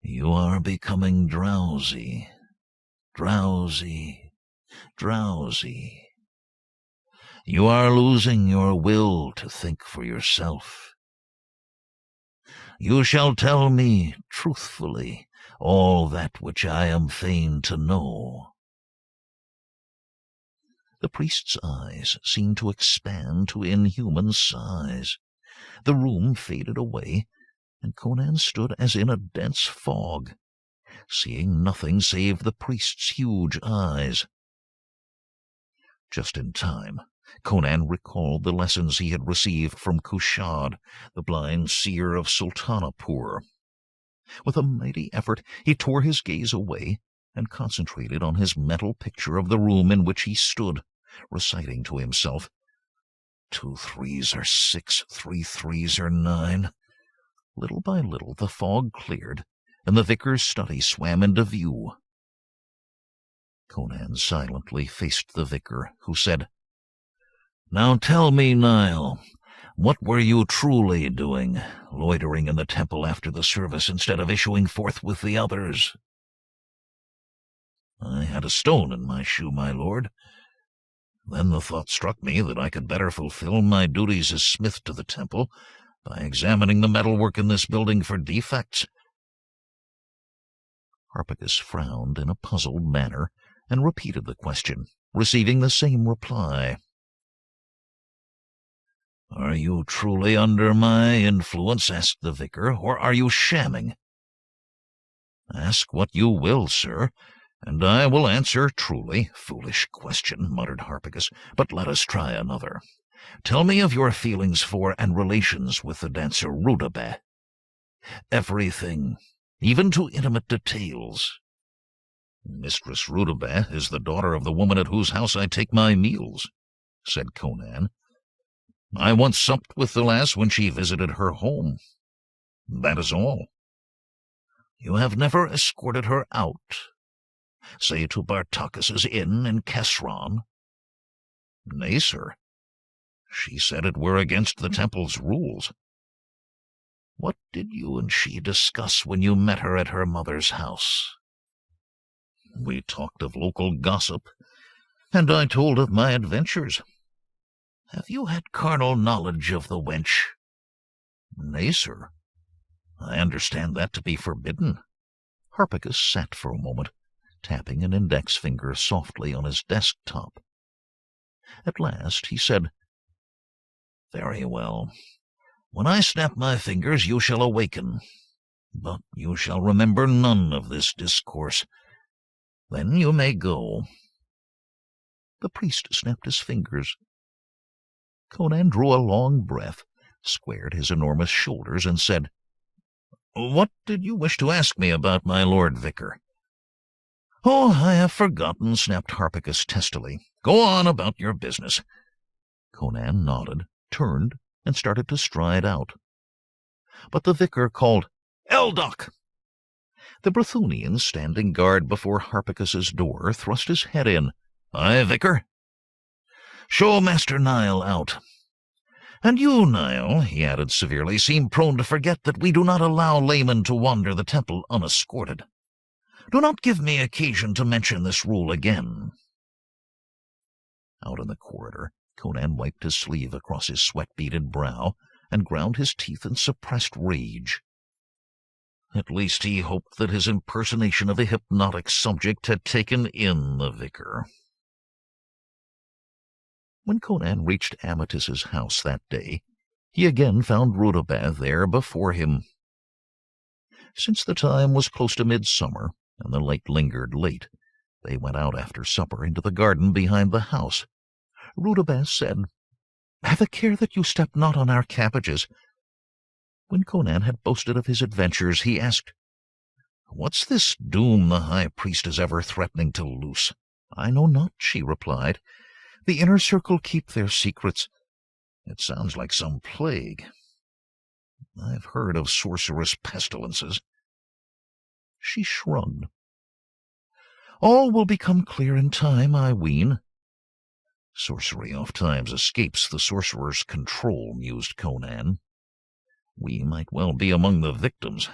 "You are becoming drowsy, drowsy, drowsy. You are losing your will to think for yourself. You shall tell me truthfully all that which I am fain to know." The priest's eyes seemed to expand to inhuman size. The room faded away, and Conan stood as in a dense fog, seeing nothing save the priest's huge eyes. Just in time, Conan recalled the lessons he had received from Kushad, the blind seer of Sultanapur. With a mighty effort, he tore his gaze away and concentrated on his mental picture of the room in which he stood, reciting to himself, 2 3s are 6, 3 3s are 9. Little by little the fog cleared, and the vicar's study swam into view. Conan silently faced the vicar, who said, "Now tell me, Niall, what were you truly doing, loitering in the temple after the service instead of issuing forth with the others?" "I had a stone in my shoe, my lord. Then the thought struck me that I could better fulfill my duties as smith to the temple by examining the metalwork in this building for defects." Harpagus frowned in a puzzled manner and repeated the question, receiving the same reply. "Are you truly under my influence?" asked the vicar, "or are you shamming?" "Ask what you will, sir, and I will answer truly." "Foolish question," muttered Harpagus, "but let us try another. Tell me of your feelings for and relations with the dancer Rudabeh." "Everything, even to intimate details." "Mistress Rudabeh is the daughter of the woman at whose house I take my meals," said Conan. "I once supped with the lass when she visited her home. That is all." "You have never escorted her out, say to Bartakis's inn in Carrjon?" "Nay, sir. She said it were against the temple's rules." "What did you and she discuss when you met her at her mother's house?" "We talked of local gossip, and I told of my adventures." "Have you had carnal knowledge of the wench?" "Nay, sir. I understand that to be forbidden." Harpagus sat for a moment, tapping an index finger softly on his desk-top. At last he said, "Very well. When I snap my fingers you shall awaken, but you shall remember none of this discourse. Then you may go." The priest snapped his fingers. Conan drew a long breath, squared his enormous shoulders, and said, "What did you wish to ask me about my lord vicar?" "Oh, I have forgotten," snapped Harpagus testily. "Go on about your business." Conan nodded, turned, and started to stride out. But the vicar called, "Eldok!" The Brythunian, standing guard before Harpagus's door, thrust his head in. "Aye, vicar?" "Show Master Niall out. And you, Niall," he added severely, "seem prone to forget that we do not allow laymen to wander the temple unescorted. Do not give me occasion to mention this rule again." Out in the corridor, Conan wiped his sleeve across his sweat-beaded brow and ground his teeth in suppressed rage. At least he hoped that his impersonation of a hypnotic subject had taken in the vicar. When Conan reached Ametys's house that day, he again found Rudabeh there before him. Since the time was close to midsummer, and the light lingered late, they went out after supper into the garden behind the house. Rudabeh said, "Have a care that you step not on our cabbages." When Conan had boasted of his adventures, he asked, "What's this doom the high priest is ever threatening to loose?" "I know not," she replied. "The inner circle keep their secrets." "It sounds like some plague. I've heard of sorcerous pestilences." She shrugged. "All will become clear in time, I ween." "Sorcery oft-times escapes the sorcerer's control," mused Conan. "We might well be among the victims."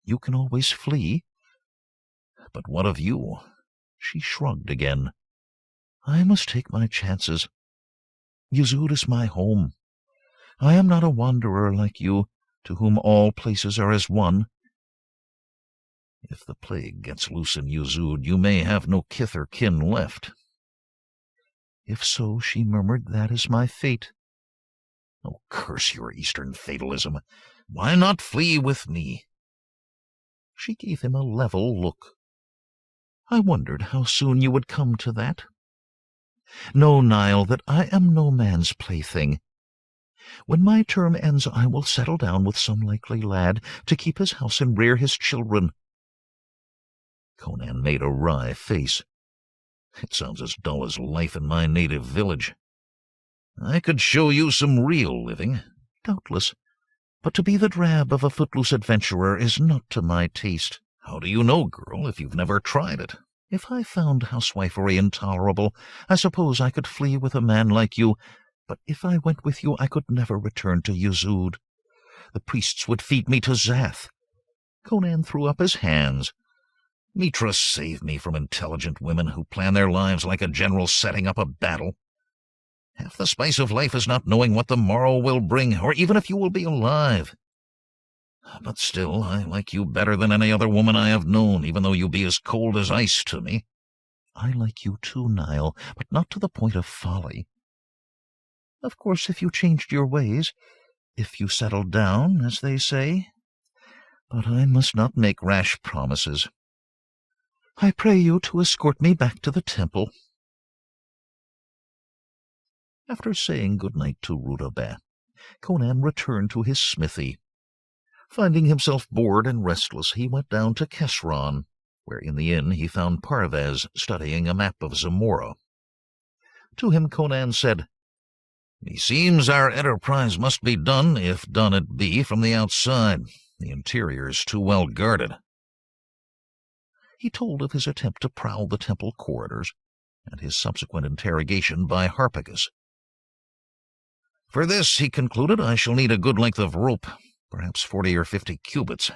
"You can always flee." "But what of you?" She shrugged again. "I must take my chances. Yezud is my home. I am not a wanderer like you, to whom all places are as one." "If the plague gets loose in Yezud, you may have no kith or kin left." If so, she murmured, that is my fate. Oh, curse your Eastern fatalism. Why not flee with me? She gave him a level look. I wondered how soon you would come to that. Know, Niall, that I am no man's plaything. When my term ends, I will settle down with some likely lad to keep his house and rear his children. Conan made a wry face. It sounds as dull as life in my native village. I could show you some real living. Doubtless, but to be the drab of a footloose adventurer is not to my taste. How do you know, girl, if you've never tried it? If I found housewifery intolerable, I suppose I could flee with a man like you, but if I went with you I could never return to Yezud. The priests would feed me to Zath. Conan threw up his hands. Mitra, save me from intelligent women who plan their lives like a general setting up a battle. Half the spice of life is not knowing what the morrow will bring, or even if you will be alive. But still, I like you better than any other woman I have known, even though you be as cold as ice to me. I like you too, Niall, but not to the point of folly. Of course, if you changed your ways, if you settled down, as they say. But I must not make rash promises. I pray you to escort me back to the temple. After saying good night to Rudabeh, Conan returned to his smithy. Finding himself bored and restless, he went down to Carrjon, where in the inn he found Parvez studying a map of Zamora. To him Conan said, "Meseems our enterprise must be done, if done it be, from the outside. The interior is too well guarded." He told of his attempt to prowl the temple corridors, and his subsequent interrogation by Harpagus. "For this," he concluded, "I shall need a good length of rope, perhaps 40 or 50 cubits.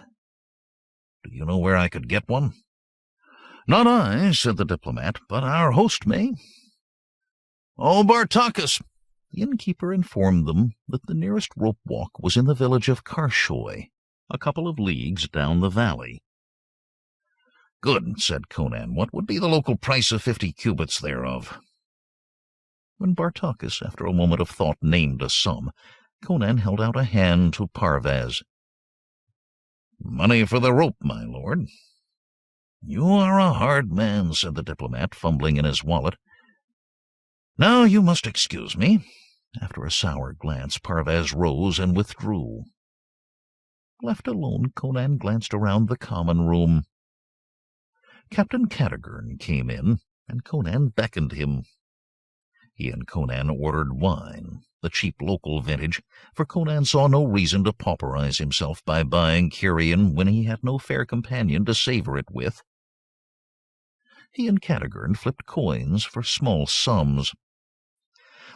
Do you know where I could get one?" "Not I," said the diplomat, "but our host may." "Oh, Bartacus!" The innkeeper informed them that the nearest rope walk was in the village of Carrjon, a couple of leagues down the valley. "Good," said Conan. "What would be the local price of 50 cubits thereof?" When Bartacus, after a moment of thought, named a sum, Conan held out a hand to Parvez. "Money for the rope, my lord." "You are a hard man," said the diplomat, fumbling in his wallet. "Now you must excuse me." After a sour glance, Parvez rose and withdrew. Left alone, Conan glanced around the common room. Captain Cadogan came in, and Conan beckoned him. He and Conan ordered wine, the cheap local vintage, for Conan saw no reason to pauperize himself by buying carrion when he had no fair companion to savor it with. He and Cadogan flipped coins for small sums.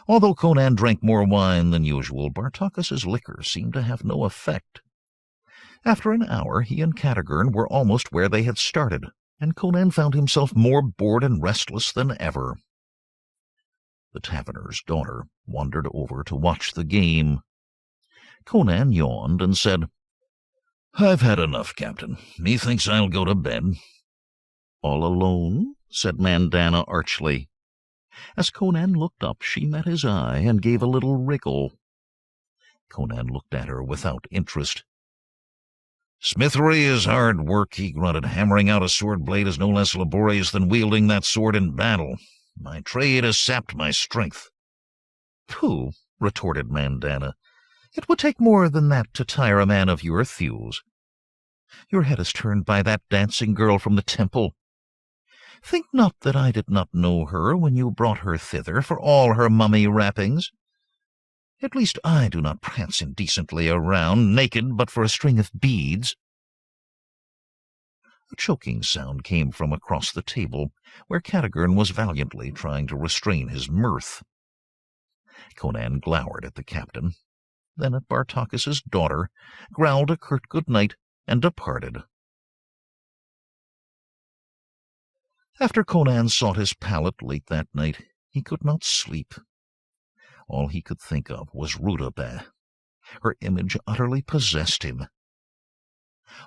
Although Conan drank more wine than usual, Bartacus's liquor seemed to have no effect. After an hour, he and Cadogan were almost where they had started, and Conan found himself more bored and restless than ever. The taverner's daughter wandered over to watch the game. Conan yawned and said, "I've had enough, Captain. Methinks I'll go to bed." "All alone?" said Mandana archly. As Conan looked up, she met his eye and gave a little wriggle. Conan looked at her without interest. "Smithery is hard work," he grunted. "Hammering out a sword blade is no less laborious than wielding that sword in battle. My trade has sapped my strength." "Pooh," retorted Mandana. "It would take more than that to tire a man of your thews. Your head is turned by that dancing girl from the temple. Think not that I did not know her when you brought her thither, for all her mummy wrappings. At least I do not prance indecently around, naked but for a string of beads." A choking sound came from across the table, where Cadogan was valiantly trying to restrain his mirth. Conan glowered at the captain, then at Bartacus's daughter, growled a curt good night, and departed. After Conan sought his pallet late that night, he could not sleep. All he could think of was Rudabeh. Her image utterly possessed him.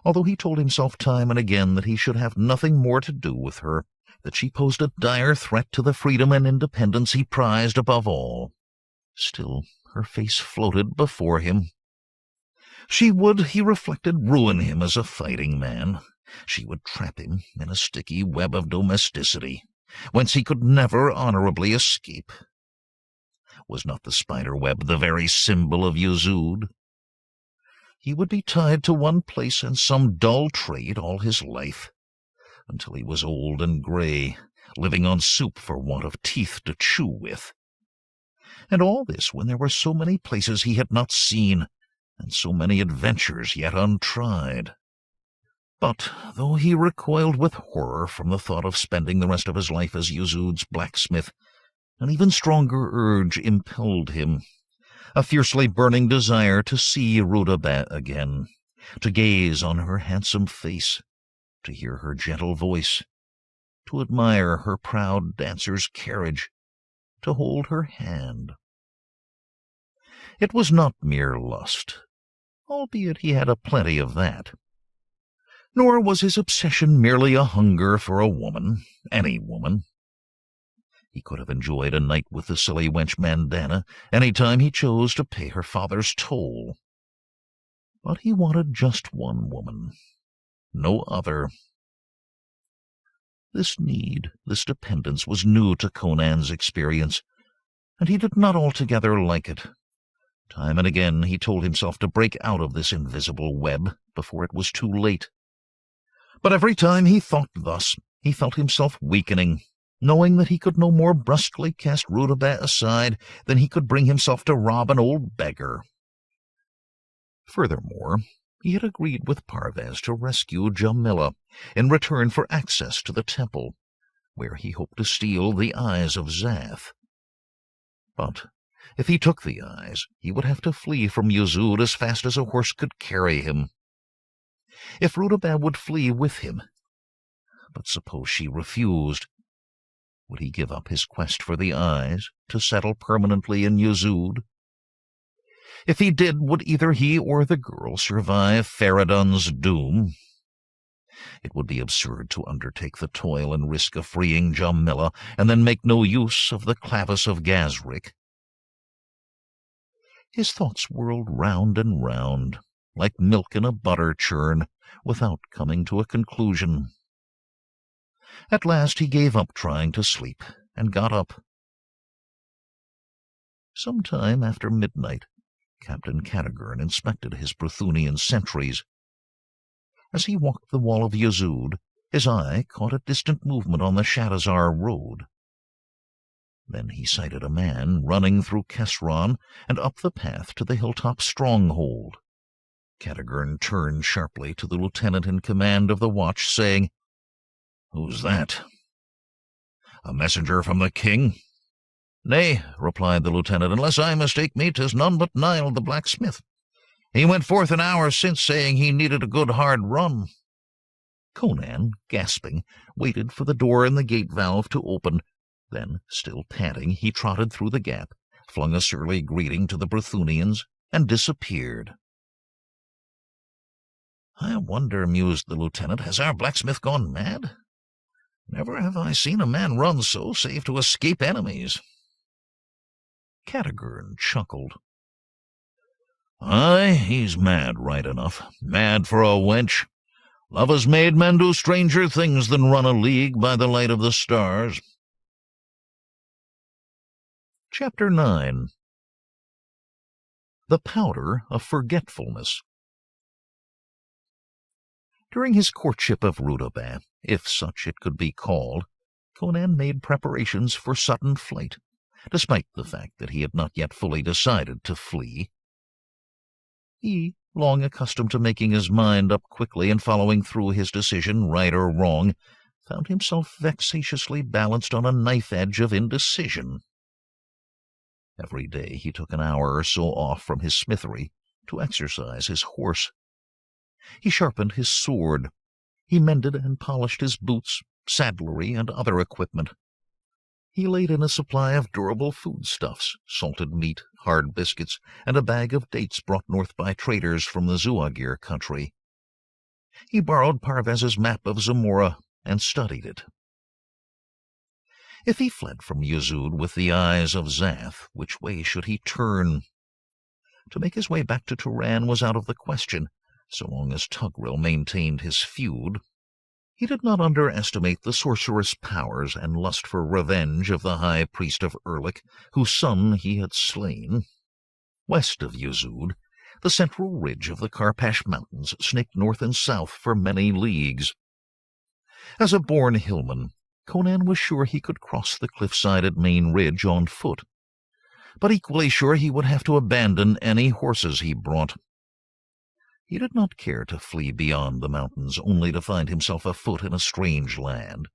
Although he told himself time and again that he should have nothing more to do with her, that she posed a dire threat to the freedom and independence he prized above all. Still, her face floated before him. She would, he reflected, ruin him as a fighting man. She would trap him in a sticky web of domesticity, whence he could never honorably escape. Was not the spider-web the very symbol of Yuzud? He would be tied to one place and some dull trade all his life, until he was old and gray, living on soup for want of teeth to chew with. And all this when there were so many places he had not seen, and so many adventures yet untried. But though he recoiled with horror from the thought of spending the rest of his life as Yuzud's blacksmith, an even stronger urge impelled him, a fiercely burning desire to see Rhoda again, to gaze on her handsome face, to hear her gentle voice, to admire her proud dancer's carriage, to hold her hand. It was not mere lust, albeit he had a plenty of that. Nor was his obsession merely a hunger for a woman, any woman. He could have enjoyed a night with the silly wench Mandana any time he chose to pay her father's toll. But he wanted just one woman, no other. This need, this dependence, was new to Conan's experience, and he did not altogether like it. Time and again he told himself to break out of this invisible web before it was too late. But every time he thought thus, he felt himself weakening, knowing that he could no more brusquely cast Rhoda aside than he could bring himself to rob an old beggar. Furthermore, he had agreed with Parvez to rescue Jamila in return for access to the temple, where he hoped to steal the eyes of Zath. But if he took the eyes, he would have to flee from Yuzud as fast as a horse could carry him. If Rhoda would flee with him, but suppose she refused, would he give up his quest for the eyes to settle permanently in Yuzud? If he did, would either he or the girl survive Faradun's doom? It would be absurd to undertake the toil and risk of freeing Jamila and then make no use of the clavis of Gazrik. His thoughts whirled round and round, like milk in a butter churn, without coming to a conclusion. At last he gave up trying to sleep, and got up. Some time after midnight, Captain Cadogan inspected his Brythunian sentries. As he walked the wall of Yuzud, his eye caught a distant movement on the Shadazar road. Then he sighted a man running through Carrjon and up the path to the hilltop stronghold. Cadogan turned sharply to the lieutenant in command of the watch, saying, "Who's that?" "A messenger from the king?" "Nay," replied the lieutenant, "unless I mistake me, 'tis none but Niall the blacksmith. He went forth an hour since, saying he needed a good hard run." Conan, gasping, waited for the door in the gate valve to open. Then, still panting, he trotted through the gap, flung a surly greeting to the Brythunians, and disappeared. "I wonder," mused the lieutenant, "has our blacksmith gone mad? Never have I seen a man run so, save to escape enemies." Cadogan chuckled. "Aye, he's mad, right enough. Mad for a wench. Love has made men do stranger things than run a league by the light of the stars." Chapter 9. The Powder of Forgetfulness. During his courtship of Rhoda, if such it could be called, Conan made preparations for sudden flight, despite the fact that he had not yet fully decided to flee. He, long accustomed to making his mind up quickly and following through his decision, right or wrong, found himself vexatiously balanced on a knife-edge of indecision. Every day he took an hour or so off from his smithery to exercise his horse. He sharpened his sword. He mended and polished his boots, saddlery, and other equipment. He laid in a supply of durable foodstuffs, salted meat, hard biscuits, and a bag of dates brought north by traders from the Zuagir country. He borrowed Parvez's map of Zamora and studied it. If he fled from Yezud with the eyes of Zath, which way should he turn? To make his way back to Turan was out of the question, so long as Tughril maintained his feud. He did not underestimate the sorcerous powers and lust for revenge of the high priest of Erlik, whose son he had slain. West of Yezud, the central ridge of the Karpash Mountains snaked north and south for many leagues. As a born hillman, Conan was sure he could cross the cliff-sided main ridge on foot, but equally sure he would have to abandon any horses he brought. He did not care to flee beyond the mountains, only to find himself afoot in a strange land.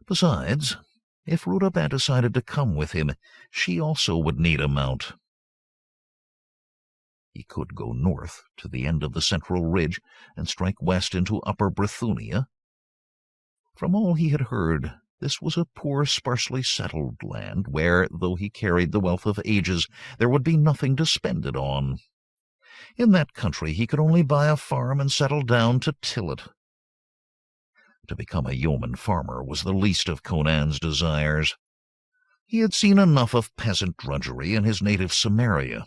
Besides, if Rudabad decided to come with him, she also would need a mount. He could go north to the end of the central ridge and strike west into Upper Brithunia. From all he had heard, this was a poor, sparsely settled land where, though he carried the wealth of ages, there would be nothing to spend it on. In that country he could only buy a farm and settle down to till it. To become a yeoman farmer was the least of Conan's desires. He had seen enough of peasant drudgery in his native Cimmeria.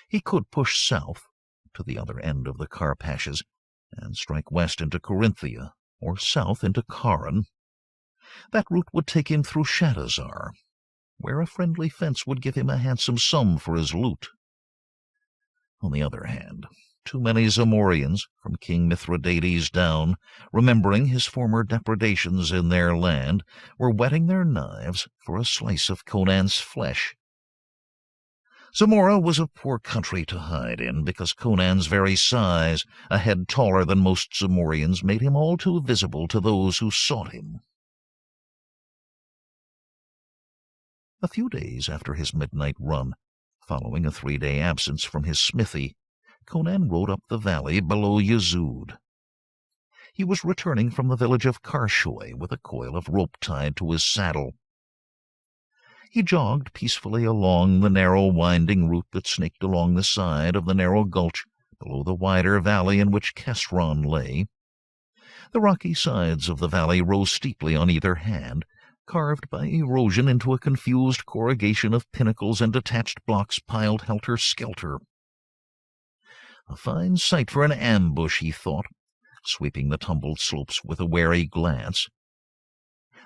He could push south to the other end of the Karpashes and strike west into Corinthia, or south into Carrjon. That route would take him through Shadazar, where a friendly fence would give him a handsome sum for his loot. On the other hand, too many Zamorians, from King Mithridates down, remembering his former depredations in their land, were whetting their knives for a slice of Conan's flesh. Zamora was a poor country to hide in, because Conan's very size, a head taller than most Zamorians, made him all too visible to those who sought him. A few days after his midnight run, following a 3-day absence from his smithy, Conan rode up the valley below Yezud. He was returning from the village of Karshoi with a coil of rope tied to his saddle. He jogged peacefully along the narrow, winding route that snaked along the side of the narrow gulch below the wider valley in which Kestron lay. The rocky sides of the valley rose steeply on either hand, carved by erosion into a confused corrugation of pinnacles and detached blocks piled helter-skelter. A fine sight for an ambush, he thought, sweeping the tumbled slopes with a wary glance.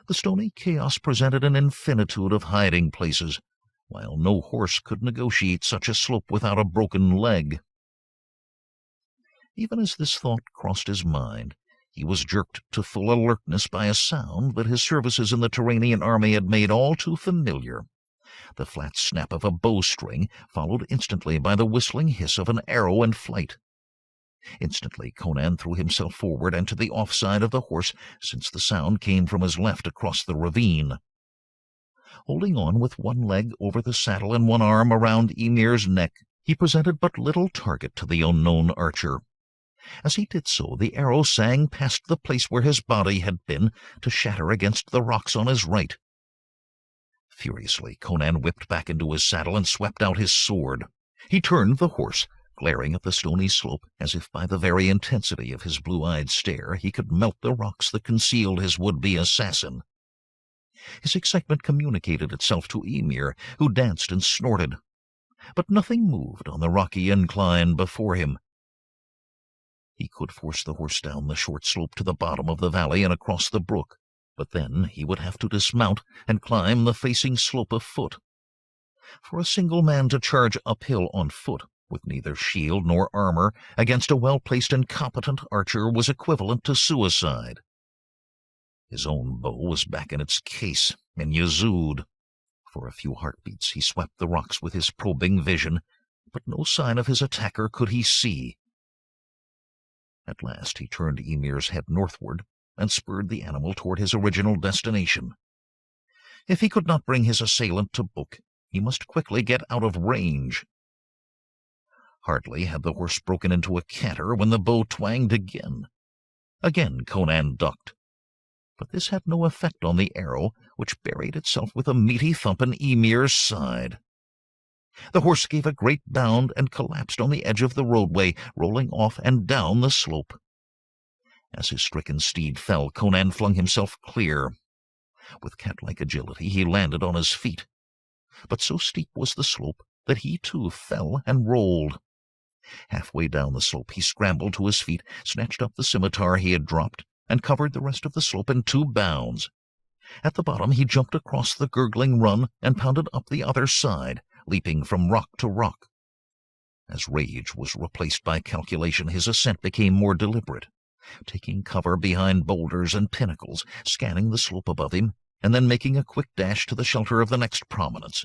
The stony chaos presented an infinitude of hiding places, while no horse could negotiate such a slope without a broken leg. Even as this thought crossed his mind, he was jerked to full alertness by a sound that his services in the Turanian army had made all too familiar. The flat snap of a bowstring, followed instantly by the whistling hiss of an arrow in flight. Instantly Conan threw himself forward and to the offside of the horse, since the sound came from his left across the ravine. Holding on with one leg over the saddle and one arm around Ymir's neck, he presented but little target to the unknown archer. As he did so, the arrow sang past the place where his body had been, to shatter against the rocks on his right. Furiously, Conan whipped back into his saddle and swept out his sword. He turned the horse, glaring at the stony slope, as if by the very intensity of his blue-eyed stare he could melt the rocks that concealed his would-be assassin. His excitement communicated itself to Ymir, who danced and snorted, but nothing moved on the rocky incline before him. He could force the horse down the short slope to the bottom of the valley and across the brook, but then he would have to dismount and climb the facing slope afoot. For a single man to charge uphill on foot, with neither shield nor armor, against a well-placed and competent archer was equivalent to suicide. His own bow was back in its case, in Yezud. For a few heartbeats he swept the rocks with his probing vision, but no sign of his attacker could he see. At last he turned Ymir's head northward and spurred the animal toward his original destination. If he could not bring his assailant to book, he must quickly get out of range. Hardly had the horse broken into a canter when the bow twanged again. Again Conan ducked, but this had no effect on the arrow, which buried itself with a meaty thump in Ymir's side. The horse gave a great bound and collapsed on the edge of the roadway, rolling off and down the slope. As his stricken steed fell, Conan flung himself clear, With cat-like agility he landed on his feet, but so steep was the slope that he too fell and rolled. Halfway down the slope he scrambled to his feet, snatched up the scimitar he had dropped, and covered the rest of the slope in 2 bounds. At the bottom he jumped across the gurgling run and pounded up the other side, leaping from rock to rock. As rage was replaced by calculation, his ascent became more deliberate, taking cover behind boulders and pinnacles, scanning the slope above him, and then making a quick dash to the shelter of the next prominence.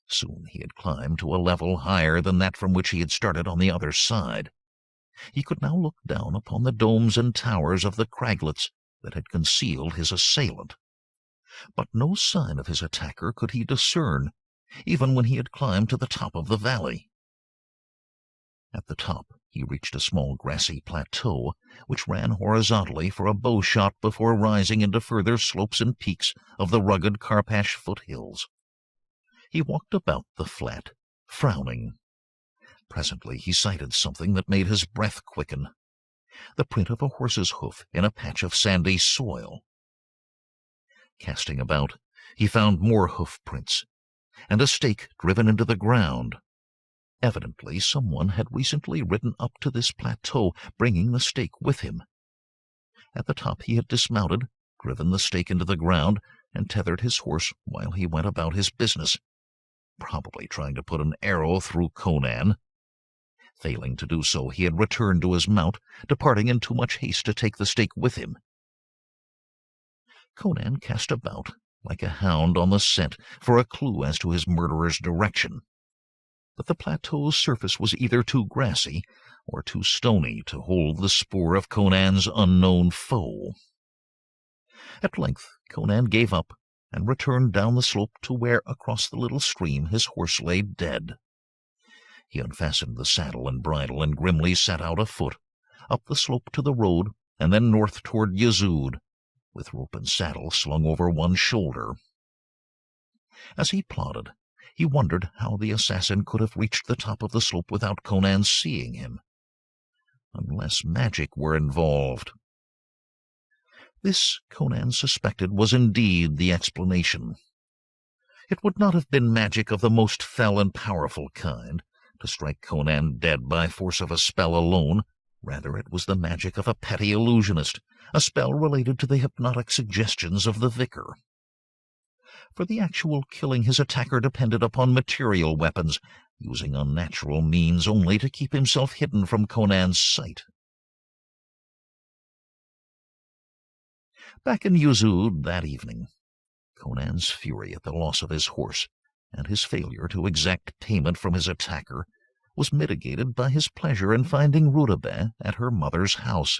Soon he had climbed to a level higher than that from which he had started on the other side. He could now look down upon the domes and towers of the craglets that had concealed his assailant. But no sign of his attacker could he discern, even when he had climbed to the top of the valley. At the top he reached a small grassy plateau, which ran horizontally for a bow shot before rising into further slopes and peaks of the rugged Carpash foothills. He walked about the flat, frowning. Presently he sighted something that made his breath quicken, the print of a horse's hoof in a patch of sandy soil. Casting about, he found more hoof prints, and a stake driven into the ground. Evidently someone had recently ridden up to this plateau, bringing the stake with him. At the top he had dismounted, driven the stake into the ground, and tethered his horse while he went about his business, probably trying to put an arrow through Conan. Failing to do so, he had returned to his mount, departing in too much haste to take the stake with him. Conan cast about, like a hound on the scent, for a clue as to his murderer's direction. But the plateau's surface was either too grassy or too stony to hold the spoor of Conan's unknown foe. At length Conan gave up and returned down the slope to where, across the little stream, his horse lay dead. He unfastened the saddle and bridle and grimly set out afoot, up the slope to the road, and then north toward Yezud, with rope and saddle slung over one shoulder. As he plodded, he wondered how the assassin could have reached the top of the slope without Conan seeing him, unless magic were involved. This, Conan suspected, was indeed the explanation. It would not have been magic of the most fell and powerful kind, to strike Conan dead by force of a spell alone. Rather, it was the magic of a petty illusionist, a spell related to the hypnotic suggestions of the vicar. For the actual killing his attacker depended upon material weapons, using unnatural means only to keep himself hidden from Conan's sight. Back in Yezud that evening, Conan's fury at the loss of his horse and his failure to exact payment from his attacker was mitigated by his pleasure in finding Rudabeh at her mother's house.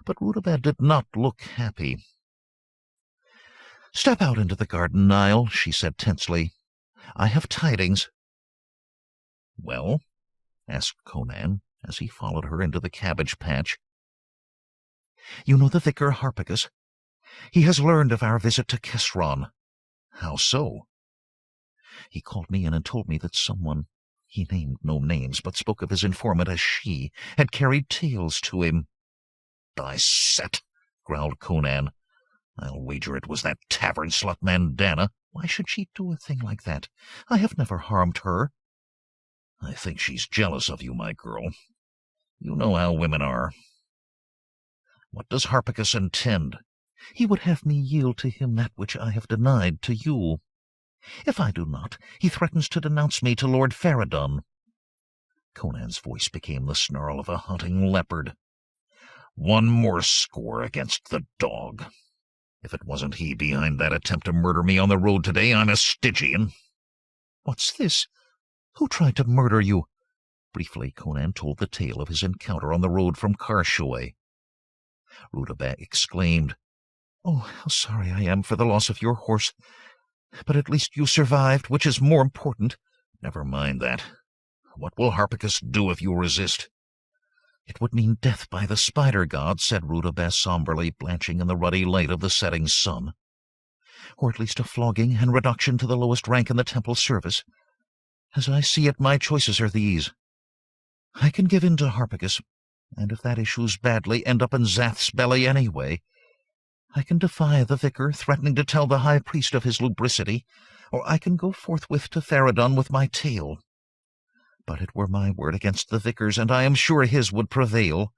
But Rudabeh did not look happy. "Step out into the garden, Niall," she said tensely. "I have tidings." "Well?" asked Conan, as he followed her into the cabbage patch. "You know the vicar Harpagus? He has learned of our visit to Carrjon." "How so?" "He called me in and told me that someone, he named no names, but spoke of his informant as she, had carried tales to him." "Thy set," growled Conan. "I'll wager it was that tavern slut Mandana." "Why should she do a thing like that? I have never harmed her." "I think she's jealous of you, my girl. You know how women are. What does Harpagus intend?" "He would have me yield to him that which I have denied to you. If I do not, he threatens to denounce me to Lord Faradon." Conan's voice became the snarl of a hunting leopard. "One more score against the dog. If it wasn't he behind that attempt to murder me on the road today, I'm a Stygian." "What's this? Who tried to murder you?" Briefly, Conan told the tale of his encounter on the road from Carrjon. Rudabeh exclaimed, "Oh, how sorry I am for the loss of your horse. But at least you survived, which is more important." "Never mind that. What will Harpagus do if you resist?" "It would mean death by the spider god," said Rudabeh somberly, blanching in the ruddy light of the setting sun. "Or at least a flogging and reduction to the lowest rank in the temple service. As I see it, my choices are these. I can give in to Harpagus, and if that issues badly, end up in Zath's belly anyway. I can defy the vicar, threatening to tell the high priest of his lubricity, or I can go forthwith to Faradon with my tale. But it were my word against the vicar's, and I am sure his would prevail.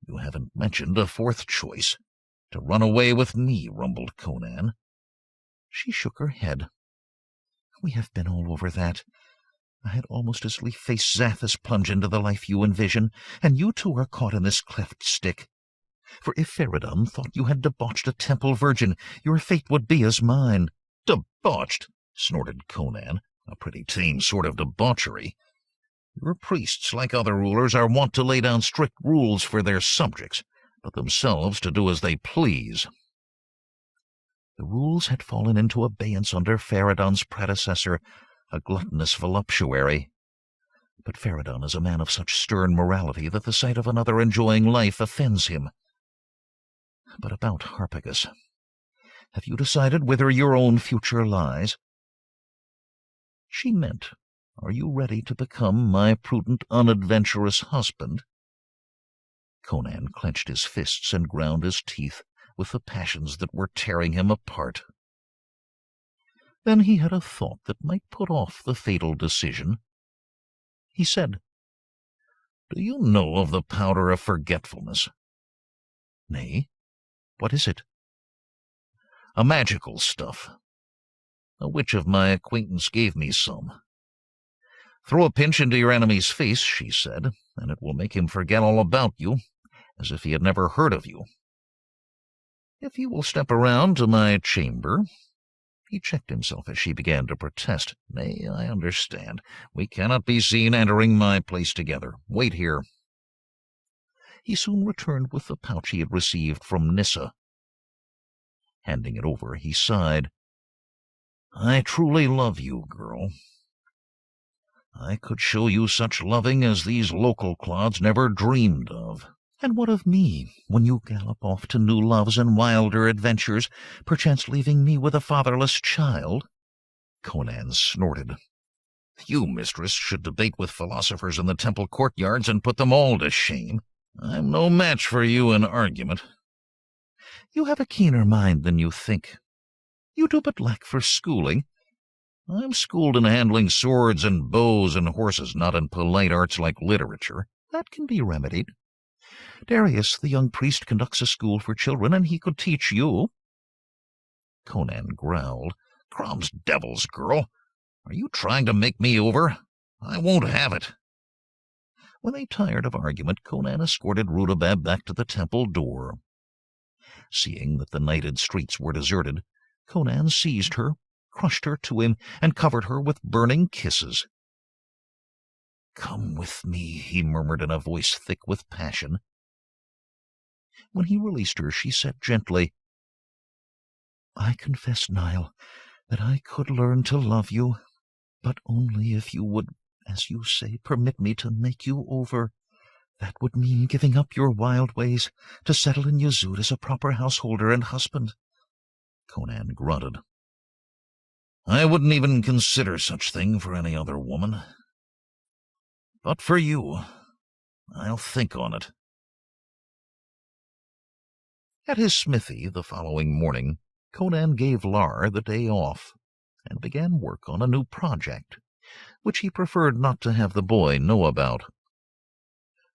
You haven't mentioned a fourth choice. To run away with me, rumbled Conan. She shook her head. We have been all over that. I had almost as lief face Zath as plunge into the life you envision, and you too are caught in this cleft stick. For if Faradon thought you had debauched a temple virgin, your fate would be as mine. Debauched, snorted Conan. A pretty tame sort of debauchery. Your priests, like other rulers, are wont to lay down strict rules for their subjects, but themselves to do as they please. The rules had fallen into abeyance under Faradon's predecessor, a gluttonous voluptuary. But Faradon is a man of such stern morality that the sight of another enjoying life offends him. But about Harpagus, have you decided whither your own future lies? She meant, are you ready to become my prudent, unadventurous husband? Conan clenched his fists and ground his teeth with the passions that were tearing him apart. Then he had a thought that might put off the fatal decision. He said, Do you know of the Powder of Forgetfulness? Nay, what is it? A magical stuff. A witch of my acquaintance gave me some. Throw a pinch into your enemy's face, she said, and it will make him forget all about you, as if he had never heard of you. If you will step around to my chamber— He checked himself as she began to protest. Nay, I understand. We cannot be seen entering my place together. Wait here. He soon returned with the pouch he had received from Nyssa. Handing it over, he sighed. I truly love you, girl. I could show you such loving as these local clods never dreamed of. And what of me, when you gallop off to new loves and wilder adventures, perchance leaving me with a fatherless child? Conan snorted. You, mistress, should debate with philosophers in the temple courtyards and put them all to shame. I'm no match for you in argument. You have a keener mind than you think. You do but lack for schooling. I'm schooled in handling swords and bows and horses, not in polite arts like literature. That can be remedied. Darius, the young priest, conducts a school for children, and he could teach you. Conan growled. Crumbs devils, girl. Are you trying to make me over? I won't have it. When they tired of argument, Conan escorted Rudabad back to the temple door. Seeing that the nighted streets were deserted, Conan seized her, crushed her to him, and covered her with burning kisses. Come with me, he murmured in a voice thick with passion. When he released her, she said gently, I confess, Nile, that I could learn to love you, but only if you would, as you say, permit me to make you over. That would mean giving up your wild ways to settle in Yazud as a proper householder and husband. Conan grunted. I wouldn't even consider such thing for any other woman. But for you, I'll think on it. At his smithy the following morning, Conan gave Lar the day off, and began work on a new project, which he preferred not to have the boy know about.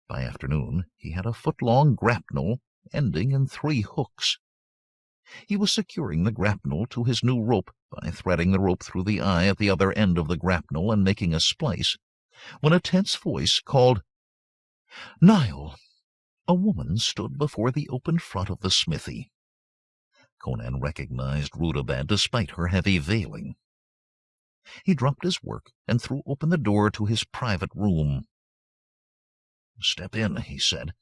By afternoon he had a foot-long grapnel ending in 3 hooks. He was securing the grapnel to his new rope by threading the rope through the eye at the other end of the grapnel and making a splice, when a tense voice called, Nile! A woman stood before the open front of the smithy. Conan recognized Rudabad despite her heavy veiling. He dropped his work and threw open the door to his private room. Step in, he said.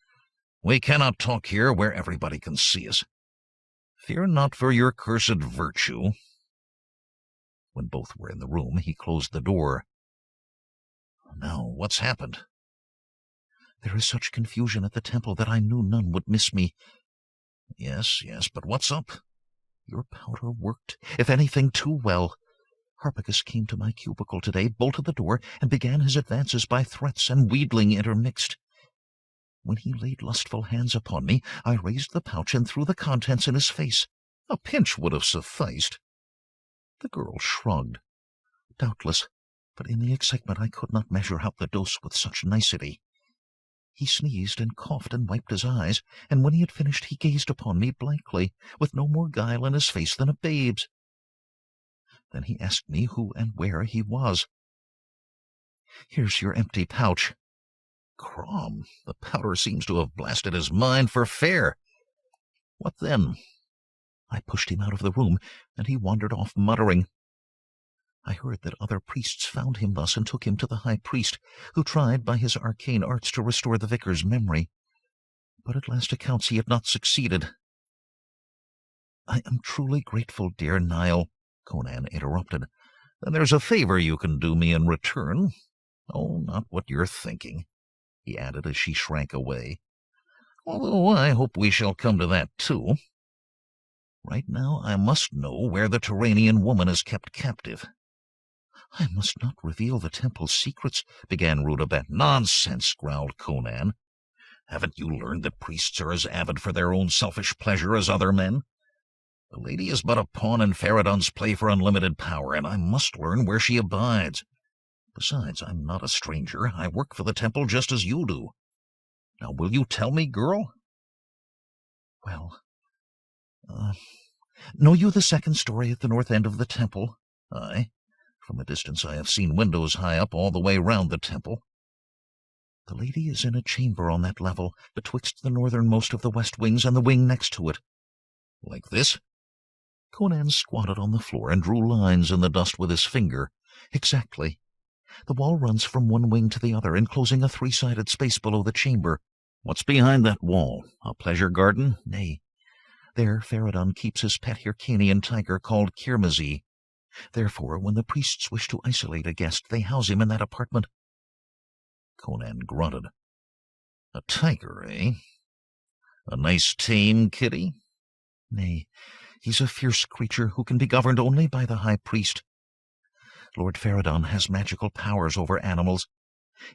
We cannot talk here where everybody can see us. Fear not for your cursed virtue. When both were in the room, he closed the door. Now, what's happened? There is such confusion at the temple that I knew none would miss me. Yes, but what's up? Your powder worked, if anything, too well. Harpagus came to my cubicle today, bolted the door, and began his advances by threats and wheedling intermixed. When he laid lustful hands upon me, I raised the pouch and threw the contents in his face. A pinch would have sufficed. The girl shrugged. Doubtless, but in the excitement I could not measure out the dose with such nicety. He sneezed and coughed and wiped his eyes, and when he had finished he gazed upon me blankly, with no more guile in his face than a babe's. Then he asked me who and where he was. "Here's your empty pouch." Crom, the powder seems to have blasted his mind for fair. What then? I pushed him out of the room, and he wandered off muttering. I heard that other priests found him thus and took him to the high priest, who tried by his arcane arts to restore the vicar's memory. But at last accounts he had not succeeded. "I am truly grateful, dear Niall," Conan interrupted. "Then there's a favor you can do me in return. Oh, not what you're thinking," he added as she shrank away. "Although I hope we shall come to that, too. Right now I must know where the Turanian woman is kept captive." "I must not reveal the temple's secrets," began Rudabat. "Nonsense," growled Conan. "Haven't you learned that priests are as avid for their own selfish pleasure as other men? The lady is but a pawn in Feridun's play for unlimited power, and I must learn where she abides. Besides, I'm not a stranger. I work for the temple just as you do. Now, will you tell me, girl?" "Well, know you the second story at the north end of the temple?" "Aye. From a distance I have seen windows high up all the way round the temple." "The lady is in a chamber on that level, betwixt the northernmost of the west wings and the wing next to it." "Like this?" Conan squatted on the floor and drew lines in the dust with his finger. "Exactly. The wall runs from one wing to the other, enclosing a three-sided space below the chamber." "What's behind that wall? A pleasure garden?" "Nay. There Feridun keeps his pet Hyrcanian tiger called Kirmesi. Therefore, when the priests wish to isolate a guest, they house him in that apartment." Conan grunted. "A tiger, eh? A nice tame kitty?" "Nay, he's a fierce creature who can be governed only by the high priest. Lord Feridun has magical powers over animals.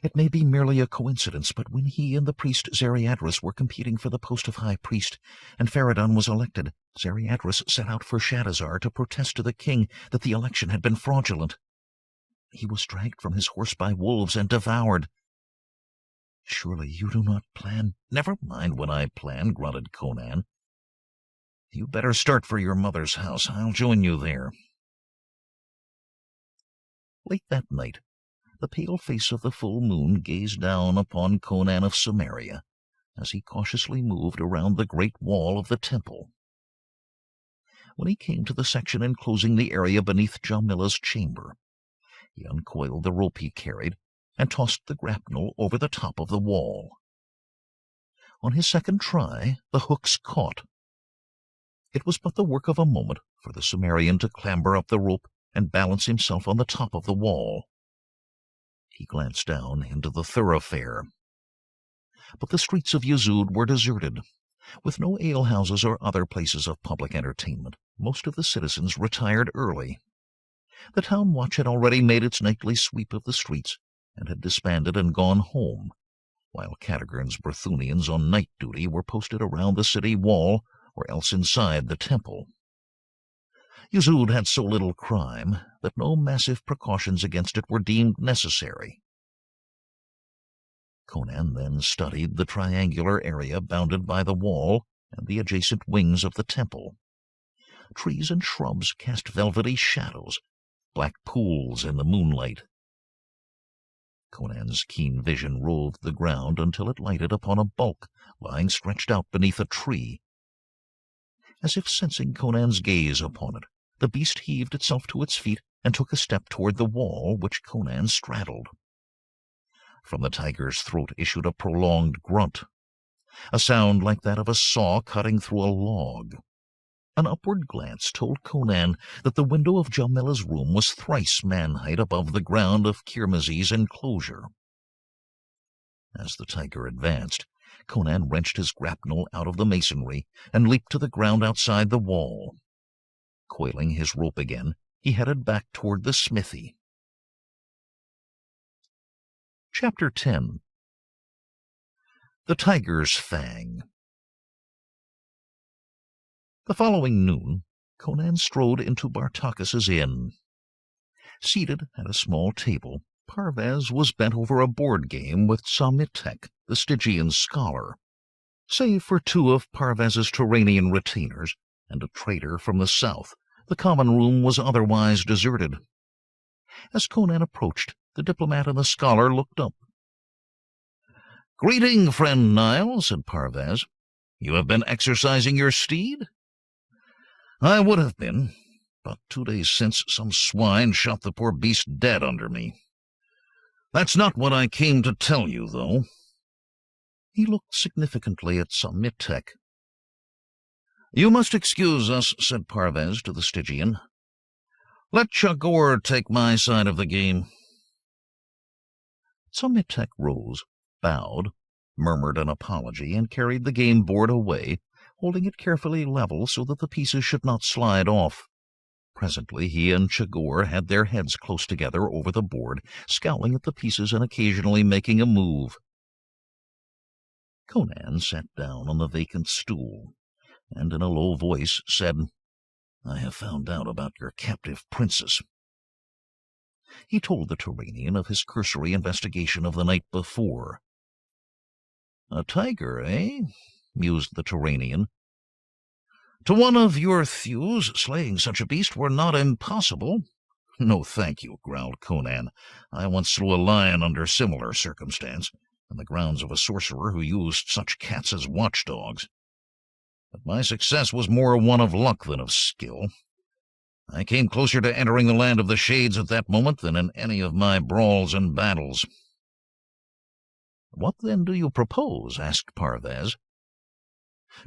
It may be merely a coincidence, but when he and the priest Zeriadris were competing for the post of high priest, and Feridun was elected, Zeriadris set out for Shadazar to protest to the king that the election had been fraudulent. He was dragged from his horse by wolves and devoured. Surely you do not plan—" "Never mind what I plan," grunted Conan. "You'd better start for your mother's house. I'll join you there." Late that night, the pale face of the full moon gazed down upon Conan of Cimmeria as he cautiously moved around the great wall of the temple. When he came to the section enclosing the area beneath Jamila's chamber, he uncoiled the rope he carried and tossed the grapnel over the top of the wall. On his second try, the hooks caught. It was but the work of a moment for the Cimmerian to clamber up the rope and balance himself on the top of the wall. He glanced down into the thoroughfare. But the streets of Yezud were deserted. With no alehouses or other places of public entertainment, most of the citizens retired early. The town watch had already made its nightly sweep of the streets and had disbanded and gone home, while Cadogan's Brythunians on night duty were posted around the city wall or else inside the temple. Yezud had so little crime that no massive precautions against it were deemed necessary. Conan then studied the triangular area bounded by the wall and the adjacent wings of the temple. Trees and shrubs cast velvety shadows, black pools in the moonlight. Conan's keen vision roved the ground until it lighted upon a bulk lying stretched out beneath a tree. As if sensing Conan's gaze upon it, the beast heaved itself to its feet and took a step toward the wall which Conan straddled. From the tiger's throat issued a prolonged grunt, a sound like that of a saw cutting through a log. An upward glance told Conan that the window of Jamila's room was thrice man-height above the ground of Kirmesi's enclosure. As the tiger advanced, Conan wrenched his grapnel out of the masonry and leaped to the ground outside the wall. Coiling his rope again, he headed back toward the smithy. Chapter 10. The Tiger's Fang. The following noon, Conan strode into Bartakis's inn. Seated at a small table, Parvez was bent over a board game with Samitek, the Stygian scholar. Save for two of Parvez's Turanian retainers and a trader from the south, the common room was otherwise deserted. As Conan approached, the diplomat and the scholar looked up. "Greeting, friend Nile," said Parvez. "You have been exercising your steed?" "I would have been, but 2 days since some swine shot the poor beast dead under me. That's not what I came to tell you, though." He looked significantly at Samitek. "You must excuse us," said Parvez to the Stygian. "Let Chagor take my side of the game." Samitek rose, bowed, murmured an apology, and carried the game board away, holding it carefully level so that the pieces should not slide off. Presently he and Chagor had their heads close together over the board, scowling at the pieces and occasionally making a move. Conan sat down on the vacant stool, and in a low voice said, "I have found out about your captive princess." He told the Turanian of his cursory investigation of the night before. "A tiger, eh?" mused the Turanian. "To one of your thews, slaying such a beast were not impossible." "No, thank you," growled Conan. "I once slew a lion under similar circumstance, on the grounds of a sorcerer who used such cats as watchdogs. But my success was more one of luck than of skill. I came closer to entering the land of the shades at that moment than in any of my brawls and battles." "What then do you propose?" asked Parvez.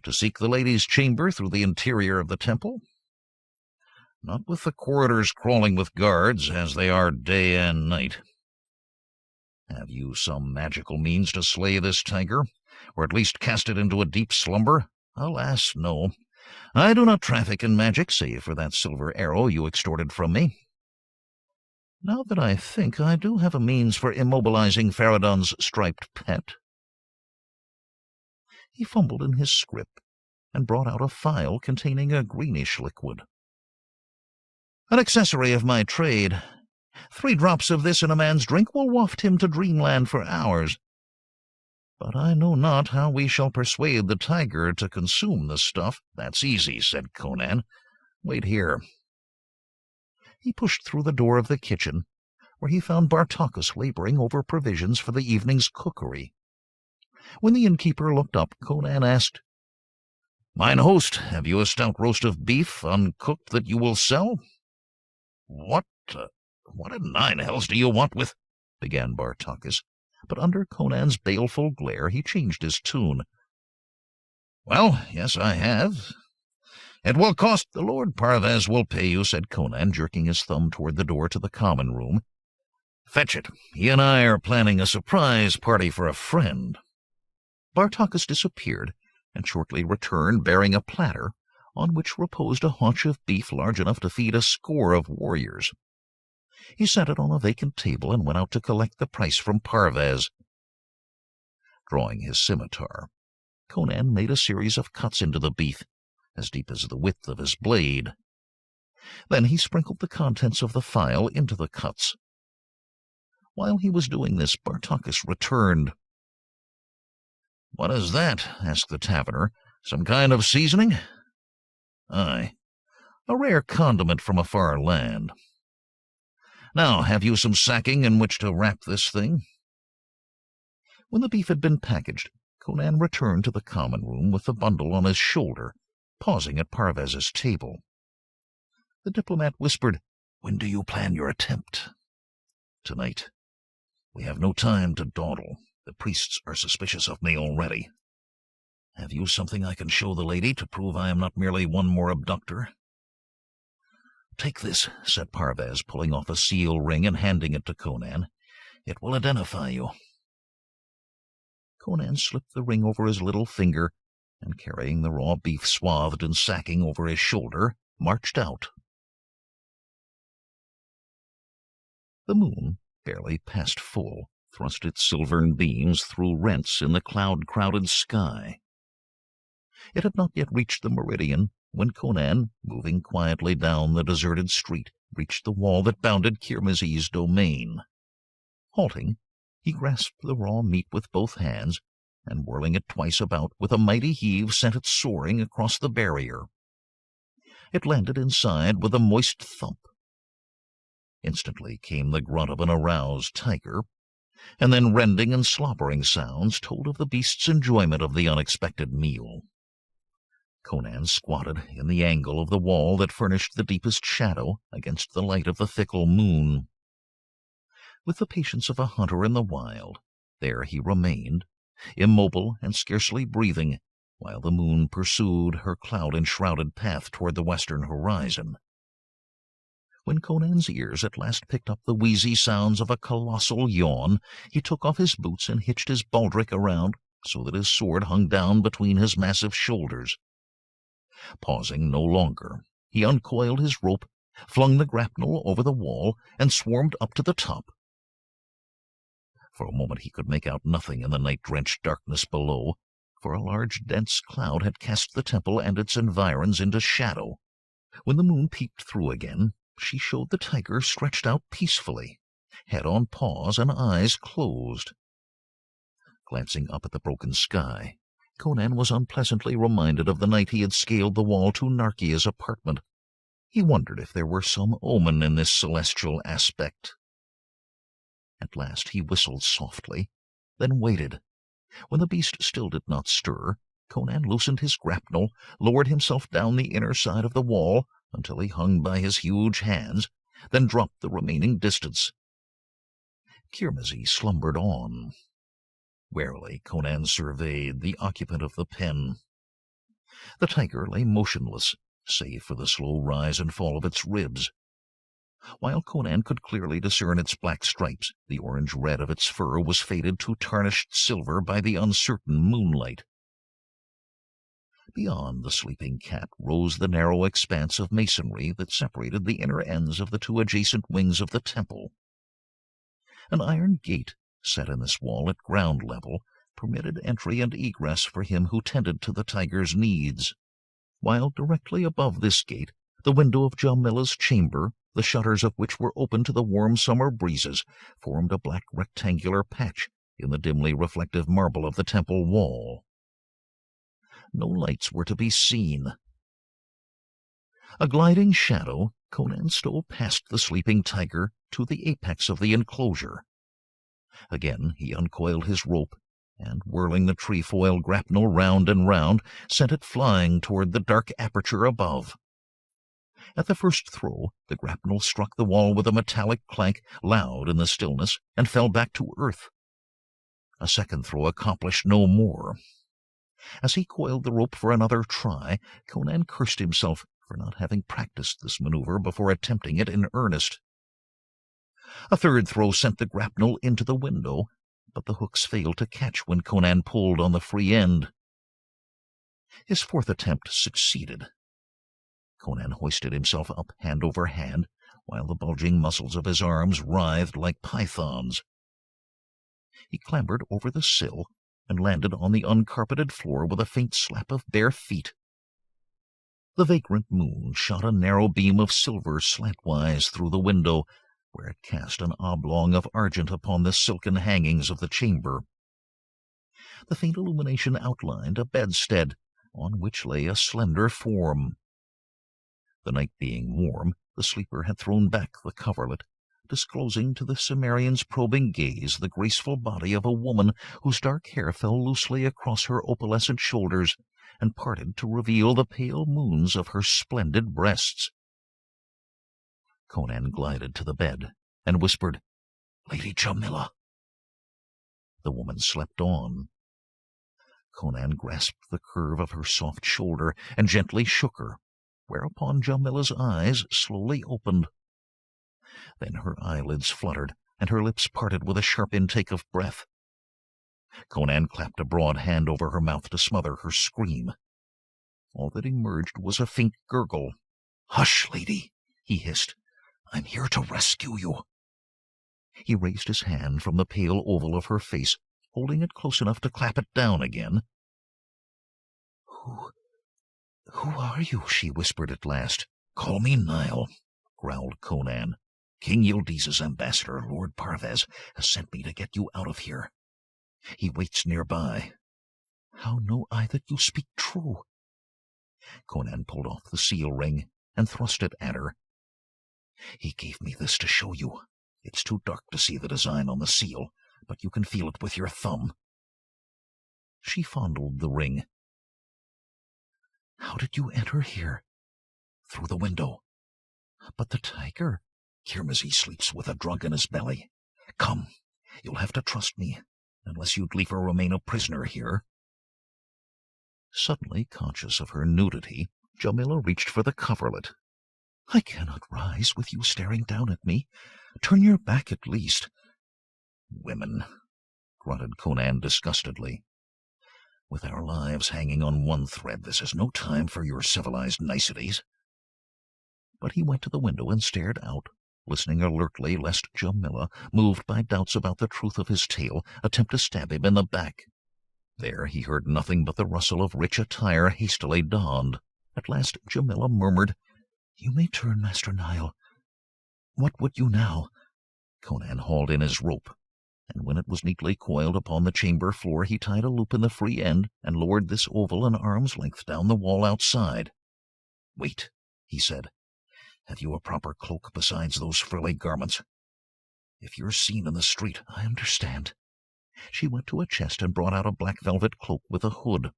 "To seek the lady's chamber through the interior of the temple? Not with the corridors crawling with guards, as they are day and night. Have you some magical means to slay this tiger, or at least cast it into a deep slumber?" "Alas, no. I do not traffic in magic, save for that silver arrow you extorted from me. Now that I think, I do have a means for immobilizing Faradon's striped pet." He fumbled in his scrip and brought out a phial containing a greenish liquid. "An accessory of my trade. 3 drops of this in a man's drink will waft him to dreamland for hours. But I know not how we shall persuade the tiger to consume the stuff." "That's easy," said Conan. "Wait here." He pushed through the door of the kitchen, where he found Bartakis laboring over provisions for the evening's cookery. When the innkeeper looked up, Conan asked, "Mine host, have you a stout roast of beef, uncooked, that you will sell?" What in 9 hells do you want with—" began Bartakis, but under Conan's baleful glare he changed his tune. "Well, yes, I have. It will cost—" "The Lord Parvez will pay you," said Conan, jerking his thumb toward the door to the common room. "Fetch it. He and I are planning a surprise party for a friend." Bartakis disappeared, and shortly returned bearing a platter, on which reposed a haunch of beef large enough to feed a score of warriors. He set it on a vacant table and went out to collect the price from Parvez. Drawing his scimitar, Conan made a series of cuts into the beef, as deep as the width of his blade. Then he sprinkled the contents of the phial into the cuts. While he was doing this, Bartakis returned. "What is that?" asked the taverner. "Some kind of seasoning?" "Aye, a rare condiment from a far land. Now, have you some sacking in which to wrap this thing?" When the beef had been packaged, Conan returned to the common room with the bundle on his shoulder, pausing at Parvez's table. The diplomat whispered, "When do you plan your attempt?" "Tonight. We have no time to dawdle. The priests are suspicious of me already. Have you something I can show the lady to prove I am not merely one more abductor?" "Take this," said Parvez, pulling off a seal ring and handing it to Conan. "It will identify you." Conan slipped the ring over his little finger, and carrying the raw beef swathed in sacking over his shoulder, marched out. The moon, barely past full, thrust its silvern beams through rents in the cloud-crowded sky. It had not yet reached the meridian when Conan, moving quietly down the deserted street, reached the wall that bounded Kirmiz's domain. Halting, he grasped the raw meat with both hands, and whirling it twice about with a mighty heave sent it soaring across the barrier. It landed inside with a moist thump. Instantly came the grunt of an aroused tiger, and then rending and slobbering sounds told of the beast's enjoyment of the unexpected meal. Conan squatted in the angle of the wall that furnished the deepest shadow against the light of the fickle moon. With the patience of a hunter in the wild, there he remained, immobile and scarcely breathing, while the moon pursued her cloud-enshrouded path toward the western horizon. When Conan's ears at last picked up the wheezy sounds of a colossal yawn, he took off his boots and hitched his baldric around so that his sword hung down between his massive shoulders. Pausing no longer, he uncoiled his rope, flung the grapnel over the wall, and swarmed up to the top. For a moment he could make out nothing in the night-drenched darkness below, for a large dense cloud had cast the temple and its environs into shadow. When the moon peeped through again, she showed the tiger stretched out peacefully, head on paws and eyes closed. Glancing up at the broken sky, Conan was unpleasantly reminded of the night he had scaled the wall to Narkia's apartment. He wondered if there were some omen in this celestial aspect. At last he whistled softly, then waited. When the beast still did not stir, Conan loosened his grapnel, lowered himself down the inner side of the wall until he hung by his huge hands, then dropped the remaining distance. Kirmizi slumbered on. Warily Conan surveyed the occupant of the pen. The tiger lay motionless, save for the slow rise and fall of its ribs. While Conan could clearly discern its black stripes, the orange-red of its fur was faded to tarnished silver by the uncertain moonlight. Beyond the sleeping cat rose the narrow expanse of masonry that separated the inner ends of the two adjacent wings of the temple. An iron gate, set in this wall at ground level, permitted entry and egress for him who tended to the tiger's needs, while directly above this gate, the window of Jamila's chamber, the shutters of which were open to the warm summer breezes, formed a black rectangular patch in the dimly reflective marble of the temple wall. No lights were to be seen. A gliding shadow, Conan stole past the sleeping tiger to the apex of the enclosure. Again he uncoiled his rope, and, whirling the trefoil grapnel round and round, sent it flying toward the dark aperture above. At the first throw, the grapnel struck the wall with a metallic clank, loud in the stillness, and fell back to earth. A second throw accomplished no more. As he coiled the rope for another try, Conan cursed himself for not having practiced this maneuver before attempting it in earnest. A third throw sent the grapnel into the window, but the hooks failed to catch when Conan pulled on the free end. His fourth attempt succeeded. Conan hoisted himself up hand over hand, while the bulging muscles of his arms writhed like pythons. He clambered over the sill and landed on the uncarpeted floor with a faint slap of bare feet. The vagrant moon shot a narrow beam of silver slantwise through the window, where it cast an oblong of argent upon the silken hangings of the chamber. The faint illumination outlined a bedstead, on which lay a slender form. The night being warm, the sleeper had thrown back the coverlet, disclosing to the Cimmerian's probing gaze the graceful body of a woman whose dark hair fell loosely across her opalescent shoulders and parted to reveal the pale moons of her splendid breasts. Conan glided to the bed and whispered, "Lady Jamila." The woman slept on. Conan grasped the curve of her soft shoulder and gently shook her, whereupon Jamila's eyes slowly opened. Then her eyelids fluttered, and her lips parted with a sharp intake of breath. Conan clapped a broad hand over her mouth to smother her scream. All that emerged was a faint gurgle. "Hush, lady," he hissed. "I'm here to rescue you." He raised his hand from the pale oval of her face, holding it close enough to clap it down again. Who are you? She whispered at last. Call me Nile, growled Conan. King Yildiz's ambassador, Lord Parvez, has sent me to get you out of here. He waits nearby. How know I that you speak true? Conan pulled off the seal ring and thrust it at her. He gave me this to show you. It's too dark to see the design on the seal, but you can feel it with your thumb. She fondled the ring. How did you enter here? Through the window. But the tiger? Kirmizi sleeps with a drug in his belly. Come, you'll have to trust me, unless you'd liefer remain a prisoner here. Suddenly conscious of her nudity, Jamila reached for the coverlet. I cannot rise with you staring down at me. Turn your back at least. Women, grunted Conan disgustedly. With our lives hanging on one thread, this is no time for your civilized niceties. But he went to the window and stared out, listening alertly lest Jamila, moved by doubts about the truth of his tale, attempt to stab him in the back. There he heard nothing but the rustle of rich attire hastily donned. At last Jamila murmured, You may turn, Master Nile. What would you now? Conan hauled in his rope, and when it was neatly coiled upon the chamber floor, he tied a loop in the free end and lowered this oval an arm's length down the wall outside. Wait, he said. Have you a proper cloak besides those frilly garments? If you're seen in the street, I understand. She went to a chest and brought out a black velvet cloak with a hood.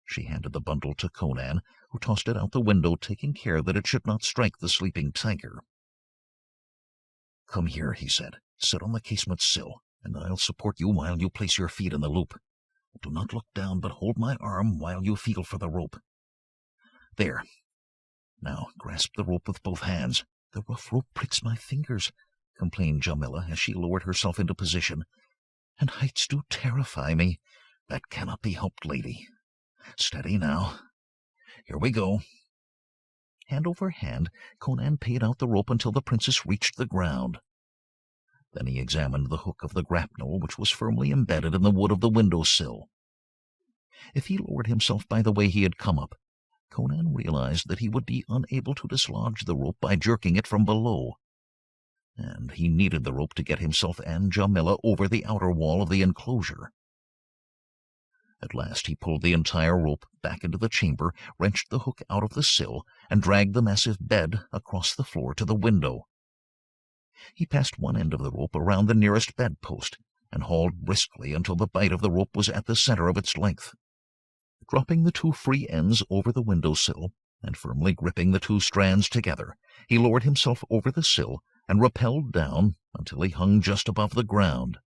She handed the bundle to Conan, who tossed it out the window, taking care that it should not strike the sleeping tiger. Come here, he said. Sit on the casement sill, and I'll support you while you place your feet in the loop. Do not look down, but hold my arm while you feel for the rope. There. Now grasp the rope with both hands. The rough rope pricks my fingers, complained Jamila as she lowered herself into position. And heights do terrify me. That cannot be helped, lady. Steady now. Here we go. Hand over hand, Conan paid out the rope until the princess reached the ground. Then he examined the hook of the grapnel, which was firmly embedded in the wood of the window-sill. If he lowered himself by the way he had come up, Conan realized that he would be unable to dislodge the rope by jerking it from below, and he needed the rope to get himself and Jamila over the outer wall of the enclosure. At last he pulled the entire rope back into the chamber, wrenched the hook out of the sill, and dragged the massive bed across the floor to the window. He passed one end of the rope around the nearest bedpost, and hauled briskly until the bight of the rope was at the center of its length. Dropping the two free ends over the window-sill, and firmly gripping the two strands together, he lowered himself over the sill and rappelled down until he hung just above the ground.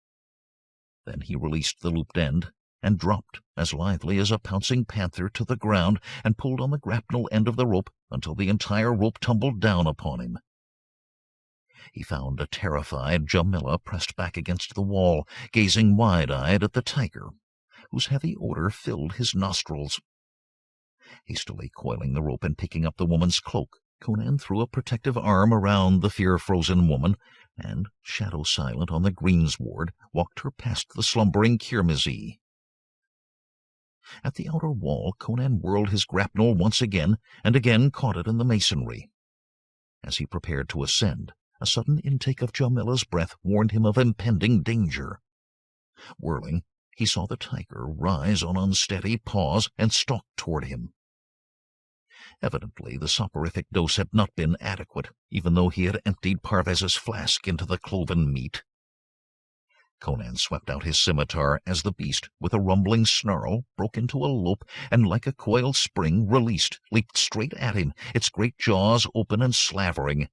Then he released the looped end, and dropped as lithely as a pouncing panther to the ground, and pulled on the grapnel end of the rope until the entire rope tumbled down upon him. He found a terrified Jamila pressed back against the wall, gazing wide-eyed at the tiger, whose heavy odor filled his nostrils. Hastily coiling the rope and picking up the woman's cloak, Conan threw a protective arm around the fear-frozen woman, and, shadow-silent on the greensward, walked her past the slumbering Kirmizi. At the outer wall, Conan whirled his grapnel once again, and again caught it in the masonry. As he prepared to ascend, a sudden intake of Jamila's breath warned him of impending danger. Whirling, he saw the tiger rise on unsteady paws and stalk toward him. Evidently, the soporific dose had not been adequate, even though he had emptied Parvez's flask into the cloven meat. Conan swept out his scimitar as the beast, with a rumbling snarl, broke into a lope, and like a coiled spring, released, leaped straight at him, its great jaws open and slavering.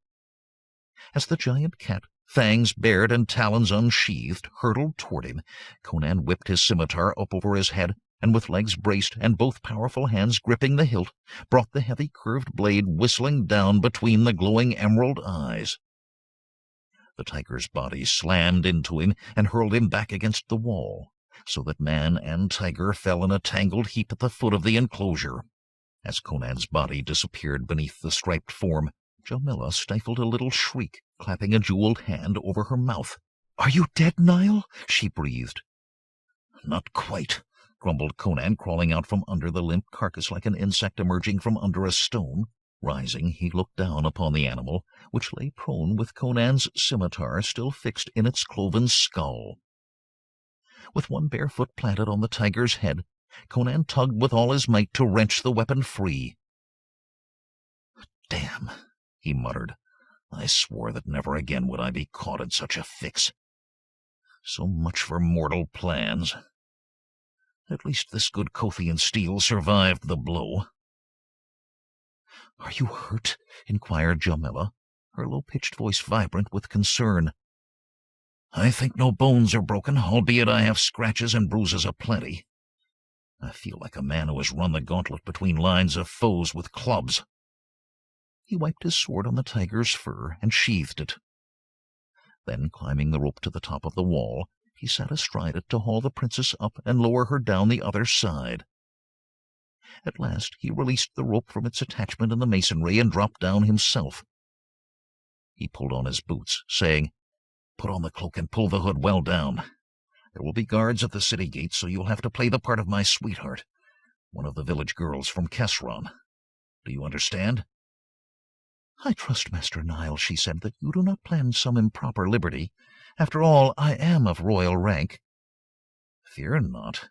As the giant cat, fangs bared and talons unsheathed, hurtled toward him, Conan whipped his scimitar up over his head, and with legs braced and both powerful hands gripping the hilt, brought the heavy curved blade whistling down between the glowing emerald eyes. The tiger's body slammed into him and hurled him back against the wall, so that man and tiger fell in a tangled heap at the foot of the enclosure. As Conan's body disappeared beneath the striped form, Jamila stifled a little shriek, clapping a jeweled hand over her mouth. "Are you dead, Niall?" she breathed. "Not quite," grumbled Conan, crawling out from under the limp carcass like an insect emerging from under a stone. Rising, he looked down upon the animal, which lay prone with Conan's scimitar still fixed in its cloven skull. With one bare foot planted on the tiger's head, Conan tugged with all his might to wrench the weapon free. "Damn," he muttered. "I swore that never again would I be caught in such a fix. So much for mortal plans. At least this good Kothian steel survived the blow." "Are you hurt?" inquired Jamila, her low-pitched voice vibrant with concern. "I think no bones are broken, albeit I have scratches and bruises aplenty. I feel like a man who has run the gauntlet between lines of foes with clubs." He wiped his sword on the tiger's fur and sheathed it. Then, climbing the rope to the top of the wall, he sat astride it to haul the princess up and lower her down the other side. At last he released the rope from its attachment in the masonry and dropped down himself. He pulled on his boots, saying, "Put on the cloak and pull the hood well down. There will be guards at the city gate, so you'll have to play the part of my sweetheart, one of the village girls from Carrjon. Do you understand?" "I trust, Master Niall," she said, "that you do not plan some improper liberty. After all, I am of royal rank." "Fear not.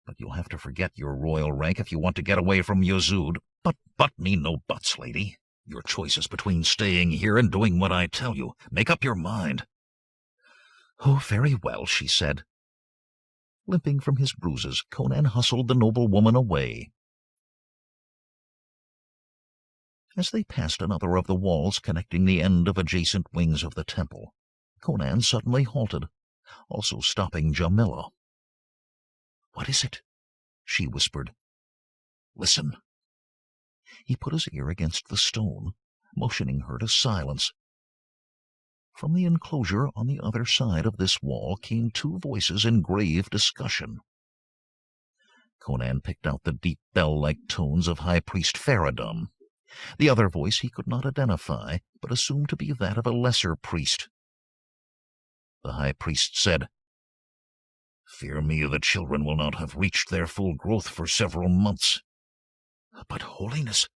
But you'll have to forget your royal rank if you want to get away from Yozud. But me no buts, lady. Your choice is between staying here and doing what I tell you. Make up your mind." "Oh, very well," she said. Limping from his bruises, Conan hustled the noble woman away. As they passed another of the walls connecting the end of adjacent wings of the temple, Conan suddenly halted, also stopping Jamila. "What is it?" she whispered. "Listen." He put his ear against the stone, motioning her to silence. From the enclosure on the other side of this wall came two voices in grave discussion. Conan picked out the deep bell-like tones of High Priest Faradun. The other voice he could not identify, but assumed to be that of a lesser priest. The High Priest said, "Fear me the children will not have reached their full growth for several months." "But, Holiness,"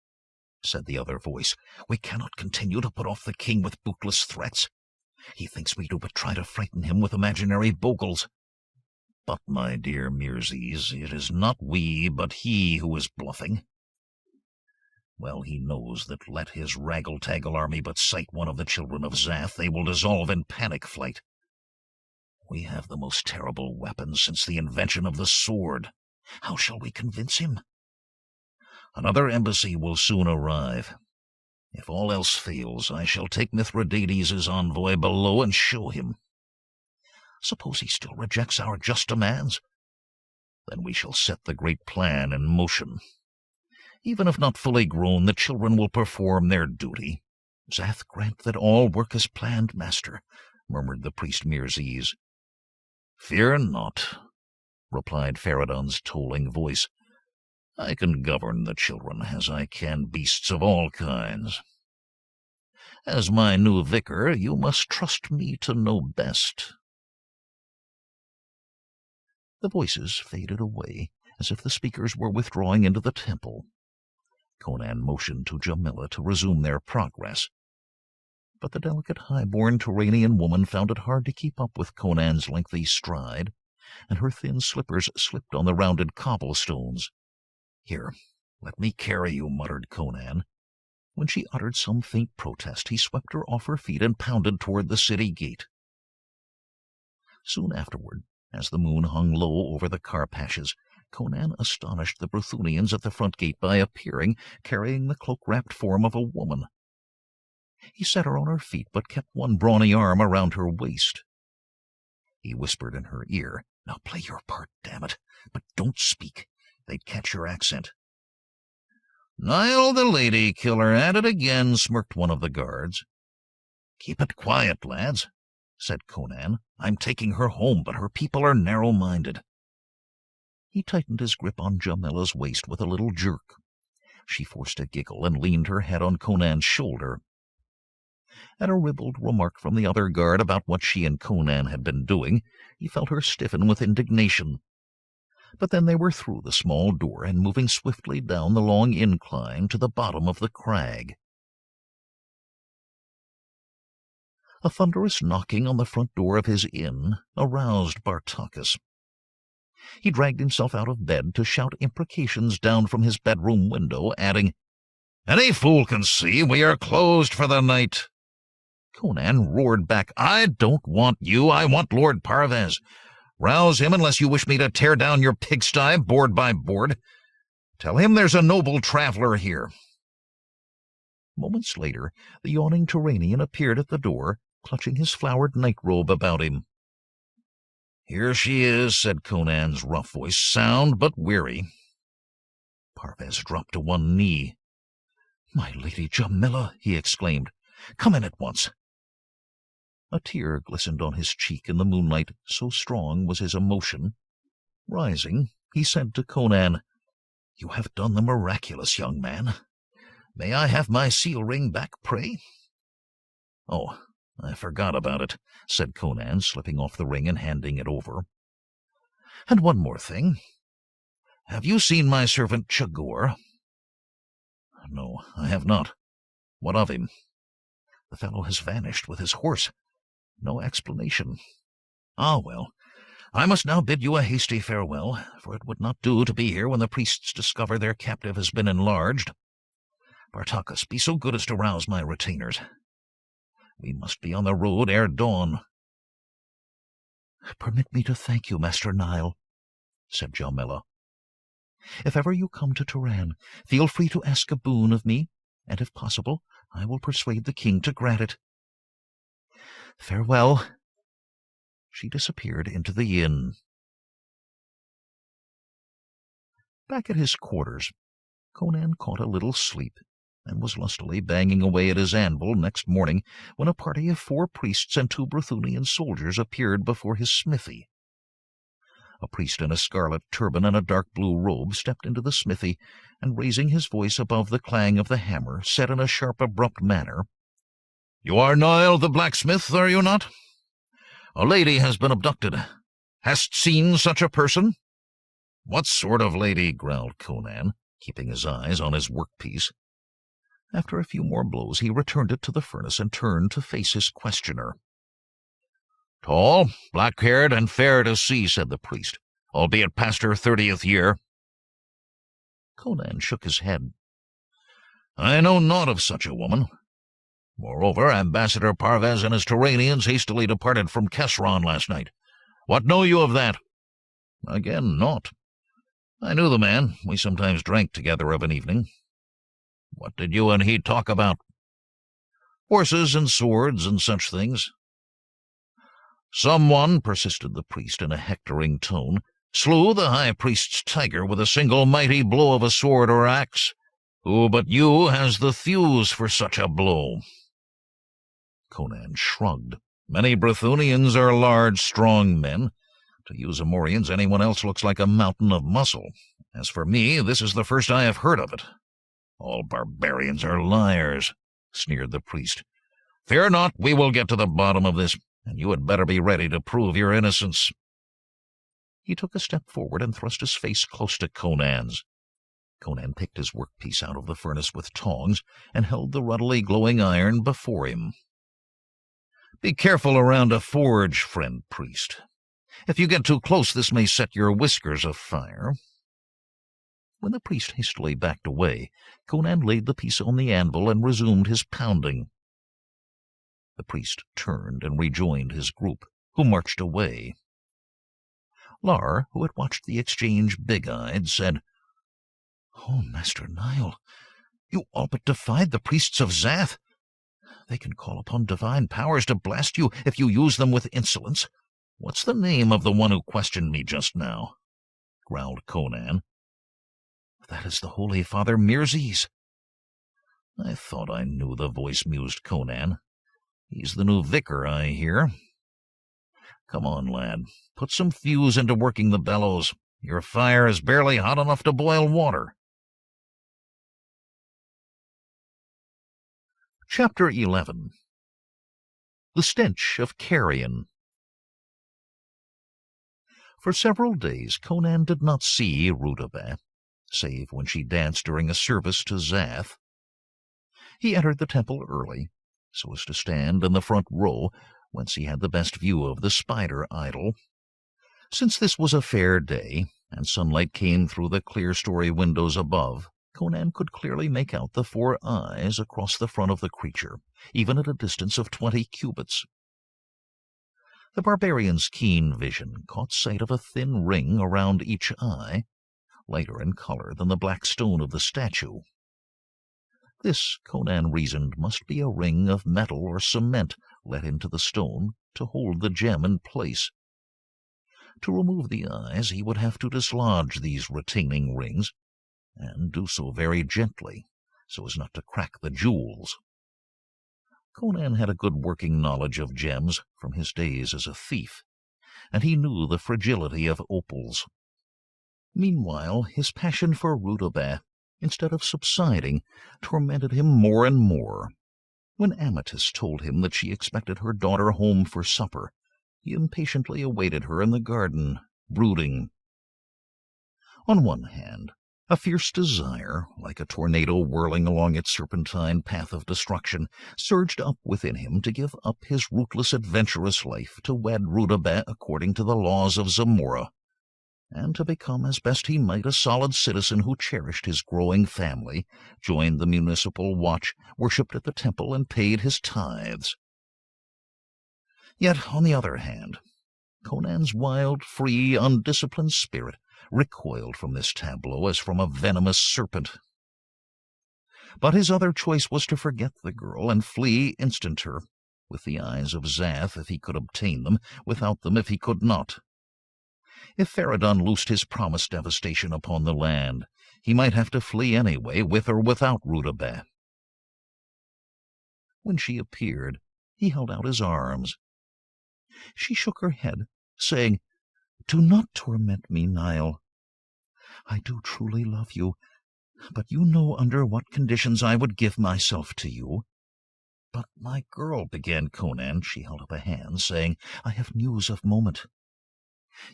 said the other voice, "we cannot continue to put off the king with bootless threats. He thinks we do but try to frighten him with imaginary bogles." "But, my dear Mirzes, it is not we, but he who is bluffing. Well, he knows that let his raggle-taggle army but sight one of the Children of Zath, they will dissolve in panic flight. We have the most terrible weapons since the invention of the sword. How shall we convince him? Another embassy will soon arrive. If all else fails, I shall take Mithridates' envoy below and show him. Suppose he still rejects our just demands? Then we shall set the great plan in motion. Even if not fully grown, the children will perform their duty." "Zath grant that all work as planned, Master," murmured the priest Mirzes. "Fear not," replied Faradun's tolling voice. "I can govern the children as I can beasts of all kinds. As my new vicar, you must trust me to know best." The voices faded away, as if the speakers were withdrawing into the temple. Conan motioned to Jamila to resume their progress. But the delicate high-born Turanian woman found it hard to keep up with Conan's lengthy stride, and her thin slippers slipped on the rounded cobblestones. "Here, let me carry you," muttered Conan. When she uttered some faint protest, he swept her off her feet and pounded toward the city gate. Soon afterward, as the moon hung low over the Carpatches, Conan astonished the Brythunians at the front gate by appearing, carrying the cloak-wrapped form of a woman. He set her on her feet, but kept one brawny arm around her waist. He whispered in her ear, "Now play your part, damn it, but don't speak. They'd catch your accent." "Niall the lady killer at it again," smirked one of the guards. "Keep it quiet, lads," said Conan. "I'm taking her home, but her people are narrow-minded." He tightened his grip on Jamila's waist with a little jerk. She forced a giggle and leaned her head on Conan's shoulder. At a ribald remark from the other guard about what she and Conan had been doing, he felt her stiffen with indignation. But then they were through the small door and moving swiftly down the long incline to the bottom of the crag. A thunderous knocking on the front door of his inn aroused Bartacus. He dragged himself out of bed to shout imprecations down from his bedroom window, adding, "Any fool can see we are closed for the night." Conan roared back, "I don't want you, I want Lord Parvez. Rouse him unless you wish me to tear down your pigsty, board by board. Tell him there's a noble traveler here." Moments later, the yawning Turanian appeared at the door, clutching his flowered night-robe about him. "Here she is," said Conan's rough voice, "sound but weary." Parvez dropped to one knee. "My Lady Jamila," he exclaimed, "come in at once." A tear glistened on his cheek in the moonlight, so strong was his emotion. Rising, he said to Conan, "You have done the miraculous, young man. May I have my seal ring back, pray?" "Oh, I forgot about it," said Conan, slipping off the ring and handing it over. "And one more thing. Have you seen my servant Chagor?" "No, I have not. What of him?" "The fellow has vanished with his horse. No explanation." "Ah, well, I must now bid you a hasty farewell, for it would not do to be here when the priests discover their captive has been enlarged. Bartacus, be so good as to rouse my retainers. We must be on the road ere dawn." "Permit me to thank you, Master Nile," said Jamila. "If ever you come to Turan, feel free to ask a boon of me, and if possible, I will persuade the king to grant it. Farewell." She disappeared into the inn. Back at his quarters, Conan caught a little sleep, and was lustily banging away at his anvil next morning when a party of 4 priests and 2 Brythunian soldiers appeared before his smithy. A priest in a scarlet turban and a dark blue robe stepped into the smithy, and raising his voice above the clang of the hammer, said in a sharp, abrupt manner, "You are Nile the blacksmith, are you not? A lady has been abducted. Hast seen such a person?" "What sort of lady?" growled Conan, keeping his eyes on his workpiece. After a few more blows he returned it to the furnace and turned to face his questioner. "Tall, black-haired, and fair to see," said the priest, "albeit past her 30th year." Conan shook his head. "I know naught of such a woman. Moreover, Ambassador Parvez and his Turanians hastily departed from Carrjon last night. What know you of that?" "Again, naught. I knew the man. We sometimes drank together of an evening." "What did you and he talk about?" "Horses and swords and such things." "Someone," persisted the priest in a hectoring tone, "slew the high priest's tiger with a single mighty blow of a sword or axe. Who but you has the thews for such a blow?" Conan shrugged. "Many Brythunians are large, strong men. To you Zamorians, anyone else looks like a mountain of muscle. As for me, this is the first I have heard of it." "All barbarians are liars," sneered the priest. "Fear not, we will get to the bottom of this, and you had better be ready to prove your innocence." He took a step forward and thrust his face close to Conan's. Conan picked his workpiece out of the furnace with tongs and held the ruddily glowing iron before him. "Be careful around a forge, friend priest. If you get too close, this may set your whiskers afire." When the priest hastily backed away, Conan laid the piece on the anvil and resumed his pounding. The priest turned and rejoined his group, who marched away. Lar, who had watched the exchange big-eyed, said, "Oh, Master Nile, you all but defied the priests of Zath. They can call upon divine powers to blast you if you use them with insolence." "What's the name of the one who questioned me just now?" growled Conan. "That is the Holy Father Mirzes." "I thought I knew the voice," mused Conan. "He's the new vicar, I hear. Come on, lad. Put some fuse into working the bellows. Your fire is barely hot enough to boil water." Chapter 11. The Stench of Carrjon. For several days Conan did not see Rudabeh, save when she danced during a service to Zath. He entered the temple early, so as to stand in the front row, whence he had the best view of the spider idol. Since this was a fair day, and sunlight came through the clerestory windows above, Conan could clearly make out the 4 eyes across the front of the creature, even at a distance of 20 cubits. The barbarian's keen vision caught sight of a thin ring around each eye, lighter in color than the black stone of the statue. This, Conan reasoned, must be a ring of metal or cement let into the stone to hold the gem in place. To remove the eyes, he would have to dislodge these retaining rings, and do so very gently, so as not to crack the jewels. Conan had a good working knowledge of gems from his days as a thief, and he knew the fragility of opals. Meanwhile, his passion for Rudabeh, instead of subsiding, tormented him more and more. When Amethyst told him that she expected her daughter home for supper, he impatiently awaited her in the garden, brooding. On one hand, a fierce desire, like a tornado whirling along its serpentine path of destruction, surged up within him to give up his rootless adventurous life to wed Rudabeh according to the laws of Zamora, and to become as best he might a solid citizen who cherished his growing family, joined the municipal watch, worshipped at the temple, and paid his tithes. Yet, on the other hand, Conan's wild, free, undisciplined spirit recoiled from this tableau as from a venomous serpent. But his other choice was to forget the girl and flee instanter, with the eyes of Zath if he could obtain them, without them if he could not. If Feridun loosed his promised devastation upon the land, he might have to flee anyway, with or without Rudabeh. When she appeared, he held out his arms. She shook her head, saying, "Do not torment me, Niall. I do truly love you, but you know under what conditions I would give myself to you." "But my girl," began Conan. She held up a hand, saying, "I have news of moment.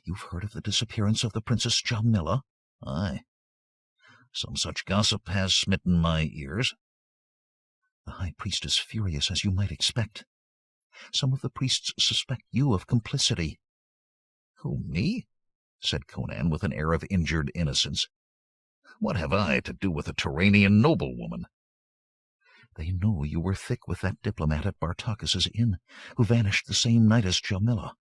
You've heard of the disappearance of the Princess Jamila?" "Aye. Some such gossip has smitten my ears." "The high priest is furious, as you might expect. Some of the priests suspect you of complicity." "Who, me?" said Conan with an air of injured innocence. "What have I to do with a Turanian noblewoman?" "They know you were thick with that diplomat at Bartakis's inn, who vanished the same night as Jamila.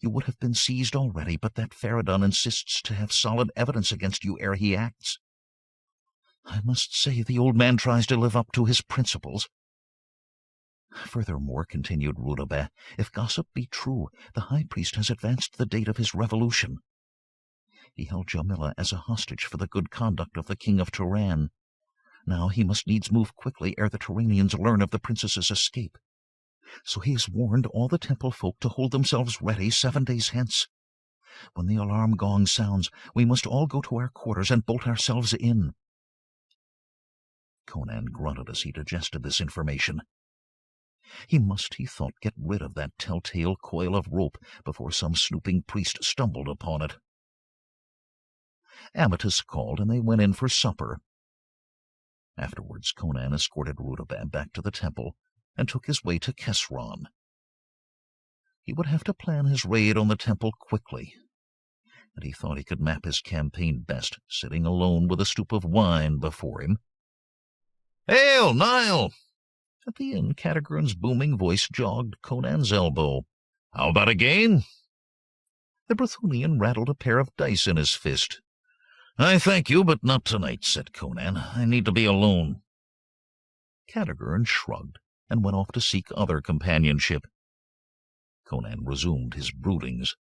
You would have been seized already, but that Feridun insists to have solid evidence against you ere he acts. I must say the old man tries to live up to his principles. Furthermore," continued Rudabeh, "if gossip be true, the high priest has advanced the date of his revolution. He held Jamila as a hostage for the good conduct of the king of Turan. Now he must needs move quickly ere the Turanians learn of the princess's escape. So he has warned all the temple folk to hold themselves ready 7 days hence. When the alarm gong sounds, we must all go to our quarters and bolt ourselves in." Conan grunted as he digested this information. He must, he thought, get rid of that telltale coil of rope before some snooping priest stumbled upon it. Amethyst called, and they went in for supper. Afterwards Conan escorted Rudabeh back to the temple and took his way to Kesron. He would have to plan his raid on the temple quickly, and he thought he could map his campaign best sitting alone with a stoup of wine before him. "Hail, Niall!" At the inn, Cadogan's booming voice jogged Conan's elbow. "How about a game?" The Brythunian rattled a pair of dice in his fist. "I thank you, but not tonight," said Conan. "I need to be alone." Cadogan shrugged and went off to seek other companionship. Conan resumed his broodings.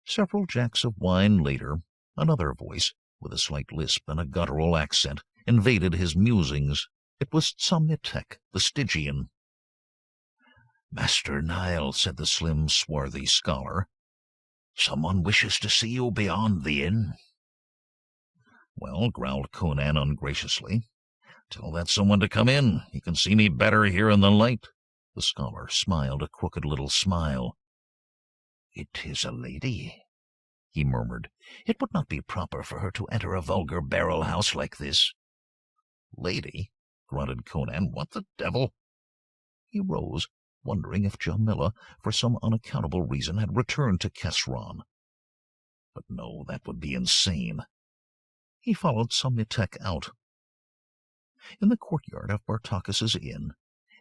Several jacks of wine later, another voice, with a slight lisp and a guttural accent, invaded his musings. It was Psamnitek, the Stygian. "Master Niall," said the slim, swarthy scholar, "someone wishes to see you beyond the inn." "Well," growled Conan ungraciously, "tell that someone to come in. He can see me better here in the light." The scholar smiled a crooked little smile. "It is a lady," he murmured. "It would not be proper for her to enter a vulgar barrel-house like this." "Lady?" grunted Conan. "What the devil?" He rose, wondering if Jamila, for some unaccountable reason, had returned to Carrjon. But no, that would be insane. He followed Samyatek out. In the courtyard of Bartakis's inn,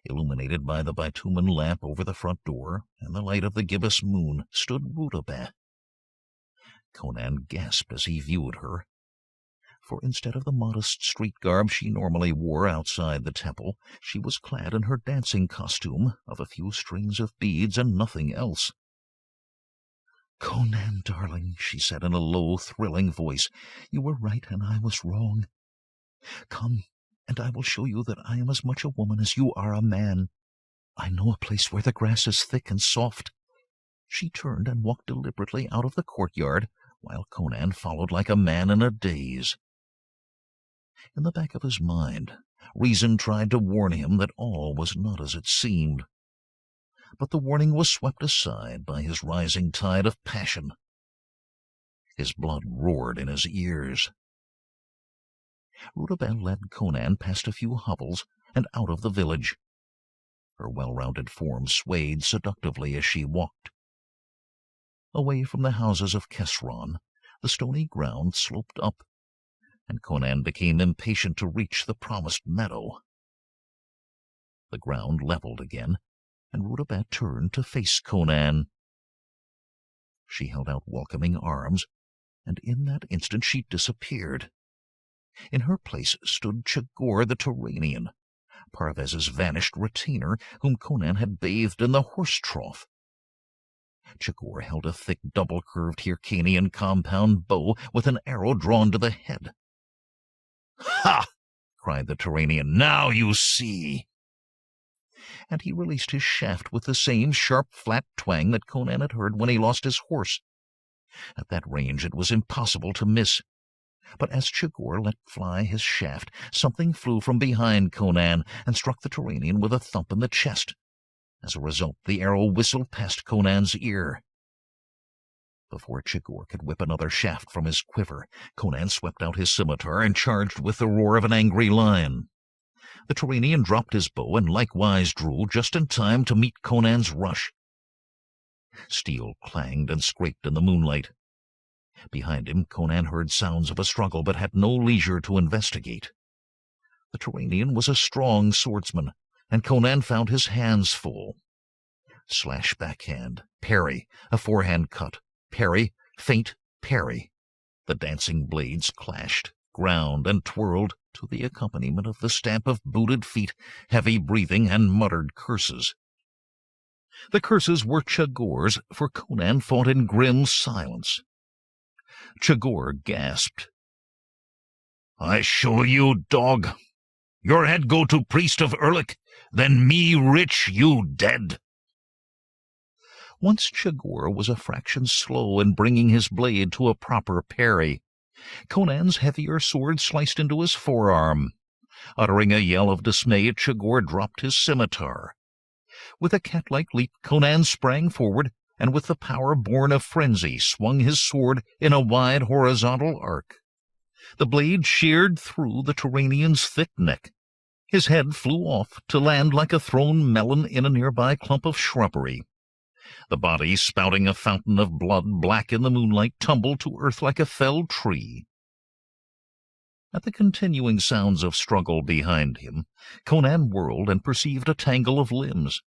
illuminated by the bitumen lamp over the front door and the light of the gibbous moon, stood Rutabaga. Conan gasped as he viewed her. For instead of the modest street garb she normally wore outside the temple, she was clad in her dancing costume of a few strings of beads and nothing else. "Conan, darling," she said in a low, thrilling voice, "you were right and I was wrong. Come, and I will show you that I am as much a woman as you are a man. I know a place where the grass is thick and soft." She turned and walked deliberately out of the courtyard, while Conan followed like a man in a daze. In the back of his mind, reason tried to warn him that all was not as it seemed. But the warning was swept aside by his rising tide of passion. His blood roared in his ears. Rutabaga led Conan past a few hovels and out of the village. Her well-rounded form swayed seductively as she walked. Away from the houses of Carrjon, the stony ground sloped up, and Conan became impatient to reach the promised meadow. The ground leveled again, and Rutabaga turned to face Conan. She held out welcoming arms, and in that instant she disappeared. In her place stood Chagor the Turanian, Parvez's vanished retainer, whom Conan had bathed in the horse trough. Chagor held a thick, double-curved Hyrcanian compound bow with an arrow drawn to the head. "Ha!" cried the Turanian. "Now you see!" And he released his shaft with the same sharp, flat twang that Conan had heard when he lost his horse. At that range it was impossible to miss. But as Chagor let fly his shaft, something flew from behind Conan and struck the Turanian with a thump in the chest. As a result, the arrow whistled past Conan's ear. Before Chagor could whip another shaft from his quiver, Conan swept out his scimitar and charged with the roar of an angry lion. The Turanian dropped his bow and likewise drew just in time to meet Conan's rush. Steel clanged and scraped in the moonlight. Behind him, Conan heard sounds of a struggle but had no leisure to investigate. The Turanian was a strong swordsman, and Conan found his hands full. Slash backhand, parry, a forehand cut, parry, feint, parry. The dancing blades clashed, ground, and twirled to the accompaniment of the stamp of booted feet, heavy breathing, and muttered curses. The curses were Chagor's, for Conan fought in grim silence. Chagor gasped. "I show you, dog. Your head go to priest of Erlik, then me rich, you dead." Once Chagor was a fraction slow in bringing his blade to a proper parry. Conan's heavier sword sliced into his forearm. Uttering a yell of dismay, Chagor dropped his scimitar. With a cat-like leap, Conan sprang forward, and with the power born of frenzy swung his sword in a wide horizontal arc. The blade sheared through the Turanian's thick neck. His head flew off to land like a thrown melon in a nearby clump of shrubbery. The body, spouting a fountain of blood black in the moonlight, tumbled to earth like a felled tree. At the continuing sounds of struggle behind him, Conan whirled and perceived a tangle of limbs,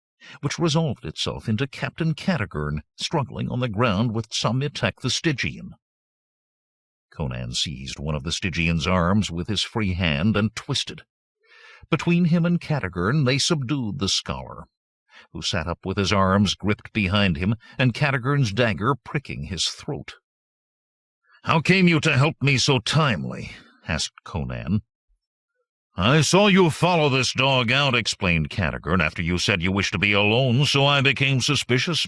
which resolved itself into Captain Catigern struggling on the ground with Samyatek the Stygian. Conan seized one of the Stygian's arms with his free hand and twisted. Between him and Catigern they subdued the scholar, who sat up with his arms gripped behind him and Catigern's dagger pricking his throat. "How came you to help me so timely?" asked Conan. "I saw you follow this dog out," explained Catigern, "after you said you wished to be alone, so I became suspicious.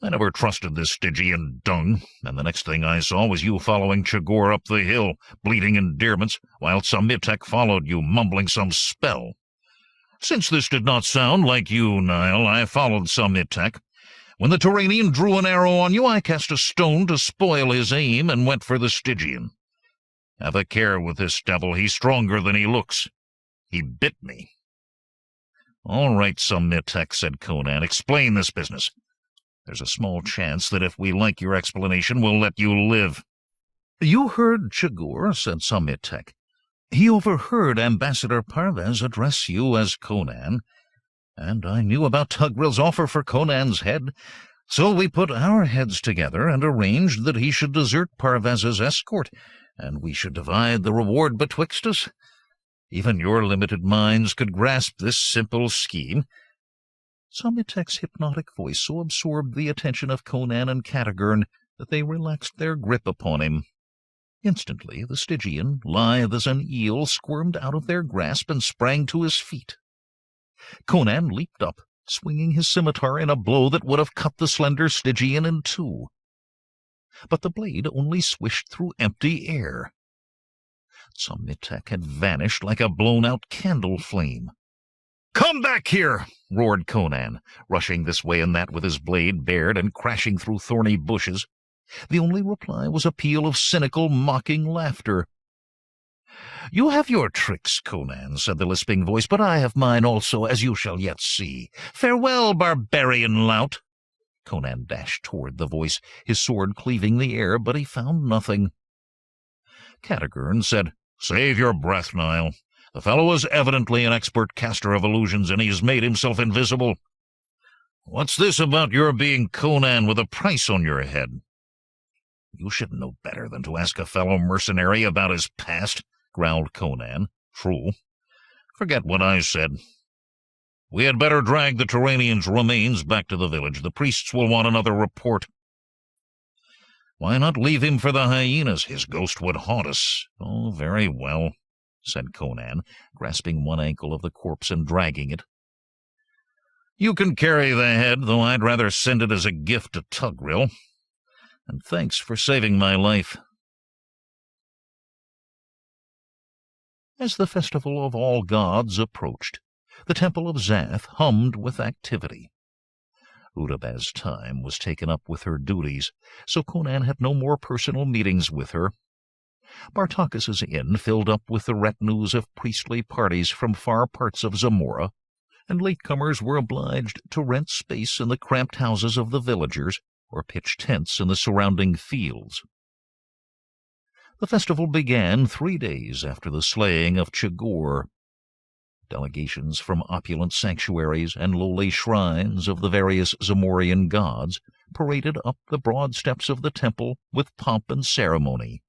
I never trusted this Stygian dung, and the next thing I saw was you following Chagor up the hill, bleating endearments, while Samyatek followed you, mumbling some spell. Since this did not sound like you, Nile, I followed Samitek. When the Turanian drew an arrow on you, I cast a stone to spoil his aim and went for the Stygian. Have a care with this devil. He's stronger than he looks. He bit me. All right, Samitek, said Conan. Explain this business. There's a small chance that if we like your explanation, we'll let you live. You heard Chigurh, said Samitek. He overheard Ambassador Parvez address you as Conan, and I knew about Tugril's offer for Conan's head, so we put our heads together and arranged that he should desert Parvez's escort, and we should divide the reward betwixt us. Even your limited minds could grasp this simple scheme. Samitek's hypnotic voice so absorbed the attention of Conan and Catigern that they relaxed their grip upon him. Instantly the Stygian, lithe as an eel, squirmed out of their grasp and sprang to his feet. Conan leaped up, swinging his scimitar in a blow that would have cut the slender Stygian in two. But the blade only swished through empty air. Samitek had vanished like a blown-out candle flame. "Come back here!" roared Conan, rushing this way and that with his blade bared and crashing through thorny bushes. The only reply was a peal of cynical, mocking laughter. "You have your tricks, Conan," said the lisping voice, "but I have mine also, as you shall yet see. Farewell, barbarian lout!" Conan dashed toward the voice, his sword cleaving the air, but he found nothing. Catigern said, "Save your breath, Nile. The fellow is evidently an expert caster of illusions, and he has made himself invisible. What's this about your being Conan with a price on your head?" "You should know better than to ask a fellow mercenary about his past," growled Conan. "True. Forget what I said. We had better drag the Turanian's remains back to the village. The priests will want another report." "Why not leave him for the hyenas? His ghost would haunt us." "Oh, very well," said Conan, grasping one ankle of the corpse and dragging it. "You can carry the head, though I'd rather send it as a gift to Tugril. And thanks for saving my life." As the festival of all gods approached, the temple of Zath hummed with activity. Udabaz's time was taken up with her duties, so Conan had no more personal meetings with her. Bartakis's inn filled up with the retinues of priestly parties from far parts of Zamora, and latecomers were obliged to rent space in the cramped houses of the villagers or pitch tents in the surrounding fields. The festival began 3 days after the slaying of Chigurh. Delegations from opulent sanctuaries and lowly shrines of the various Zamorian gods paraded up the broad steps of the temple with pomp and ceremony.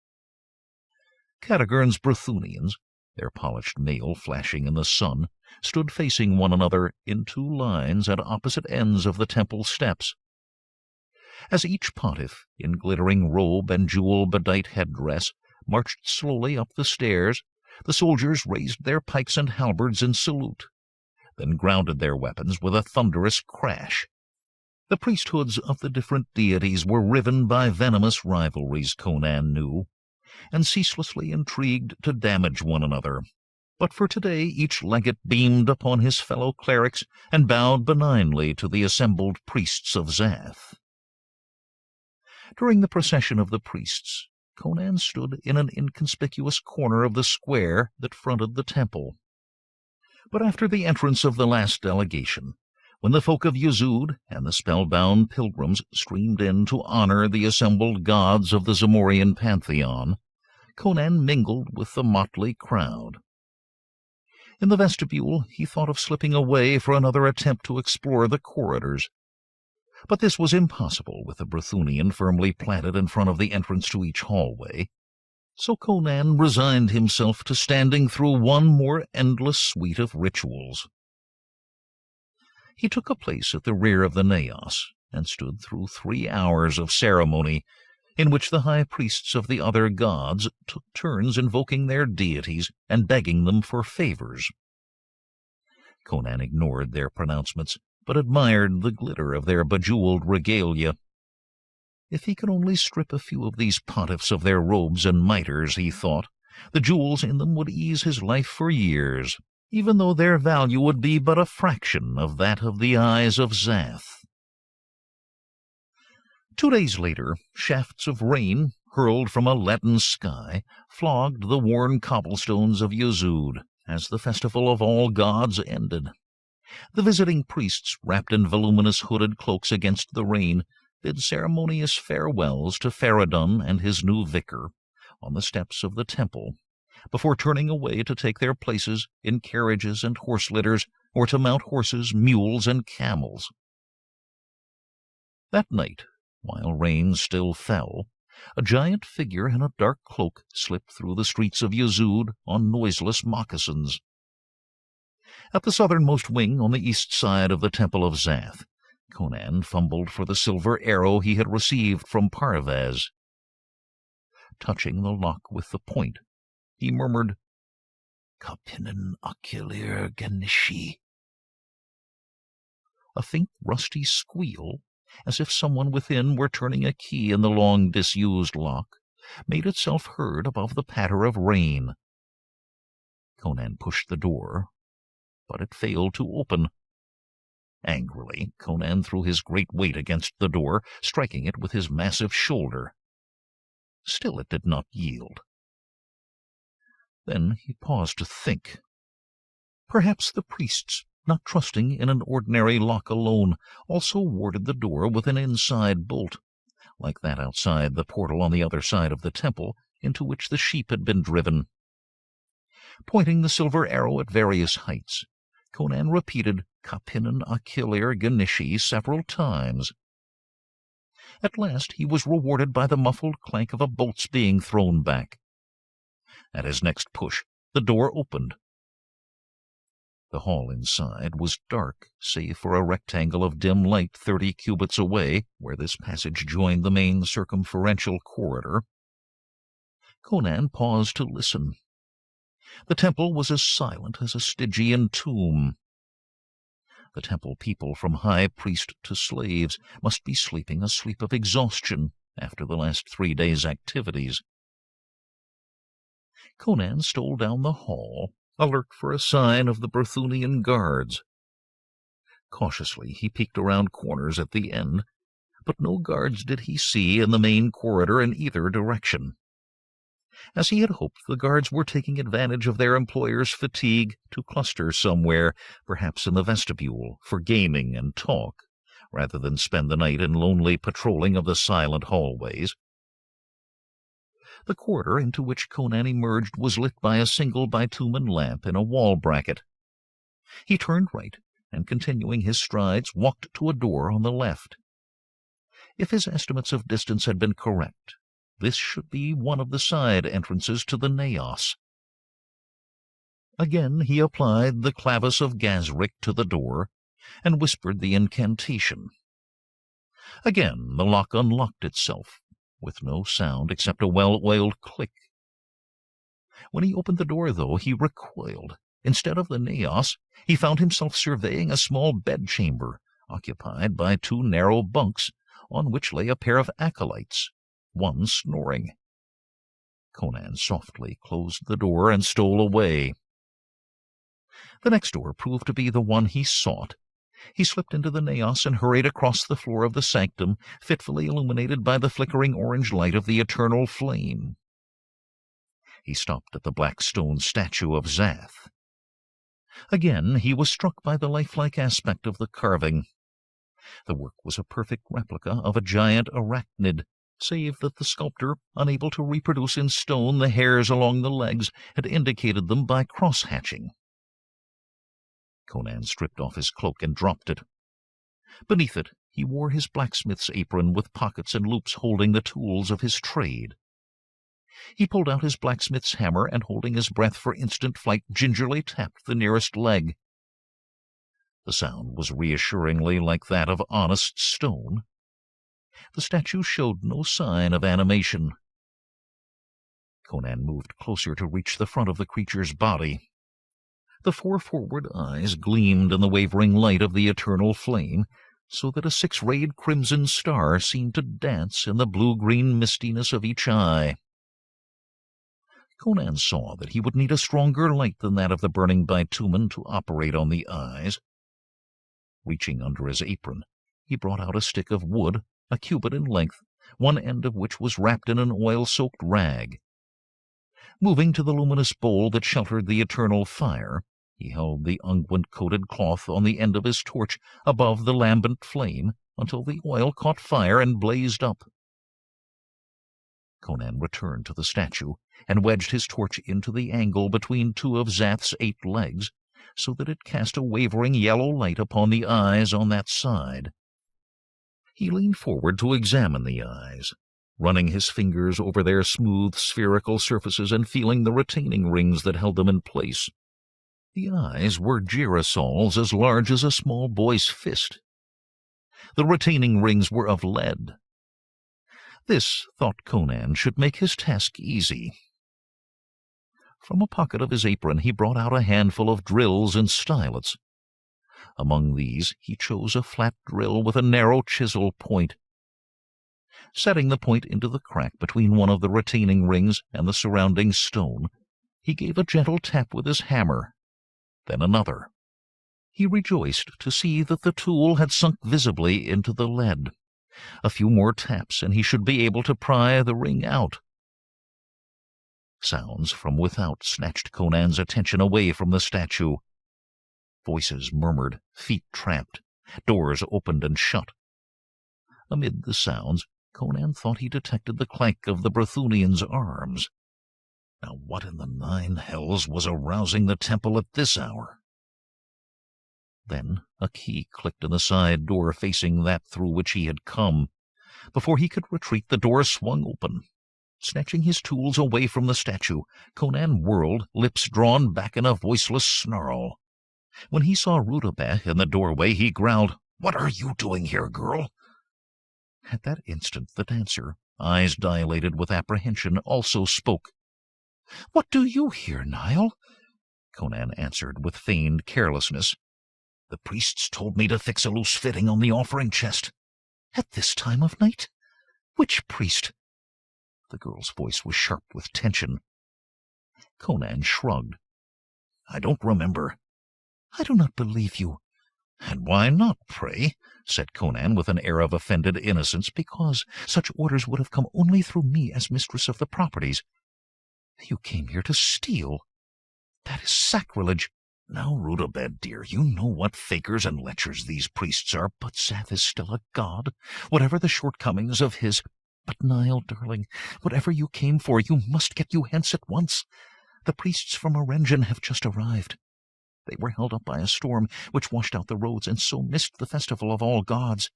Catigern's Brythunians, their polished mail flashing in the sun, stood facing one another in 2 lines at opposite ends of the temple steps. As each pontiff, in glittering robe and jewel-bedight headdress, marched slowly up the stairs, the soldiers raised their pikes and halberds in salute, then grounded their weapons with a thunderous crash. The priesthoods of the different deities were riven by venomous rivalries, Conan knew, and ceaselessly intrigued to damage one another. But for today each legate beamed upon his fellow clerics and bowed benignly to the assembled priests of Zath. During the procession of the priests, Conan stood in an inconspicuous corner of the square that fronted the temple. But after the entrance of the last delegation, when the folk of Yezud and the spellbound pilgrims streamed in to honor the assembled gods of the Zamorian pantheon, Conan mingled with the motley crowd. In the vestibule he thought of slipping away for another attempt to explore the corridors. But this was impossible with the Brythunian firmly planted in front of the entrance to each hallway, so Conan resigned himself to standing through one more endless suite of rituals. He took a place at the rear of the naos and stood through 3 hours of ceremony, in which the high priests of the other gods took turns invoking their deities and begging them for favors. Conan ignored their pronouncements, but admired the glitter of their bejeweled regalia. If he could only strip a few of these pontiffs of their robes and mitres, he thought, the jewels in them would ease his life for years, even though their value would be but a fraction of that of the eyes of Zath. 2 days later, shafts of rain, hurled from a leaden sky, flogged the worn cobblestones of Yezud as the festival of all gods ended. The visiting priests, wrapped in voluminous hooded cloaks against the rain, bid ceremonious farewells to Faradun and his new vicar on the steps of the temple, before turning away to take their places in carriages and horse litters, or to mount horses, mules, and camels. That night, while rain still fell, a giant figure in a dark cloak slipped through the streets of Yezud on noiseless moccasins. At the southernmost wing on the east side of the Temple of Zath, Conan fumbled for the silver arrow he had received from Parvez. Touching the lock with the point, he murmured, "Kapinen Akilir Ganishi." A faint rusty squeal, as if someone within were turning a key in the long disused lock, made itself heard above the patter of rain. Conan pushed the door, but it failed to open. Angrily, Conan threw his great weight against the door, striking it with his massive shoulder. Still it did not yield. Then he paused to think. Perhaps the priests, not trusting in an ordinary lock alone, also warded the door with an inside bolt, like that outside the portal on the other side of the temple, into which the sheep had been driven. Pointing the silver arrow at various heights, Conan repeated Kapinen Akilir Ganishi several times. At last he was rewarded by the muffled clank of a bolt's being thrown back. At his next push, the door opened. The hall inside was dark, save for a rectangle of dim light 30 cubits away, where this passage joined the main circumferential corridor. Conan paused to listen. The temple was as silent as a Stygian tomb. The temple people, from high priest to slaves, must be sleeping a sleep of exhaustion after the last 3 days' activities. Conan stole down the hall, alert for a sign of the Berthunian guards. Cautiously he peeked around corners at the end, but no guards did he see in the main corridor in either direction. As he had hoped, the guards were taking advantage of their employers' fatigue to cluster somewhere, perhaps in the vestibule, for gaming and talk, rather than spend the night in lonely patrolling of the silent hallways. The corridor into which Conan emerged was lit by a single bitumen lamp in a wall bracket. He turned right, and continuing his strides, walked to a door on the left. If his estimates of distance had been correct, this should be one of the side entrances to the naos. Again he applied the clavis of Gazrik to the door, and whispered the incantation. Again the lock unlocked itself, with no sound except a well-oiled click. When he opened the door, though, he recoiled. Instead of the naos, he found himself surveying a small bedchamber, occupied by 2 narrow bunks, on which lay a pair of acolytes, one snoring. Conan softly closed the door and stole away. The next door proved to be the one he sought. He slipped into the naos and hurried across the floor of the sanctum, fitfully illuminated by the flickering orange light of the eternal flame. He stopped at the black stone statue of Zath. Again he was struck by the lifelike aspect of the carving. The work was a perfect replica of a giant arachnid, save that the sculptor, unable to reproduce in stone the hairs along the legs, had indicated them by cross-hatching. Conan stripped off his cloak and dropped it. Beneath it he wore his blacksmith's apron with pockets and loops holding the tools of his trade. He pulled out his blacksmith's hammer and, holding his breath for instant flight, gingerly tapped the nearest leg. The sound was reassuringly like that of honest stone. The statue showed no sign of animation. Conan moved closer to reach the front of the creature's body. The 4 forward eyes gleamed in the wavering light of the eternal flame, so that a 6-rayed crimson star seemed to dance in the blue-green mistiness of each eye. Conan saw that he would need a stronger light than that of the burning bitumen to operate on the eyes. Reaching under his apron, he brought out a stick of wood, a cubit in length, one end of which was wrapped in an oil-soaked rag. Moving to the luminous bowl that sheltered the eternal fire, he held the unguent-coated cloth on the end of his torch above the lambent flame until the oil caught fire and blazed up. Conan returned to the statue and wedged his torch into the angle between two of Zath's 8 legs, so that it cast a wavering yellow light upon the eyes on that side. He leaned forward to examine the eyes, running his fingers over their smooth spherical surfaces and feeling the retaining rings that held them in place. The eyes were girasoles as large as a small boy's fist. The retaining rings were of lead. This, thought Conan, should make his task easy. From a pocket of his apron he brought out a handful of drills and stylets. Among these he chose a flat drill with a narrow chisel point. Setting the point into the crack between one of the retaining rings and the surrounding stone, he gave a gentle tap with his hammer, then another. He rejoiced to see that the tool had sunk visibly into the lead. A few more taps, and he should be able to pry the ring out. Sounds from without snatched Conan's attention away from the statue. Voices murmured, feet tramped, doors opened and shut. Amid the sounds, Conan thought he detected the clank of the Brythunian's arms. Now what in the 9 hells was arousing the temple at this hour? Then a key clicked in the side door facing that through which he had come. Before he could retreat, the door swung open. Snatching his tools away from the statue, Conan whirled, lips drawn back in a voiceless snarl. When he saw Rudabeh in the doorway, he growled, "What are you doing here, girl?" At that instant the dancer, eyes dilated with apprehension, also spoke. "What do you here, Niall?" Conan answered with feigned carelessness. "The priests told me to fix a loose fitting on the offering chest." "At this time of night? Which priest?" The girl's voice was sharp with tension. Conan shrugged. "I don't remember." "I do not believe you." "And why not, pray?" said Conan with an air of offended innocence. "Because such orders would have come only through me as mistress of the properties. You came here to steal. That is sacrilege." "Now, Rudabeh, dear, you know what fakers and lechers these priests are, but Zath is still a god, whatever the shortcomings of his. But, Niall, darling, whatever you came for, you must get you hence at once. The priests from Orengen have just arrived. They were held up by a storm, which washed out the roads and so missed the festival of all gods.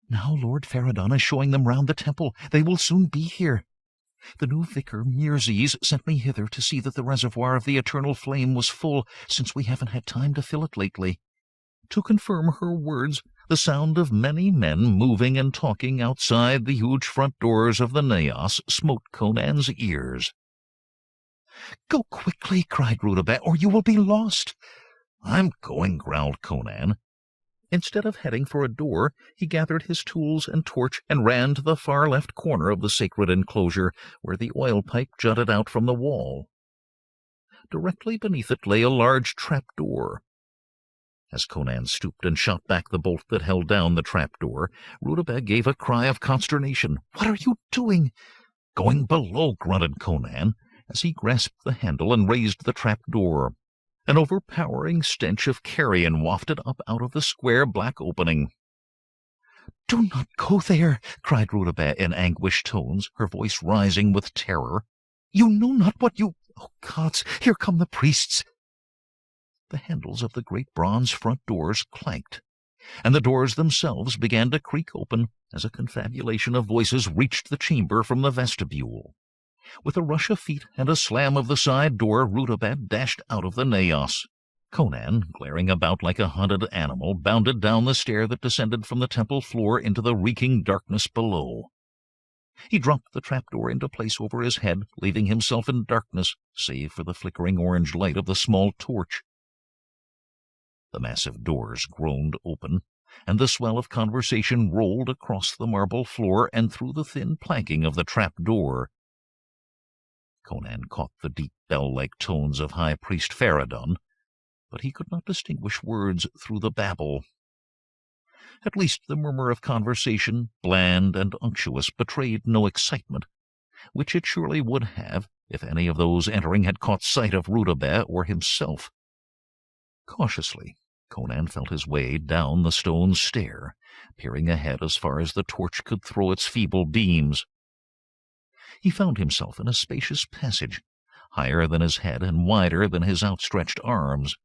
Now Lord Faradon is showing them round the temple. They will soon be here. The new vicar, Mirziz, sent me hither to see that the reservoir of the eternal flame was full, since we haven't had time to fill it lately." To confirm her words, the sound of many men moving and talking outside the huge front doors of the naos smote Conan's ears. "Go quickly," cried Rudabeh, "or you will be lost." "I'm going," growled Conan. Instead of heading for a door, he gathered his tools and torch and ran to the far left corner of the sacred enclosure, where the oil pipe jutted out from the wall. Directly beneath it lay a large trap-door. As Conan stooped and shot back the bolt that held down the trap-door, Rudabeh gave a cry of consternation. "What are you doing?" "Going below," grunted Conan, as he grasped the handle and raised the trap-door. An overpowering stench of carrion wafted up out of the square black opening. "Do not go there!" cried Rudabeh in anguished tones, her voice rising with terror. "You know not what you— Oh, gods, here come the priests!" The handles of the great bronze front doors clanked, and the doors themselves began to creak open as a confabulation of voices reached the chamber from the vestibule. With a rush of feet and a slam of the side door, Rudabeh dashed out of the naos. Conan, glaring about like a hunted animal, bounded down the stair that descended from the temple floor into the reeking darkness below. He dropped the trapdoor into place over his head, leaving himself in darkness, save for the flickering orange light of the small torch. The massive doors groaned open, and the swell of conversation rolled across the marble floor and through the thin planking of the trap-door. Conan caught the deep bell-like tones of High Priest Faradon, but he could not distinguish words through the babble. At least the murmur of conversation, bland and unctuous, betrayed no excitement, which it surely would have if any of those entering had caught sight of Rudabeh or himself. Cautiously, Conan felt his way down the stone stair, peering ahead as far as the torch could throw its feeble beams. He found himself in a spacious passage, higher than his head and wider than his outstretched arms.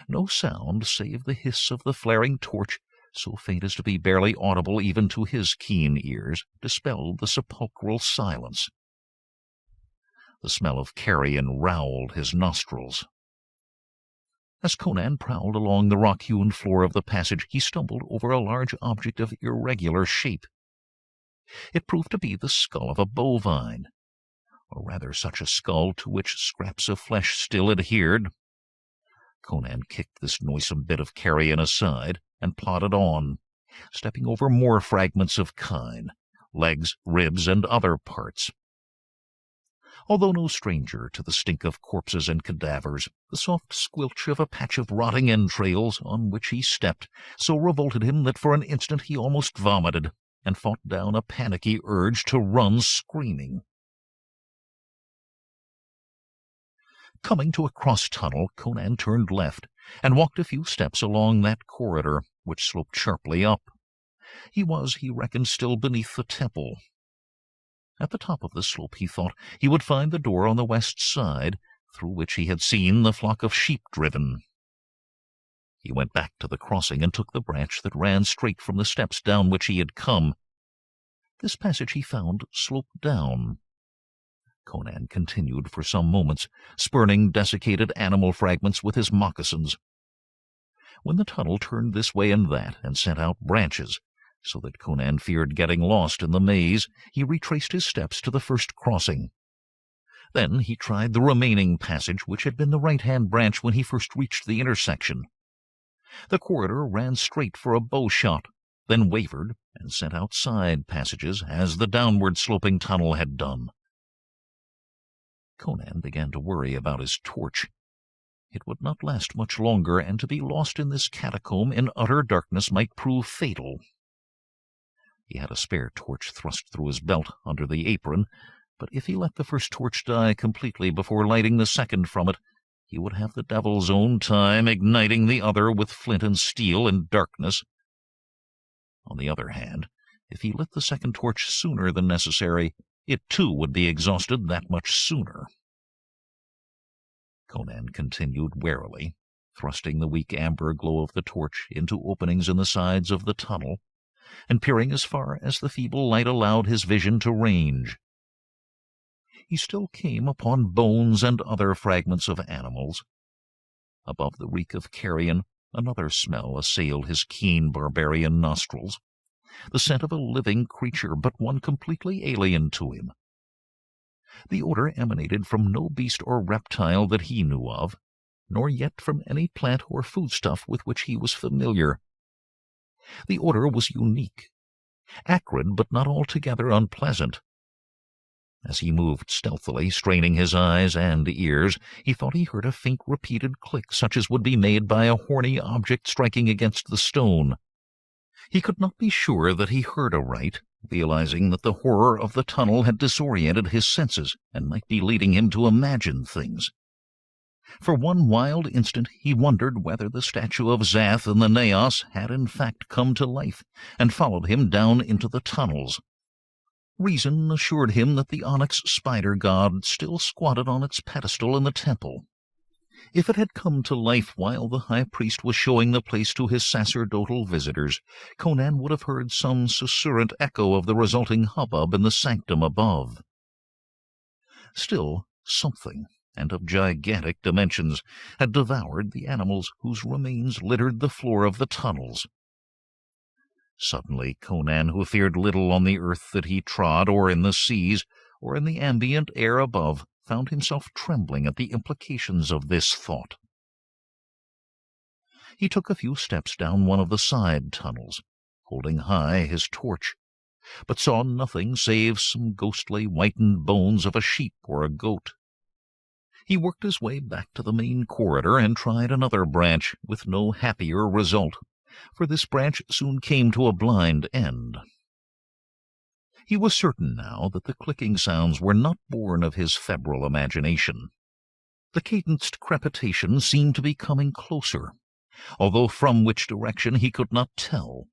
No sound save the hiss of the flaring torch, so faint as to be barely audible even to his keen ears, dispelled the sepulchral silence. The smell of carrion rowled his nostrils. As Conan prowled along the rock-hewn floor of the passage, he stumbled over a large object of irregular shape. It proved to be the skull of a bovine, or rather such a skull to which scraps of flesh still adhered. Conan kicked this noisome bit of carrion aside and plodded on, stepping over more fragments of kine, legs, ribs, and other parts. Although no stranger to the stink of corpses and cadavers, the soft squelch of a patch of rotting entrails on which he stepped so revolted him that for an instant he almost vomited, and fought down a panicky urge to run screaming. Coming to a cross-tunnel, Conan turned left, and walked a few steps along that corridor, which sloped sharply up. He was, he reckoned, still beneath the temple. At the top of the slope, he thought, he would find the door on the west side, through which he had seen the flock of sheep driven. He went back to the crossing and took the branch that ran straight from the steps down which he had come. This passage, he found, sloped down. Conan continued for some moments, spurning desiccated animal fragments with his moccasins. When the tunnel turned this way and that, and sent out branches, so that Conan feared getting lost in the maze, he retraced his steps to the first crossing. Then he tried the remaining passage, which had been the right-hand branch when he first reached the intersection. The corridor ran straight for a bow shot, then wavered and sent out side passages, as the downward-sloping tunnel had done. Conan began to worry about his torch. It would not last much longer, and to be lost in this catacomb in utter darkness might prove fatal. He had a spare torch thrust through his belt under the apron, but if he let the first torch die completely before lighting the second from it, he would have the devil's own time igniting the other with flint and steel in darkness. On the other hand, if he lit the second torch sooner than necessary, it too would be exhausted that much sooner. Conan continued warily, thrusting the weak amber glow of the torch into openings in the sides of the tunnel, and peering as far as the feeble light allowed his vision to range. He still came upon bones and other fragments of animals. Above the reek of carrion, another smell assailed his keen barbarian nostrils, the scent of a living creature, but one completely alien to him. The odor emanated from no beast or reptile that he knew of, nor yet from any plant or foodstuff with which he was familiar. The odor was unique, acrid but not altogether unpleasant. As he moved stealthily, straining his eyes and ears, he thought he heard a faint repeated click, such as would be made by a horny object striking against the stone. He could not be sure that he heard aright, realizing that the horror of the tunnel had disoriented his senses and might be leading him to imagine things. For one wild instant he wondered whether the statue of Zath in the naos had in fact come to life and followed him down into the tunnels. Reason assured him that the onyx spider god still squatted on its pedestal in the temple. If it had come to life while the high priest was showing the place to his sacerdotal visitors, Conan would have heard some susurrant echo of the resulting hubbub in the sanctum above. Still, something, and of gigantic dimensions, had devoured the animals whose remains littered the floor of the tunnels. Suddenly Conan, who feared little on the earth that he trod, or in the seas, or in the ambient air above, found himself trembling at the implications of this thought. He took a few steps down one of the side tunnels, holding high his torch, but saw nothing save some ghostly whitened bones of a sheep or a goat. He worked his way back to the main corridor and tried another branch, with no happier result, for this branch soon came to a blind end. He was certain now that the clicking sounds were not born of his febrile imagination. The cadenced crepitation seemed to be coming closer, although from which direction he could not tell.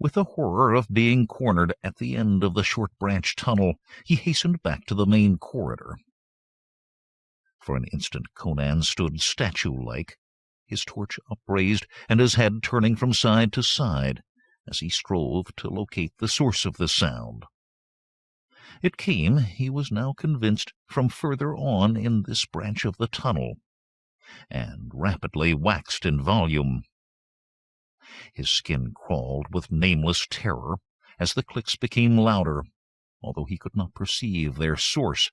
With the horror of being cornered at the end of the short branch tunnel, he hastened back to the main corridor. For an instant Conan stood statue-like, his torch upraised and his head turning from side to side, as he strove to locate the source of the sound. It came, he was now convinced, from further on in this branch of the tunnel, and rapidly waxed in volume. His skin crawled with nameless terror as the clicks became louder, although he could not perceive their source.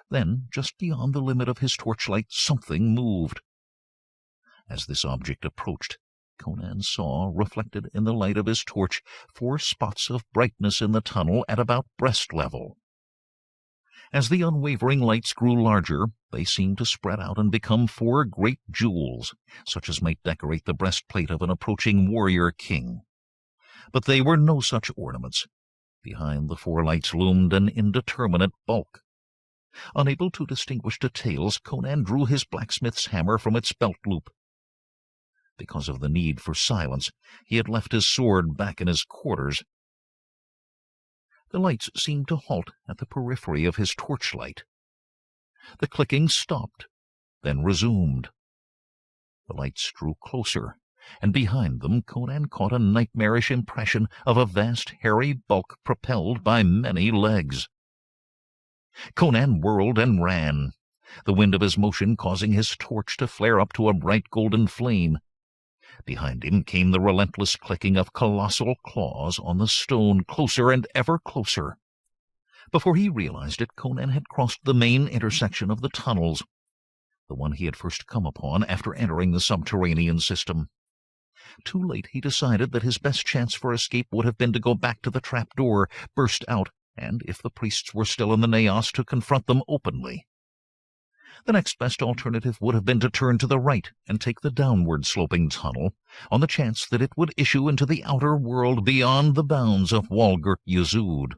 Then, just beyond the limit of his torchlight, something moved. As this object approached, Conan saw, reflected in the light of his torch, 4 spots of brightness in the tunnel at about breast level. As the unwavering lights grew larger, they seemed to spread out and become 4 great jewels, such as might decorate the breastplate of an approaching warrior king. But they were no such ornaments. Behind the 4 lights loomed an indeterminate bulk. Unable to distinguish details, Conan drew his blacksmith's hammer from its belt loop. Because of the need for silence, he had left his sword back in his quarters. The lights seemed to halt at the periphery of his torchlight. The clicking stopped, then resumed. The lights drew closer, and behind them Conan caught a nightmarish impression of a vast hairy bulk propelled by many legs. Conan whirled and ran, the wind of his motion causing his torch to flare up to a bright golden flame. Behind him came the relentless clicking of colossal claws on the stone, closer and ever closer. Before he realized it, Conan had crossed the main intersection of the tunnels, the one he had first come upon after entering the subterranean system. Too late, he decided that his best chance for escape would have been to go back to the trap-door, burst out, and, if the priests were still in the naos, to confront them openly. The next best alternative would have been to turn to the right and take the downward-sloping tunnel, on the chance that it would issue into the outer world beyond the bounds of Walgurt Yezud.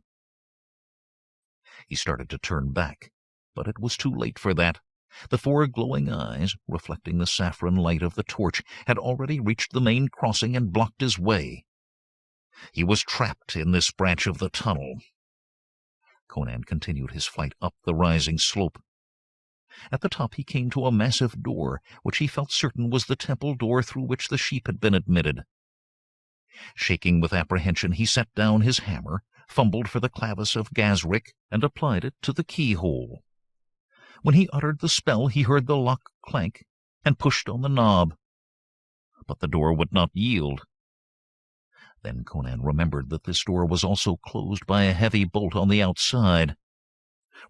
He started to turn back, but it was too late for that. The 4 glowing eyes, reflecting the saffron light of the torch, had already reached the main crossing and blocked his way. He was trapped in this branch of the tunnel. Conan continued his flight up the rising slope. At the top he came to a massive door, which he felt certain was the temple door through which the sheep had been admitted. Shaking with apprehension, he set down his hammer, fumbled for the clavis of Gazric, and applied it to the keyhole. When he uttered the spell, he heard the lock clank, and pushed on the knob. But the door would not yield. Then Conan remembered that this door was also closed by a heavy bolt on the outside.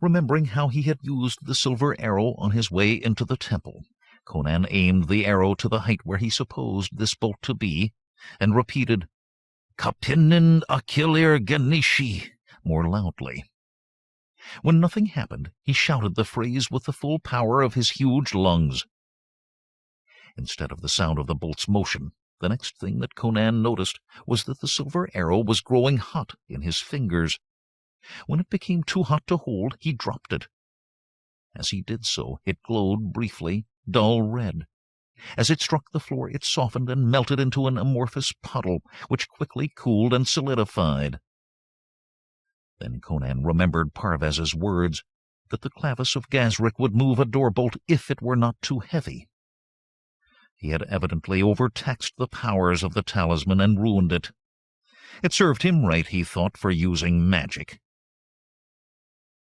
Remembering how he had used the silver arrow on his way into the temple, Conan aimed the arrow to the height where he supposed this bolt to be, and repeated, "Kaptinin Akilir Genishi," more loudly. When nothing happened, he shouted the phrase with the full power of his huge lungs. Instead of the sound of the bolt's motion, the next thing that Conan noticed was that the silver arrow was growing hot in his fingers. When it became too hot to hold, he dropped it. As he did so, it glowed briefly, dull red. As it struck the floor, it softened and melted into an amorphous puddle, which quickly cooled and solidified. Then Conan remembered Parvez's words, that the clavis of Gazric would move a door-bolt if it were not too heavy. He had evidently overtaxed the powers of the talisman and ruined it. It served him right, he thought, for using magic.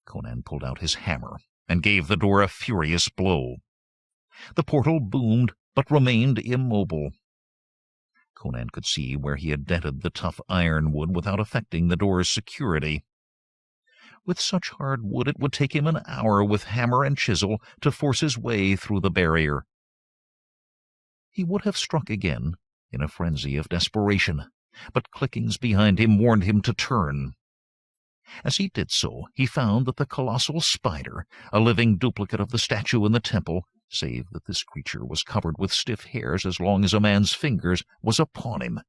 Conan pulled out his hammer and gave the door a furious blow. The portal boomed, but remained immobile. Conan could see where he had dented the tough ironwood without affecting the door's security. With such hard wood it would take him an hour with hammer and chisel to force his way through the barrier. He would have struck again, in a frenzy of desperation, but clickings behind him warned him to turn. As he did so, he found that the colossal spider, a living duplicate of the statue in the temple, save that this creature was covered with stiff hairs as long as a man's fingers, was upon him.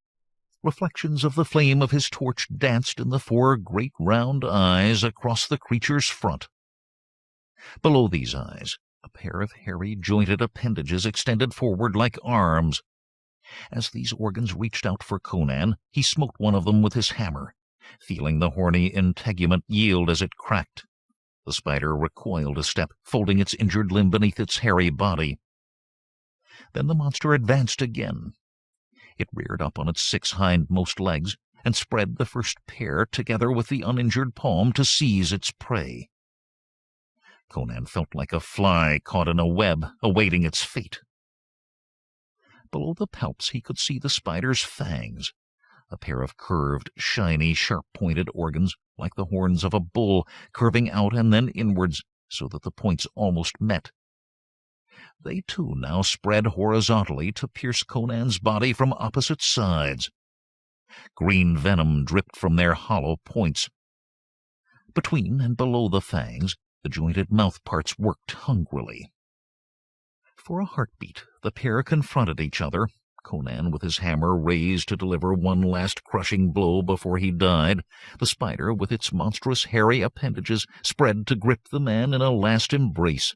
Reflections of the flame of his torch danced in the 4 great round eyes across the creature's front. Below these eyes, a pair of hairy, jointed appendages extended forward like arms. As these organs reached out for Conan, he smote one of them with his hammer, feeling the horny integument yield as it cracked. The spider recoiled a step, folding its injured limb beneath its hairy body. Then the monster advanced again. It reared up on its 6 hindmost legs and spread the first pair together with the uninjured palm to seize its prey. Conan felt like a fly caught in a web, awaiting its fate. Below the palps he could see the spider's fangs, a pair of curved, shiny, sharp-pointed organs, like the horns of a bull, curving out and then inwards, so that the points almost met. They, too, now spread horizontally to pierce Conan's body from opposite sides. Green venom dripped from their hollow points. Between and below the fangs, the jointed mouthparts worked hungrily. For a heartbeat, the pair confronted each other, Conan with his hammer raised to deliver one last crushing blow before he died, the spider with its monstrous hairy appendages spread to grip the man in a last embrace.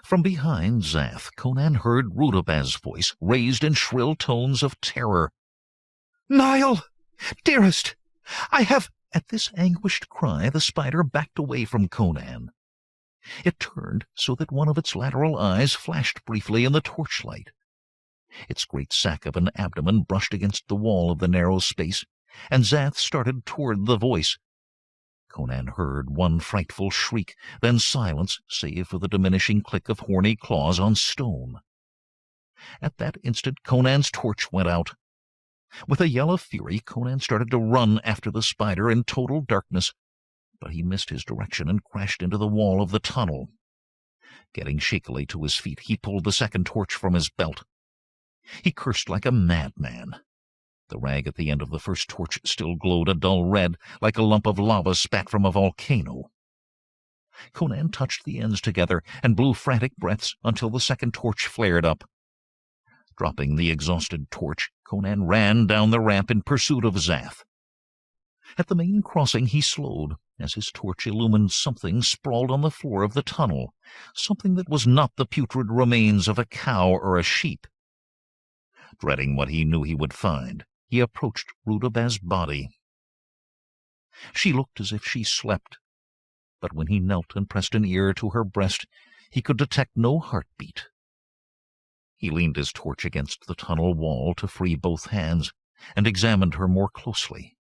From behind Zath, Conan heard Rudabaz's voice, raised in shrill tones of terror. "Niall! Dearest! I have—" At this anguished cry, the spider backed away from Conan. It turned so that one of its lateral eyes flashed briefly in the torchlight. Its great sack of an abdomen brushed against the wall of the narrow space, and Zath started toward the voice. Conan heard one frightful shriek, then silence, save for the diminishing click of horny claws on stone. At that instant Conan's torch went out. With a yell of fury, Conan started to run after the spider in total darkness, but he missed his direction and crashed into the wall of the tunnel. Getting shakily to his feet, he pulled the second torch from his belt. He cursed like a madman. The rag at the end of the first torch still glowed a dull red, like a lump of lava spat from a volcano. Conan touched the ends together and blew frantic breaths until the second torch flared up. Dropping the exhausted torch, Conan ran down the ramp in pursuit of Zath. At the main crossing he slowed, as his torch illumined something sprawled on the floor of the tunnel, something that was not the putrid remains of a cow or a sheep. Dreading what he knew he would find, he approached Rudabaz's body. She looked as if she slept, but when he knelt and pressed an ear to her breast, he could detect no heartbeat. He leaned his torch against the tunnel wall to free both hands, and examined her more closely.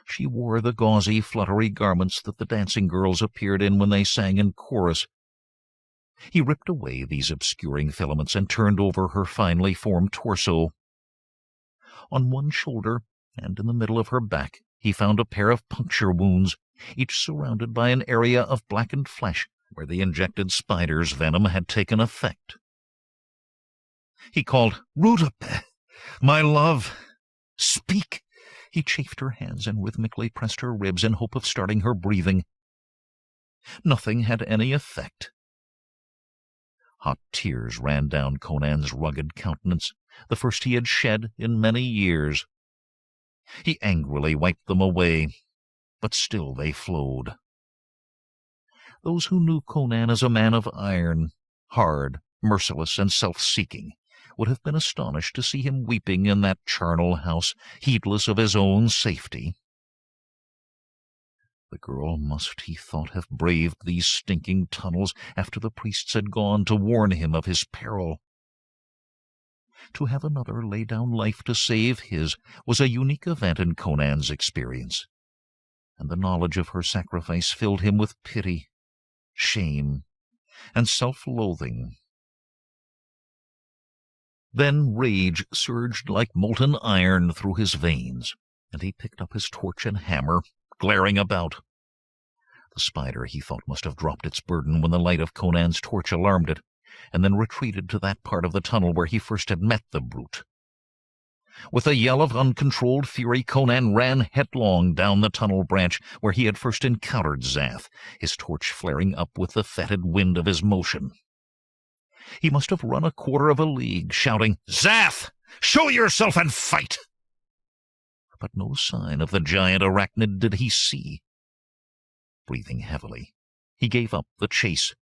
She wore the gauzy, fluttery garments that the dancing girls appeared in when they sang in chorus. He ripped away these obscuring filaments and turned over her finely formed torso. On one shoulder, and in the middle of her back, he found a pair of puncture wounds, each surrounded by an area of blackened flesh where the injected spider's venom had taken effect. He called, "Rudabaz, my love, speak!" He chafed her hands and rhythmically pressed her ribs in hope of starting her breathing. Nothing had any effect. Hot tears ran down Conan's rugged countenance, the first he had shed in many years. He angrily wiped them away, but still they flowed. Those who knew Conan as a man of iron, hard, merciless, and self-seeking, would have been astonished to see him weeping in that charnel house, heedless of his own safety. The girl must, he thought, have braved these stinking tunnels after the priests had gone to warn him of his peril. To have another lay down life to save his was a unique event in Conan's experience, and the knowledge of her sacrifice filled him with pity, shame, and self-loathing. Then rage surged like molten iron through his veins, and he picked up his torch and hammer, glaring about. The spider, he thought, must have dropped its burden when the light of Conan's torch alarmed it, and then retreated to that part of the tunnel where he first had met the brute. With a yell of uncontrolled fury, Conan ran headlong down the tunnel branch where he had first encountered Zath, his torch flaring up with the fetid wind of his motion. He must have run a quarter of a league, shouting, "Zath! Show yourself and fight!" But no sign of the giant arachnid did he see. Breathing heavily, he gave up the chase.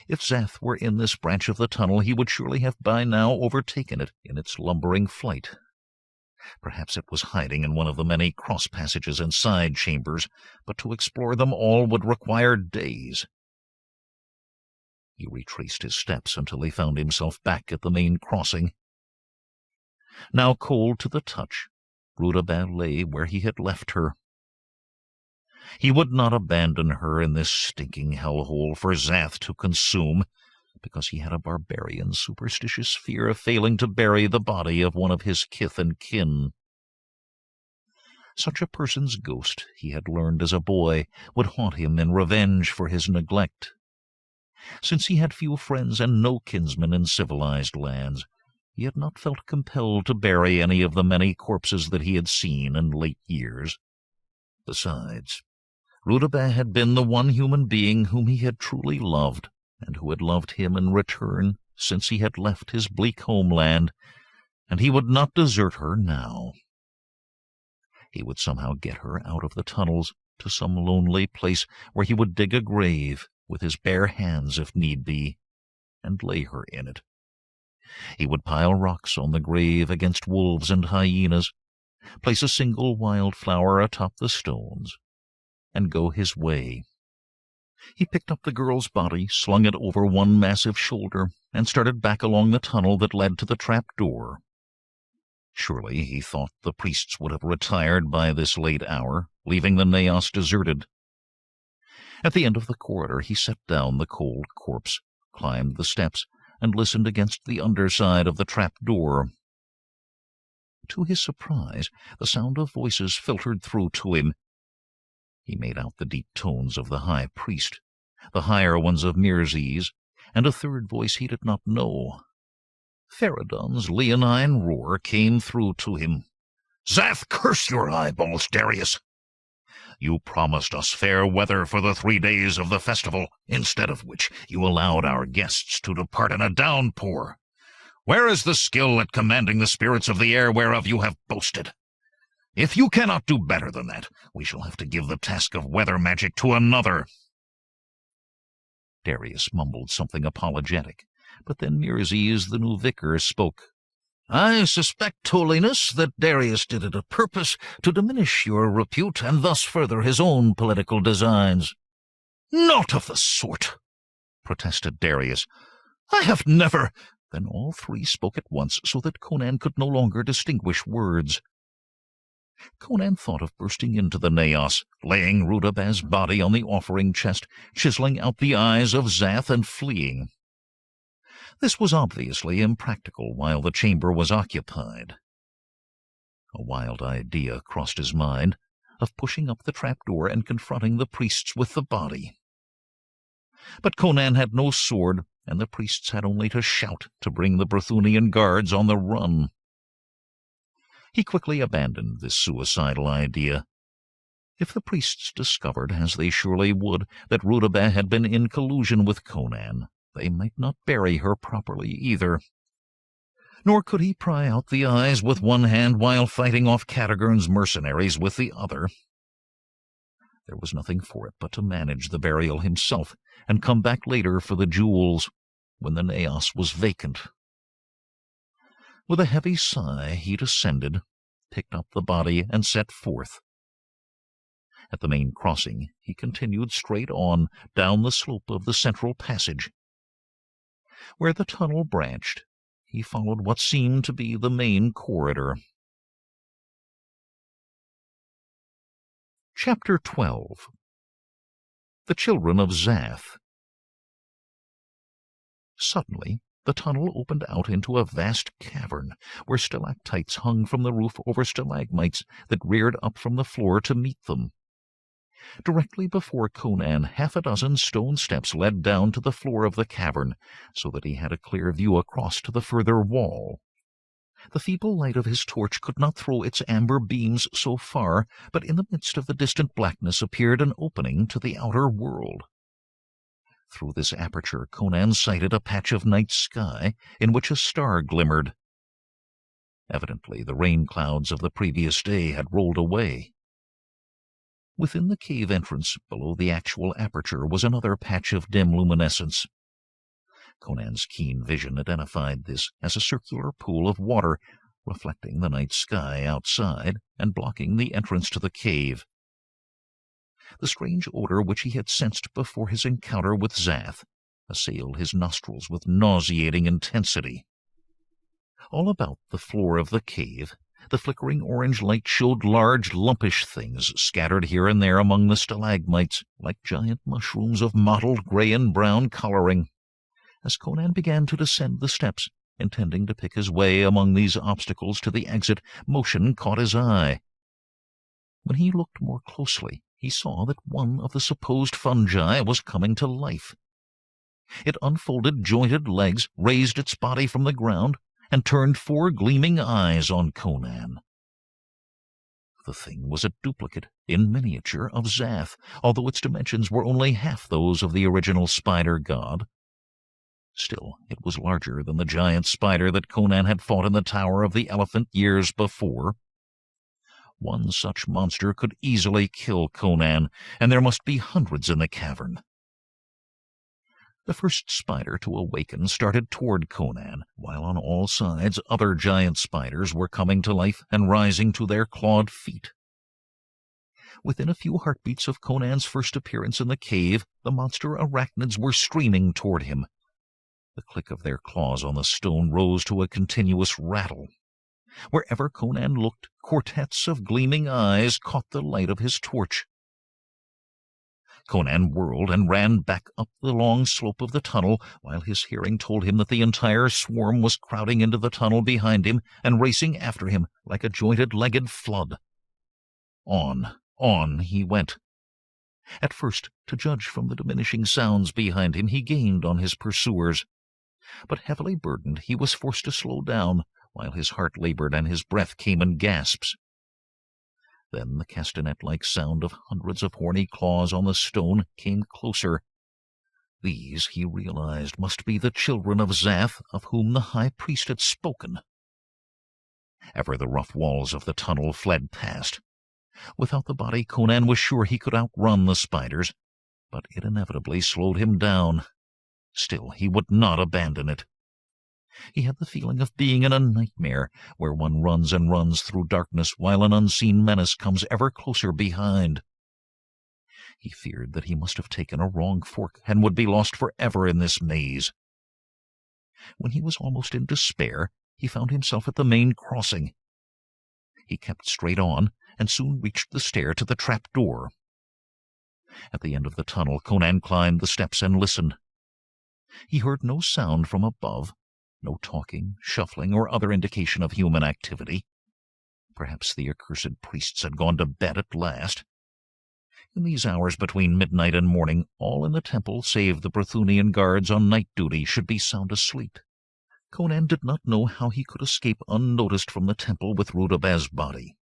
If Zath were in this branch of the tunnel, he would surely have by now overtaken it in its lumbering flight. Perhaps it was hiding in one of the many cross-passages and side chambers, but to explore them all would require days. He retraced his steps until he found himself back at the main crossing. Now cold to the touch, Rudabeh lay where he had left her. He would not abandon her in this stinking hellhole for Zath to consume, because he had a barbarian superstitious fear of failing to bury the body of one of his kith and kin. Such a person's ghost, he had learned as a boy, would haunt him in revenge for his neglect. Since he had few friends and no kinsmen in civilized lands, he had not felt compelled to bury any of the many corpses that he had seen in late years. Besides, Rudabeh had been the one human being whom he had truly loved, and who had loved him in return since he had left his bleak homeland, and he would not desert her now. He would somehow get her out of the tunnels to some lonely place where he would dig a grave with his bare hands if need be, and lay her in it. He would pile rocks on the grave against wolves and hyenas, place a single wildflower atop the stones, and go his way. He picked up the girl's body, slung it over one massive shoulder, and started back along the tunnel that led to the trap door. Surely, he thought, the priests would have retired by this late hour, leaving the naos deserted. At the end of the corridor he set down the cold corpse, climbed the steps, and listened against the underside of the trap door. To his surprise, the sound of voices filtered through to him. He made out the deep tones of the high priest, the higher ones of Mirzes, and a third voice he did not know. Feridun's leonine roar came through to him. "Zath, curse your eyeballs, Darius! You promised us fair weather for the 3 days of the festival, instead of which you allowed our guests to depart in a downpour. Where is the skill at commanding the spirits of the air whereof you have boasted? If you cannot do better than that, we shall have to give the task of weather magic to another." Darius mumbled something apologetic, but then Mirzes, the new vicar, spoke. "I suspect, Holiness, that Darius did it a purpose to diminish your repute and thus further his own political designs." "Not of the sort," protested Darius. "I have never—" Then all three spoke at once, so that Conan could no longer distinguish words. Conan thought of bursting into the naos, laying Rudabeh's body on the offering chest, chiseling out the eyes of Zath, and fleeing. This was obviously impractical while the chamber was occupied. A wild idea crossed his mind, of pushing up the trapdoor and confronting the priests with the body. But Conan had no sword, and the priests had only to shout to bring the Brythunian guards on the run. He quickly abandoned this suicidal idea. If the priests discovered, as they surely would, that Rudabeh had been in collusion with Conan, they might not bury her properly either. Nor could he pry out the eyes with one hand while fighting off Cadogan's mercenaries with the other. There was nothing for it but to manage the burial himself, and come back later for the jewels, when the naos was vacant. With a heavy sigh he descended, picked up the body, and set forth. At the main crossing he continued straight on, down the slope of the central passage. Where the tunnel branched, he followed what seemed to be the main corridor. Chapter 12. The Children of Zath. Suddenly the tunnel opened out into a vast cavern, where stalactites hung from the roof over stalagmites that reared up from the floor to meet them. Directly before Conan, 6 stone steps led down to the floor of the cavern, so that he had a clear view across to the further wall. The feeble light of his torch could not throw its amber beams so far, but in the midst of the distant blackness appeared an opening to the outer world. Through this aperture Conan sighted a patch of night sky in which a star glimmered. Evidently the rain clouds of the previous day had rolled away. Within the cave entrance, below the actual aperture, was another patch of dim luminescence. Conan's keen vision identified this as a circular pool of water, reflecting the night sky outside and blocking the entrance to the cave. The strange odor which he had sensed before his encounter with Zath assailed his nostrils with nauseating intensity. All about the floor of the cave, the flickering orange light showed large, lumpish things scattered here and there among the stalagmites, like giant mushrooms of mottled gray and brown coloring. As Conan began to descend the steps, intending to pick his way among these obstacles to the exit, motion caught his eye. When he looked more closely, he saw that one of the supposed fungi was coming to life. It unfolded jointed legs, raised its body from the ground, and turned 4 gleaming eyes on Conan. The thing was a duplicate, in miniature, of Zath, although its dimensions were only half those of the original spider god. Still, it was larger than the giant spider that Conan had fought in the Tower of the Elephant years before. One such monster could easily kill Conan, and there must be hundreds in the cavern. The first spider to awaken started toward Conan, while on all sides other giant spiders were coming to life and rising to their clawed feet. Within a few heartbeats of Conan's first appearance in the cave, the monster arachnids were streaming toward him. The click of their claws on the stone rose to a continuous rattle. Wherever Conan looked, quartets of gleaming eyes caught the light of his torch. Conan whirled and ran back up the long slope of the tunnel, while his hearing told him that the entire swarm was crowding into the tunnel behind him and racing after him like a jointed-legged flood. On he went. At first, to judge from the diminishing sounds behind him, he gained on his pursuers. But heavily burdened, he was forced to slow down, while his heart labored and his breath came in gasps. Then the castanet-like sound of hundreds of horny claws on the stone came closer. These, he realized, must be the children of Zath, of whom the high priest had spoken. Ever the rough walls of the tunnel fled past. Without the body, Conan was sure he could outrun the spiders, but it inevitably slowed him down. Still, he would not abandon it. He had the feeling of being in a nightmare, where one runs and runs through darkness while an unseen menace comes ever closer behind. He feared that he must have taken a wrong fork and would be lost forever in this maze. When he was almost in despair, he found himself at the main crossing. He kept straight on, and soon reached the stair to the trap door. At the end of the tunnel, Conan climbed the steps and listened. He heard no sound from above, no talking, shuffling, or other indication of human activity. Perhaps the accursed priests had gone to bed at last. In these hours between midnight and morning, all in the temple, save the Brythunian guards on night duty, should be sound asleep. Conan did not know how he could escape unnoticed from the temple with Rudabah's body.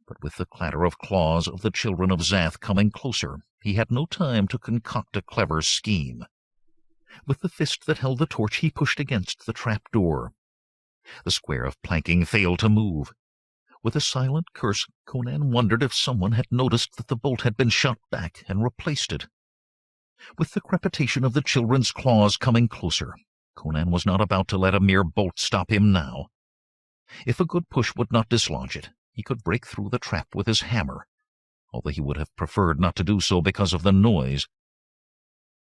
But with the clatter of claws of the Children of Zath coming closer, he had no time to concoct a clever scheme. With the fist that held the torch, he pushed against the trap door. The square of planking failed to move. With a silent curse, Conan wondered if someone had noticed that the bolt had been shot back and replaced it. With the crepitation of the children's claws coming closer, Conan was not about to let a mere bolt stop him now. If a good push would not dislodge it, he could break through the trap with his hammer, although he would have preferred not to do so because of the noise.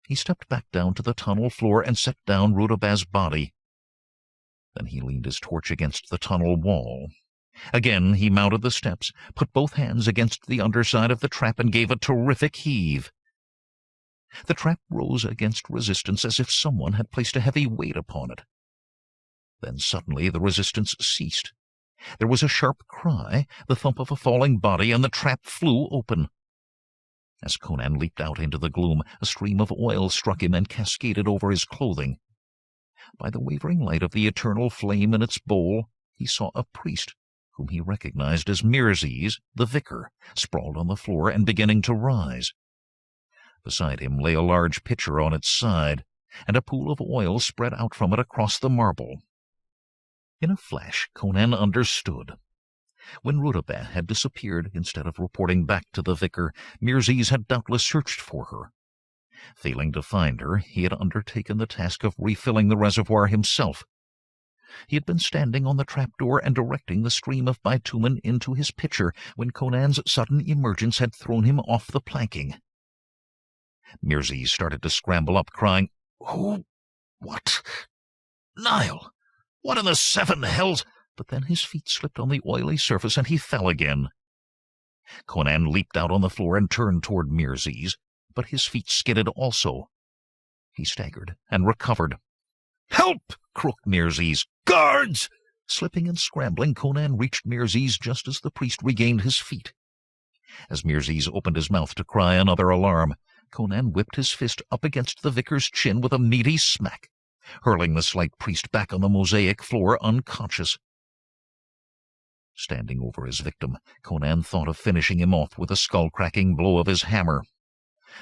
He stepped back down to the tunnel floor and set down Rudabah's body. Then he leaned his torch against the tunnel wall. Again he mounted the steps, put both hands against the underside of the trap, and gave a terrific heave. The trap rose against resistance as if someone had placed a heavy weight upon it. Then suddenly the resistance ceased. There was a sharp cry, the thump of a falling body, and the trap flew open. As Conan leaped out into the gloom, a stream of oil struck him and cascaded over his clothing. By the wavering light of the eternal flame in its bowl, he saw a priest, whom he recognized as Mirzes, the vicar, sprawled on the floor and beginning to rise. Beside him lay a large pitcher on its side, and a pool of oil spread out from it across the marble. In a flash, Conan understood. When Rudabeh had disappeared, instead of reporting back to the vicar, Mirzes had doubtless searched for her. Failing to find her, he had undertaken the task of refilling the reservoir himself. He had been standing on the trapdoor and directing the stream of bitumen into his pitcher when Conan's sudden emergence had thrown him off the planking. Mirzes started to scramble up, crying, "Who? What? Nile! What in the seven hells?" But then his feet slipped on the oily surface and he fell again. Conan leaped out on the floor and turned toward Mirzes, but his feet skidded also. He staggered and recovered. "Help!" croaked Mirzes. "Guards!" Slipping and scrambling, Conan reached Mirzes just as the priest regained his feet. As Mirzes opened his mouth to cry another alarm, Conan whipped his fist up against the vicar's chin with a meaty smack, hurling the slight priest back on the mosaic floor unconscious. Standing over his victim, Conan thought of finishing him off with a skull-cracking blow of his hammer.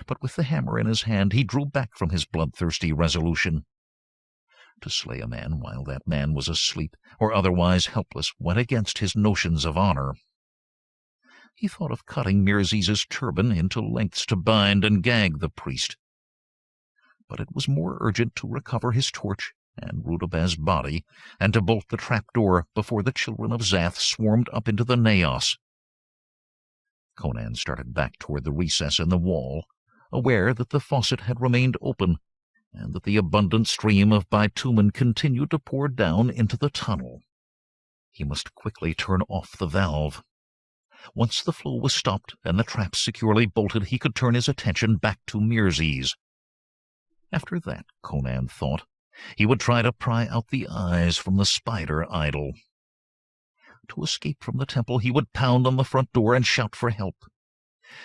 But with the hammer in his hand, he drew back from his bloodthirsty resolution. To slay a man while that man was asleep or otherwise helpless went against his notions of honor. He thought of cutting Mirzes's turban into lengths to bind and gag the priest. But it was more urgent to recover his torch and Rudabeh's body, and to bolt the trapdoor before the Children of Zath swarmed up into the naos. Conan started back toward the recess in the wall, aware that the faucet had remained open, and that the abundant stream of bitumen continued to pour down into the tunnel. He must quickly turn off the valve. Once the flow was stopped and the trap securely bolted, he could turn his attention back to Mirzes. After that, Conan thought, he would try to pry out the eyes from the spider idol. To escape from the temple, he would pound on the front door and shout for help.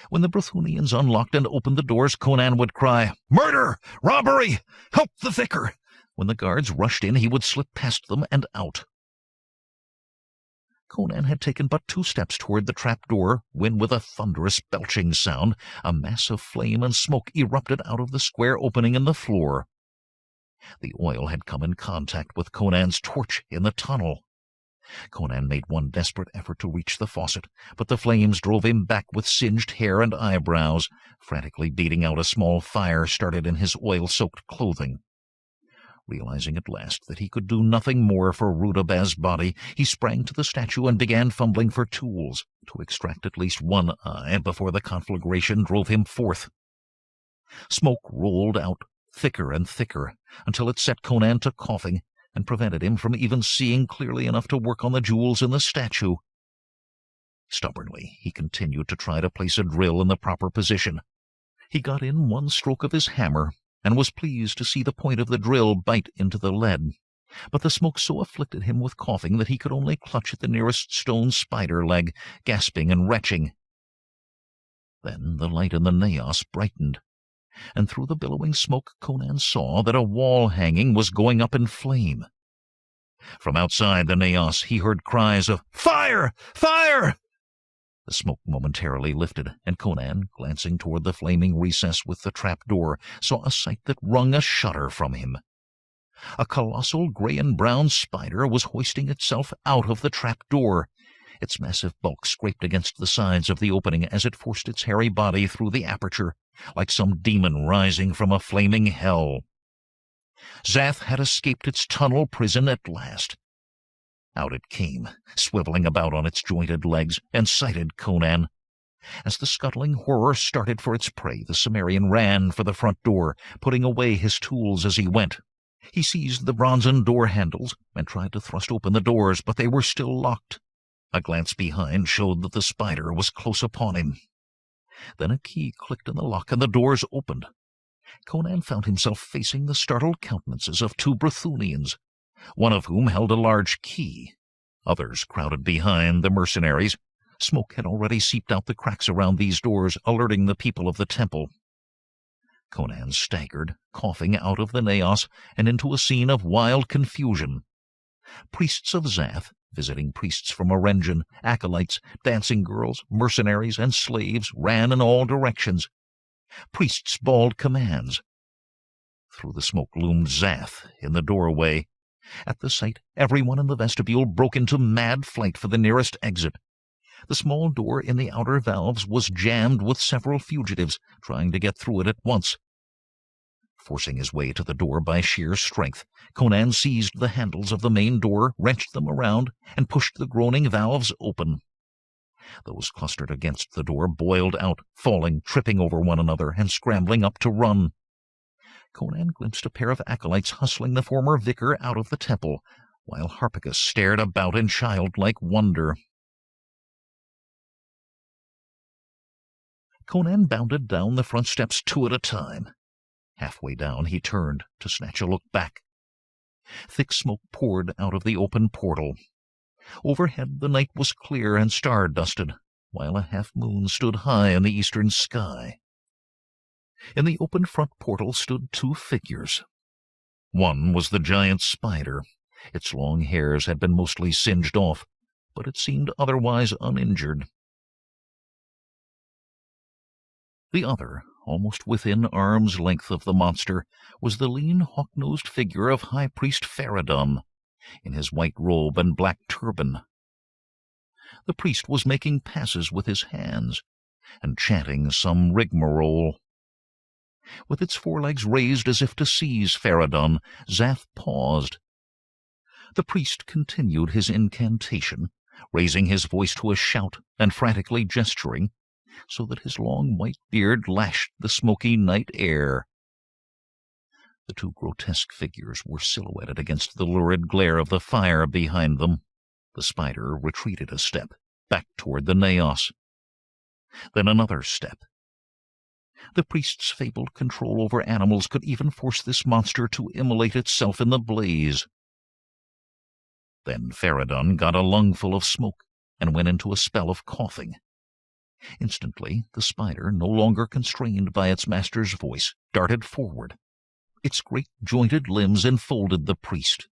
When the Brythunians unlocked and opened the doors, Conan would cry, "Murder! Robbery! Help the vicar!" When the guards rushed in, he would slip past them and out. Conan had taken but 2 steps toward the trapdoor when, with a thunderous belching sound, a mass of flame and smoke erupted out of the square opening in the floor. The oil had come in contact with Conan's torch in the tunnel. Conan made one desperate effort to reach the faucet, but the flames drove him back with singed hair and eyebrows, frantically beating out a small fire started in his oil-soaked clothing. Realizing at last that he could do nothing more for Rudabeh's body, he sprang to the statue and began fumbling for tools to extract at least one eye before the conflagration drove him forth. Smoke rolled out, thicker and thicker, until it set Conan to coughing and prevented him from even seeing clearly enough to work on the jewels in the statue. Stubbornly, he continued to try to place a drill in the proper position. He got in one stroke of his hammer, and was pleased to see the point of the drill bite into the lead. But the smoke so afflicted him with coughing that he could only clutch at the nearest stone spider leg, gasping and retching. Then the light in the naos brightened, and through the billowing smoke Conan saw that a wall hanging was going up in flame. From outside the naos he heard cries of "Fire! Fire!" The smoke momentarily lifted, and Conan, glancing toward the flaming recess with the trapdoor, saw a sight that wrung a shudder from him. A colossal gray and brown spider was hoisting itself out of the trapdoor. Its massive bulk scraped against the sides of the opening as it forced its hairy body through the aperture, like some demon rising from a flaming hell. Zath had escaped its tunnel prison at last. Out it came, swiveling about on its jointed legs, and sighted Conan. As the scuttling horror started for its prey, the Cimmerian ran for the front door, putting away his tools as he went. He seized the bronzen door handles and tried to thrust open the doors, but they were still locked. A glance behind showed that the spider was close upon him. Then a key clicked in the lock, and the doors opened. Conan found himself facing the startled countenances of 2 Brythunians, one of whom held a large key. Others crowded behind the mercenaries. Smoke had already seeped out the cracks around these doors, alerting the people of the temple. Conan staggered, coughing, out of the naos and into a scene of wild confusion. Priests of Zath, Visiting priests from Orengen, acolytes, dancing girls, mercenaries, and slaves ran in all directions. Priests bawled commands. Through the smoke loomed Zath in the doorway. At the sight, everyone in the vestibule broke into mad flight for the nearest exit. The small door in the outer valves was jammed with several fugitives trying to get through it at once. Forcing his way to the door by sheer strength, Conan seized the handles of the main door, wrenched them around, and pushed the groaning valves open. Those clustered against the door boiled out, falling, tripping over one another, and scrambling up to run. Conan glimpsed a pair of acolytes hustling the former vicar out of the temple, while Harpagus stared about in childlike wonder. Conan bounded down the front steps 2 at a time. Halfway down he turned to snatch a look back. Thick smoke poured out of the open portal. Overhead the night was clear and star-dusted, while a half-moon stood high in the eastern sky. In the open front portal stood 2 figures. One was the giant spider. Its long hairs had been mostly singed off, but it seemed otherwise uninjured. The other, almost within arm's length of the monster, was the lean, hawk-nosed figure of High Priest Faradun, in his white robe and black turban. The priest was making passes with his hands, and chanting some rigmarole. With its forelegs raised as if to seize Faradun, Zath paused. The priest continued his incantation, raising his voice to a shout and frantically gesturing, so that his long white beard lashed the smoky night air. The 2 grotesque figures were silhouetted against the lurid glare of the fire behind them. The spider retreated a step, back toward the naos. Then another step. The priest's fabled control over animals could even force this monster to immolate itself in the blaze. Then Faradun got a lungful of smoke and went into a spell of coughing. Instantly, the spider, no longer constrained by its master's voice, darted forward. Its great jointed limbs enfolded the priest,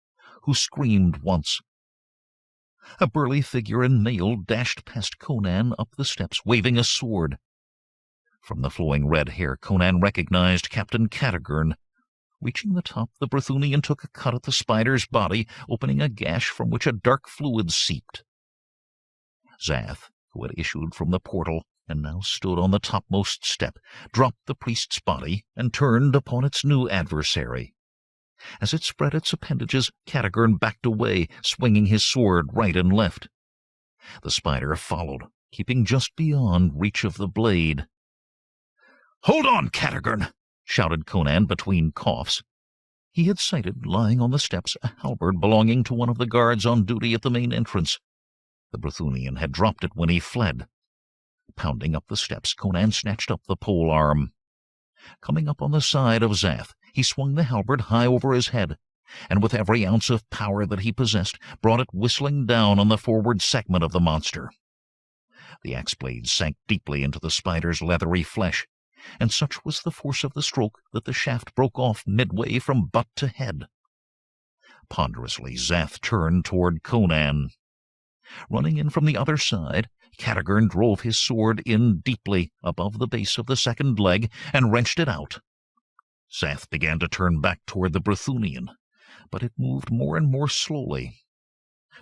who screamed once. A burly figure in mail dashed past Conan up the steps, waving a sword. From the flowing red hair, Conan recognized Captain Cattagurn. Reaching the top, the Brythunian took a cut at the spider's body, opening a gash from which a dark fluid seeped. Zath, who had issued from the portal and now stood on the topmost step, dropped the priest's body and turned upon its new adversary. As it spread its appendages, Cattagurn backed away, swinging his sword right and left. The spider followed, keeping just beyond reach of the blade. "Hold on, Cattagurn!" shouted Conan between coughs. He had sighted, lying on the steps, a halberd belonging to one of the guards on duty at the main entrance. The Brythunian had dropped it when he fled. Pounding up the steps, Conan snatched up the pole arm. Coming up on the side of Zath, he swung the halberd high over his head, and with every ounce of power that he possessed, brought it whistling down on the forward segment of the monster. The axe blade sank deeply into the spider's leathery flesh, and such was the force of the stroke that the shaft broke off midway from butt to head. Ponderously, Zath turned toward Conan. Running in from the other side, Cattagurn drove his sword in deeply above the base of the second leg and wrenched it out. Zath began to turn back toward the Brythunian, but it moved more and more slowly.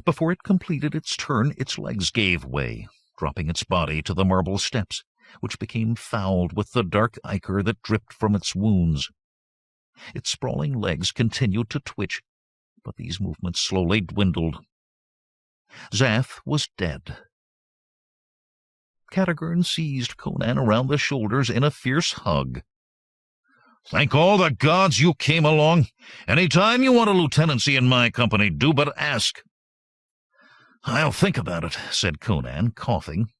Before it completed its turn, its legs gave way, dropping its body to the marble steps, which became fouled with the dark ichor that dripped from its wounds. Its sprawling legs continued to twitch, but these movements slowly dwindled. Zath was dead. Cattagurn seized Conan around the shoulders in a fierce hug. "Thank all the gods you came along. Any time you want a lieutenancy in my company, do but ask." "I'll think about it," said Conan, coughing.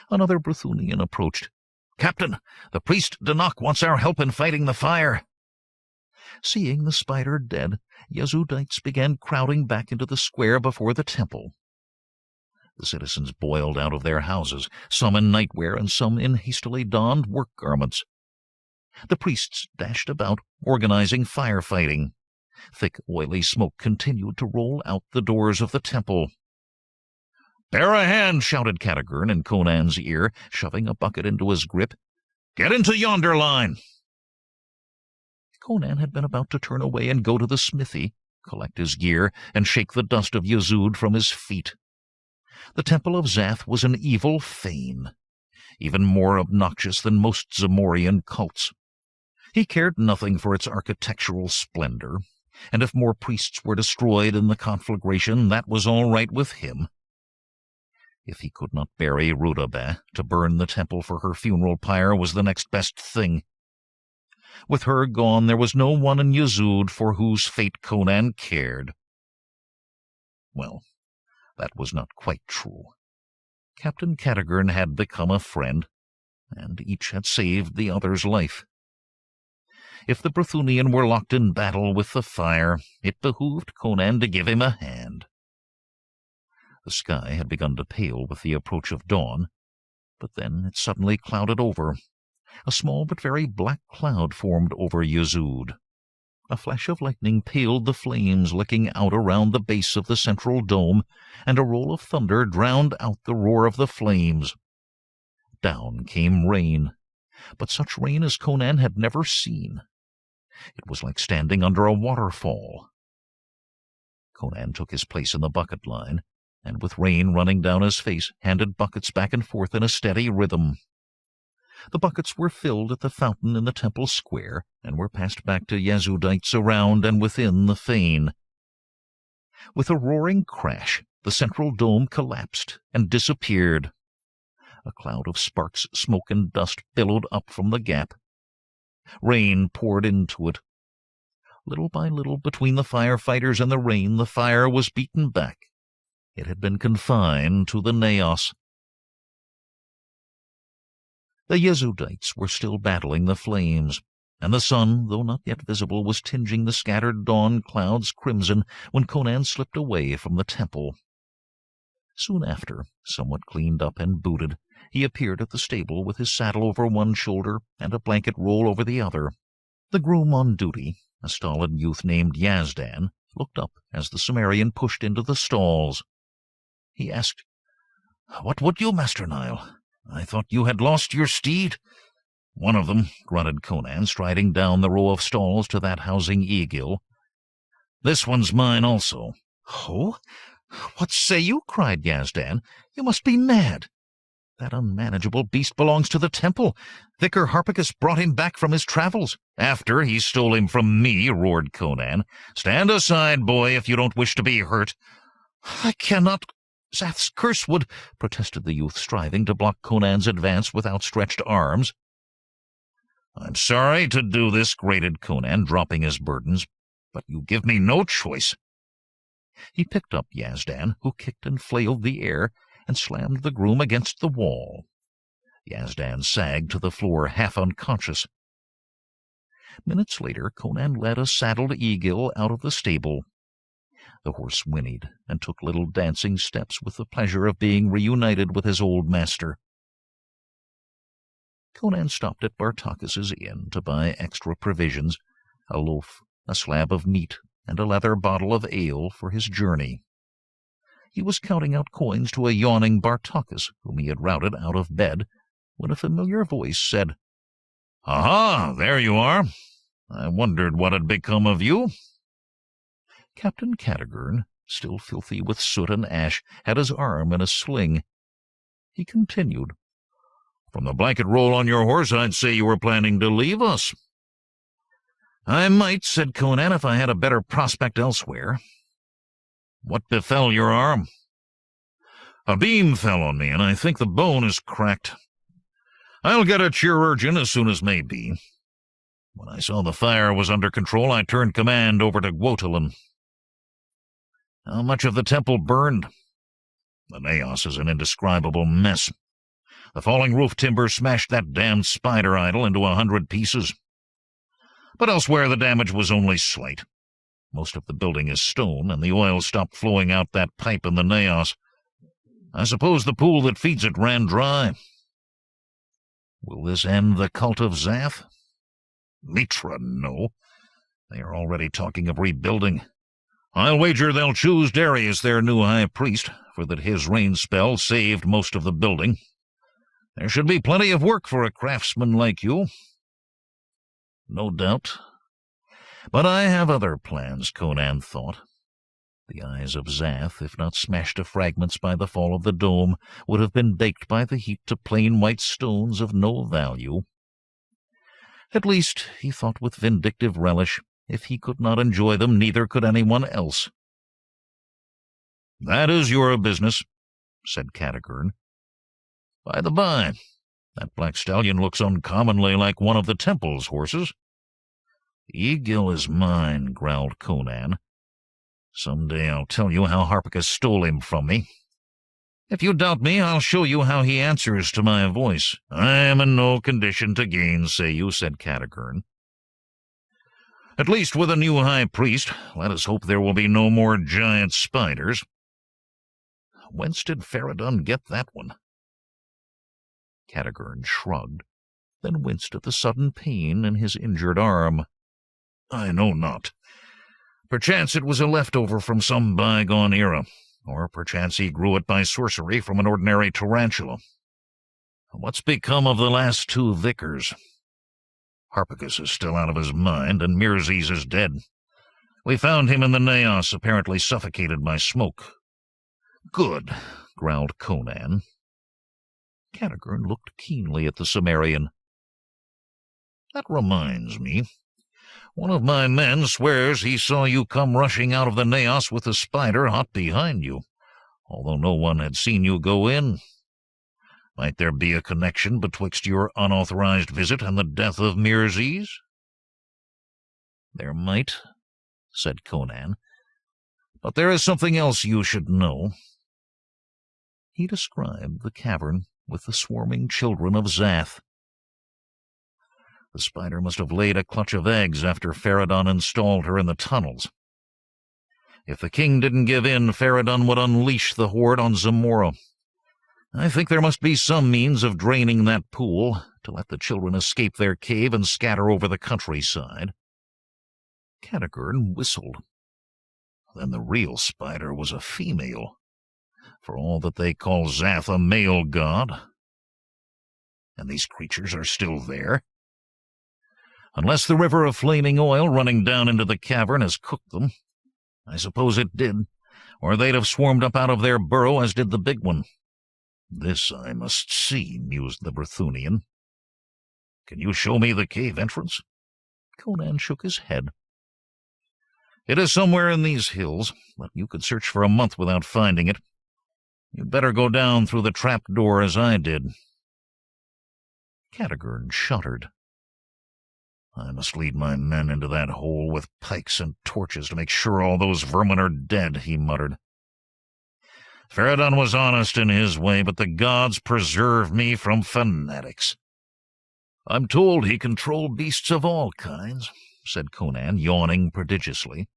Another Brythunian approached. "Captain, the priest Danok wants our help in fighting the fire." Seeing the spider dead, Yazudites began crowding back into the square before the temple. The citizens boiled out of their houses, some in nightwear and some in hastily donned work garments. The priests dashed about, organizing firefighting. Thick, oily smoke continued to roll out the doors of the temple. "Bear a hand," shouted Carrjon in Conan's ear, shoving a bucket into his grip. "Get into yonder line." Conan had been about to turn away and go to the smithy, collect his gear, and shake the dust of Yezud from his feet. The Temple of Zath was an evil fane, even more obnoxious than most Zamorian cults. He cared nothing for its architectural splendor, and if more priests were destroyed in the conflagration, that was all right with him. If he could not bury Rudabeh, to burn the temple for her funeral pyre was the next best thing. With her gone, there was no one in Yezud for whose fate Conan cared. Well, that was not quite true. Captain Carrjon had become a friend, and each had saved the other's life. If the Brythunian were locked in battle with the fire, it behooved Conan to give him a hand. The sky had begun to pale with the approach of dawn, but then it suddenly clouded over. A small but very black cloud formed over Yezud. A flash of lightning paled the flames licking out around the base of the central dome, and a roll of thunder drowned out the roar of the flames. Down came rain, but such rain as Conan had never seen. It was like standing under a waterfall. Conan took his place in the bucket line, and with rain running down his face, handed buckets back and forth in a steady rhythm. The buckets were filled at the fountain in the temple square, and were passed back to Yezudites around and within the fane. With a roaring crash, the central dome collapsed and disappeared. A cloud of sparks, smoke, and dust billowed up from the gap. Rain poured into it. Little by little, between the firefighters and the rain, the fire was beaten back. It had been confined to the naos. The Yezudites were still battling the flames, and the sun, though not yet visible, was tinging the scattered dawn clouds crimson when Conan slipped away from the temple. Soon after, somewhat cleaned up and booted, he appeared at the stable with his saddle over one shoulder and a blanket roll over the other. The groom on duty, a stolid youth named Yazdan, looked up as the Cimmerian pushed into the stalls. He asked, "What would you, Master Nile? I thought you had lost your steed." "One of them," grunted Conan, striding down the row of stalls to that housing Egil. "This one's mine also." "Oh, what say you?" cried Yazdan. "You must be mad. That unmanageable beast belongs to the temple. Vicar Harpicus brought him back from his travels." "After he stole him from me," roared Conan. "Stand aside, boy, if you don't wish to be hurt." "I cannot. Zath's curse would," protested the youth, striving to block Conan's advance with outstretched arms. "I'm sorry to do this," grated Conan, dropping his burdens, "but you give me no choice." He picked up Yazdan, who kicked and flailed the air, and slammed the groom against the wall. Yazdan sagged to the floor, half unconscious. Minutes later, Conan led a saddled Egil out of the stable. The horse whinnied and took little dancing steps with the pleasure of being reunited with his old master. Conan stopped at Bartakis's inn to buy extra provisions, a loaf, a slab of meat, and a leather bottle of ale for his journey. He was counting out coins to a yawning Bartakis, whom he had routed out of bed, when a familiar voice said, "Aha, there you are. I wondered what had become of you." Captain Carrjon, still filthy with soot and ash, had his arm in a sling. He continued, "From the blanket roll on your horse, I'd say you were planning to leave us." "I might," said Conan, "if I had a better prospect elsewhere." "What befell your arm?" "A beam fell on me, and I think the bone is cracked. I'll get a chirurgeon as soon as may be. When I saw the fire was under control, I turned command over to Gwotalin." "How much of the temple burned?" "The naos is an indescribable mess. The falling roof timber smashed that damned spider idol into 100 pieces. But elsewhere the damage was only slight. Most of the building is stone, and the oil stopped flowing out that pipe in the naos. I suppose the pool that feeds it ran dry." "Will this end the cult of Zath?" "Mitra, no. They are already talking of rebuilding. I'll wager they'll choose Derry as their new high priest, for that his reign spell saved most of the building. There should be plenty of work for a craftsman like you. No doubt. But I have other plans, Conan thought. The eyes of Zath, if not smashed to fragments by the fall of the dome, would have been baked by the heat to plain white stones of no value. At least, he thought with vindictive relish, if he could not enjoy them, neither could anyone else. "That is your business," said Cadogan. "By the by, that black stallion looks uncommonly like one of the temple's horses." "Egil is mine," growled Conan. "Some day I'll tell you how Harpagus stole him from me. If you doubt me, I'll show you how he answers to my voice." "I am in no condition to gainsay you," said Cadogan. "At least with a new high priest, let us hope there will be no more giant spiders." Whence did Faradun get that one? Cadogan shrugged, then winced at the sudden pain in his injured arm. "I know not. Perchance it was a leftover from some bygone era, or perchance he grew it by sorcery from an ordinary tarantula. What's become of the last two vicars? Harpagus is still out of his mind, and Mirzes is dead. We found him in the Naos, apparently suffocated by smoke." "Good," growled Conan. Cadogan looked keenly at the Cimmerian. "That reminds me. One of my men swears he saw you come rushing out of the Naos with the spider hot behind you, although no one had seen you go in. Might there be a connection betwixt your unauthorized visit and the death of Mirzes?" "There might," said Conan. "But there is something else you should know." He described the cavern with the swarming children of Zath. The spider must have laid a clutch of eggs after Faradun installed her in the tunnels. If the king didn't give in, Faradun would unleash the horde on Zamora. I think there must be some means of draining that pool to let the children escape their cave and scatter over the countryside. Cadogan whistled. Then the real spider was a female, for all that they call Zath a male god. And these creatures are still there? Unless the river of flaming oil running down into the cavern has cooked them. I suppose it did, or they'd have swarmed up out of their burrow as did the big one. "This I must see," mused the Brythunian. "Can you show me the cave entrance?" Conan shook his head. "It is somewhere in these hills, but you could search for a month without finding it. You'd better go down through the trap door as I did." Cadogan shuddered. "I must lead my men into that hole with pikes and torches to make sure all those vermin are dead," he muttered. "Faradun was honest in his way, but the gods preserve me from fanatics." "I'm told he controlled beasts of all kinds," said Conan, yawning prodigiously.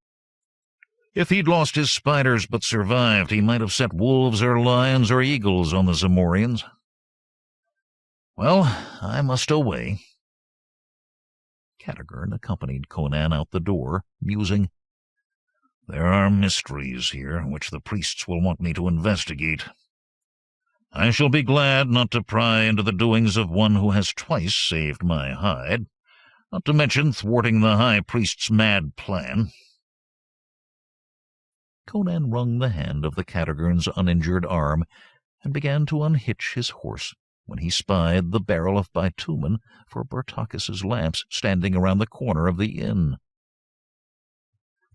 "If he'd lost his spiders but survived, he might have set wolves or lions or eagles on the Zamorians. Well, I must away." Cadogan accompanied Conan out the door, musing, "There are mysteries here which the priests will want me to investigate. I shall be glad not to pry into the doings of one who has twice saved my hide, not to mention thwarting the high priest's mad plan." Conan wrung the hand of the Cadogan's uninjured arm and began to unhitch his horse when he spied the barrel of bitumen for Bartakis's lamps standing around the corner of the inn.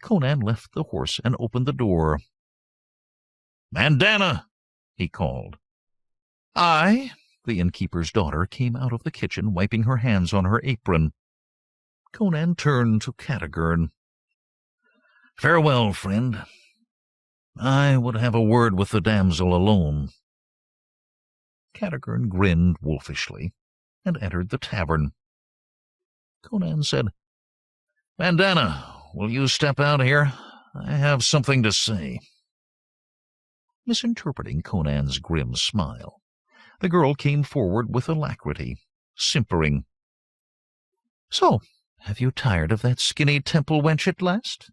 Conan left the horse and opened the door. "Mandana!" he called. "Aye?" The innkeeper's daughter came out of the kitchen, wiping her hands on her apron. Conan turned to Cadogan. "Farewell, friend. I would have a word with the damsel alone." Cadogan grinned wolfishly and entered the tavern. Conan said, "Mandana, will you step out here? I have something to say." Misinterpreting Conan's grim smile, the girl came forward with alacrity, simpering. "So, Have you tired of that skinny temple wench at last?"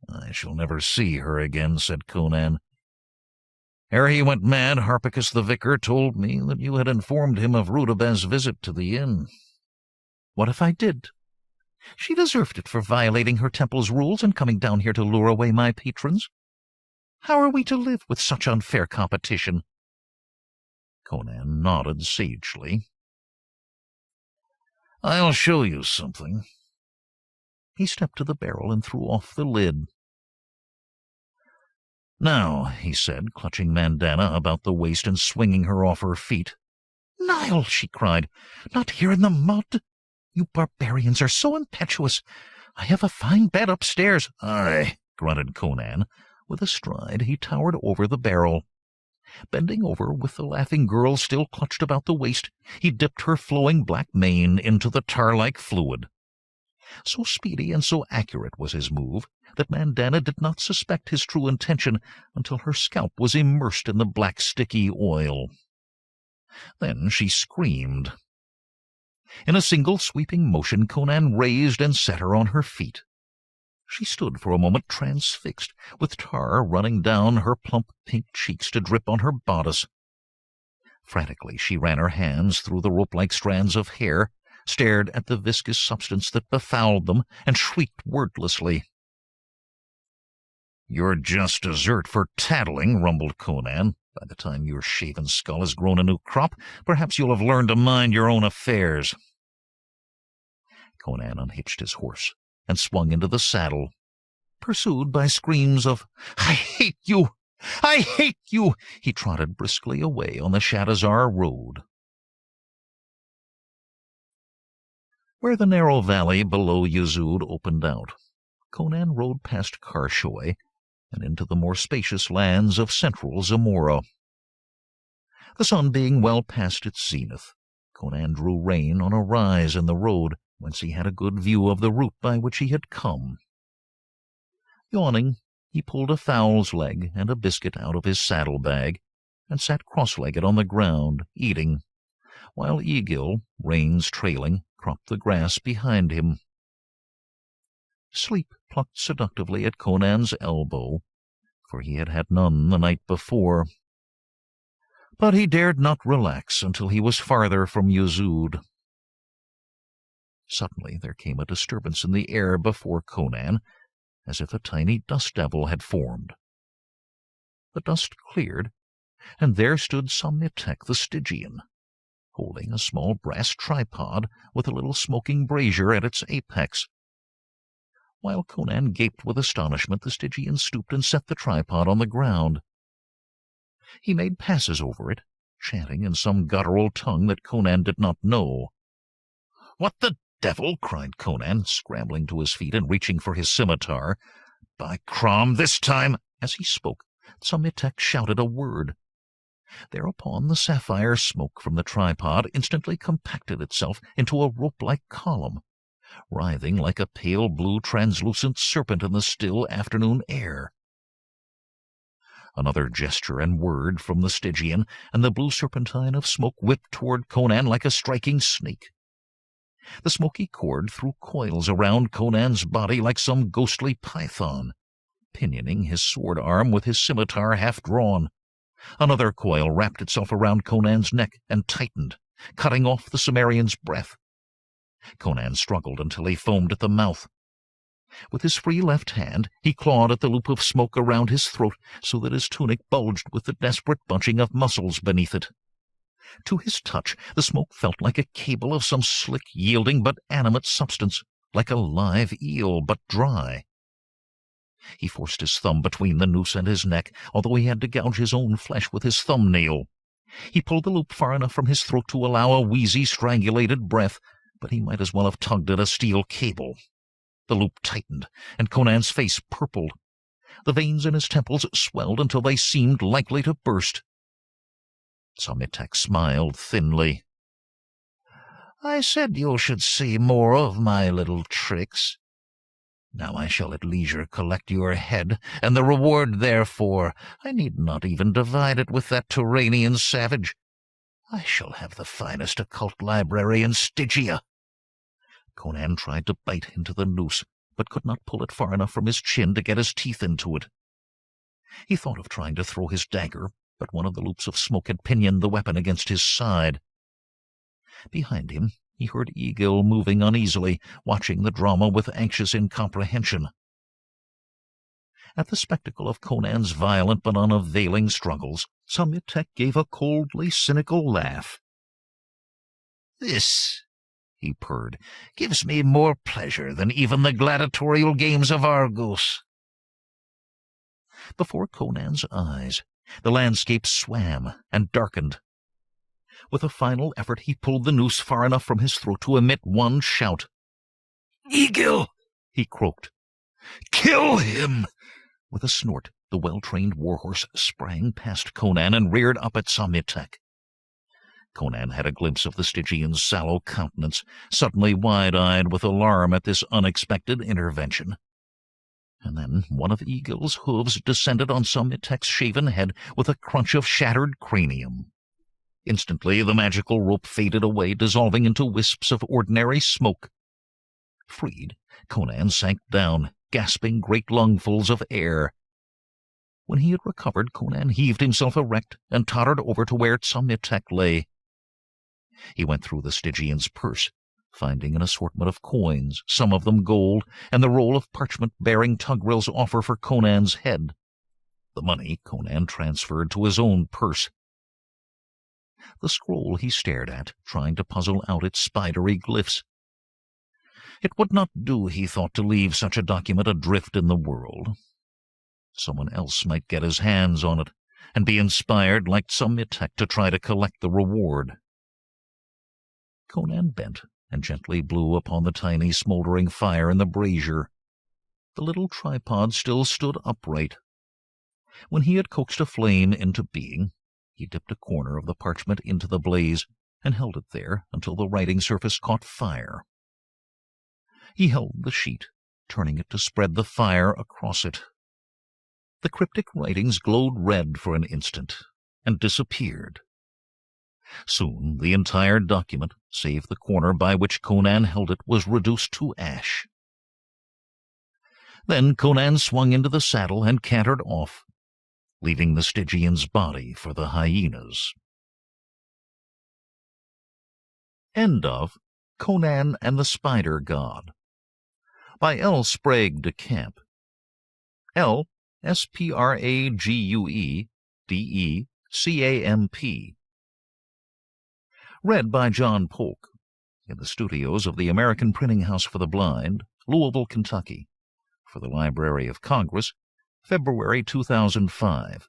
"I shall never see her again," said Conan. "Ere he went mad, Harpicus the vicar told me that you had informed him of Rudabeh's visit to the inn." "What if I did? She deserved it for violating her temple's rules and coming down here to lure away my patrons. How are we to live with such unfair competition?" Conan nodded sagely. "I'll show you something." He stepped to the barrel and threw off the lid. "Now," he said, clutching Mandana about the waist and swinging her off her feet. "Niall," she cried, "not here in the mud! You barbarians are so impetuous. I have a fine bed upstairs." "Aye," grunted Conan. With a stride he towered over the barrel. Bending over with the laughing girl still clutched about the waist, he dipped her flowing black mane into the tar-like fluid. So speedy and so accurate was his move that Mandana did not suspect his true intention until her scalp was immersed in the black sticky oil. Then she screamed. In a single sweeping motion Conan raised and set her on her feet. She stood for a moment transfixed, with tar running down her plump pink cheeks to drip on her bodice. Frantically she ran her hands through the rope-like strands of hair, stared at the viscous substance that befouled them, and shrieked wordlessly. "You're just dessert for tattling," rumbled Conan. "By the time your shaven skull has grown a new crop, perhaps you'll have learned to mind your own affairs." Conan unhitched his horse and swung into the saddle. Pursued by screams of, "I hate you! I hate you!" he trotted briskly away on the Shadazar road. Where the narrow valley below Yezud opened out, Conan rode past Karshoi and into the more spacious lands of central Zamora. The sun being well past its zenith, Conan drew rein on a rise in the road, whence he had a good view of the route by which he had come. Yawning, he pulled a fowl's leg and a biscuit out of his saddle-bag and sat cross-legged on the ground, eating, while Egil, reins trailing, cropped the grass behind him. Sleep plucked seductively at Conan's elbow, for he had had none the night before. But he dared not relax until he was farther from Yezud. Suddenly there came a disturbance in the air before Conan, as if a tiny dust devil had formed. The dust cleared, and there stood Somnitek the Stygian, holding a small brass tripod with a little smoking brazier at its apex. While Conan gaped with astonishment, the Stygian stooped and set the tripod on the ground. He made passes over it, chanting in some guttural tongue that Conan did not know. "What the devil!" cried Conan, scrambling to his feet and reaching for his scimitar. "By Crom, this time—" As he spoke, Somnitek shouted a word. Thereupon the sapphire smoke from the tripod instantly compacted itself into a rope-like column, writhing like a pale blue translucent serpent in the still afternoon air. Another gesture and word from the Stygian, and the blue serpentine of smoke whipped toward Conan like a striking snake. The smoky cord threw coils around Conan's body like some ghostly python, pinioning his sword arm with his scimitar half drawn. Another coil wrapped itself around Conan's neck and tightened, cutting off the Cimmerian's breath. Conan struggled until he foamed at the mouth. With his free left hand he clawed at the loop of smoke around his throat so that his tunic bulged with the desperate bunching of muscles beneath it. To his touch the smoke felt like a cable of some slick, yielding but animate substance, like a live eel but dry. He forced his thumb between the noose and his neck, although he had to gouge his own flesh with his thumbnail. He pulled the loop far enough from his throat to allow a wheezy, strangulated breath, but he might as well have tugged at a steel cable. The loop tightened, and Conan's face purpled. The veins in his temples swelled until they seemed likely to burst. Somnitek smiled thinly. "I said you should see more of my little tricks. Now I shall at leisure collect your head, and the reward therefor I need not even divide it with that Turanian savage. I shall have the finest occult library in Stygia. Conan tried to bite into the noose, but could not pull it far enough from his chin to get his teeth into it. He thought of trying to throw his dagger, but one of the loops of smoke had pinioned the weapon against his side. Behind him, he heard Egil moving uneasily, watching the drama with anxious incomprehension. At the spectacle of Conan's violent but unavailing struggles, Cimmeria gave a coldly cynical laugh. "This," he purred, "gives me more pleasure than even the gladiatorial games of Argos." Before Conan's eyes, the landscape swam and darkened. With a final effort, he pulled the noose far enough from his throat to emit one shout. "Egil!" he croaked. "Kill him!" With a snort, the well-trained warhorse sprang past Conan and reared up at Cimmeria. Conan had a glimpse of the Stygian's sallow countenance, suddenly wide-eyed with alarm at this unexpected intervention. And then one of Egil's hooves descended on Cimmeria's shaven head with a crunch of shattered cranium. Instantly the magical rope faded away, dissolving into wisps of ordinary smoke. Freed, Conan sank down, gasping great lungfuls of air. When he had recovered, Conan heaved himself erect and tottered over to where Cimmeria lay. He went through the Stygian's purse, finding an assortment of coins, some of them gold, and the roll of parchment bearing Tugril's offer for Conan's head. The money Conan transferred to his own purse. The scroll he stared at, trying to puzzle out its spidery glyphs. It would not do, he thought, to leave such a document adrift in the world. Someone else might get his hands on it, and be inspired, like Cimmeria, to try to collect the reward. Conan bent and gently blew upon the tiny smoldering fire in the brazier. The little tripod still stood upright. When he had coaxed a flame into being, he dipped a corner of the parchment into the blaze and held it there until the writing surface caught fire. He held the sheet, turning it to spread the fire across it. The cryptic writings glowed red for an instant and disappeared. Soon the entire document, save the corner by which Conan held it, was reduced to ash. Then Conan swung into the saddle and cantered off, leaving the Stygian's body for the hyenas. End of Conan and the Spider God by L. Sprague de Camp. L. Spraguedecamp. Read by John Polk in the studios of the American Printing House for the Blind, Louisville, Kentucky, for the Library of Congress, February 2005.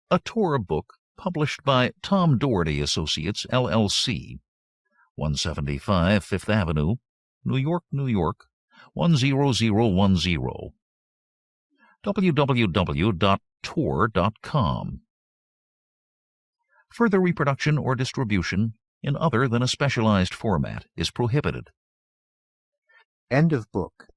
A tour book published by Tom Doherty Associates, LLC, 175 Fifth Avenue, New York, New York, 10010. www.tor.com. Further reproduction or distribution in other than a specialized format is prohibited. End of book.